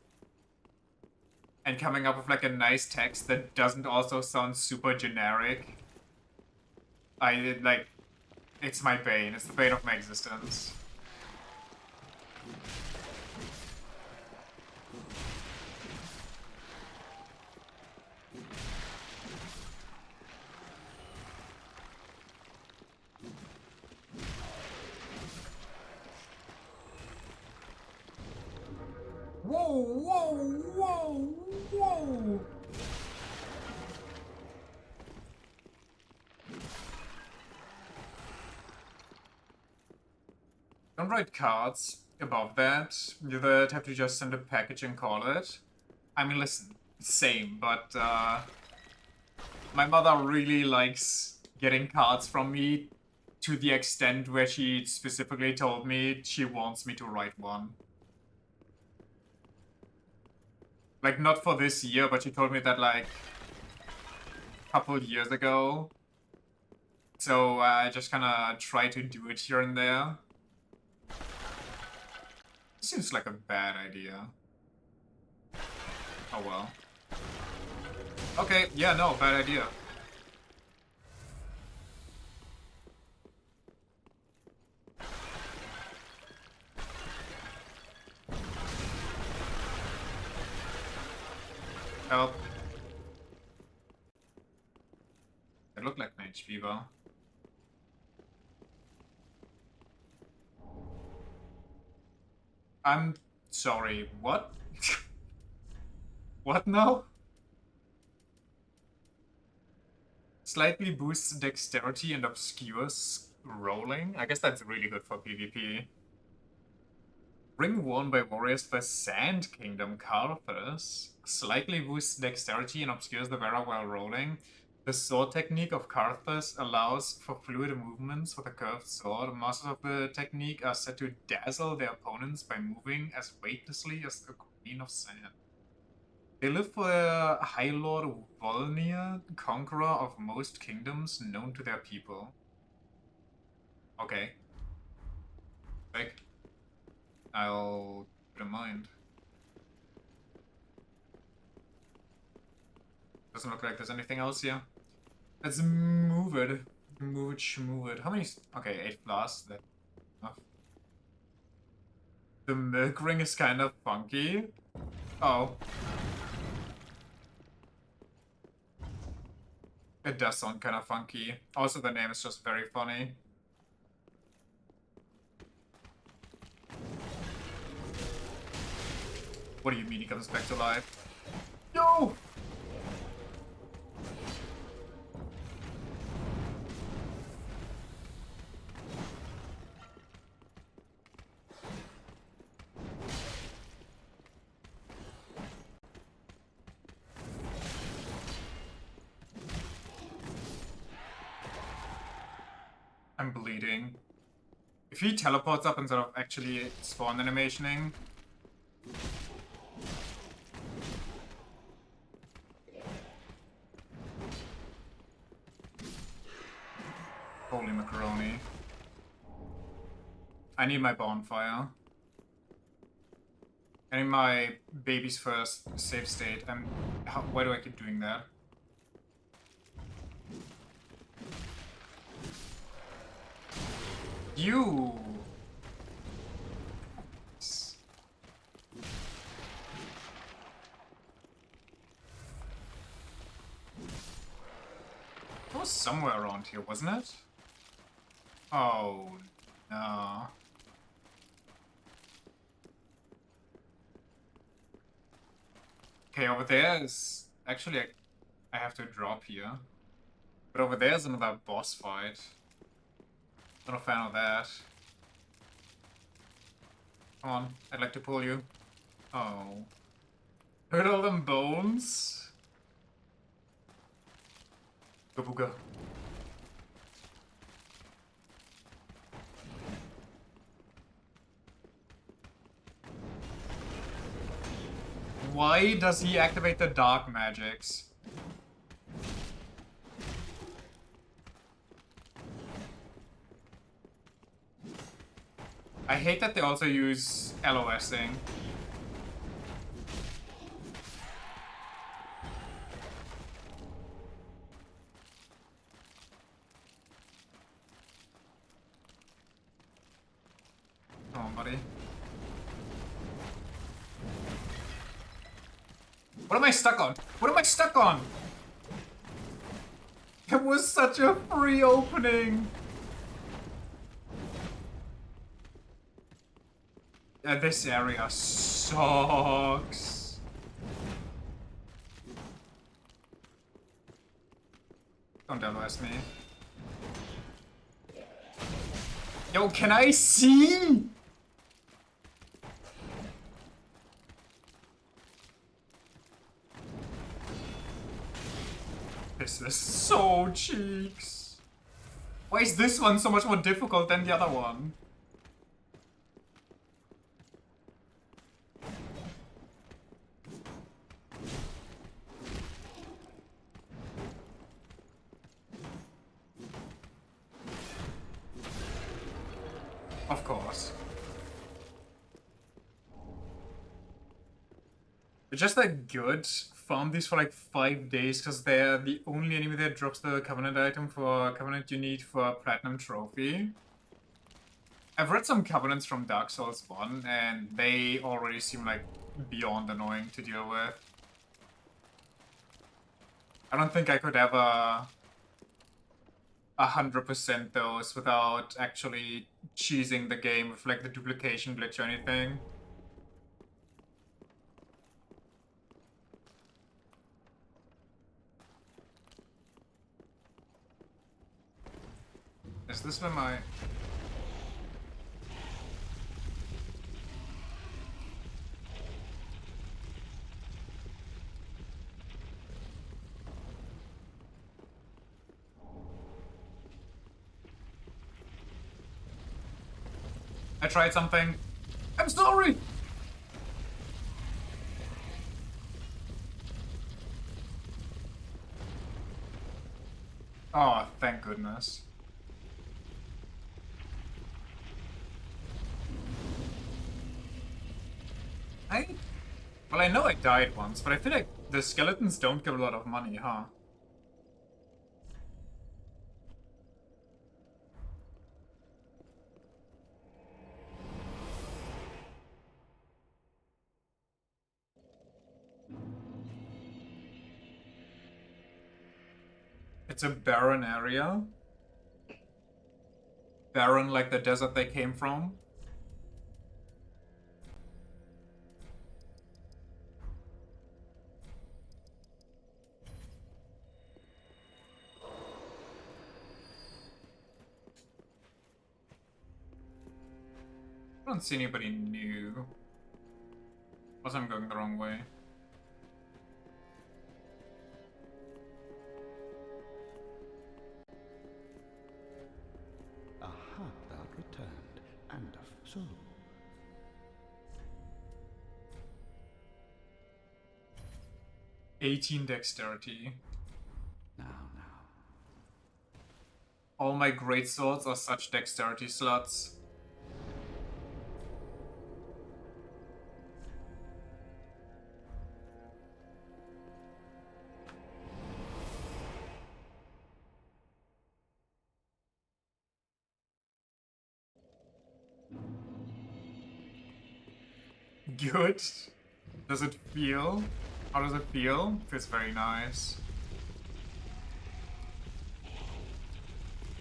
and coming up with like a nice text that doesn't also sound super generic. It's my bane. It's the bane of my existence. Whoa! Whoa! Whoa! Don't write cards above that. You that have to just send a package and call it. I mean, listen, same, but my mother really likes getting cards from me to the extent where she specifically told me she wants me to write one. Like, not for this year, but she told me that, like, a couple years ago. So I just kind of try to do it here and there. Seems like a bad idea. Oh well. Okay, yeah, no, bad idea. Help. It looked like Mage Fever. I'm sorry, what? What now? Slightly boosts dexterity and obscures rolling? I guess that's really good for PvP. Ring worn by warriors for Sand Kingdom Karthus. Slightly boosts dexterity and obscures the wearer while rolling. The sword technique of Karthus allows for fluid movements with a curved sword. Masters of the technique are said to dazzle their opponents by moving as weightlessly as the Queen of Sand. They live for their High Lord Volnir, conqueror of most kingdoms known to their people. Okay. Like, I'll put in mind. Doesn't look like there's anything else here. Let's move it. Move it, schmove it. How many? Okay, 8 flasks. That's enough. The milk ring is kind of funky. Oh. It does sound kind of funky. Also, the name is just very funny. What do you mean he comes back to life? Yo! I'm bleeding. If he teleports up instead of actually spawn animationing. Holy macaroni. I need my bonfire. I need my baby's first save state. Why do I keep doing that? You! It was somewhere around here, wasn't it? Oh, no. Okay, over there is... Actually, I have to drop here. But over there is another boss fight. Not a fan of that. Come on, I'd like to pull you. Oh. Look at all them bones. Go booga. Why does he activate the dark magics? I hate that they also use LOSing. Come on, buddy. What am I stuck on? What am I stuck on? It was such a free opening. This area sucks. Don't LOS me. Yo, can I see? This is so cheeks. Why is this one so much more difficult than the other one? Of course. It's just that good. Farm these for like 5 days because they're the only enemy that drops the Covenant item for Covenant you need for a Platinum Trophy. I've read some Covenants from Dark Souls 1 and they already seem like beyond annoying to deal with. I don't think I could ever 100% those without actually cheesing the game with like the duplication glitch or anything. Is this where my... I tried something. I'm sorry! Oh, thank goodness. Well, I know I died once, but I feel like the skeletons don't give a lot of money, huh? It's a barren area. Barren like the desert they came from. I don't see anybody new. Unless I'm going the wrong way. Aha, thou art returned, and of so. 18 dexterity. Now. All my great swords are such dexterity slots. Good. Does it feel? How does it feel? Feels very nice.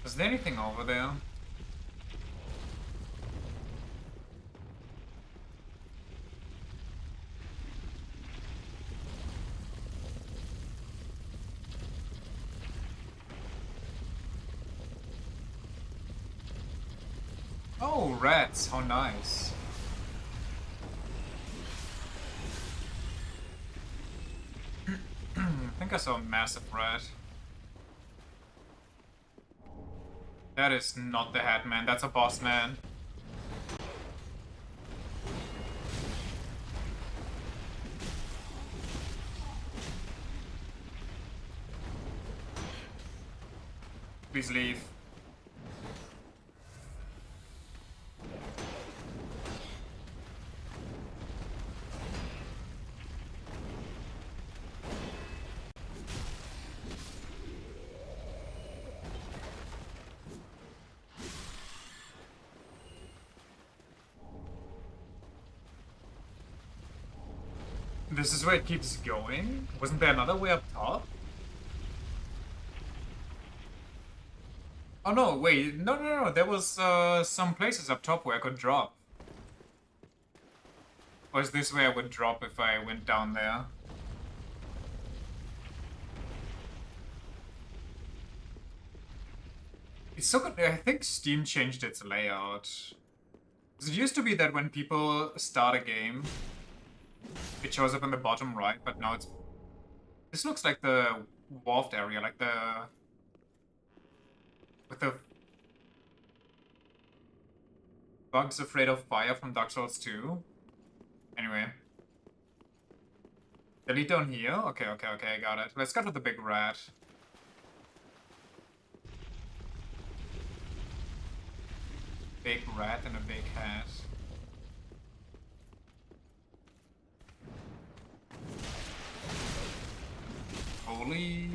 Is there anything over there? Oh, rats. How nice. I think I saw a massive rat. That is not the headman, that's a boss man. Please leave. This is where it keeps going? Wasn't there another way up top? Oh no, wait, no, there was some places up top where I could drop. Or is this where I would drop if I went down there? It's so good. I think Steam changed its layout. 'Cause it used to be that when people start a game, it shows up in the bottom right, but now it's... This looks like the wharfed area, like the... With the... Bugs Afraid of Fire from Dark Souls 2. Anyway. Delete down here? Okay, okay, okay, I got it. Let's go to the big rat. Big rat and a big hat. Holy...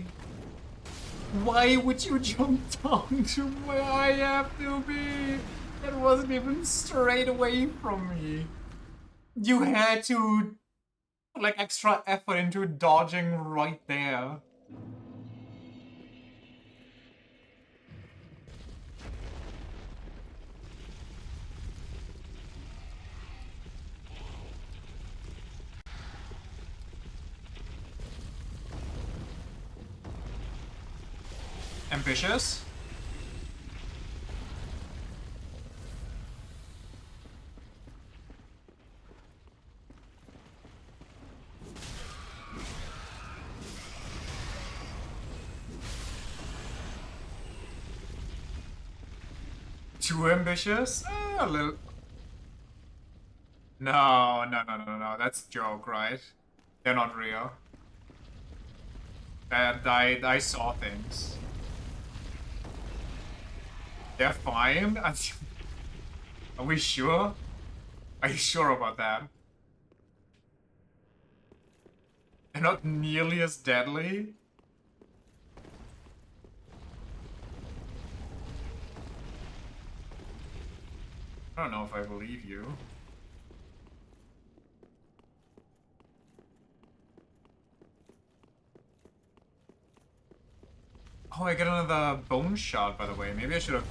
Why would you jump down to where I have to be? It wasn't even straight away from me. You had to put like extra effort into dodging right there. Ambitious? Too ambitious? A little. No, no, no, no, no. That's a joke, right? They're not real. I saw things. They're fine? Are we sure? Are you sure about that? They're not nearly as deadly? I don't know if I believe you. Oh, I get another bone shot, by the way. Maybe I should have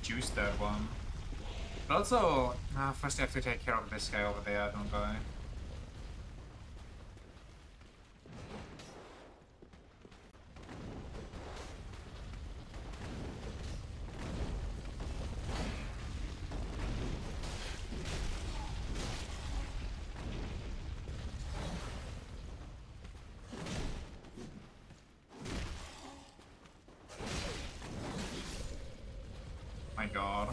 juiced that one. But also, first I have to take care of this guy over there, don't I? My god.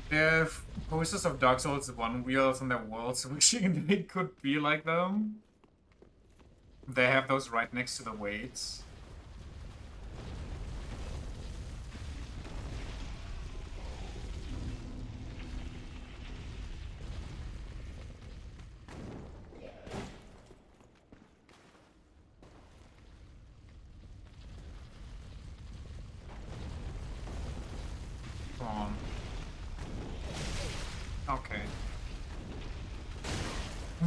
They have posters of Dark Souls 1 wheels on their walls, wishing they could be like them. They have those right next to the weights. Come on. Okay.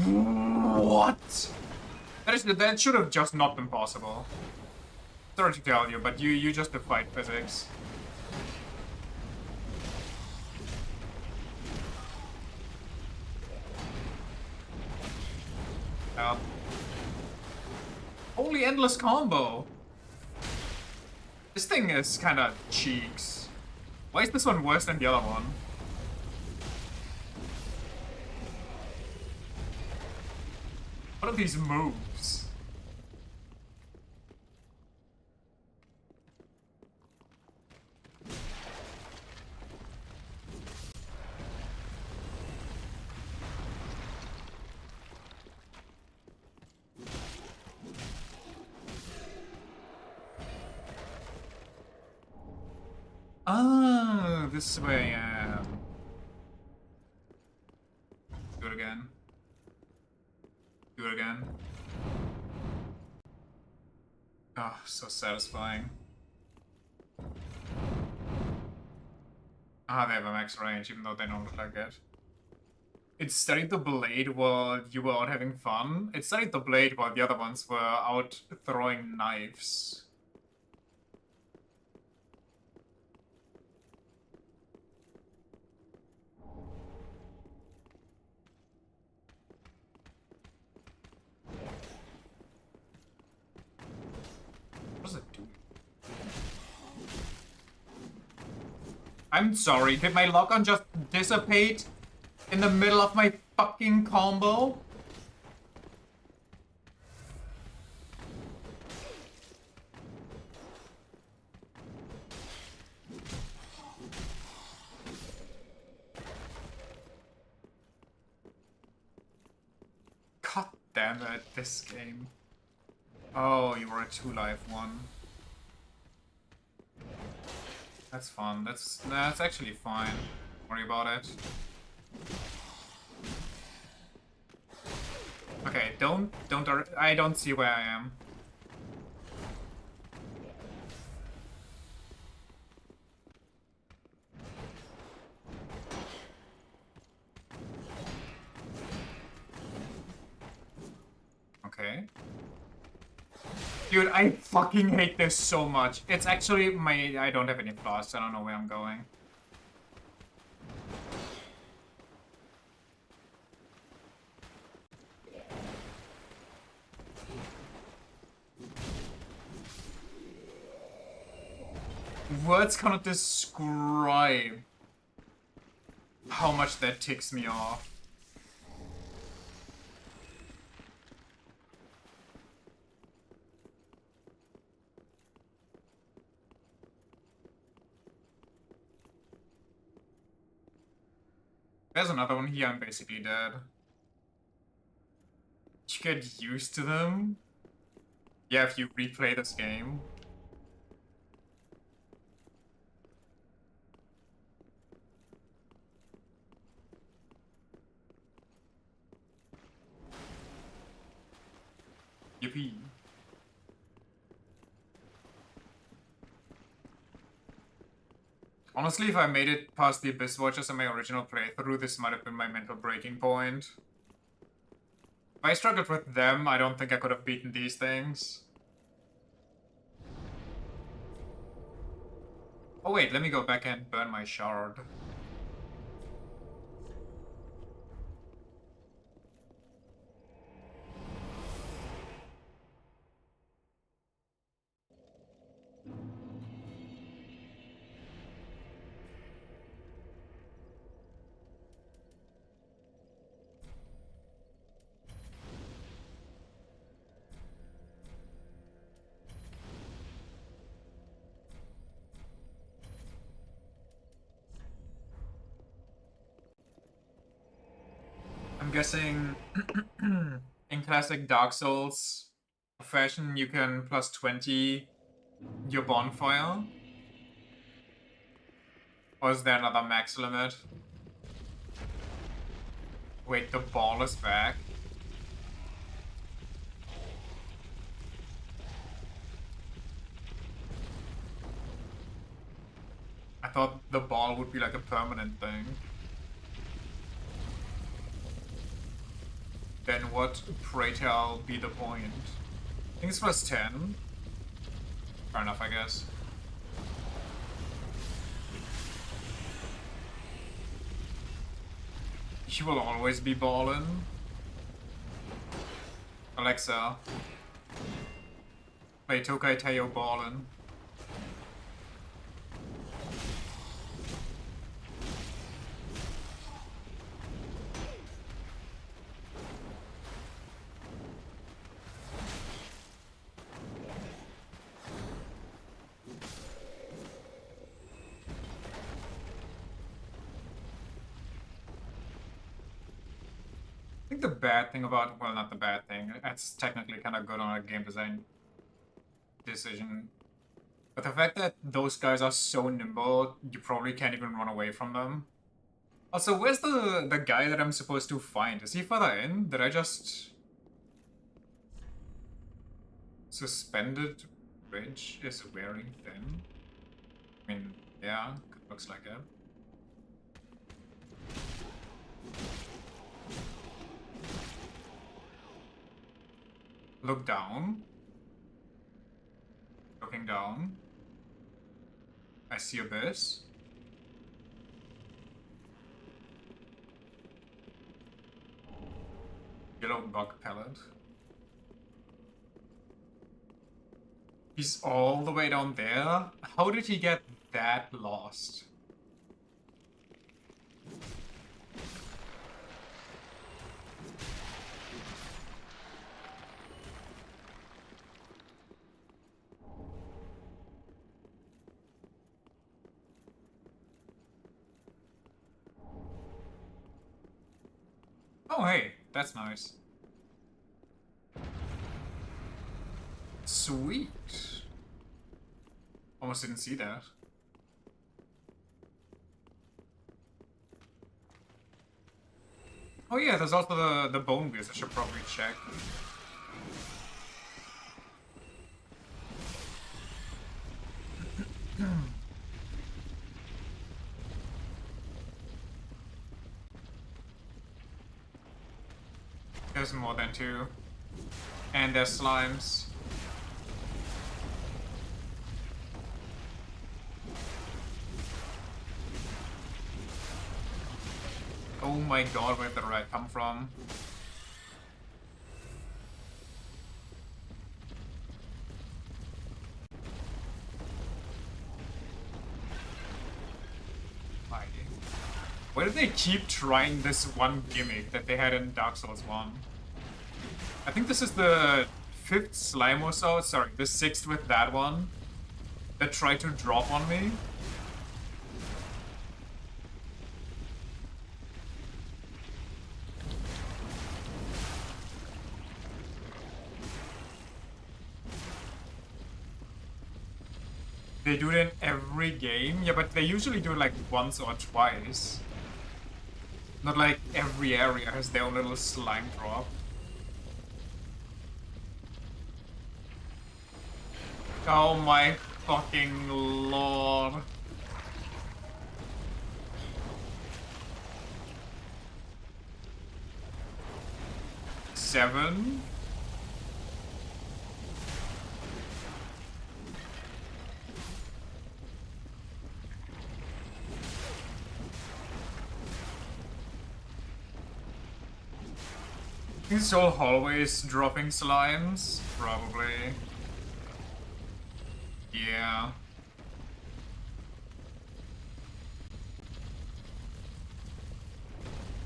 What? That should have just not been possible. Sorry to tell you, but you just defied physics. Holy endless combo! This thing is kinda cheeks. Why is this one worse than the other one? What are these moves? Ah, this is where I am. Do it again. Do it again. Ah, so satisfying. Ah, they have a max range, even though they don't look like it. It studied the blade while you were out having fun. It studied the blade while the other ones were out throwing knives. I'm sorry, did my lock-on just dissipate in the middle of my fucking combo? God damn it, this game. Oh, you were a 2-life one. That's fun. That's actually fine. Don't worry about it. Okay, I don't see where I am. Okay. Dude, I fucking hate this so much. It's actually I don't have any flaws, I don't know where I'm going. Words cannot describe how much that ticks me off. There's another one here, I'm basically dead. You get used to them? Yeah, if you replay this game. Yippee. Honestly, if I made it past the Abyss Watchers in my original playthrough, this might have been my mental breaking point. If I struggled with them, I don't think I could have beaten these things. Oh wait, let me go back and burn my shard. I'm guessing in classic Dark Souls fashion, you can plus 20 your bonfire? Or is there another max limit? Wait, the ball is back. I thought the ball would be like a permanent thing. Then what, pray tell, be the point? I think it's plus 10. Fair enough, I guess. You will always be ballin'. Alexa. Play Tokai Teo ballin'. I think the bad thing about, well, not the bad thing, it's technically kind of good on a game design decision. But the fact that those guys are so nimble, you probably can't even run away from them. Also, where's the guy that I'm supposed to find? Is he further in? Did I just... Suspended bridge is wearing thin? I mean, yeah, looks like it. Look down. Looking down. I see Abyss. Yellow bug pellet. He's all the way down there? How did he get that lost? Oh, hey, that's nice. Sweet. Almost didn't see that. Oh yeah, there's also the bone wheels I should probably check. There's more than two. And there's slimes. Oh my god, where did the rat come from? Why do they keep trying this one gimmick that they had in Dark Souls 1? I think this is the 5th slime or so, sorry, the 6th with that one, that tried to drop on me. They do it in every game? Yeah, but they usually do it like once or twice. Not like every area has their own little slime drop. Oh my fucking lord. Seven? These all hallways dropping slimes? Probably. Yeah.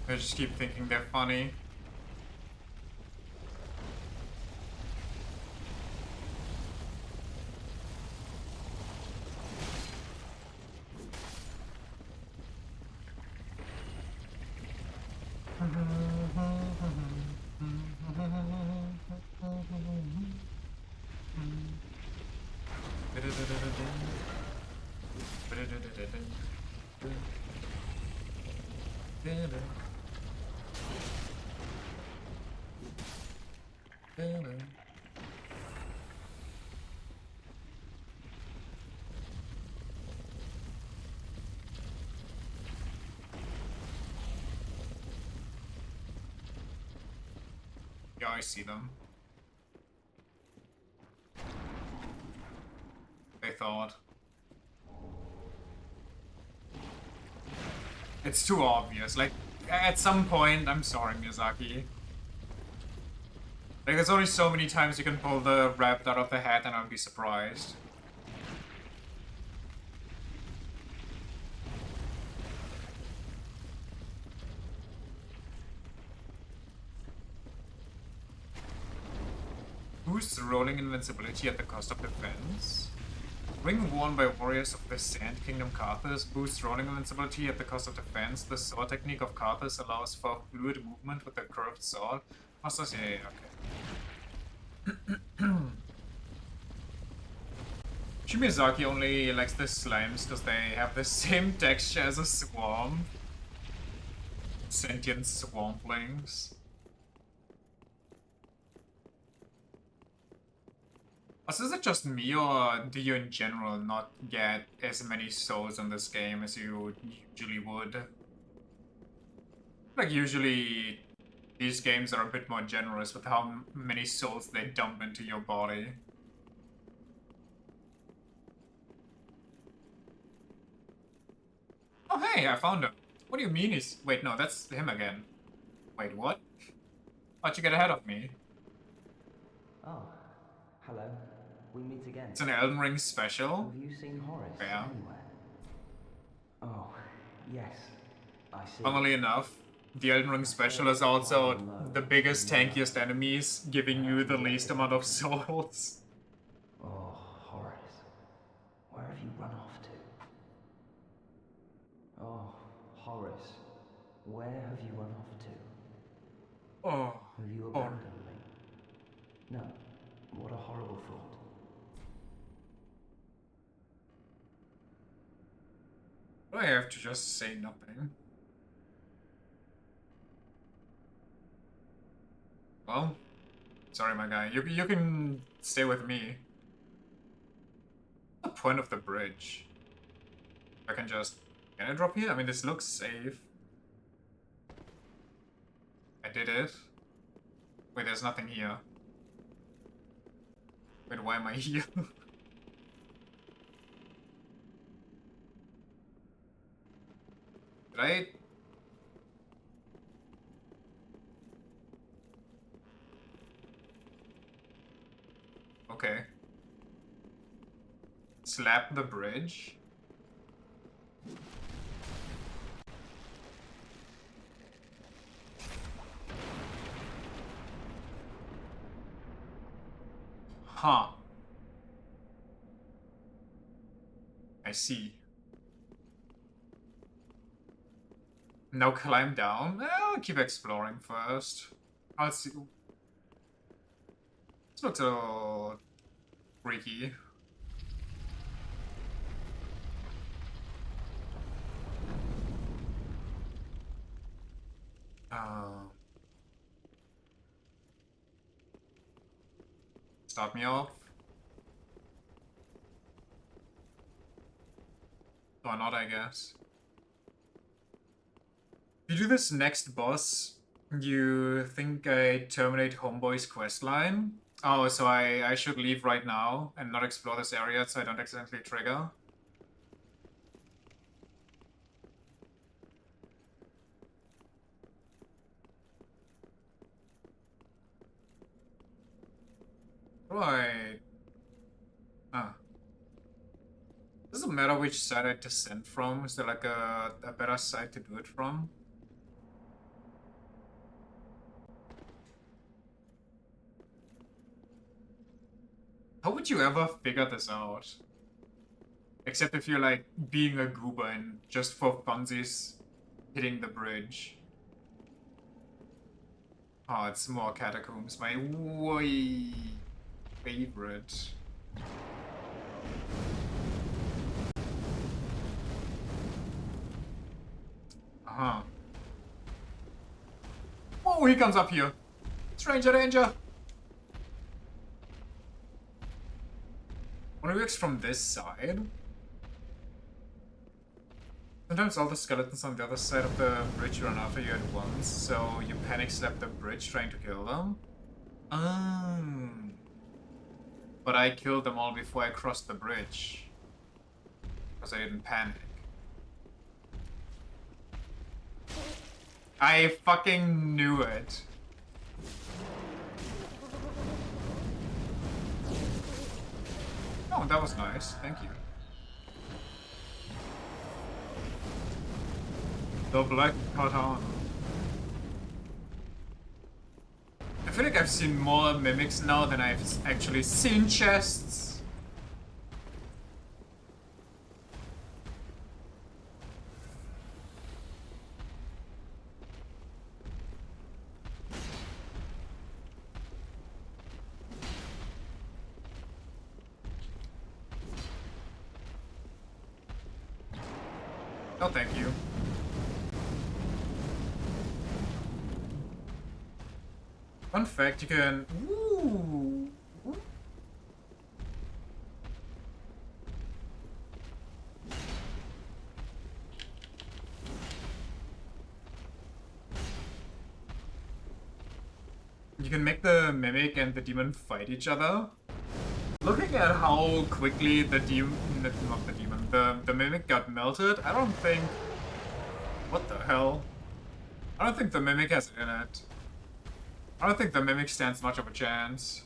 I just keep thinking they're funny. Yeah, I see them. They thought. It's too obvious. Like, at some point, I'm sorry, Miyazaki. Like, there's only so many times you can pull the rabbit out of the hat and I'll be surprised. Boosts rolling invincibility at the cost of defense. Ring worn by warriors of the Sand Kingdom Karthus boosts rolling invincibility at the cost of defense. The sword technique of Karthus allows for fluid movement with a curved sword. Masters, yeah, okay. Shimizaki only likes the slimes because they have the same texture as a swamp. Sentient swamplings. Also, is it just me, or do you in general not get as many souls in this game as you usually would? Like, usually these games are a bit more generous with how many souls they dump into your body. Oh hey, I found him. What do you mean he's... Wait, no, that's him again. Wait, what? How'd you get ahead of me? Oh, hello. We meet again. It's an Elden Ring special? Have you seen Horace Yeah. anywhere? Oh, yes. I see. Funnily enough, the Elden Ring special is also the biggest, tankiest enemies, giving you the least amount of souls. Oh, Horace. Where have you run off to? Oh, Horace. Where have you run off to? Oh. Have you Oh. abandoned me? No. What a horrible thought. Do I have to just say nothing? Well, sorry, my guy. You can stay with me. What's the point of the bridge? I can just... Can I drop here? I mean, this looks safe. I did it. Wait, there's nothing here. Wait, why am I here? Did I... Okay. Slap the bridge? Huh. I see. Now climb down? I'll keep exploring first. I'll see. This looks a little freaky. Start me off. Or not, I guess. If you do this next boss, you think I terminate Homeboy's questline? Oh, so I should leave right now and not explore this area so I don't accidentally trigger? Right. Ah. Doesn't matter which side I descend from. Is there like a better side to do it from? How would you ever figure this out? Except if you're like being a goober and just for funsies hitting the bridge. Oh, it's more catacombs. My way favorite. Uh-huh. Oh, he comes up here. Stranger danger. When it works from this side. Sometimes all the skeletons on the other side of the bridge run after you at once, so you panic slap the bridge trying to kill them. But I killed them all before I crossed the bridge. Because I didn't panic. I fucking knew it. Oh, that was nice. Thank you. The Black Katana. I feel like I've seen more mimics now than I've actually seen chests. Oh, thank you. Fun fact, you can... Ooh. You can make the Mimic and the Demon fight each other. Looking at how quickly the the Mimic got melted, I don't think... What the hell? I don't think the Mimic has it in it. I don't think the Mimic stands much of a chance.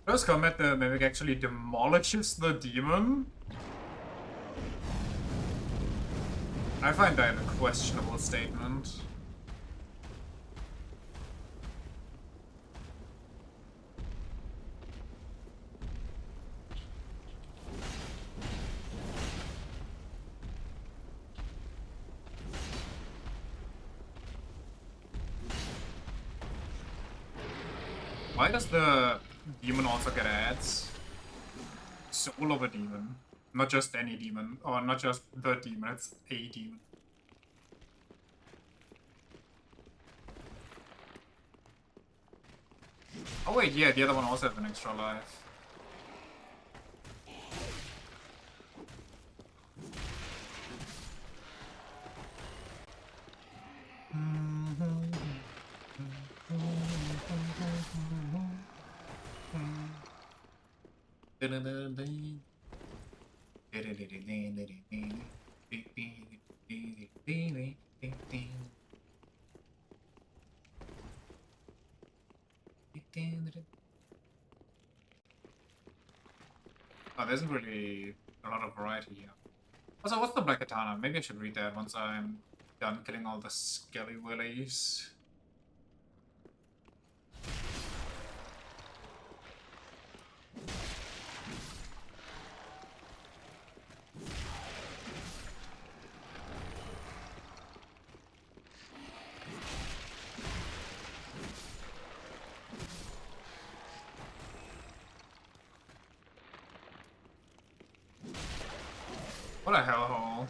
First combat, the Mimic actually demolishes the demon. I find that a questionable statement. Why does the demon also get ads? Soul of a demon. Not just any demon, or not just the demon, it's a demon. Oh wait, yeah, the other one also has an extra life. Oh, there isn't really a lot of variety here. Also, what's the Black Katana? Maybe I should read that once I'm done killing all the Skelly Willies. What a hellhole.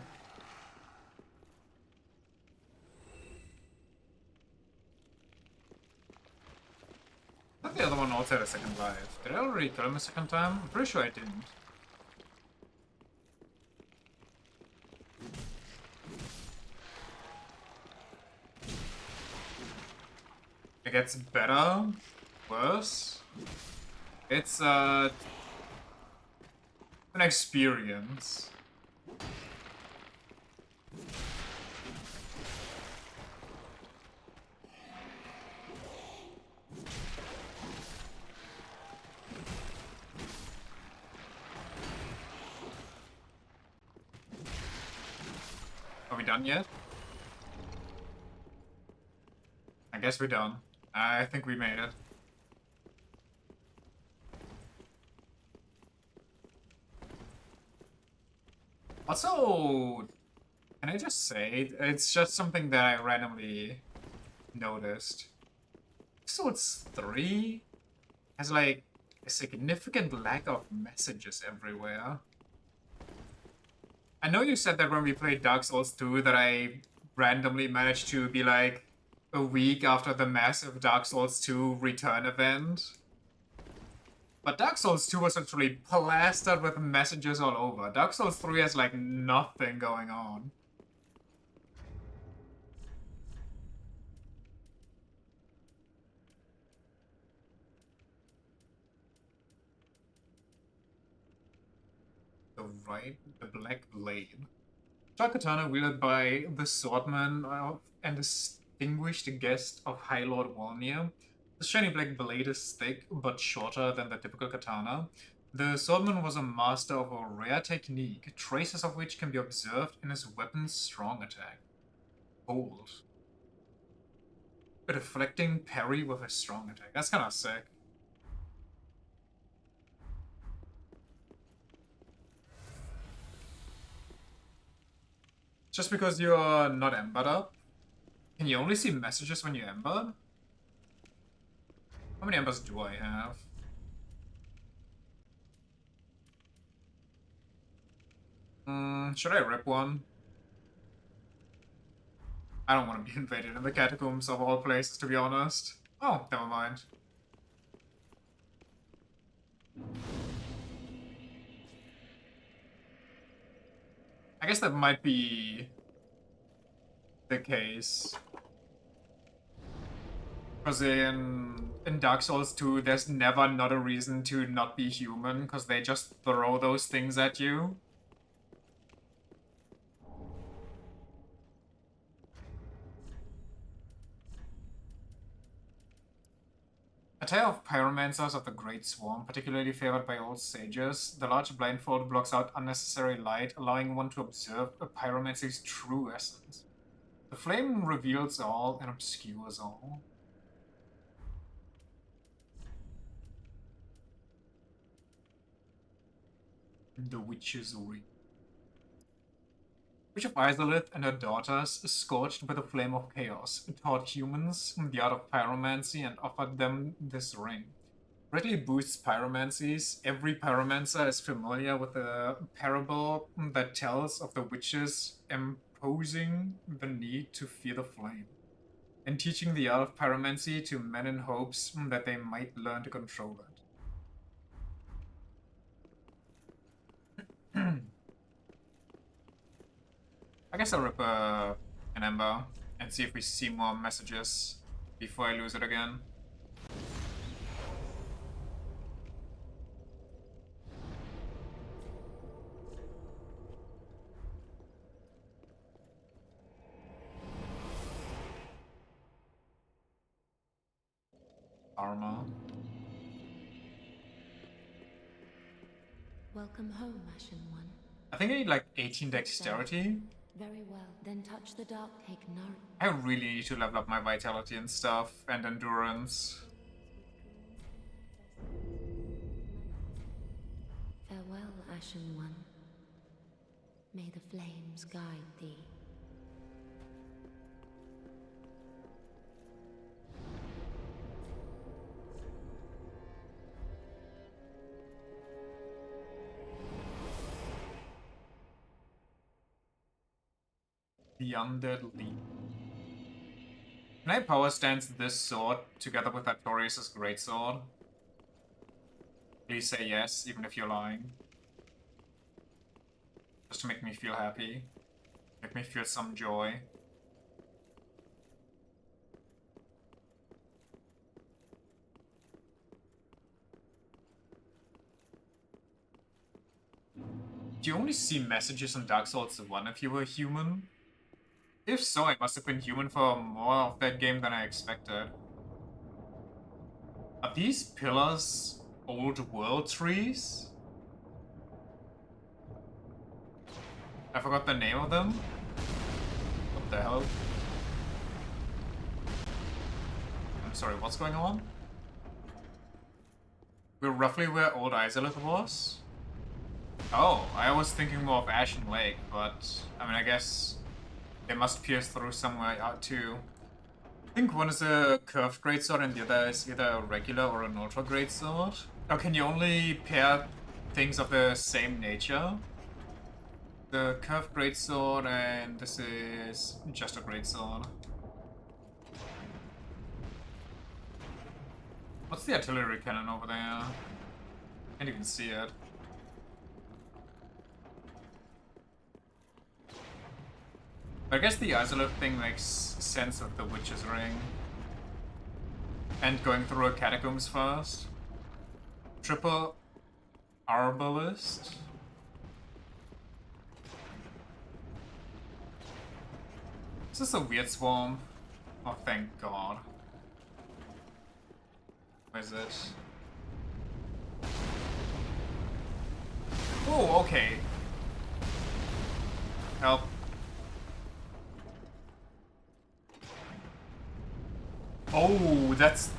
I thought the other one also had a second life. Did I already kill him a second time? I'm pretty sure I didn't. It gets better? Worse? It's, an experience. Are we done yet? I guess we're done. I think we made it. Also, can I just say, it's just something that I randomly noticed. Episodes 3 has like a significant lack of messages everywhere. I know you said that when we played Dark Souls 2 that I randomly managed to be like a week after the massive Dark Souls 2 return event. But Dark Souls 2 was literally plastered with messages all over. Dark Souls 3 has like nothing going on. The Black Blade. Dark Katana wielded by the swordman and distinguished guest of High Lord Wolnir. The shiny black blade is thick but shorter than the typical katana. The swordman was a master of a rare technique, traces of which can be observed in his weapon's strong attack. Bold. A deflecting parry with a strong attack. That's kind of sick. Just because you're not embered up? Can you only see messages when you're embered? How many embers do I have? Should I rip one? I don't want to be invaded in the catacombs of all places, to be honest. Oh, never mind. I guess that might be the case. Because in Dark Souls 2, there's never not a reason to not be human, because they just throw those things at you. A tale of pyromancers of the Great Swarm, particularly favored by old sages. The large blindfold blocks out unnecessary light, allowing one to observe a pyromancer's true essence. The flame reveals all and obscures all. The Witch's Ring. Witch of Izalith and her daughters, scorched by the flame of chaos, taught humans the art of pyromancy and offered them this ring. Greatly boosts pyromancies. Every pyromancer is familiar with the parable that tells of the witches imposing the need to fear the flame, and teaching the art of pyromancy to men in hopes that they might learn to control it. I guess I'll rip an ember and see if we see more messages before I lose it again. Armor. Welcome home, Ashen One. I think I need like 18 dexterity. Very well. Then touch the dark. Take nourish. I really need to level up my vitality and stuff, and endurance. Farewell, Ashen One. May the flames guide thee. The Undead Leap. Can I power stance this sword together with Artorias' greatsword? Please say yes, even if you're lying. Just to make me feel happy. Make me feel some joy. Do you only see messages on Dark Souls 1 if you were human? If so, I must have been human for more of that game than I expected. Are these pillars old world trees? I forgot the name of them. What the hell? I'm sorry, what's going on? We're roughly where old Izalith was? Oh, I was thinking more of Ashen Lake, but I mean, I guess they must pierce through somewhere out too. I think one is a curved greatsword and the other is either a regular or an ultra greatsword. Or can you only pair things of the same nature? The curved greatsword and this is just a greatsword. What's the artillery cannon over there? Can't even see it. I guess the Izalith thing makes sense with the Witch's Ring. And going through a catacombs first. Triple Arbalist. Is this a weird swamp? Oh, thank God. Where is it? Oh, okay. Help. Oh, that's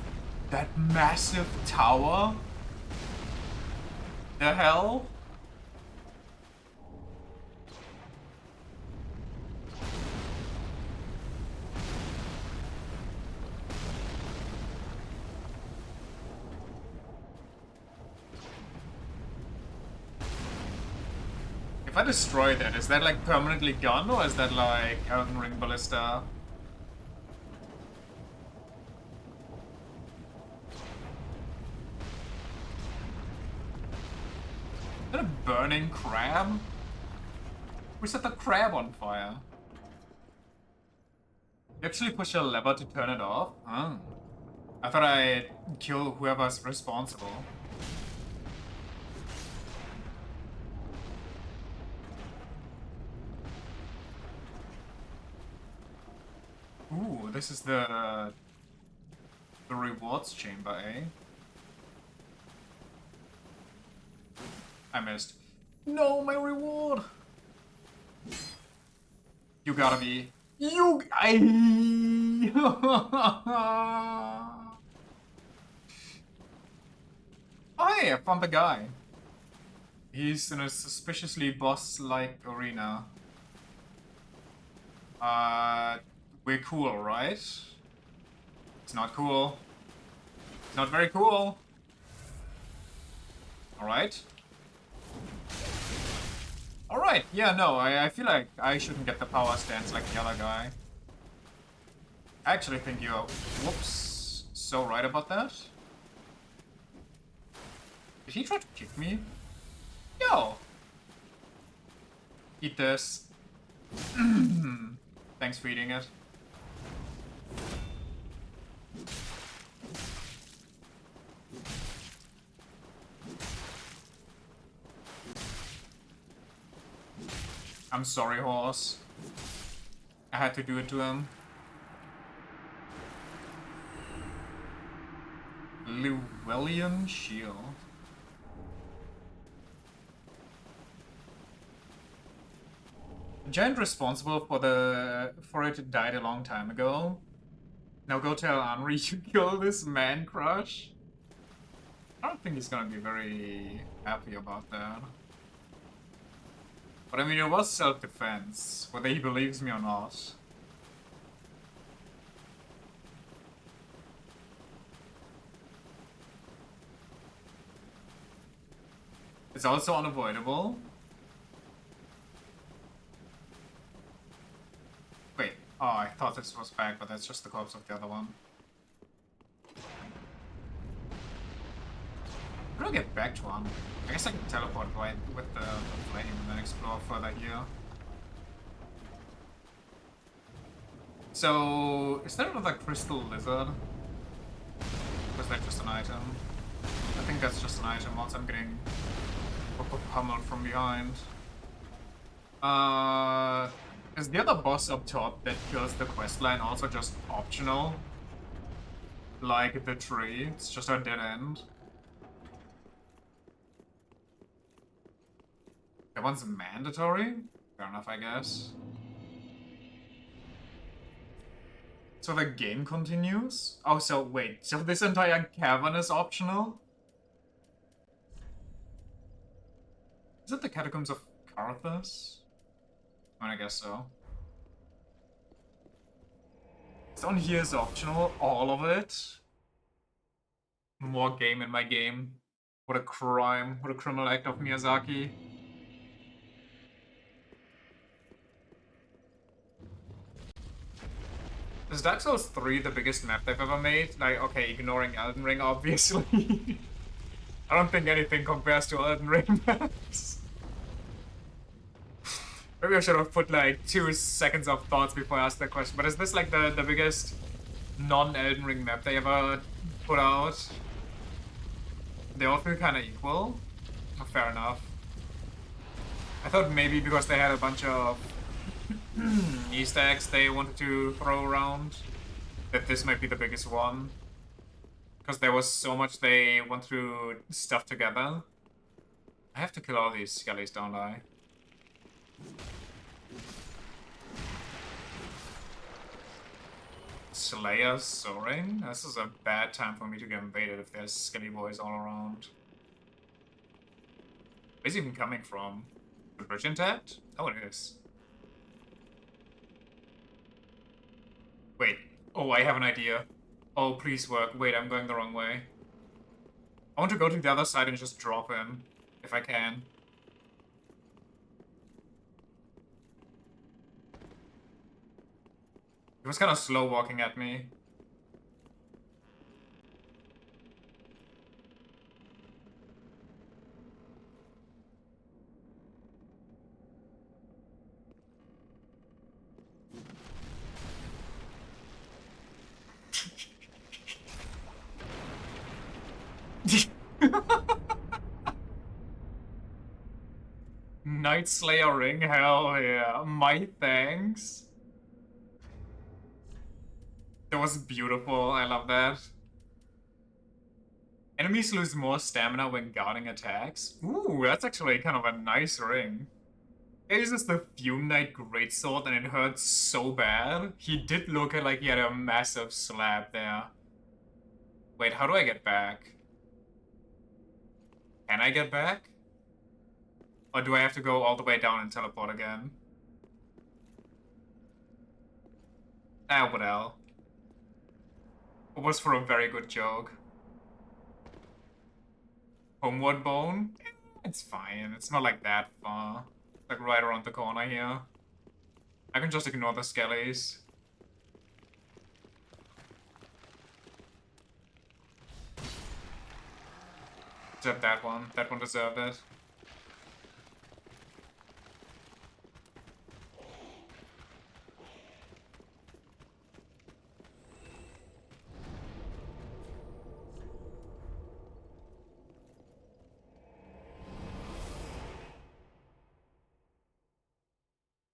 that massive tower? The hell? If I destroy that, is that like permanently gone or is that like Elden Ring Ballista? Is that a burning crab? We set the crab on fire. You actually push a lever to turn it off? Oh. I thought I'd kill whoever's responsible. Ooh, this is the rewards chamber, eh? I missed. No, my reward! You gotta be... You... Oh, hey, I found the guy. He's in a suspiciously boss-like arena. We're cool, right? It's not cool. It's not very cool. Alright. Alright, yeah, no, I feel like I shouldn't get the power stance like the other guy. I actually think you're, whoops, so right about that. Did he try to kick me? Yo! Eat this. Thanks for eating it. I'm sorry, horse. I had to do it to him. Llewellyn Shield. The giant responsible for it died a long time ago. Now go tell Henri you killed this man crush. I don't think he's gonna be very happy about that. But I mean, it was self-defense, whether he believes me or not. It's also unavoidable. Wait, oh, I thought this was back, but that's just the corpse of the other one. How do I get back to one? I guess I can teleport right with the flame and then explore further here. So, is there another crystal lizard? Or is that just an item? I think that's just an item, once I'm getting pummeled from behind. Is the other boss up top that kills the questline also just optional? Like the tree, it's just a dead end. That one's mandatory? Fair enough, I guess. So the game continues? Oh, so wait, so this entire cavern is optional? Is it the Catacombs of Carthus? I mean, I guess so. Down here is optional, all of it. More game in my game. What a crime, what a criminal act of Miyazaki. Is Dark Souls 3 the biggest map they've ever made? Like, okay, ignoring Elden Ring, obviously. I don't think anything compares to Elden Ring maps. Maybe I should have put like 2 seconds of thoughts before I asked that question. But is this like the biggest non-Elden Ring map they ever put out? They all feel kind of equal. Oh, fair enough. I thought maybe because they had a bunch of Easter eggs they wanted to throw around, that this might be the biggest one. Because there was so much they want to stuff together. I have to kill all these skellies, don't I? Slayer soaring? This is a bad time for me to get invaded if there's skelly boys all around. Where's he even coming from? The bridge intact? Oh, it is. Wait. Oh, I have an idea. Oh, please work. Wait, I'm going the wrong way. I want to go to the other side and just drop him, if I can. He was kind of slow walking at me. Night Slayer ring? Hell yeah. My thanks. That was beautiful. I love that. Enemies lose more stamina when guarding attacks. Ooh, that's actually kind of a nice ring. He uses the Fume Knight Greatsword and it hurts so bad. He did look like he had a massive slab there. Wait, how do I get back? Can I get back? Or do I have to go all the way down and teleport again? Ah, what hell. It was for a very good joke. Homeward Bone? It's fine. It's not like that far. Like right around the corner here. I can just ignore the skellies. Except that one. That one deserved it.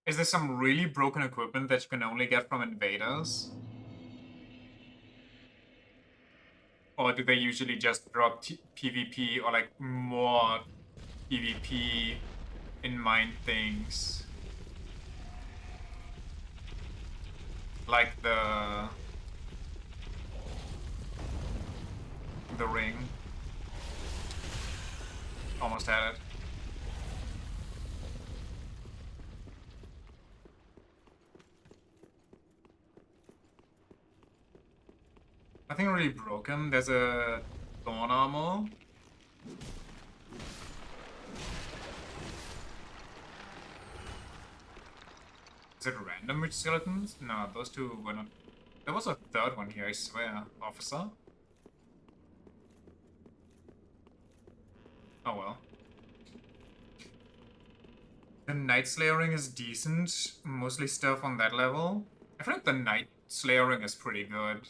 Is there some really broken equipment that you can only get from invaders? Or do they usually just drop PvP or like more PvP in mind things? Like the ring. Almost had it. Nothing really broken. There's a thorn armor. Is it random which skeletons? No, those two were not. There was a third one here, I swear. Officer? Oh well. The Night Slayering is decent. Mostly stuff on that level. I feel like the Night Slayering is pretty good.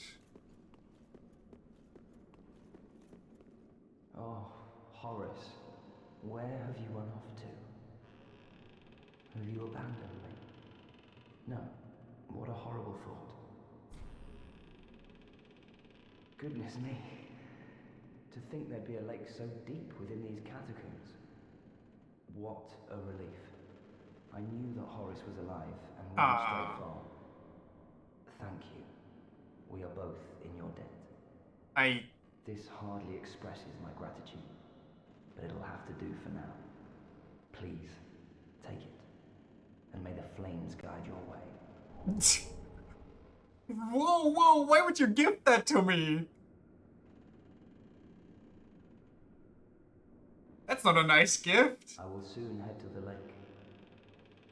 Oh, Horace, where have you run off to? Have you abandoned me? No, what a horrible thought. Goodness me, to think there'd be a lake so deep within these catacombs. What a relief. I knew that Horace was alive and wouldn't stray far. Thank you. We are both in your debt. This hardly expresses my gratitude, but it'll have to do for now. Please, take it, and may the flames guide your way. Whoa, whoa, why would you give that to me? That's not a nice gift. I will soon head to the lake.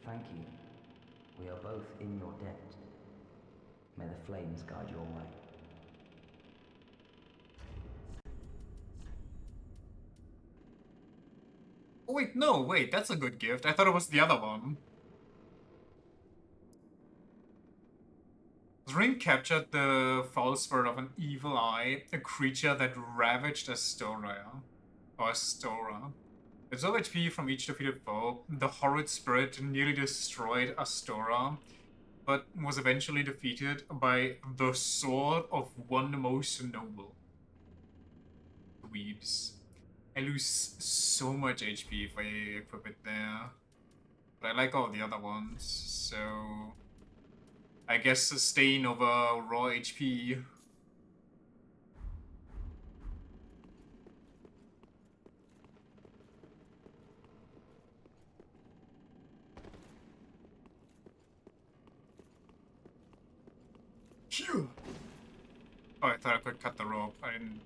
Thank you. We are both in your debt. May the flames guide your way. Oh wait, no, wait, that's a good gift. I thought it was the other one. The ring captured the foul spirit of an evil eye, a creature that ravaged Astoria. Or Astora. Absorb HP from each defeated foe. The horrid spirit nearly destroyed Astora, but was eventually defeated by the sword of one most noble. Dweebs. I lose so much HP if I equip it there. But I like all the other ones, so I guess sustain over raw HP. Phew. Oh, I thought I could cut the rope. I didn't.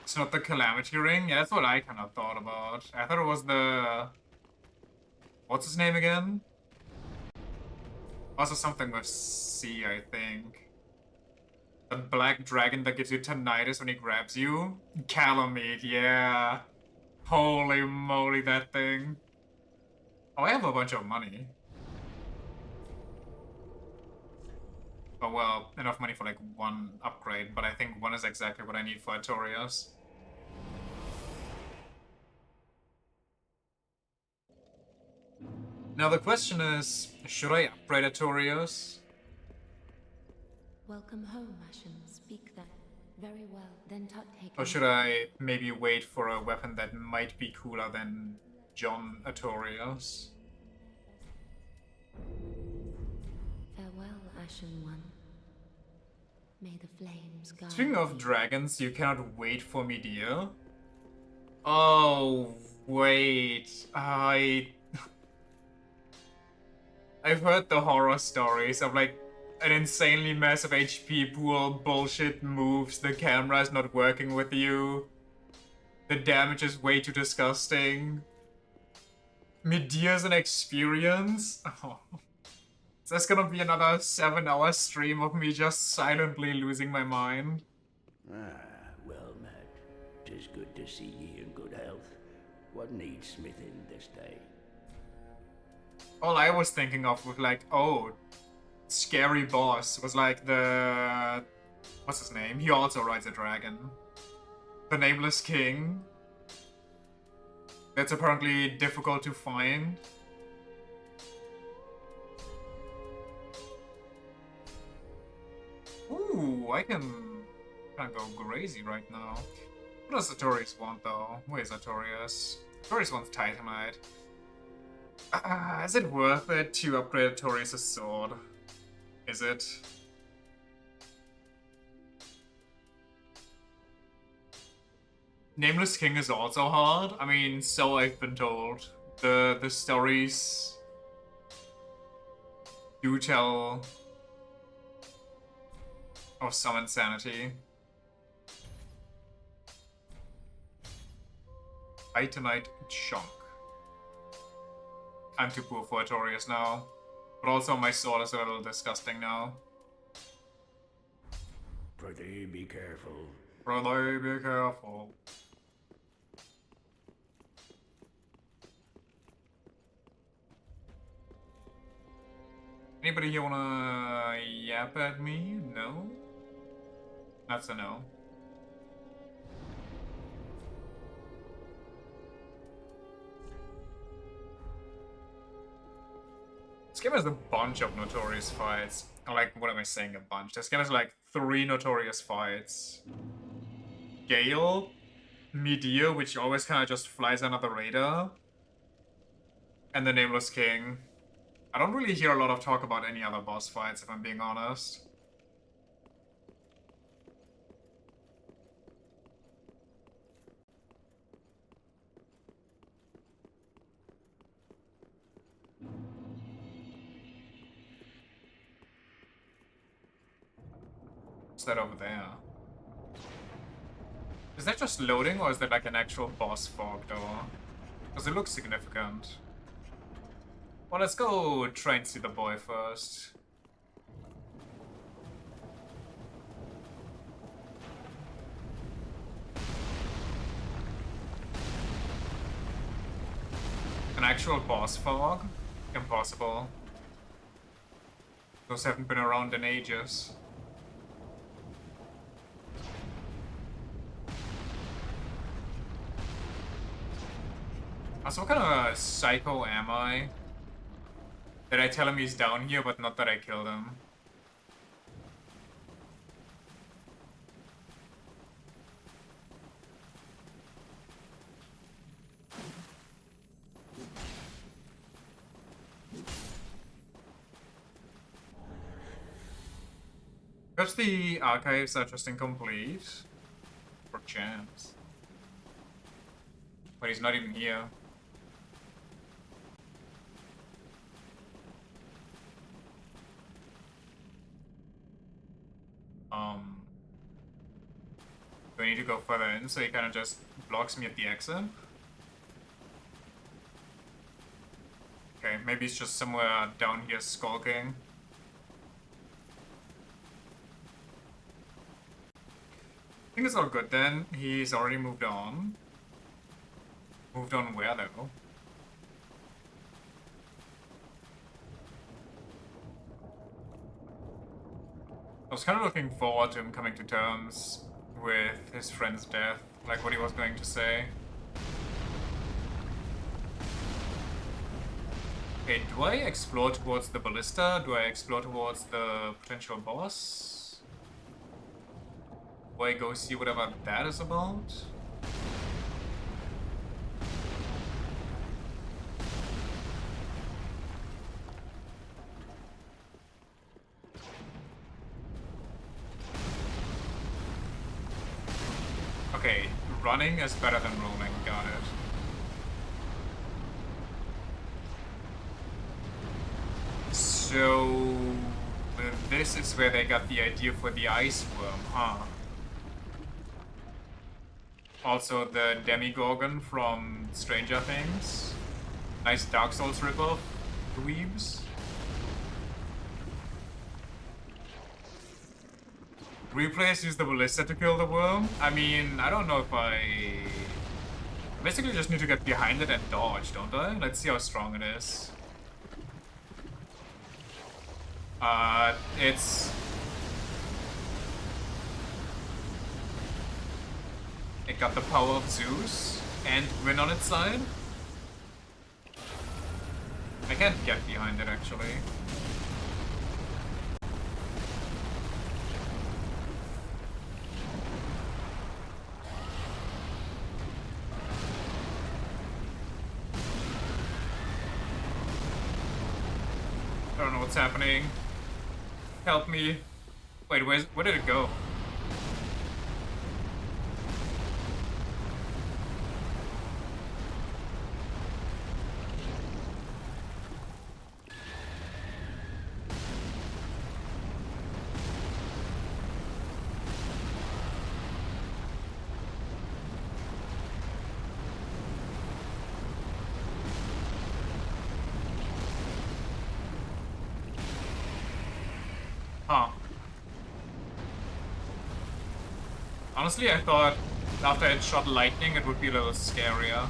It's not the Calamity Ring? Yeah, that's what I kind of thought about. I thought it was the... What's his name again? Also something with C, I think. The black dragon that gives you tinnitus when he grabs you? Calamite, yeah. Holy moly, that thing. Oh, I have a bunch of money. Oh well, enough money for like one upgrade, but I think one is exactly what I need for Artorias. Now the question is, should I upgrade Artorias? Welcome home, Ashen. Speak then. Very well, then take. Or should I maybe wait for a weapon that might be cooler than John Artorias? Farewell, Ashen One. May the flames guide. Speaking of dragons, you cannot wait for me, dear. Oh, wait. I've heard the horror stories of like an insanely massive HP pool, bullshit moves, the camera is not working with you, the damage is way too disgusting. Midir's an experience? Oh. So that's gonna be another 7-hour stream of me just silently losing my mind. Ah, well met. 'Tis good to see ye in good health. What needs smithing this day? All I was thinking of was like, oh, scary boss was like the... what's his name? He also rides a dragon. The Nameless King. That's apparently difficult to find. Ooh, I can go crazy right now. What does Artorias want though? Where is Artorias? Artorias wants Titanite. Is it worth it to upgrade Artorias' sword? Is it? Nameless King is also hard. I mean, so I've been told. The stories do tell of some insanity. Titanite chunk. I'm too poor for Artorias now. But also my sword is a little disgusting now. Prithee, be careful. Brother, be careful. Anybody here wanna yap at me? No? That's a no. This game has a bunch of notorious fights. Or like, what am I saying, a bunch? This game has like 3 notorious fights. Gale, Midir, which always kind of just flies under the radar, and the Nameless King. I don't really hear a lot of talk about any other boss fights, if I'm being honest. What's that over there? Is that just loading, or is that like an actual boss fog door? Because it looks significant. Well, let's go try and see the boy first. An actual boss fog? Impossible. Those haven't been around in ages. Also, what kind of psycho am I? That I tell him he's down here, but not that I killed him. Perhaps the archives are just incomplete. Perchance. But he's not even here. Do I need to go further in so he kind of just blocks me at the exit? Okay, maybe he's just somewhere down here skulking. I think it's all good then. He's already moved on. Moved on where though? I was kind of looking forward to him coming to terms with his friend's death, like what he was going to say. Okay, do I explore towards the ballista? Do I explore towards the potential boss? Do I go see whatever that is about? Okay, running is better than rolling, got it. So this is where they got the idea for the ice worm, huh? Also the Demigorgon from Stranger Things. Nice Dark Souls ripoff, dweebs. Replayers use the ballista to kill the worm? I mean, I don't know if I basically just need to get behind it and dodge, don't I? Let's see how strong it is. It got the power of Zeus and Gwyn on its side. I can't get behind it actually. I don't know what's happening. Help me. Wait, where did it go? Huh. Honestly, I thought after it shot lightning, it would be a little scarier.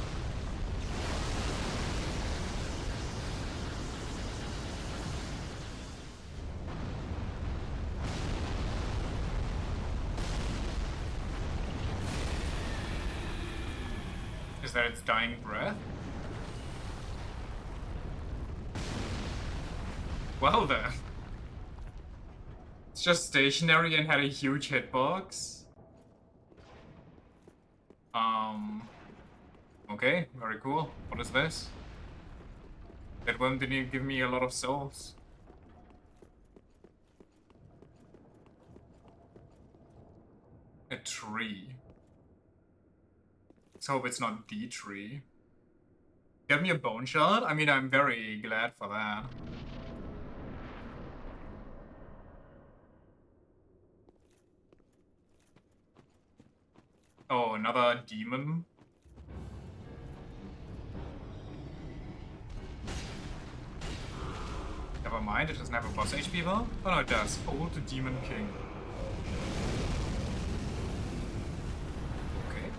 Is that its dying breath? Well then. It's just stationary and had a huge hitbox. Okay, very cool. What is this? That one didn't give me a lot of souls. A tree. Let's hope it's not the tree. Get me a bone shard? I mean, I'm very glad for that. Oh, another demon? Never mind, it doesn't have a boss HP though? Oh no, it does. Old Demon King. Okay.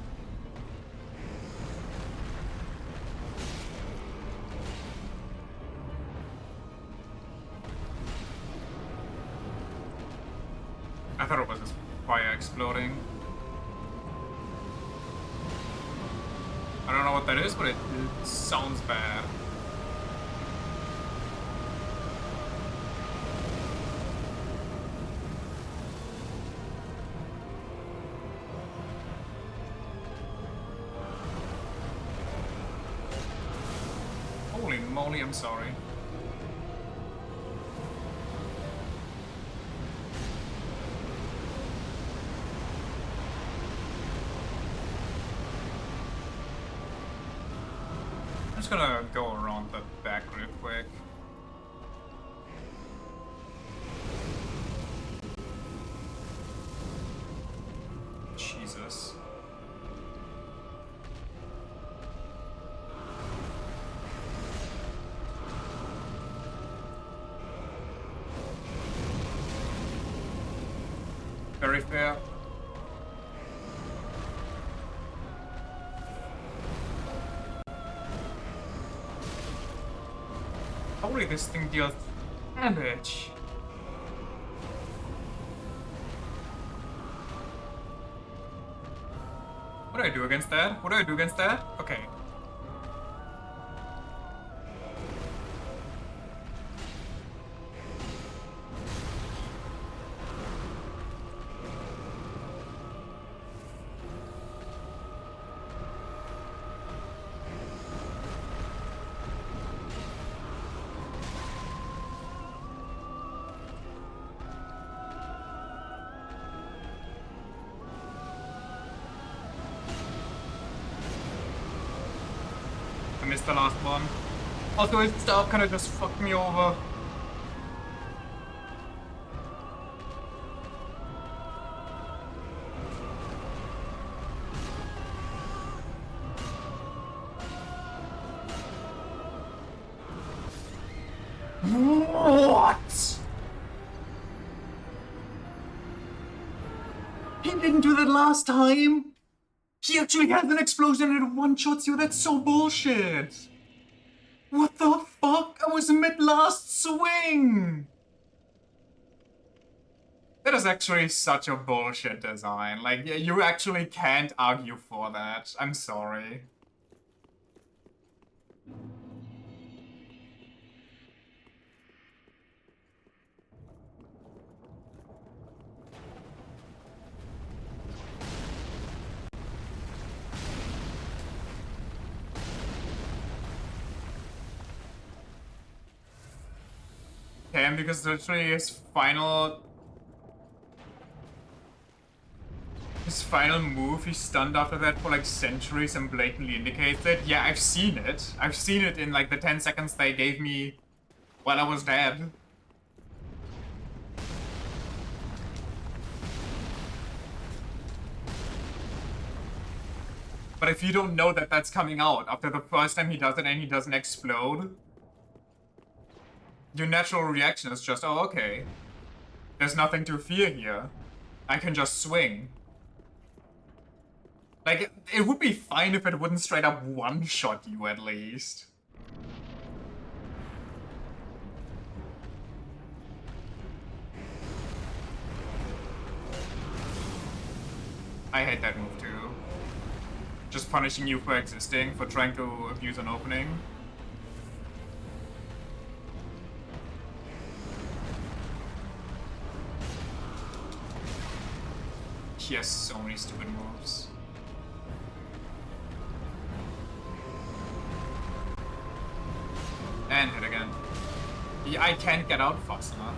I thought it was this fire exploding. I don't know what that is, but it sounds bad. Holy moly, I'm sorry. I'm just gonna go around the back real quick. Jesus. Very fair. Holy, this thing deals damage. What do I do against that? What do I do against that? Okay. missed the last one. Also, his stuff kind of just fucked me over. What? He didn't do that last time? He actually has an explosion and it one-shots you? That's so bullshit! What the fuck? I was mid-last swing! That is actually such a bullshit design. Like, you actually can't argue for that. I'm sorry. Okay, and because literally his final move, he stunned after that for like centuries and blatantly indicates it. Yeah, I've seen it. I've seen it in like the 10 seconds they gave me while I was dead. But if you don't know that that's coming out after the first time he does it and he doesn't explode, your natural reaction is just, oh, okay. There's nothing to fear here. I can just swing. Like, it would be fine if it wouldn't straight up one-shot you at least. I hate that move too. Just punishing you for existing, for trying to abuse an opening. He has so many stupid moves. And hit again. Yeah, I can't get out fast enough.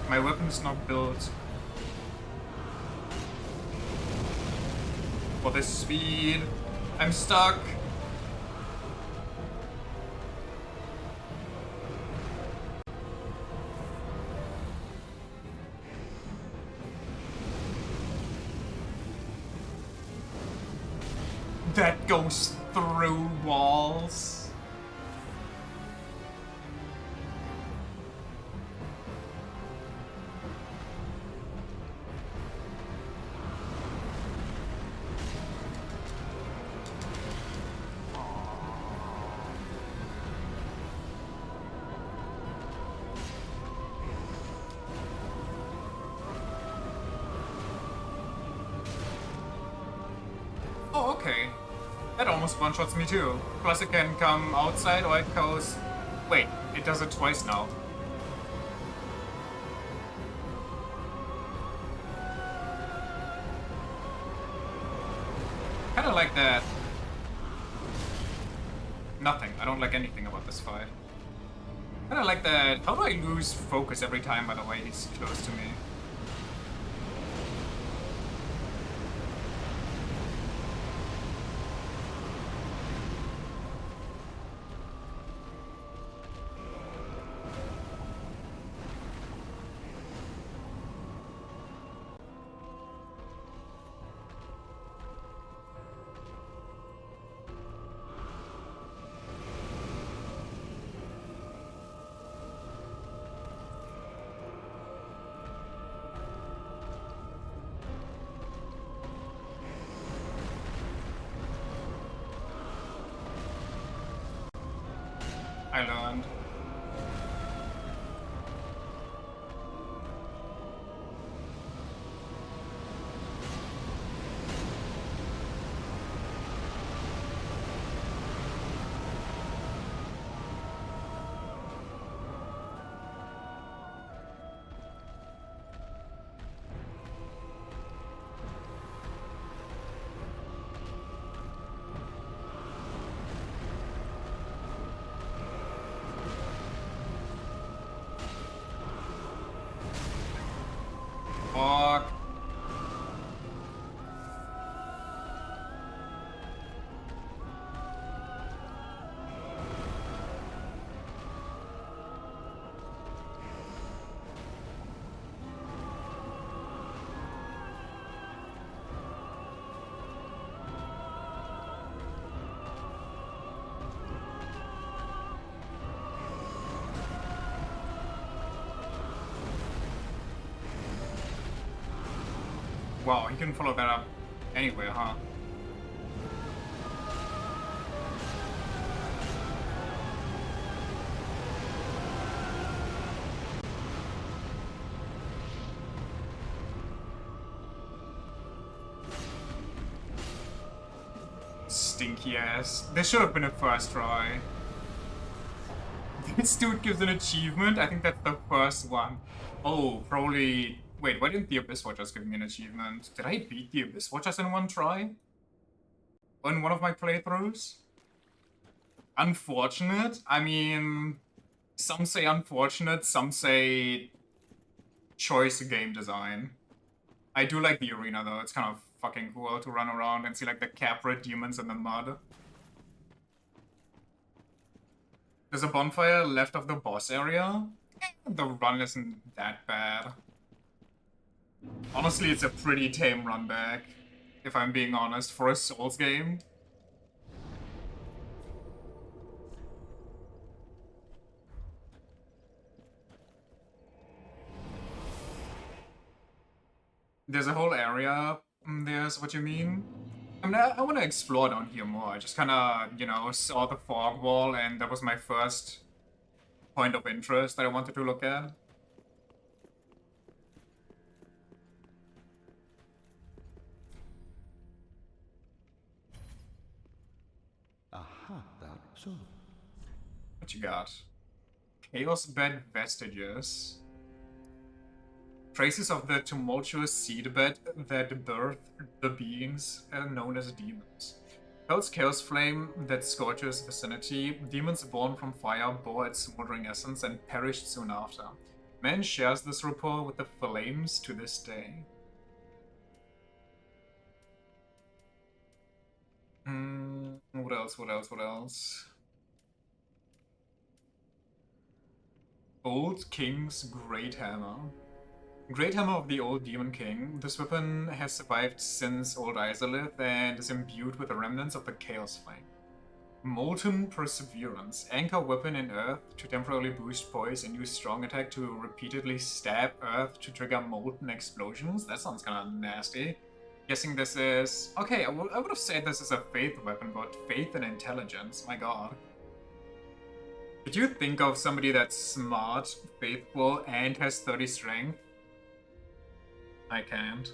My weapon's not built for this speed. I'm stuck. That goes through walls. Oh, okay. That almost one-shots me too. Plus it can come outside or it goes... Wait, it does it twice now. Kinda like that. Nothing. I don't like anything about this fight. Kinda like that... How do I lose focus every time, by the way, he's close to me? I learned. Wow, you can follow that up anywhere, huh? Stinky ass. This should have been a first try. This dude gives an achievement? I think that's the first one. Oh, probably... Wait, why didn't the Abyss Watchers give me an achievement? Did I beat the Abyss Watchers in one try? In one of my playthroughs? Unfortunate? I mean... Some say unfortunate, some say... choice game design. I do like the arena though, it's kind of fucking cool to run around and see like the Capra demons in the mud. There's a bonfire left of the boss area. The run isn't that bad. Honestly, it's a pretty tame run back, if I'm being honest, for a Souls game. There's a whole area, there's what you mean. I mean, I want to explore down here more. I just kind of, you know, saw the fog wall and that was my first point of interest that I wanted to look at. Aha, that's all. What you got? Chaos bed vestiges. Traces of the tumultuous seedbed that birthed the beings known as demons. Hell's chaos flame that scorches vicinity, demons born from fire bore its smoldering essence and perished soon after. Man shares this rapport with the flames to this day. What else, what else, what else? Old King's Great Hammer. Great Hammer of the Old Demon King. This weapon has survived since Old Izalith and is imbued with the remnants of the Chaos Flame. Molten Perseverance. Anchor weapon in Earth to temporarily boost poise and use strong attack to repeatedly stab Earth to trigger molten explosions. That sounds kind of nasty. Guessing this is... Okay, I would have said this is a faith weapon, but faith and intelligence. My god. Could you think of somebody that's smart, faithful, and has 30 strength? I can't.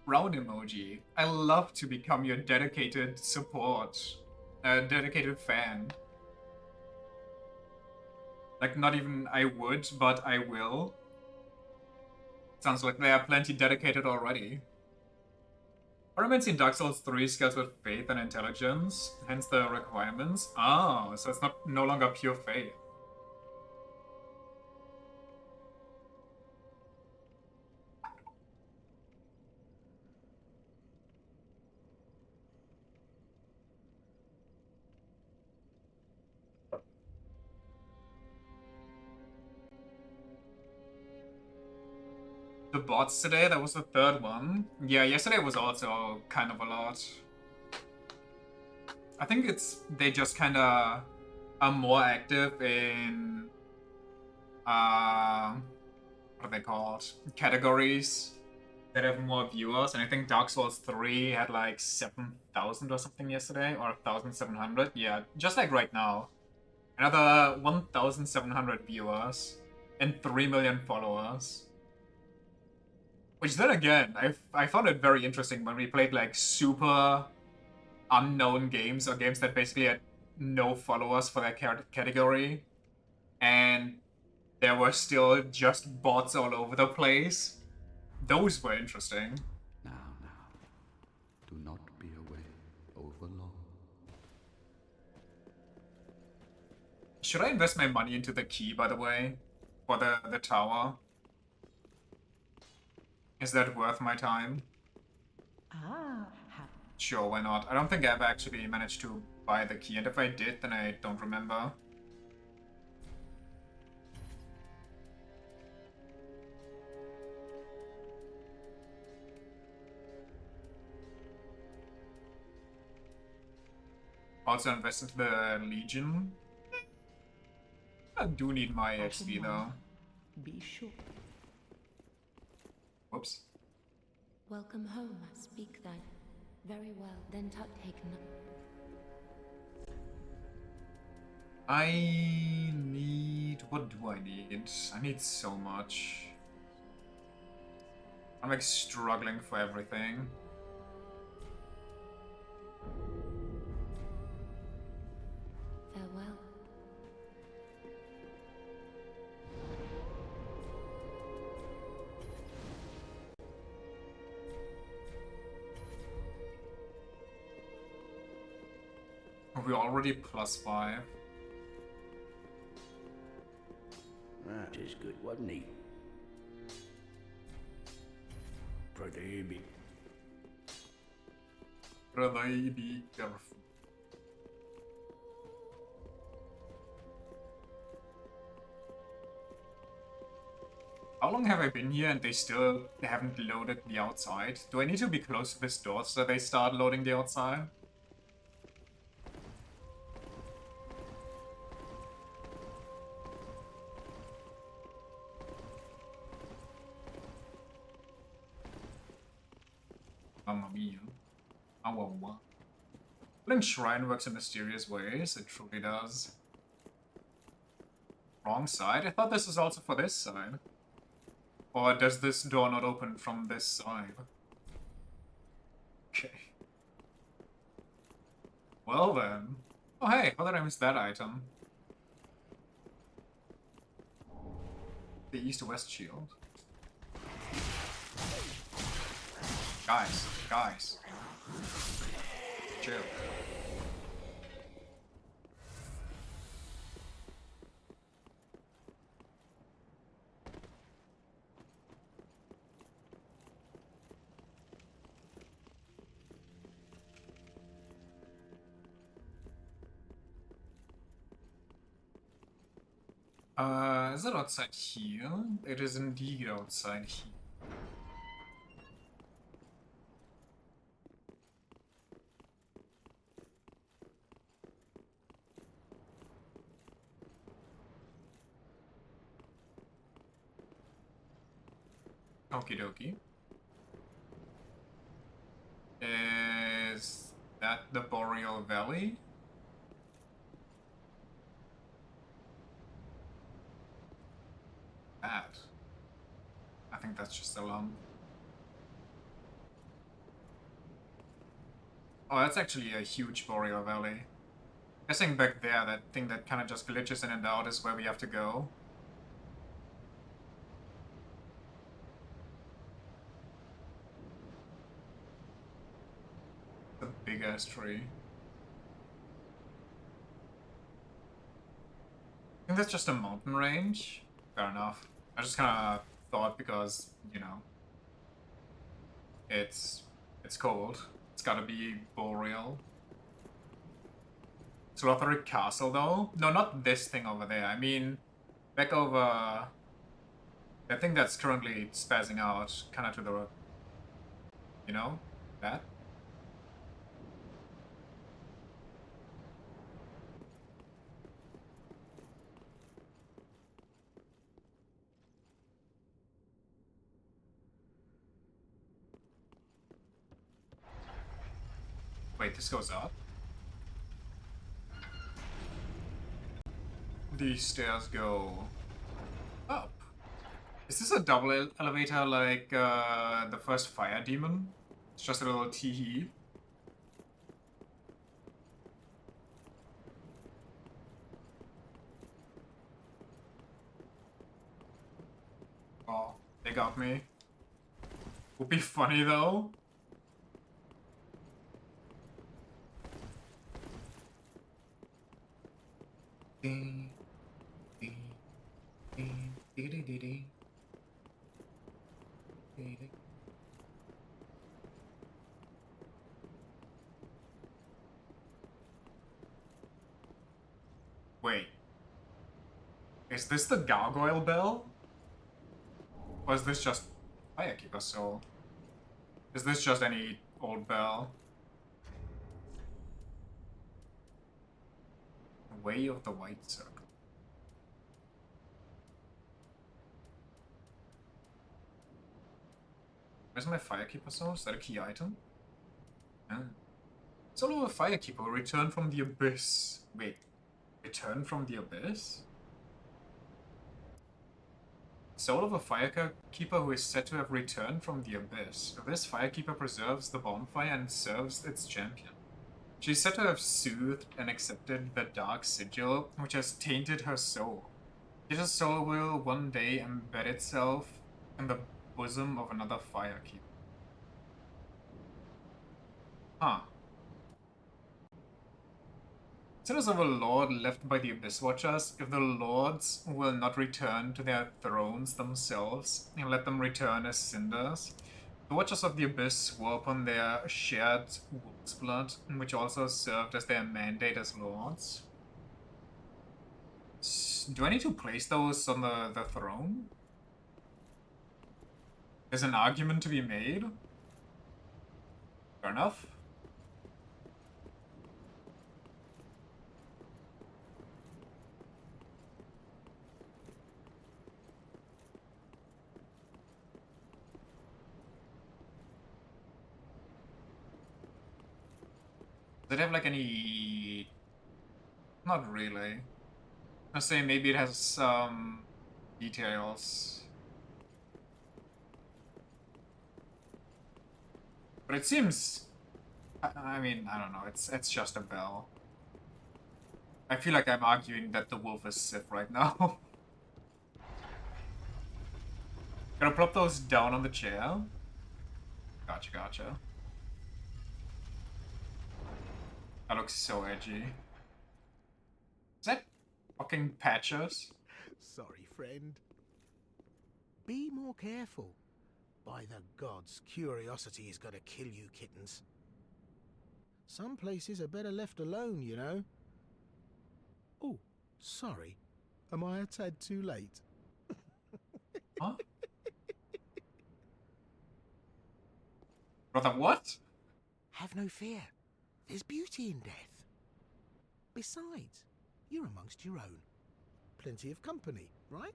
Round emoji. I love to become your dedicated support. Dedicated fan. Like, not even I would, but I will. Sounds like they are plenty dedicated already. Ornaments in Dark Souls 3 scales with faith and intelligence, hence the requirements. Oh, so it's no longer pure faith. The bots today, that was the third one. Yeah, yesterday was also kind of a lot. I think they just kind of are more active in, what are they called? Categories that have more viewers, and I think Dark Souls 3 had like 7,000 or something yesterday, or 1,700. Yeah, just like right now. Another 1,700 viewers and 3 million followers. Which then again, I found it very interesting when we played like super unknown games or games that basically had no followers for that category. And there were still just bots all over the place. Those were interesting. Now, do not be away over long. Should I invest my money into the key, by the way? For the tower? Is that worth my time? Sure, why not? I don't think I've actually managed to buy the key, and if I did, then I don't remember. Also invest into the Legion. I do need my XP though. Be sure. Whoops. Welcome home, speak thy. Very well, then take no. I need... What do I need? I need so much. I'm like struggling for everything. Farewell. We're already +5. That is good, wasn't he? Pretty big. Brother, be careful. How long have I been here and they still haven't loaded the outside? Do I need to be close to this door so they start loading the outside? Mamma mia. Awawa. Link Shrine works in mysterious ways, it truly does. Wrong side? I thought this was also for this side. Or does this door not open from this side? Okay. Well then. Oh hey, how did I miss that item? The east-west shield. Guys. Chill. Is it outside here? It is indeed outside here. Okie dokie. Is that the Boreal Valley? That. I think that's just a lump. Oh, that's actually a huge Boreal Valley. Guessing back there, that thing that kind of just glitches in and out is where we have to go. The big ass tree. I think that's just a mountain range. Fair enough. I just kind of thought because, you know, it's cold. It's gotta be boreal. Slotheric Castle, though? No, not this thing over there. I mean, back over... I think that's currently spazzing out, kind of to the... You know? That? Wait, this goes up? These stairs go up. Is this a double elevator like the first fire demon? It's just a little tee-hee. Oh, they got me. Would be funny though. Ding, ding, ding, ding, ding, ding, ding. Ding, ding. Wait. Is this the gargoyle bell? Or is this just Firekeeper Soul? Is this just any old bell? Way of the White Circle. Where's my Firekeeper soul? Is that a key item? Yeah. Soul of a Firekeeper, return from the Abyss. Wait, return from the Abyss? Soul of a Firekeeper who is said to have returned from the Abyss. This Firekeeper preserves the bonfire and serves its champion. She is said to have soothed and accepted the dark sigil, which has tainted her soul. Yet her soul will one day embed itself in the bosom of another Firekeeper. Huh. Sinners of a lord left by the Abyss Watchers, if the lords will not return to their thrones themselves, and let them return as cinders, the Watchers of the Abyss swore upon their shared wolf's blood, which also served as their mandate as lords. Do I need to place those on the throne? There's an argument to be made. Fair enough. Does it have like any... Not really. I'll say maybe it has some details. But it seems... I mean, I don't know, it's just a bell. I feel like I'm arguing that the wolf is Sith right now. Gonna plop those down on the chair. Gotcha, gotcha. That looks so edgy. Is that fucking Patches? Sorry, friend. Be more careful. By the gods, curiosity is gonna kill you, kittens. Some places are better left alone, you know. Oh, sorry. Am I a tad too late? Huh? Brother, what? Have no fear. There's beauty in death. Besides, you're amongst your own. Plenty of company, right?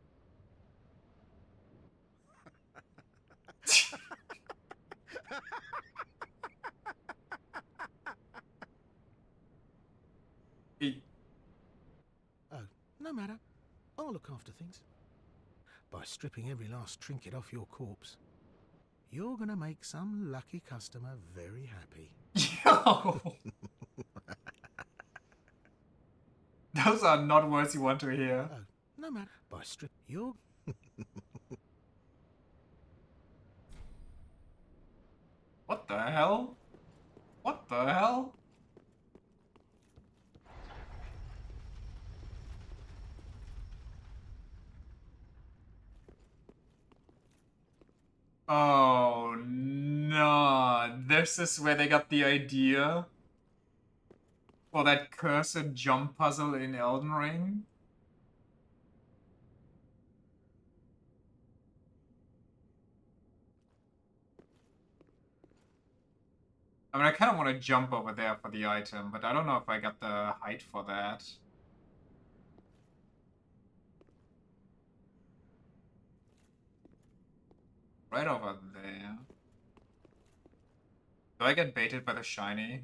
Oh, no matter. I'll look after things. By stripping every last trinket off your corpse, you're gonna make some lucky customer very happy. Yo! Those are not words you want to hear. Oh, no matter. By you're... What the hell? What the hell? Oh no, this is where they got the idea for that cursed jump puzzle in Elden Ring. I mean, I kind of want to jump over there for the item, but I don't know if I got the height for that. Right over there. Do I get baited by the shiny?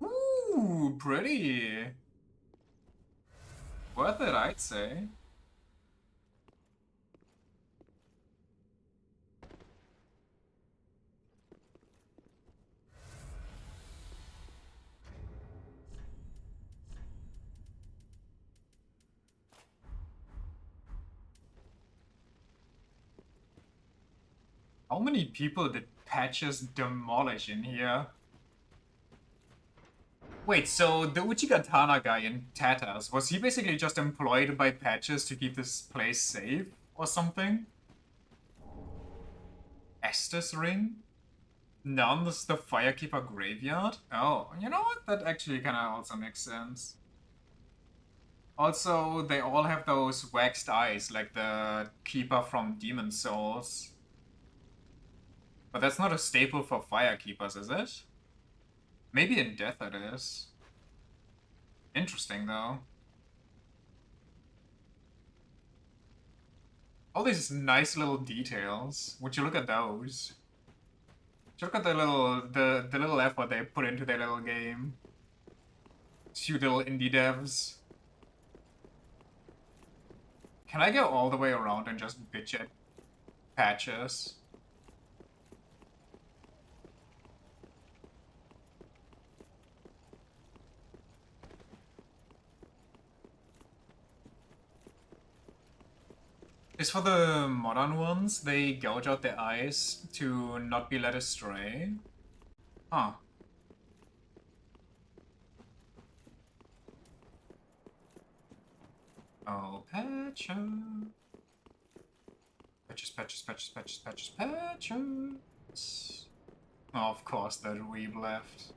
Ooh, pretty. Worth it, I'd say. How many people did Patches demolish in here? Wait, so the Uchigatana guy in Tatas, was he basically just employed by Patches to keep this place safe? Or something? Estes Ring? Nuns the Firekeeper Graveyard? Oh, you know what? That actually kinda also makes sense. Also, they all have those waxed eyes, like the Keeper from Demon Souls. But that's not a staple for firekeepers, is it? Maybe in Death it is. Interesting, though. All these nice little details. Would you look at those? Would you look at the little effort they put into their little game. Two little indie devs. Can I go all the way around and just bitch at patches? Is for the modern ones, they gouge out their eyes to not be led astray? Huh. Oh, patches. Patches. Oh, of course, the dweeb left.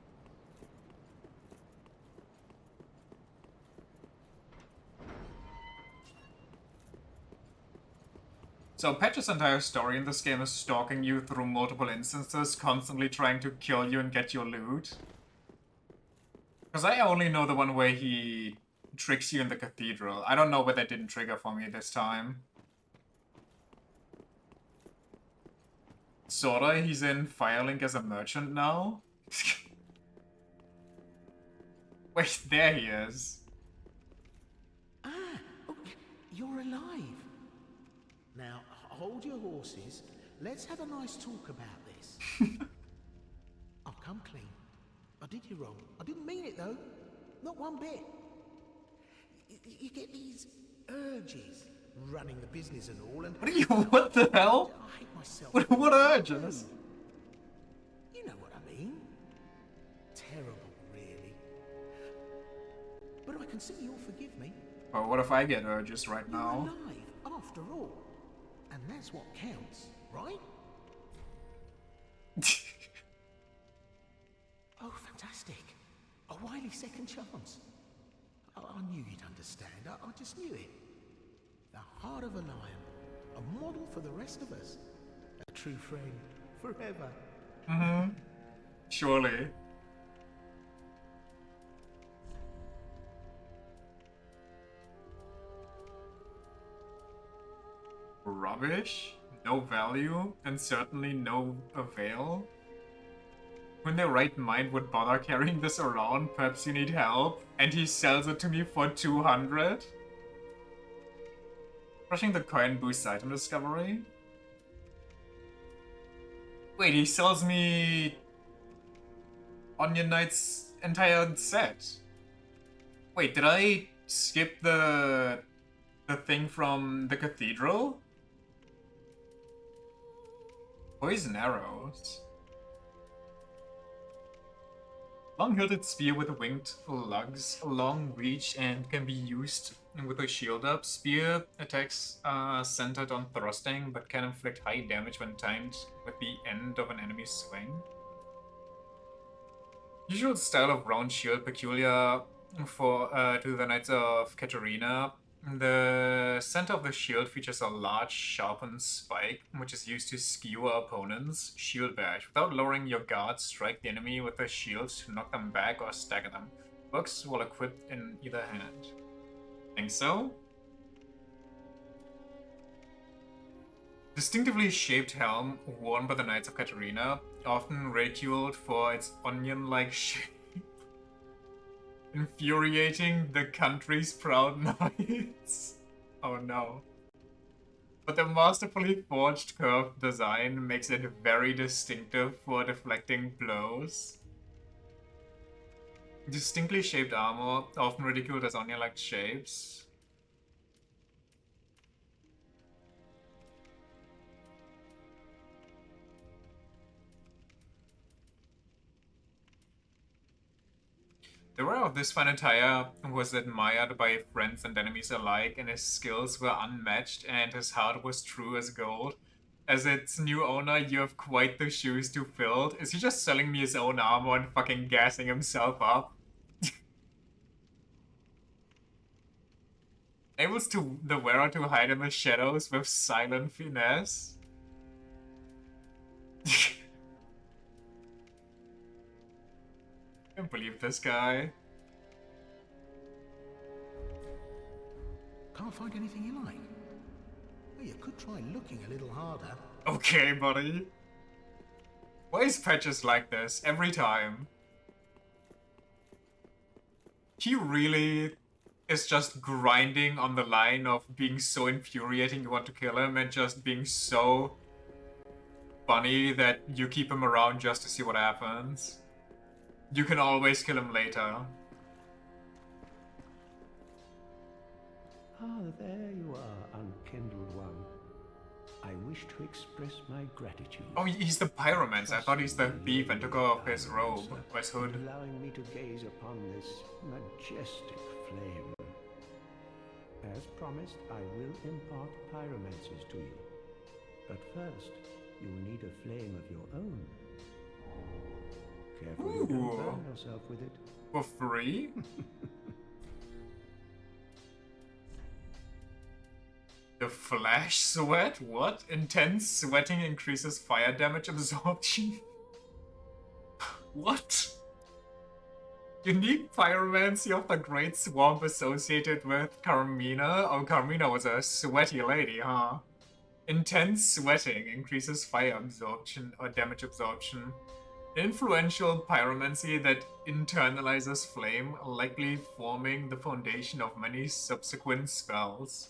So Patch's entire story in this game is stalking you through multiple instances, constantly trying to kill you and get your loot. Because I only know the one where he tricks you in the cathedral. I don't know why that didn't trigger for me this time. Sorta, he's in Firelink as a merchant now. Wait, there he is. Ah, oh, you're alive. Now, hold your horses. Let's have a nice talk about this. I've come clean. I did you wrong. I didn't mean it, though. Not one bit. You get these urges, running the business and all, and... What the hell? I hate myself. What urges? You know what I mean. Terrible, really. But I can see you'll forgive me. Well, what if I get urges right You're now? alive, after all. And that's what counts, right? Oh, fantastic. A wily second chance. I knew you'd understand. I just knew it. The heart of a lion. A model for the rest of us. A true friend. Forever. Mm-hmm. Surely. Rubbish? No value? And certainly no avail? Who in their right mind would bother carrying this around? Perhaps you need help? And he sells it to me for 200? Crushing the coin boosts item discovery? Wait, he sells me Onion Knight's entire set. Wait, did I skip the thing from the cathedral? Poison arrows. Long-hilted spear with winged lugs, long reach, and can be used with a shield up. Spear attacks are centered on thrusting, but can inflict high damage when timed with the end of an enemy's swing. Usual style of round shield peculiar for to the Knights of Katarina. The center of the shield features a large sharpened spike, which is used to skewer opponents' shield bash. Without lowering your guard, strike the enemy with the shield to knock them back or stagger them. Works while equipped in either hand. Think so? Distinctively shaped helm worn by the Knights of Katarina, often ridiculed for its onion-like shape. Infuriating the country's proud knights. Oh no. But the masterfully forged curved design makes it very distinctive for deflecting blows. Distinctly shaped armor, often ridiculed as onion-like shapes. The wearer of this fine attire was admired by friends and enemies alike, and his skills were unmatched, and his heart was true as gold. As its new owner, you have quite the shoes to fill. Is he just selling me his own armor and fucking gassing himself up? Enables the wearer to hide in the shadows with silent finesse. Can't believe this guy. Can't find anything you like? Well, you could try looking a little harder. Okay, buddy. Why is Patches like this every time? He really is just grinding on the line of being so infuriating you want to kill him and just being so funny that you keep him around just to see what happens. You can always kill him later. Ah, there you are, unkindled one. I wish to express my gratitude. Oh, he's the pyromancer. I thought he's the thief and took off his robe, or his hood. Allowing me to gaze upon this majestic flame. As promised, I will impart pyromancies to you. But first, you will need a flame of your own. Careful you don't burn yourself with it. For free? The flash sweat? What? Intense sweating increases fire damage absorption? What? Unique pyromancy of the Great Swamp associated with Carmina? Oh, Carmina was a sweaty lady, huh? Intense sweating increases fire absorption or damage absorption. Influential pyromancy that internalizes flame, likely forming the foundation of many subsequent spells.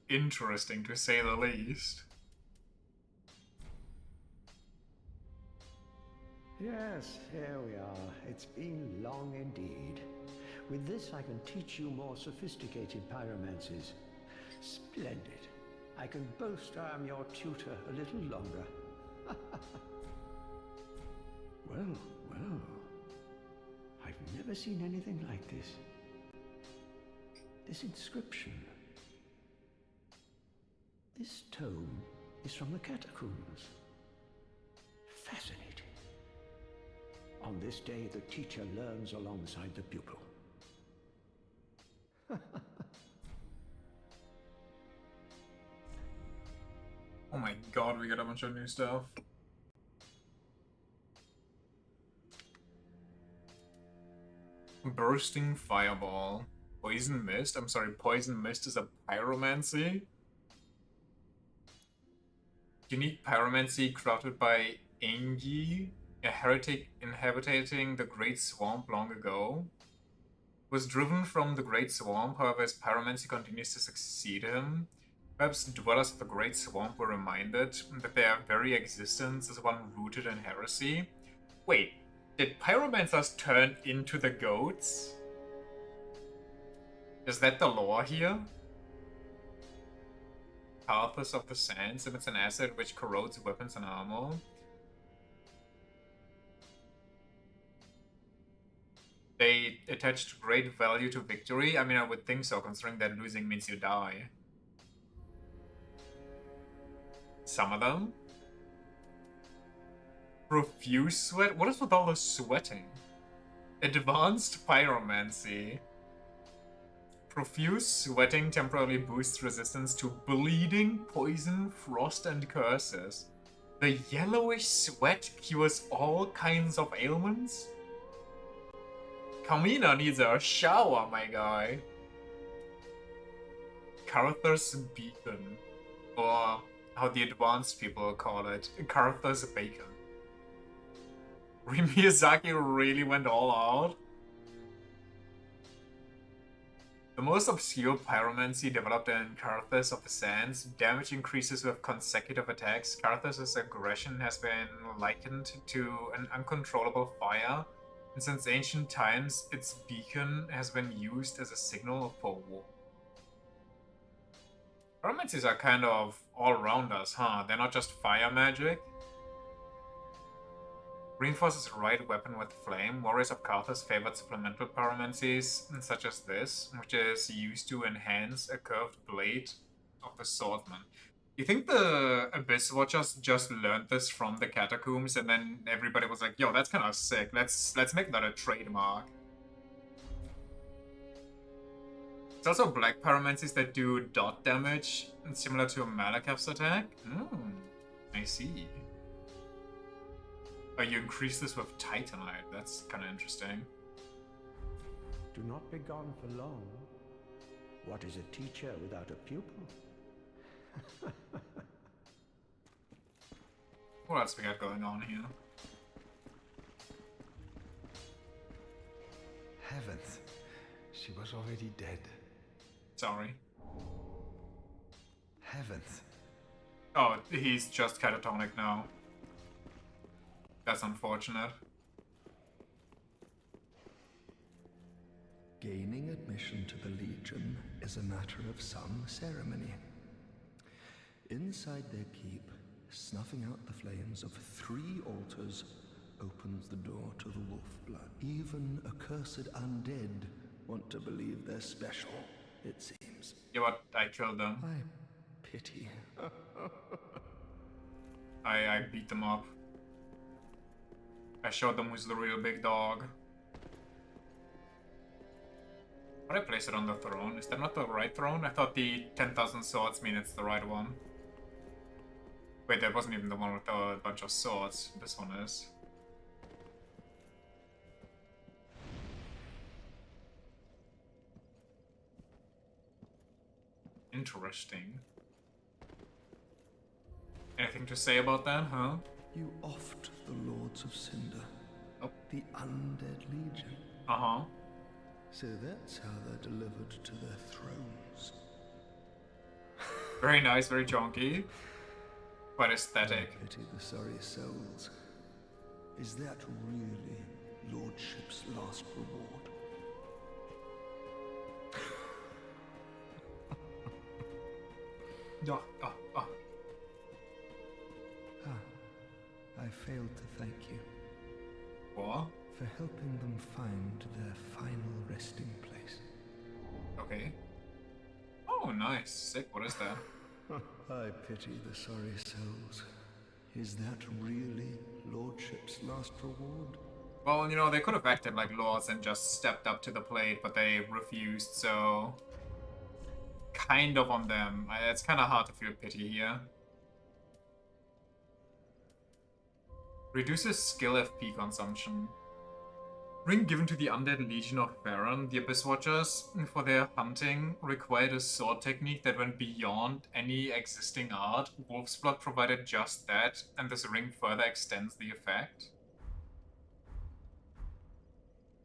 Interesting, to say the least. Yes, here we are. It's been long indeed. With this, I can teach you more sophisticated pyromancies. Splendid. I can boast I am your tutor a little longer. Well, well. I've never seen anything like this. This inscription. This tome is from the catacombs. Fascinating. On this day, the teacher learns alongside the pupil. Oh my god, we got a bunch of new stuff. Bursting Fireball. Poison Mist? I'm sorry, Poison Mist is a pyromancy? Unique pyromancy crafted by Engi, a heretic inhabiting the Great Swamp long ago. Was driven from the Great Swamp, however his pyromancy continues to succeed him. Perhaps dwellers of the Great Swamp were reminded that their very existence is one rooted in heresy. Wait, did pyromancers turn into the goats? Is that the lore here? Carthus of the Sands emits an acid which corrodes weapons and armor. They attached great value to victory. I mean, I would think so, considering that losing means you die. Some of them. Profuse sweat? What is with all the sweating? Advanced pyromancy. Profuse sweating temporarily boosts resistance to bleeding, poison, frost, and curses. The yellowish sweat cures all kinds of ailments? Carmina needs a shower, my guy. Carthus Beacon. Or how the advanced people call it, Carthus Bacon. Miyazaki really went all out? The most obscure pyromancy developed in Carthus of the Sands. Damage increases with consecutive attacks. Carthus' aggression has been likened to an uncontrollable fire, and since ancient times, its beacon has been used as a signal for war. Pyromancies are kind of all around us, huh? They're not just fire magic. Reinforces right weapon with flame. Warriors of Carthus favored supplemental pyromancies, such as this, which is used to enhance a curved blade of the swordsman. You think the Abyss Watchers just learned this from the catacombs, and then everybody was like, "Yo, that's kind of sick. Let's make that a trademark." It's also black pyromancies that do dot damage, similar to Malakav's attack. I see. Oh, you increase this with Titanite. That's kind of interesting. Do not be gone for long. What is a teacher without a pupil? What else we got going on here? Heavens, she was already dead. Sorry. Heavens. Oh, he's just catatonic now. That's unfortunate. Gaining admission to the Legion is a matter of some ceremony. Inside their keep, snuffing out the flames of 3 altars opens the door to the wolf blood. Even accursed undead want to believe they're special, it seems. Yeah, but I killed them. I pity. I beat them up. I showed them who's the real big dog. How do I place it on the throne? Is that not the right throne? I thought the 10,000 swords mean it's the right one. Wait, that wasn't even the one with a bunch of swords. This one is. Interesting. Anything to say about that, huh? You oft the Lords of Cinder. Oh. The Undead Legion. Uh-huh. So that's how they're delivered to their thrones. Very nice, very chunky. Quite aesthetic. I pity the sorry souls. Is that really Lordship's last reward? I failed to thank you. What? For helping them find their final resting place. Okay. Oh, nice. Sick. What is that? I pity the sorry souls. Is that really Lordship's last reward? Well, you know, they could have acted like lords and just stepped up to the plate, but they refused, so... kind of on them. It's kind of hard to feel pity here. Reduces skill FP consumption. Ring given to the Undead Legion of Baron, the Abyss Watchers, for their hunting, required a sword technique that went beyond any existing art. Wolf's Blood provided just that, and this ring further extends the effect.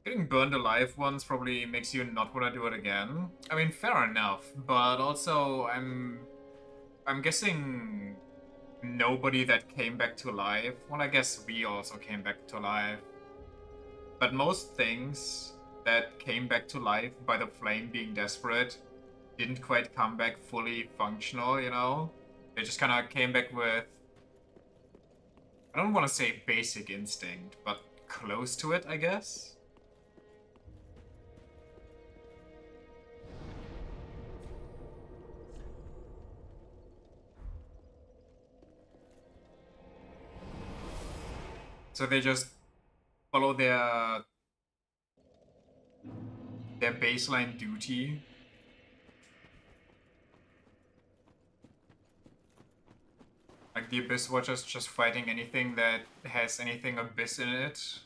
Getting burned alive once probably makes you not want to do it again. I mean, fair enough, but also I'm guessing nobody that came back to life. Well, I guess we also came back to life. But most things that came back to life by the flame being desperate didn't quite come back fully functional, you know? They just kind of came back with, I don't want to say basic instinct, but close to it, I guess? So they just follow their baseline duty. Like the Abyss Watchers just fighting anything that has anything Abyss in it.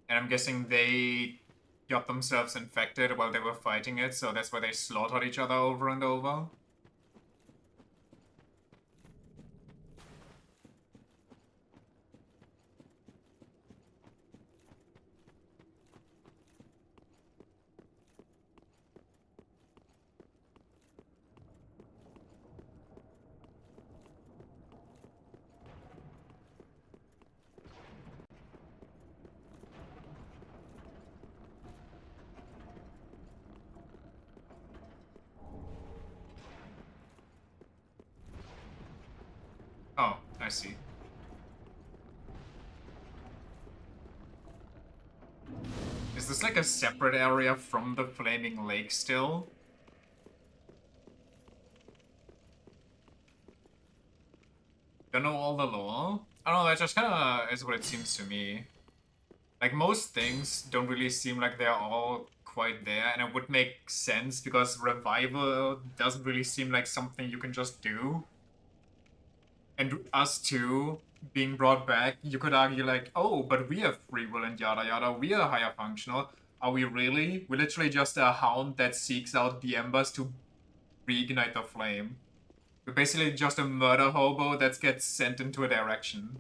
And I'm guessing they got themselves infected while they were fighting it, so that's why they slaughtered each other over and over. Oh, I see. Is this like a separate area from the Flaming Lake still? Don't know all the lore? I don't know, that just kinda is what it seems to me. Like, most things don't really seem like they're all quite there, and it would make sense because revival doesn't really seem like something you can just do. And us two being brought back, you could argue like, oh, but we have free will and yada yada, we are higher functional. Are we really? We're literally just a hound that seeks out the embers to reignite the flame. We're basically just a murder hobo that gets sent into a direction.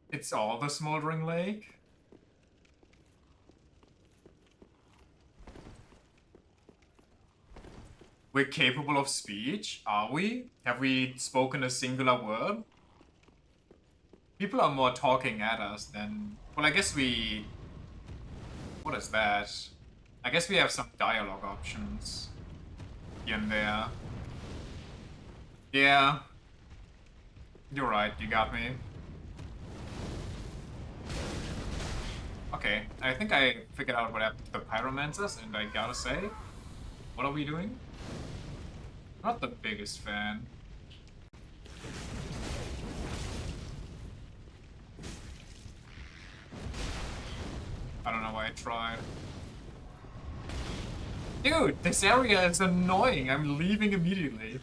It's all the smoldering lake? We're capable of speech? Are we? Have we spoken a singular word? People are more talking at us than... Well, I guess we... What is that? I guess we have some dialogue options. Here and there. Yeah. You're right, you got me. Okay, I think I figured out what happened to the pyromancers, and I gotta say... What are we doing? Not the biggest fan. I don't know why I tried. Dude, this area is annoying. I'm leaving immediately.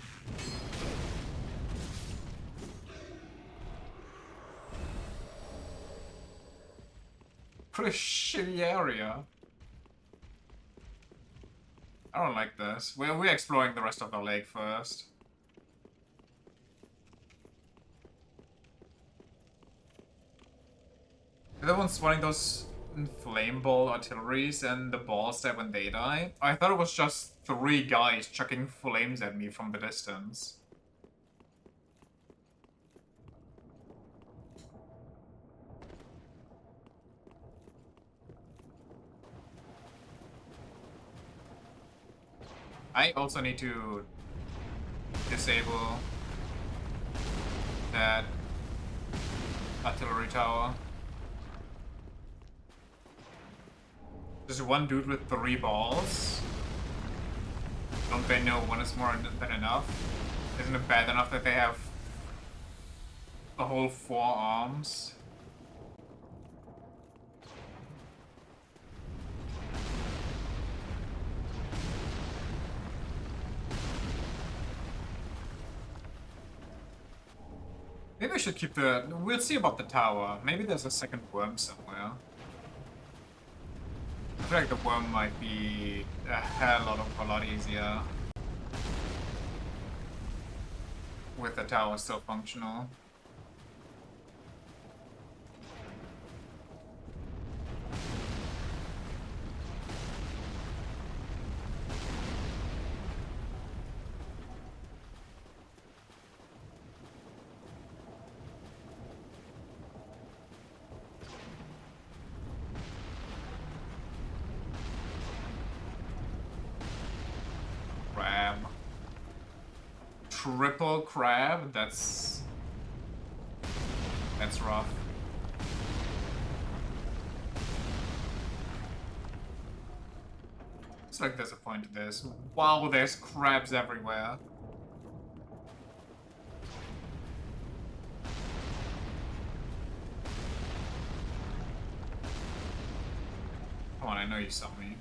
What a shitty area. I don't like this. We're exploring the rest of the lake first. Everyone's spawning those flame ball artilleries and the balls that when they die. I thought it was just 3 guys chucking flames at me from the distance. I also need to disable that artillery tower. There's one dude with 3 balls. Don't they know one is more than enough? Isn't it bad enough that they have a whole 4 arms? Maybe I should keep the... We'll see about the tower. Maybe there's a second worm somewhere. I feel like the worm might be a lot easier. With the tower still functional. Crab. Triple crab? That's rough. Looks like there's a point to this. Wow, there's crabs everywhere. Come on, I know you saw me.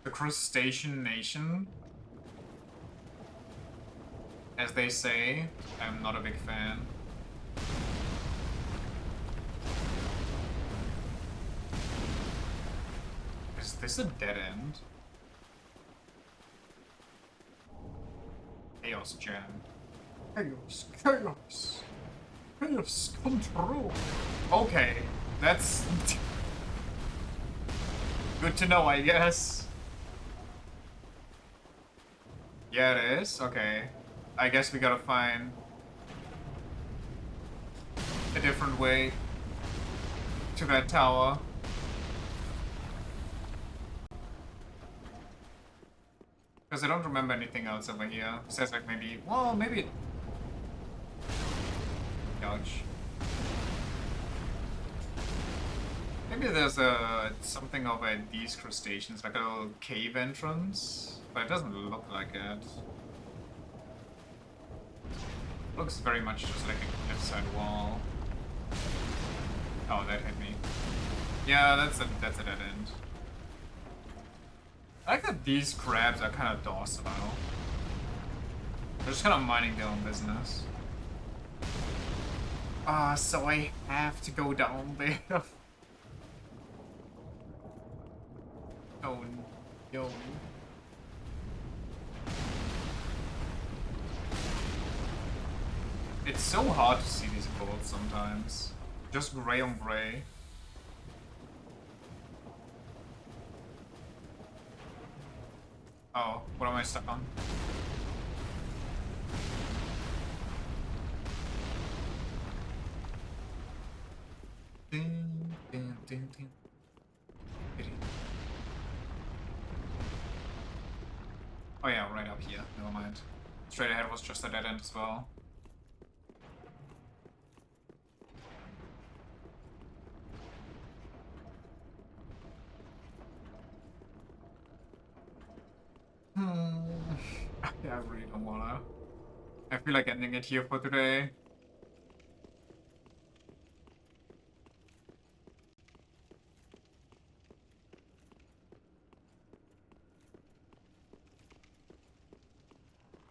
The crustacean nation? As they say, I'm not a big fan. Is this a dead end? Chaos Gen. Chaos, chaos. Chaos control. Okay, that's good to know, I guess. Yeah, it is? Okay. I guess we gotta find a different way to that tower. Because I don't remember anything else over here. It says like maybe, well, maybe... Dodge. Maybe there's something over these crustaceans, like a little cave entrance, but it doesn't look like it. Looks very much just like a cliffside wall. Oh, that hit me. Yeah, that's a dead end. I like that these crabs are kind of docile. They're just kind of minding their own business. So I have to go down there. Oh no. It's so hard to see these bullets sometimes. Just gray on gray. Oh, what am I stuck on? Ding, ding, ding, ding. Oh yeah, right up here. Never mind. Straight ahead was just a dead end as well. Yeah, I really don't wanna. I feel like ending it here for today.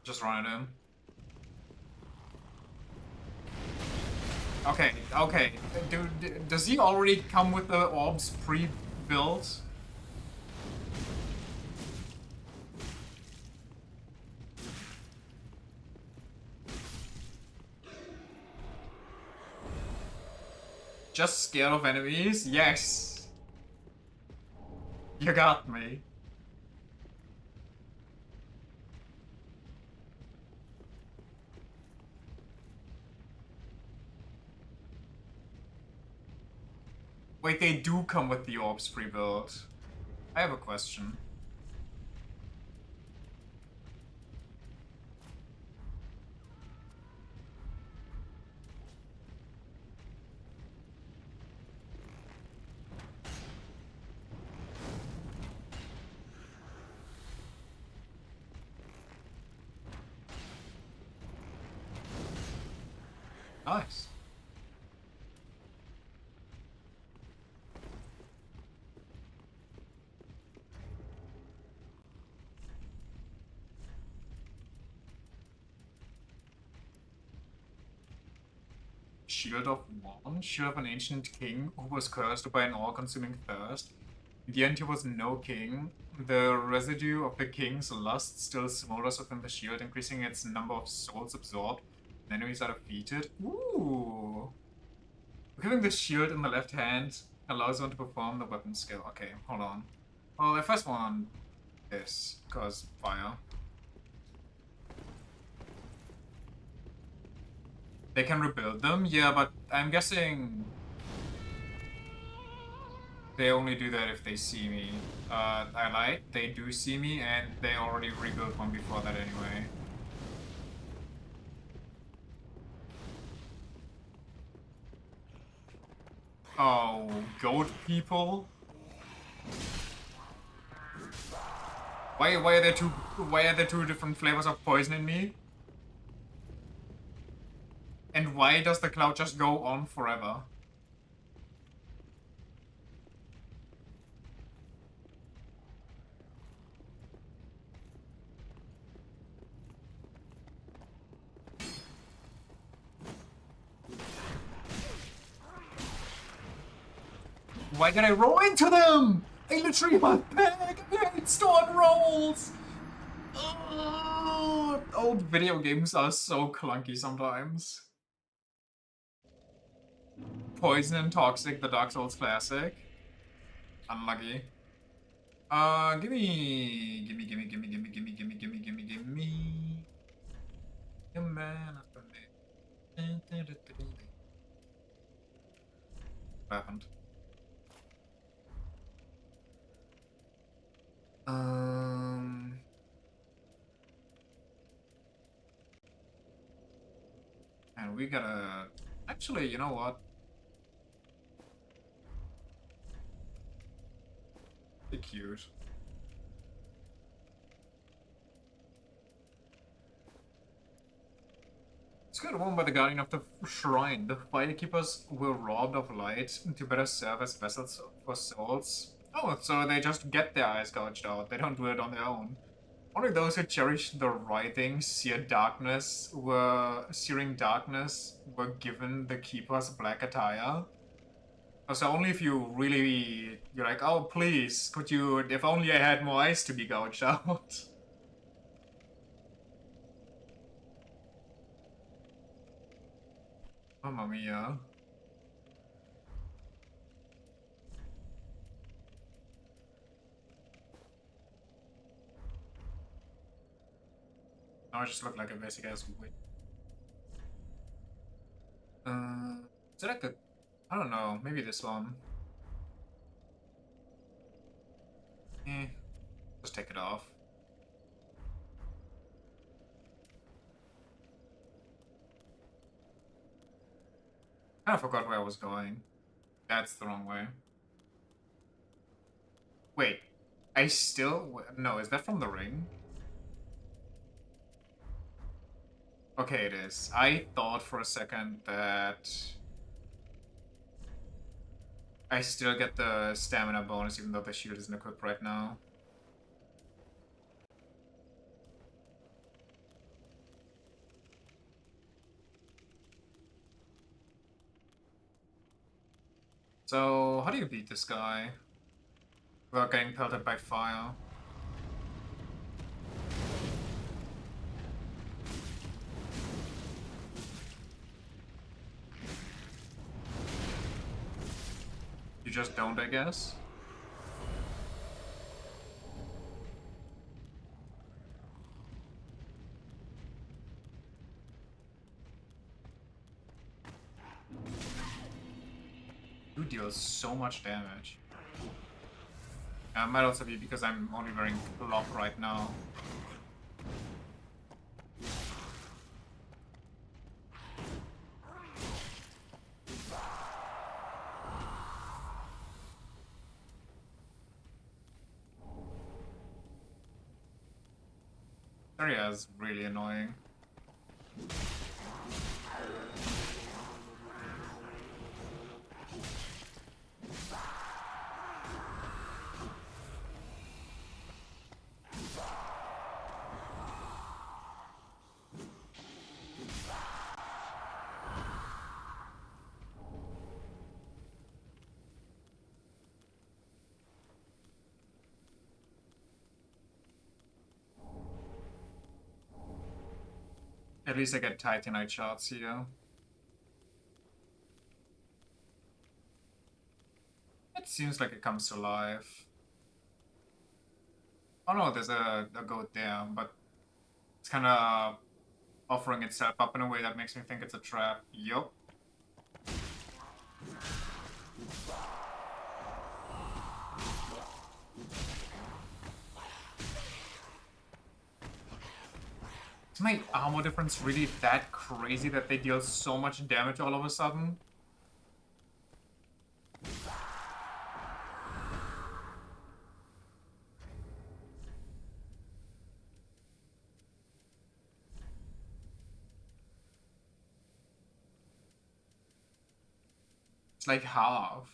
Just run at him. Okay, okay. Dude, does he already come with the orbs pre-built? Just scared of enemies? Yes! You got me. Wait, they do come with the orbs pre-built. I have a question. Nice. Shield of one? Shield of an ancient king who was cursed by an all-consuming thirst. In the end, he was no king. The residue of the king's lust still smolders within the shield, increasing its number of souls absorbed. And enemies are defeated. Ooh! Giving the shield in the left hand allows one to perform the weapon skill. Okay, hold on. Well, I first want this, because fire. They can rebuild them? Yeah, but I'm guessing they only do that if they see me. I lied. They do see me, and they already rebuilt one before that anyway. Oh, goat people? Why are there two different flavors of poison in me? And why does the cloud just go on forever? Why did I roll into them? I literally went back and stored rolls! Ugh, old video games are so clunky sometimes. Poison and Toxic, the Dark Souls classic. Unlucky. Gimme. A man after me. What happened? And we gotta... Actually, you know what? Be cute. It's good one by the Guardian of the Shrine. The Firekeepers were robbed of light to better serve as vessels for souls. Oh, so they just get their eyes gouged out. They don't do it on their own. Only those who cherish the writing, searing darkness, were given the Keeper's black attire. So only if you're like, oh please, could you, if only I had more eyes to be gouged out. Mamma mia. Now I just look like a basic ass witch. Is that like a, I don't know, maybe this one. Just take it off. I forgot where I was going. That's the wrong way. Wait, no, is that from the ring? Okay, it is. I thought for a second that I still get the stamina bonus even though the shield isn't equipped right now. So, how do you beat this guy without getting pelted by fire? You just don't, I guess? You deal so much damage. Might also be because I'm only wearing lock right now. Area is really annoying. At least I get Titanite shots here. It seems like it comes to life. Oh no, there's a goat there, but it's kind of offering itself up in a way that makes me think it's a trap. Yup. Is my armor difference really that crazy that they deal so much damage all of a sudden? It's like half.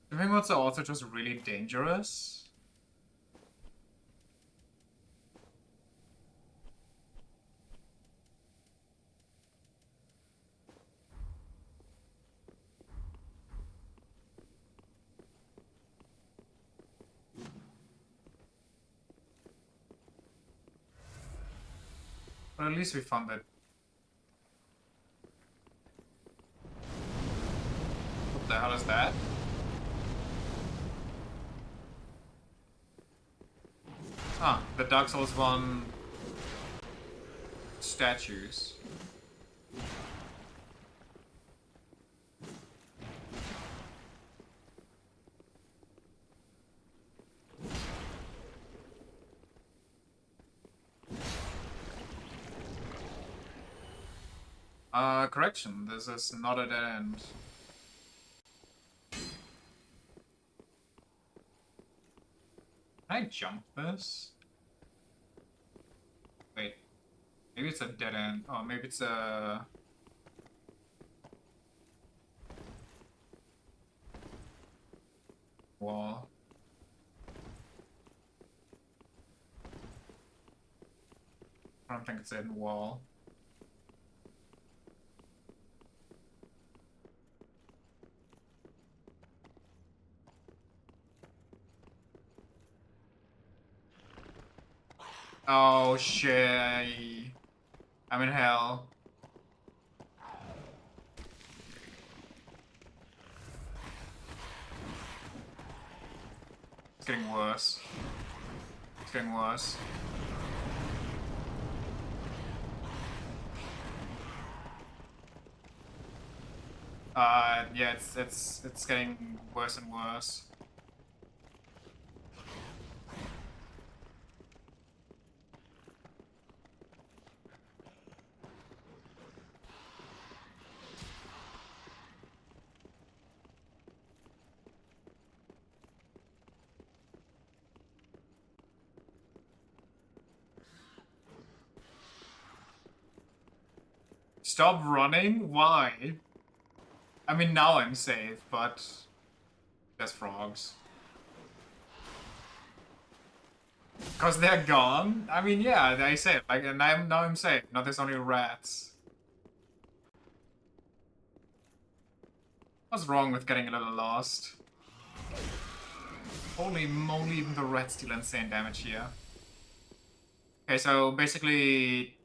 The thing was also just really dangerous. But at least we found it. What the hell is that? Ah, the Dark Souls 1 statues. Correction, this is not a dead end. Can I jump this? Wait, maybe it's a dead end. Oh, maybe it's a... wall. I don't think it's a hidden wall. Oh shit. I'm in hell. It's getting worse. It's getting worse. Yeah, it's getting worse and worse. Stop running? Why? I mean, now I'm safe, but there's frogs. Cause they're gone? I mean, yeah, I said, like, and now I'm safe. Now there's only rats. What's wrong with getting a little lost? Holy moly, even the rats deal insane damage here. Okay, so basically,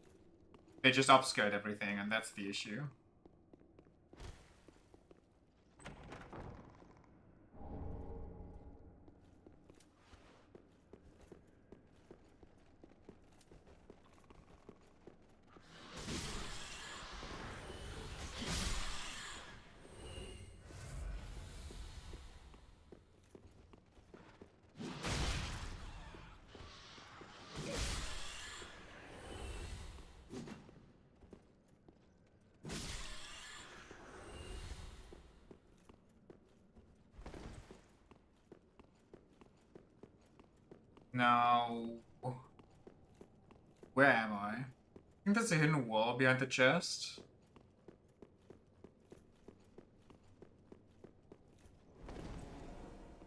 they just upskirt everything, and that's the issue. Now, where am I? I think there's a hidden wall behind the chest.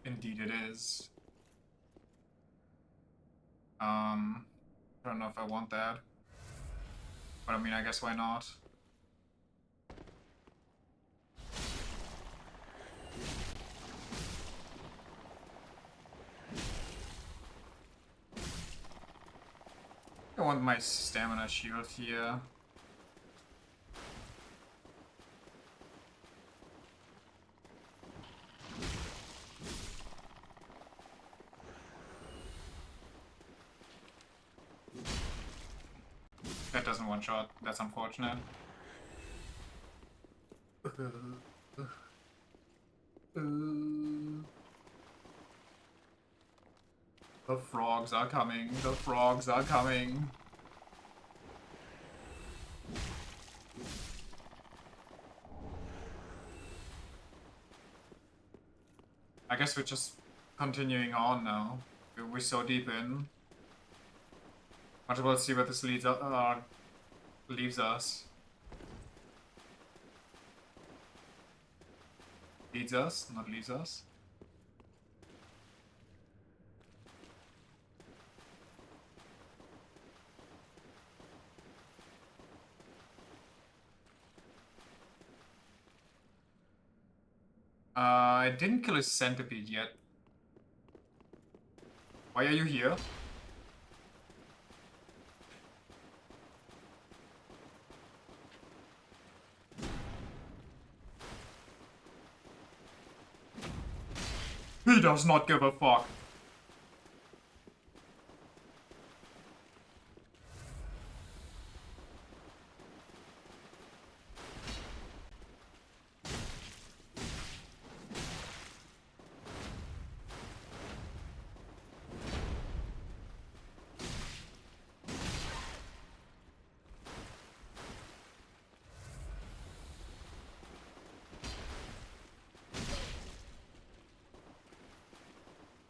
Indeed it is. I don't know if I want that. But I mean, I guess why not? I want my stamina shield here. That doesn't one shot. That's unfortunate. The frogs are coming. The frogs are coming. I guess we're just continuing on now. We're so deep in. Might as well see where this leaves us. Leads us, not leaves us. I didn't kill a centipede yet. Why are you here? He does not give a fuck.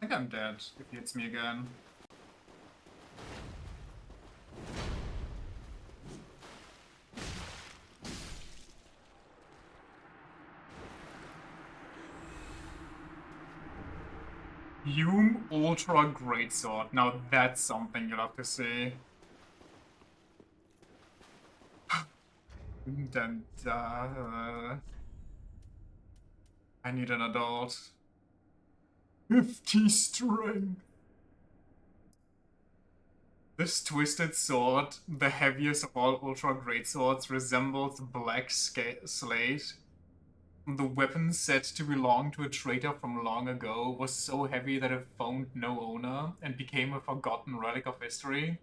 I think I'm dead if he hits me again. Hume Ultra Greatsword. Now that's something you'll have to see. Then, I need an adult. 50 strength. This twisted sword, the heaviest of all ultra great swords, resembles black slate. The weapon said to belong to a traitor from long ago was so heavy that it found no owner and became a forgotten relic of history.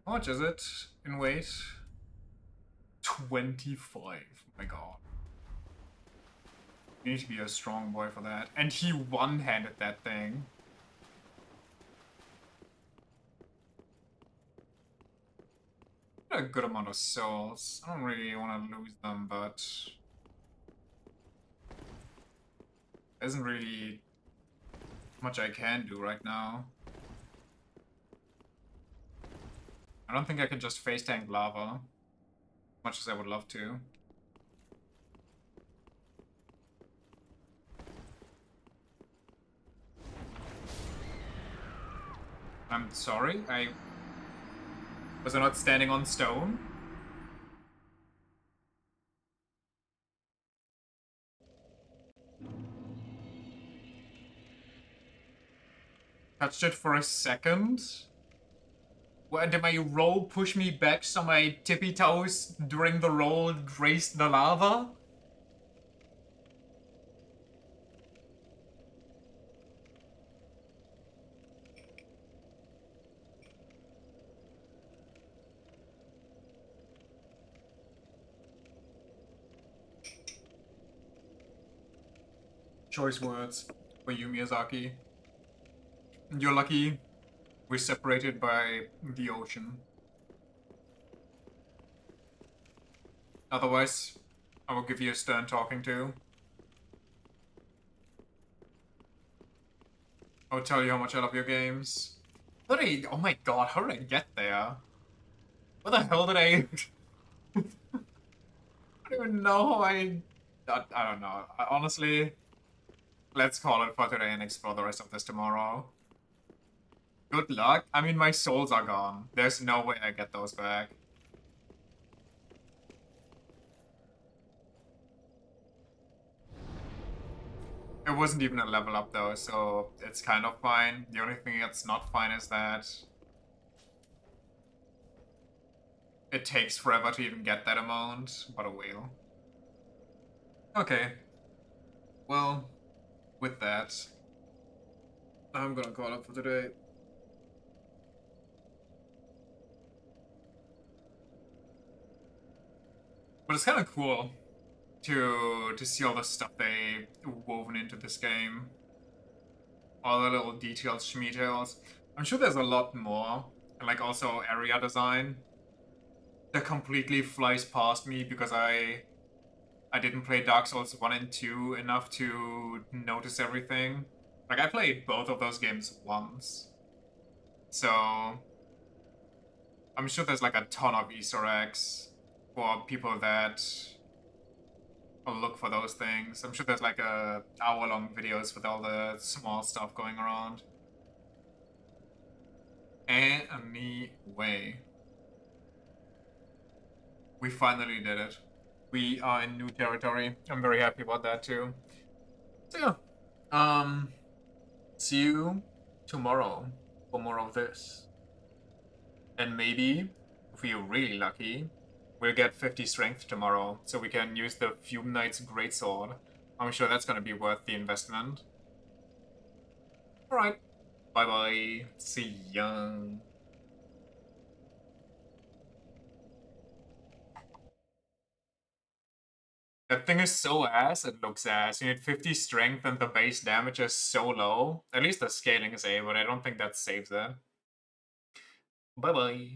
How much is it in weight? 25. My god. You need to be a strong boy for that. And he one-handed that thing. A good amount of souls. I don't really want to lose them, but there isn't really much I can do right now. I don't think I can just face tank lava, much as I would love to. I'm sorry, was I not standing on stone? Touched it for a second? What, did my roll push me back so my tippy toes during the roll grazed the lava? Choice words for you, Miyazaki. You're lucky we're separated by the ocean. Otherwise, I will give you a stern talking to. I'll tell you how much I love your games. Oh my god, how did I get there? What the hell did I... I don't even know how I don't know. Honestly, let's call it for today and explore the rest of this tomorrow. Good luck. I mean, my souls are gone. There's no way I get those back. It wasn't even a level up though, so it's kind of fine. The only thing that's not fine is that it takes forever to even get that amount, but a whale. Okay. Well, with that, I'm gonna call it for today. But it's kind of cool to see all the stuff they woven into this game. All the little details, schmetails. I'm sure there's a lot more. And like also area design that completely flies past me because I didn't play Dark Souls 1 and 2 enough to notice everything. Like, I played both of those games once. So, I'm sure there's like a ton of Easter eggs for people that will look for those things. I'm sure there's like a hour-long videos with all the small stuff going around. Anyway. We finally did it. We are in new territory. I'm very happy about that too. So yeah. See you tomorrow for more of this. And maybe, if we're really lucky, we'll get 50 strength tomorrow, so we can use the Fume Knight's Greatsword. I'm sure that's gonna be worth the investment. Alright. Bye-bye. See ya. That thing is so ass, it looks ass. You need 50 strength and the base damage is so low. At least the scaling is A, but I don't think that saves it. Bye-bye.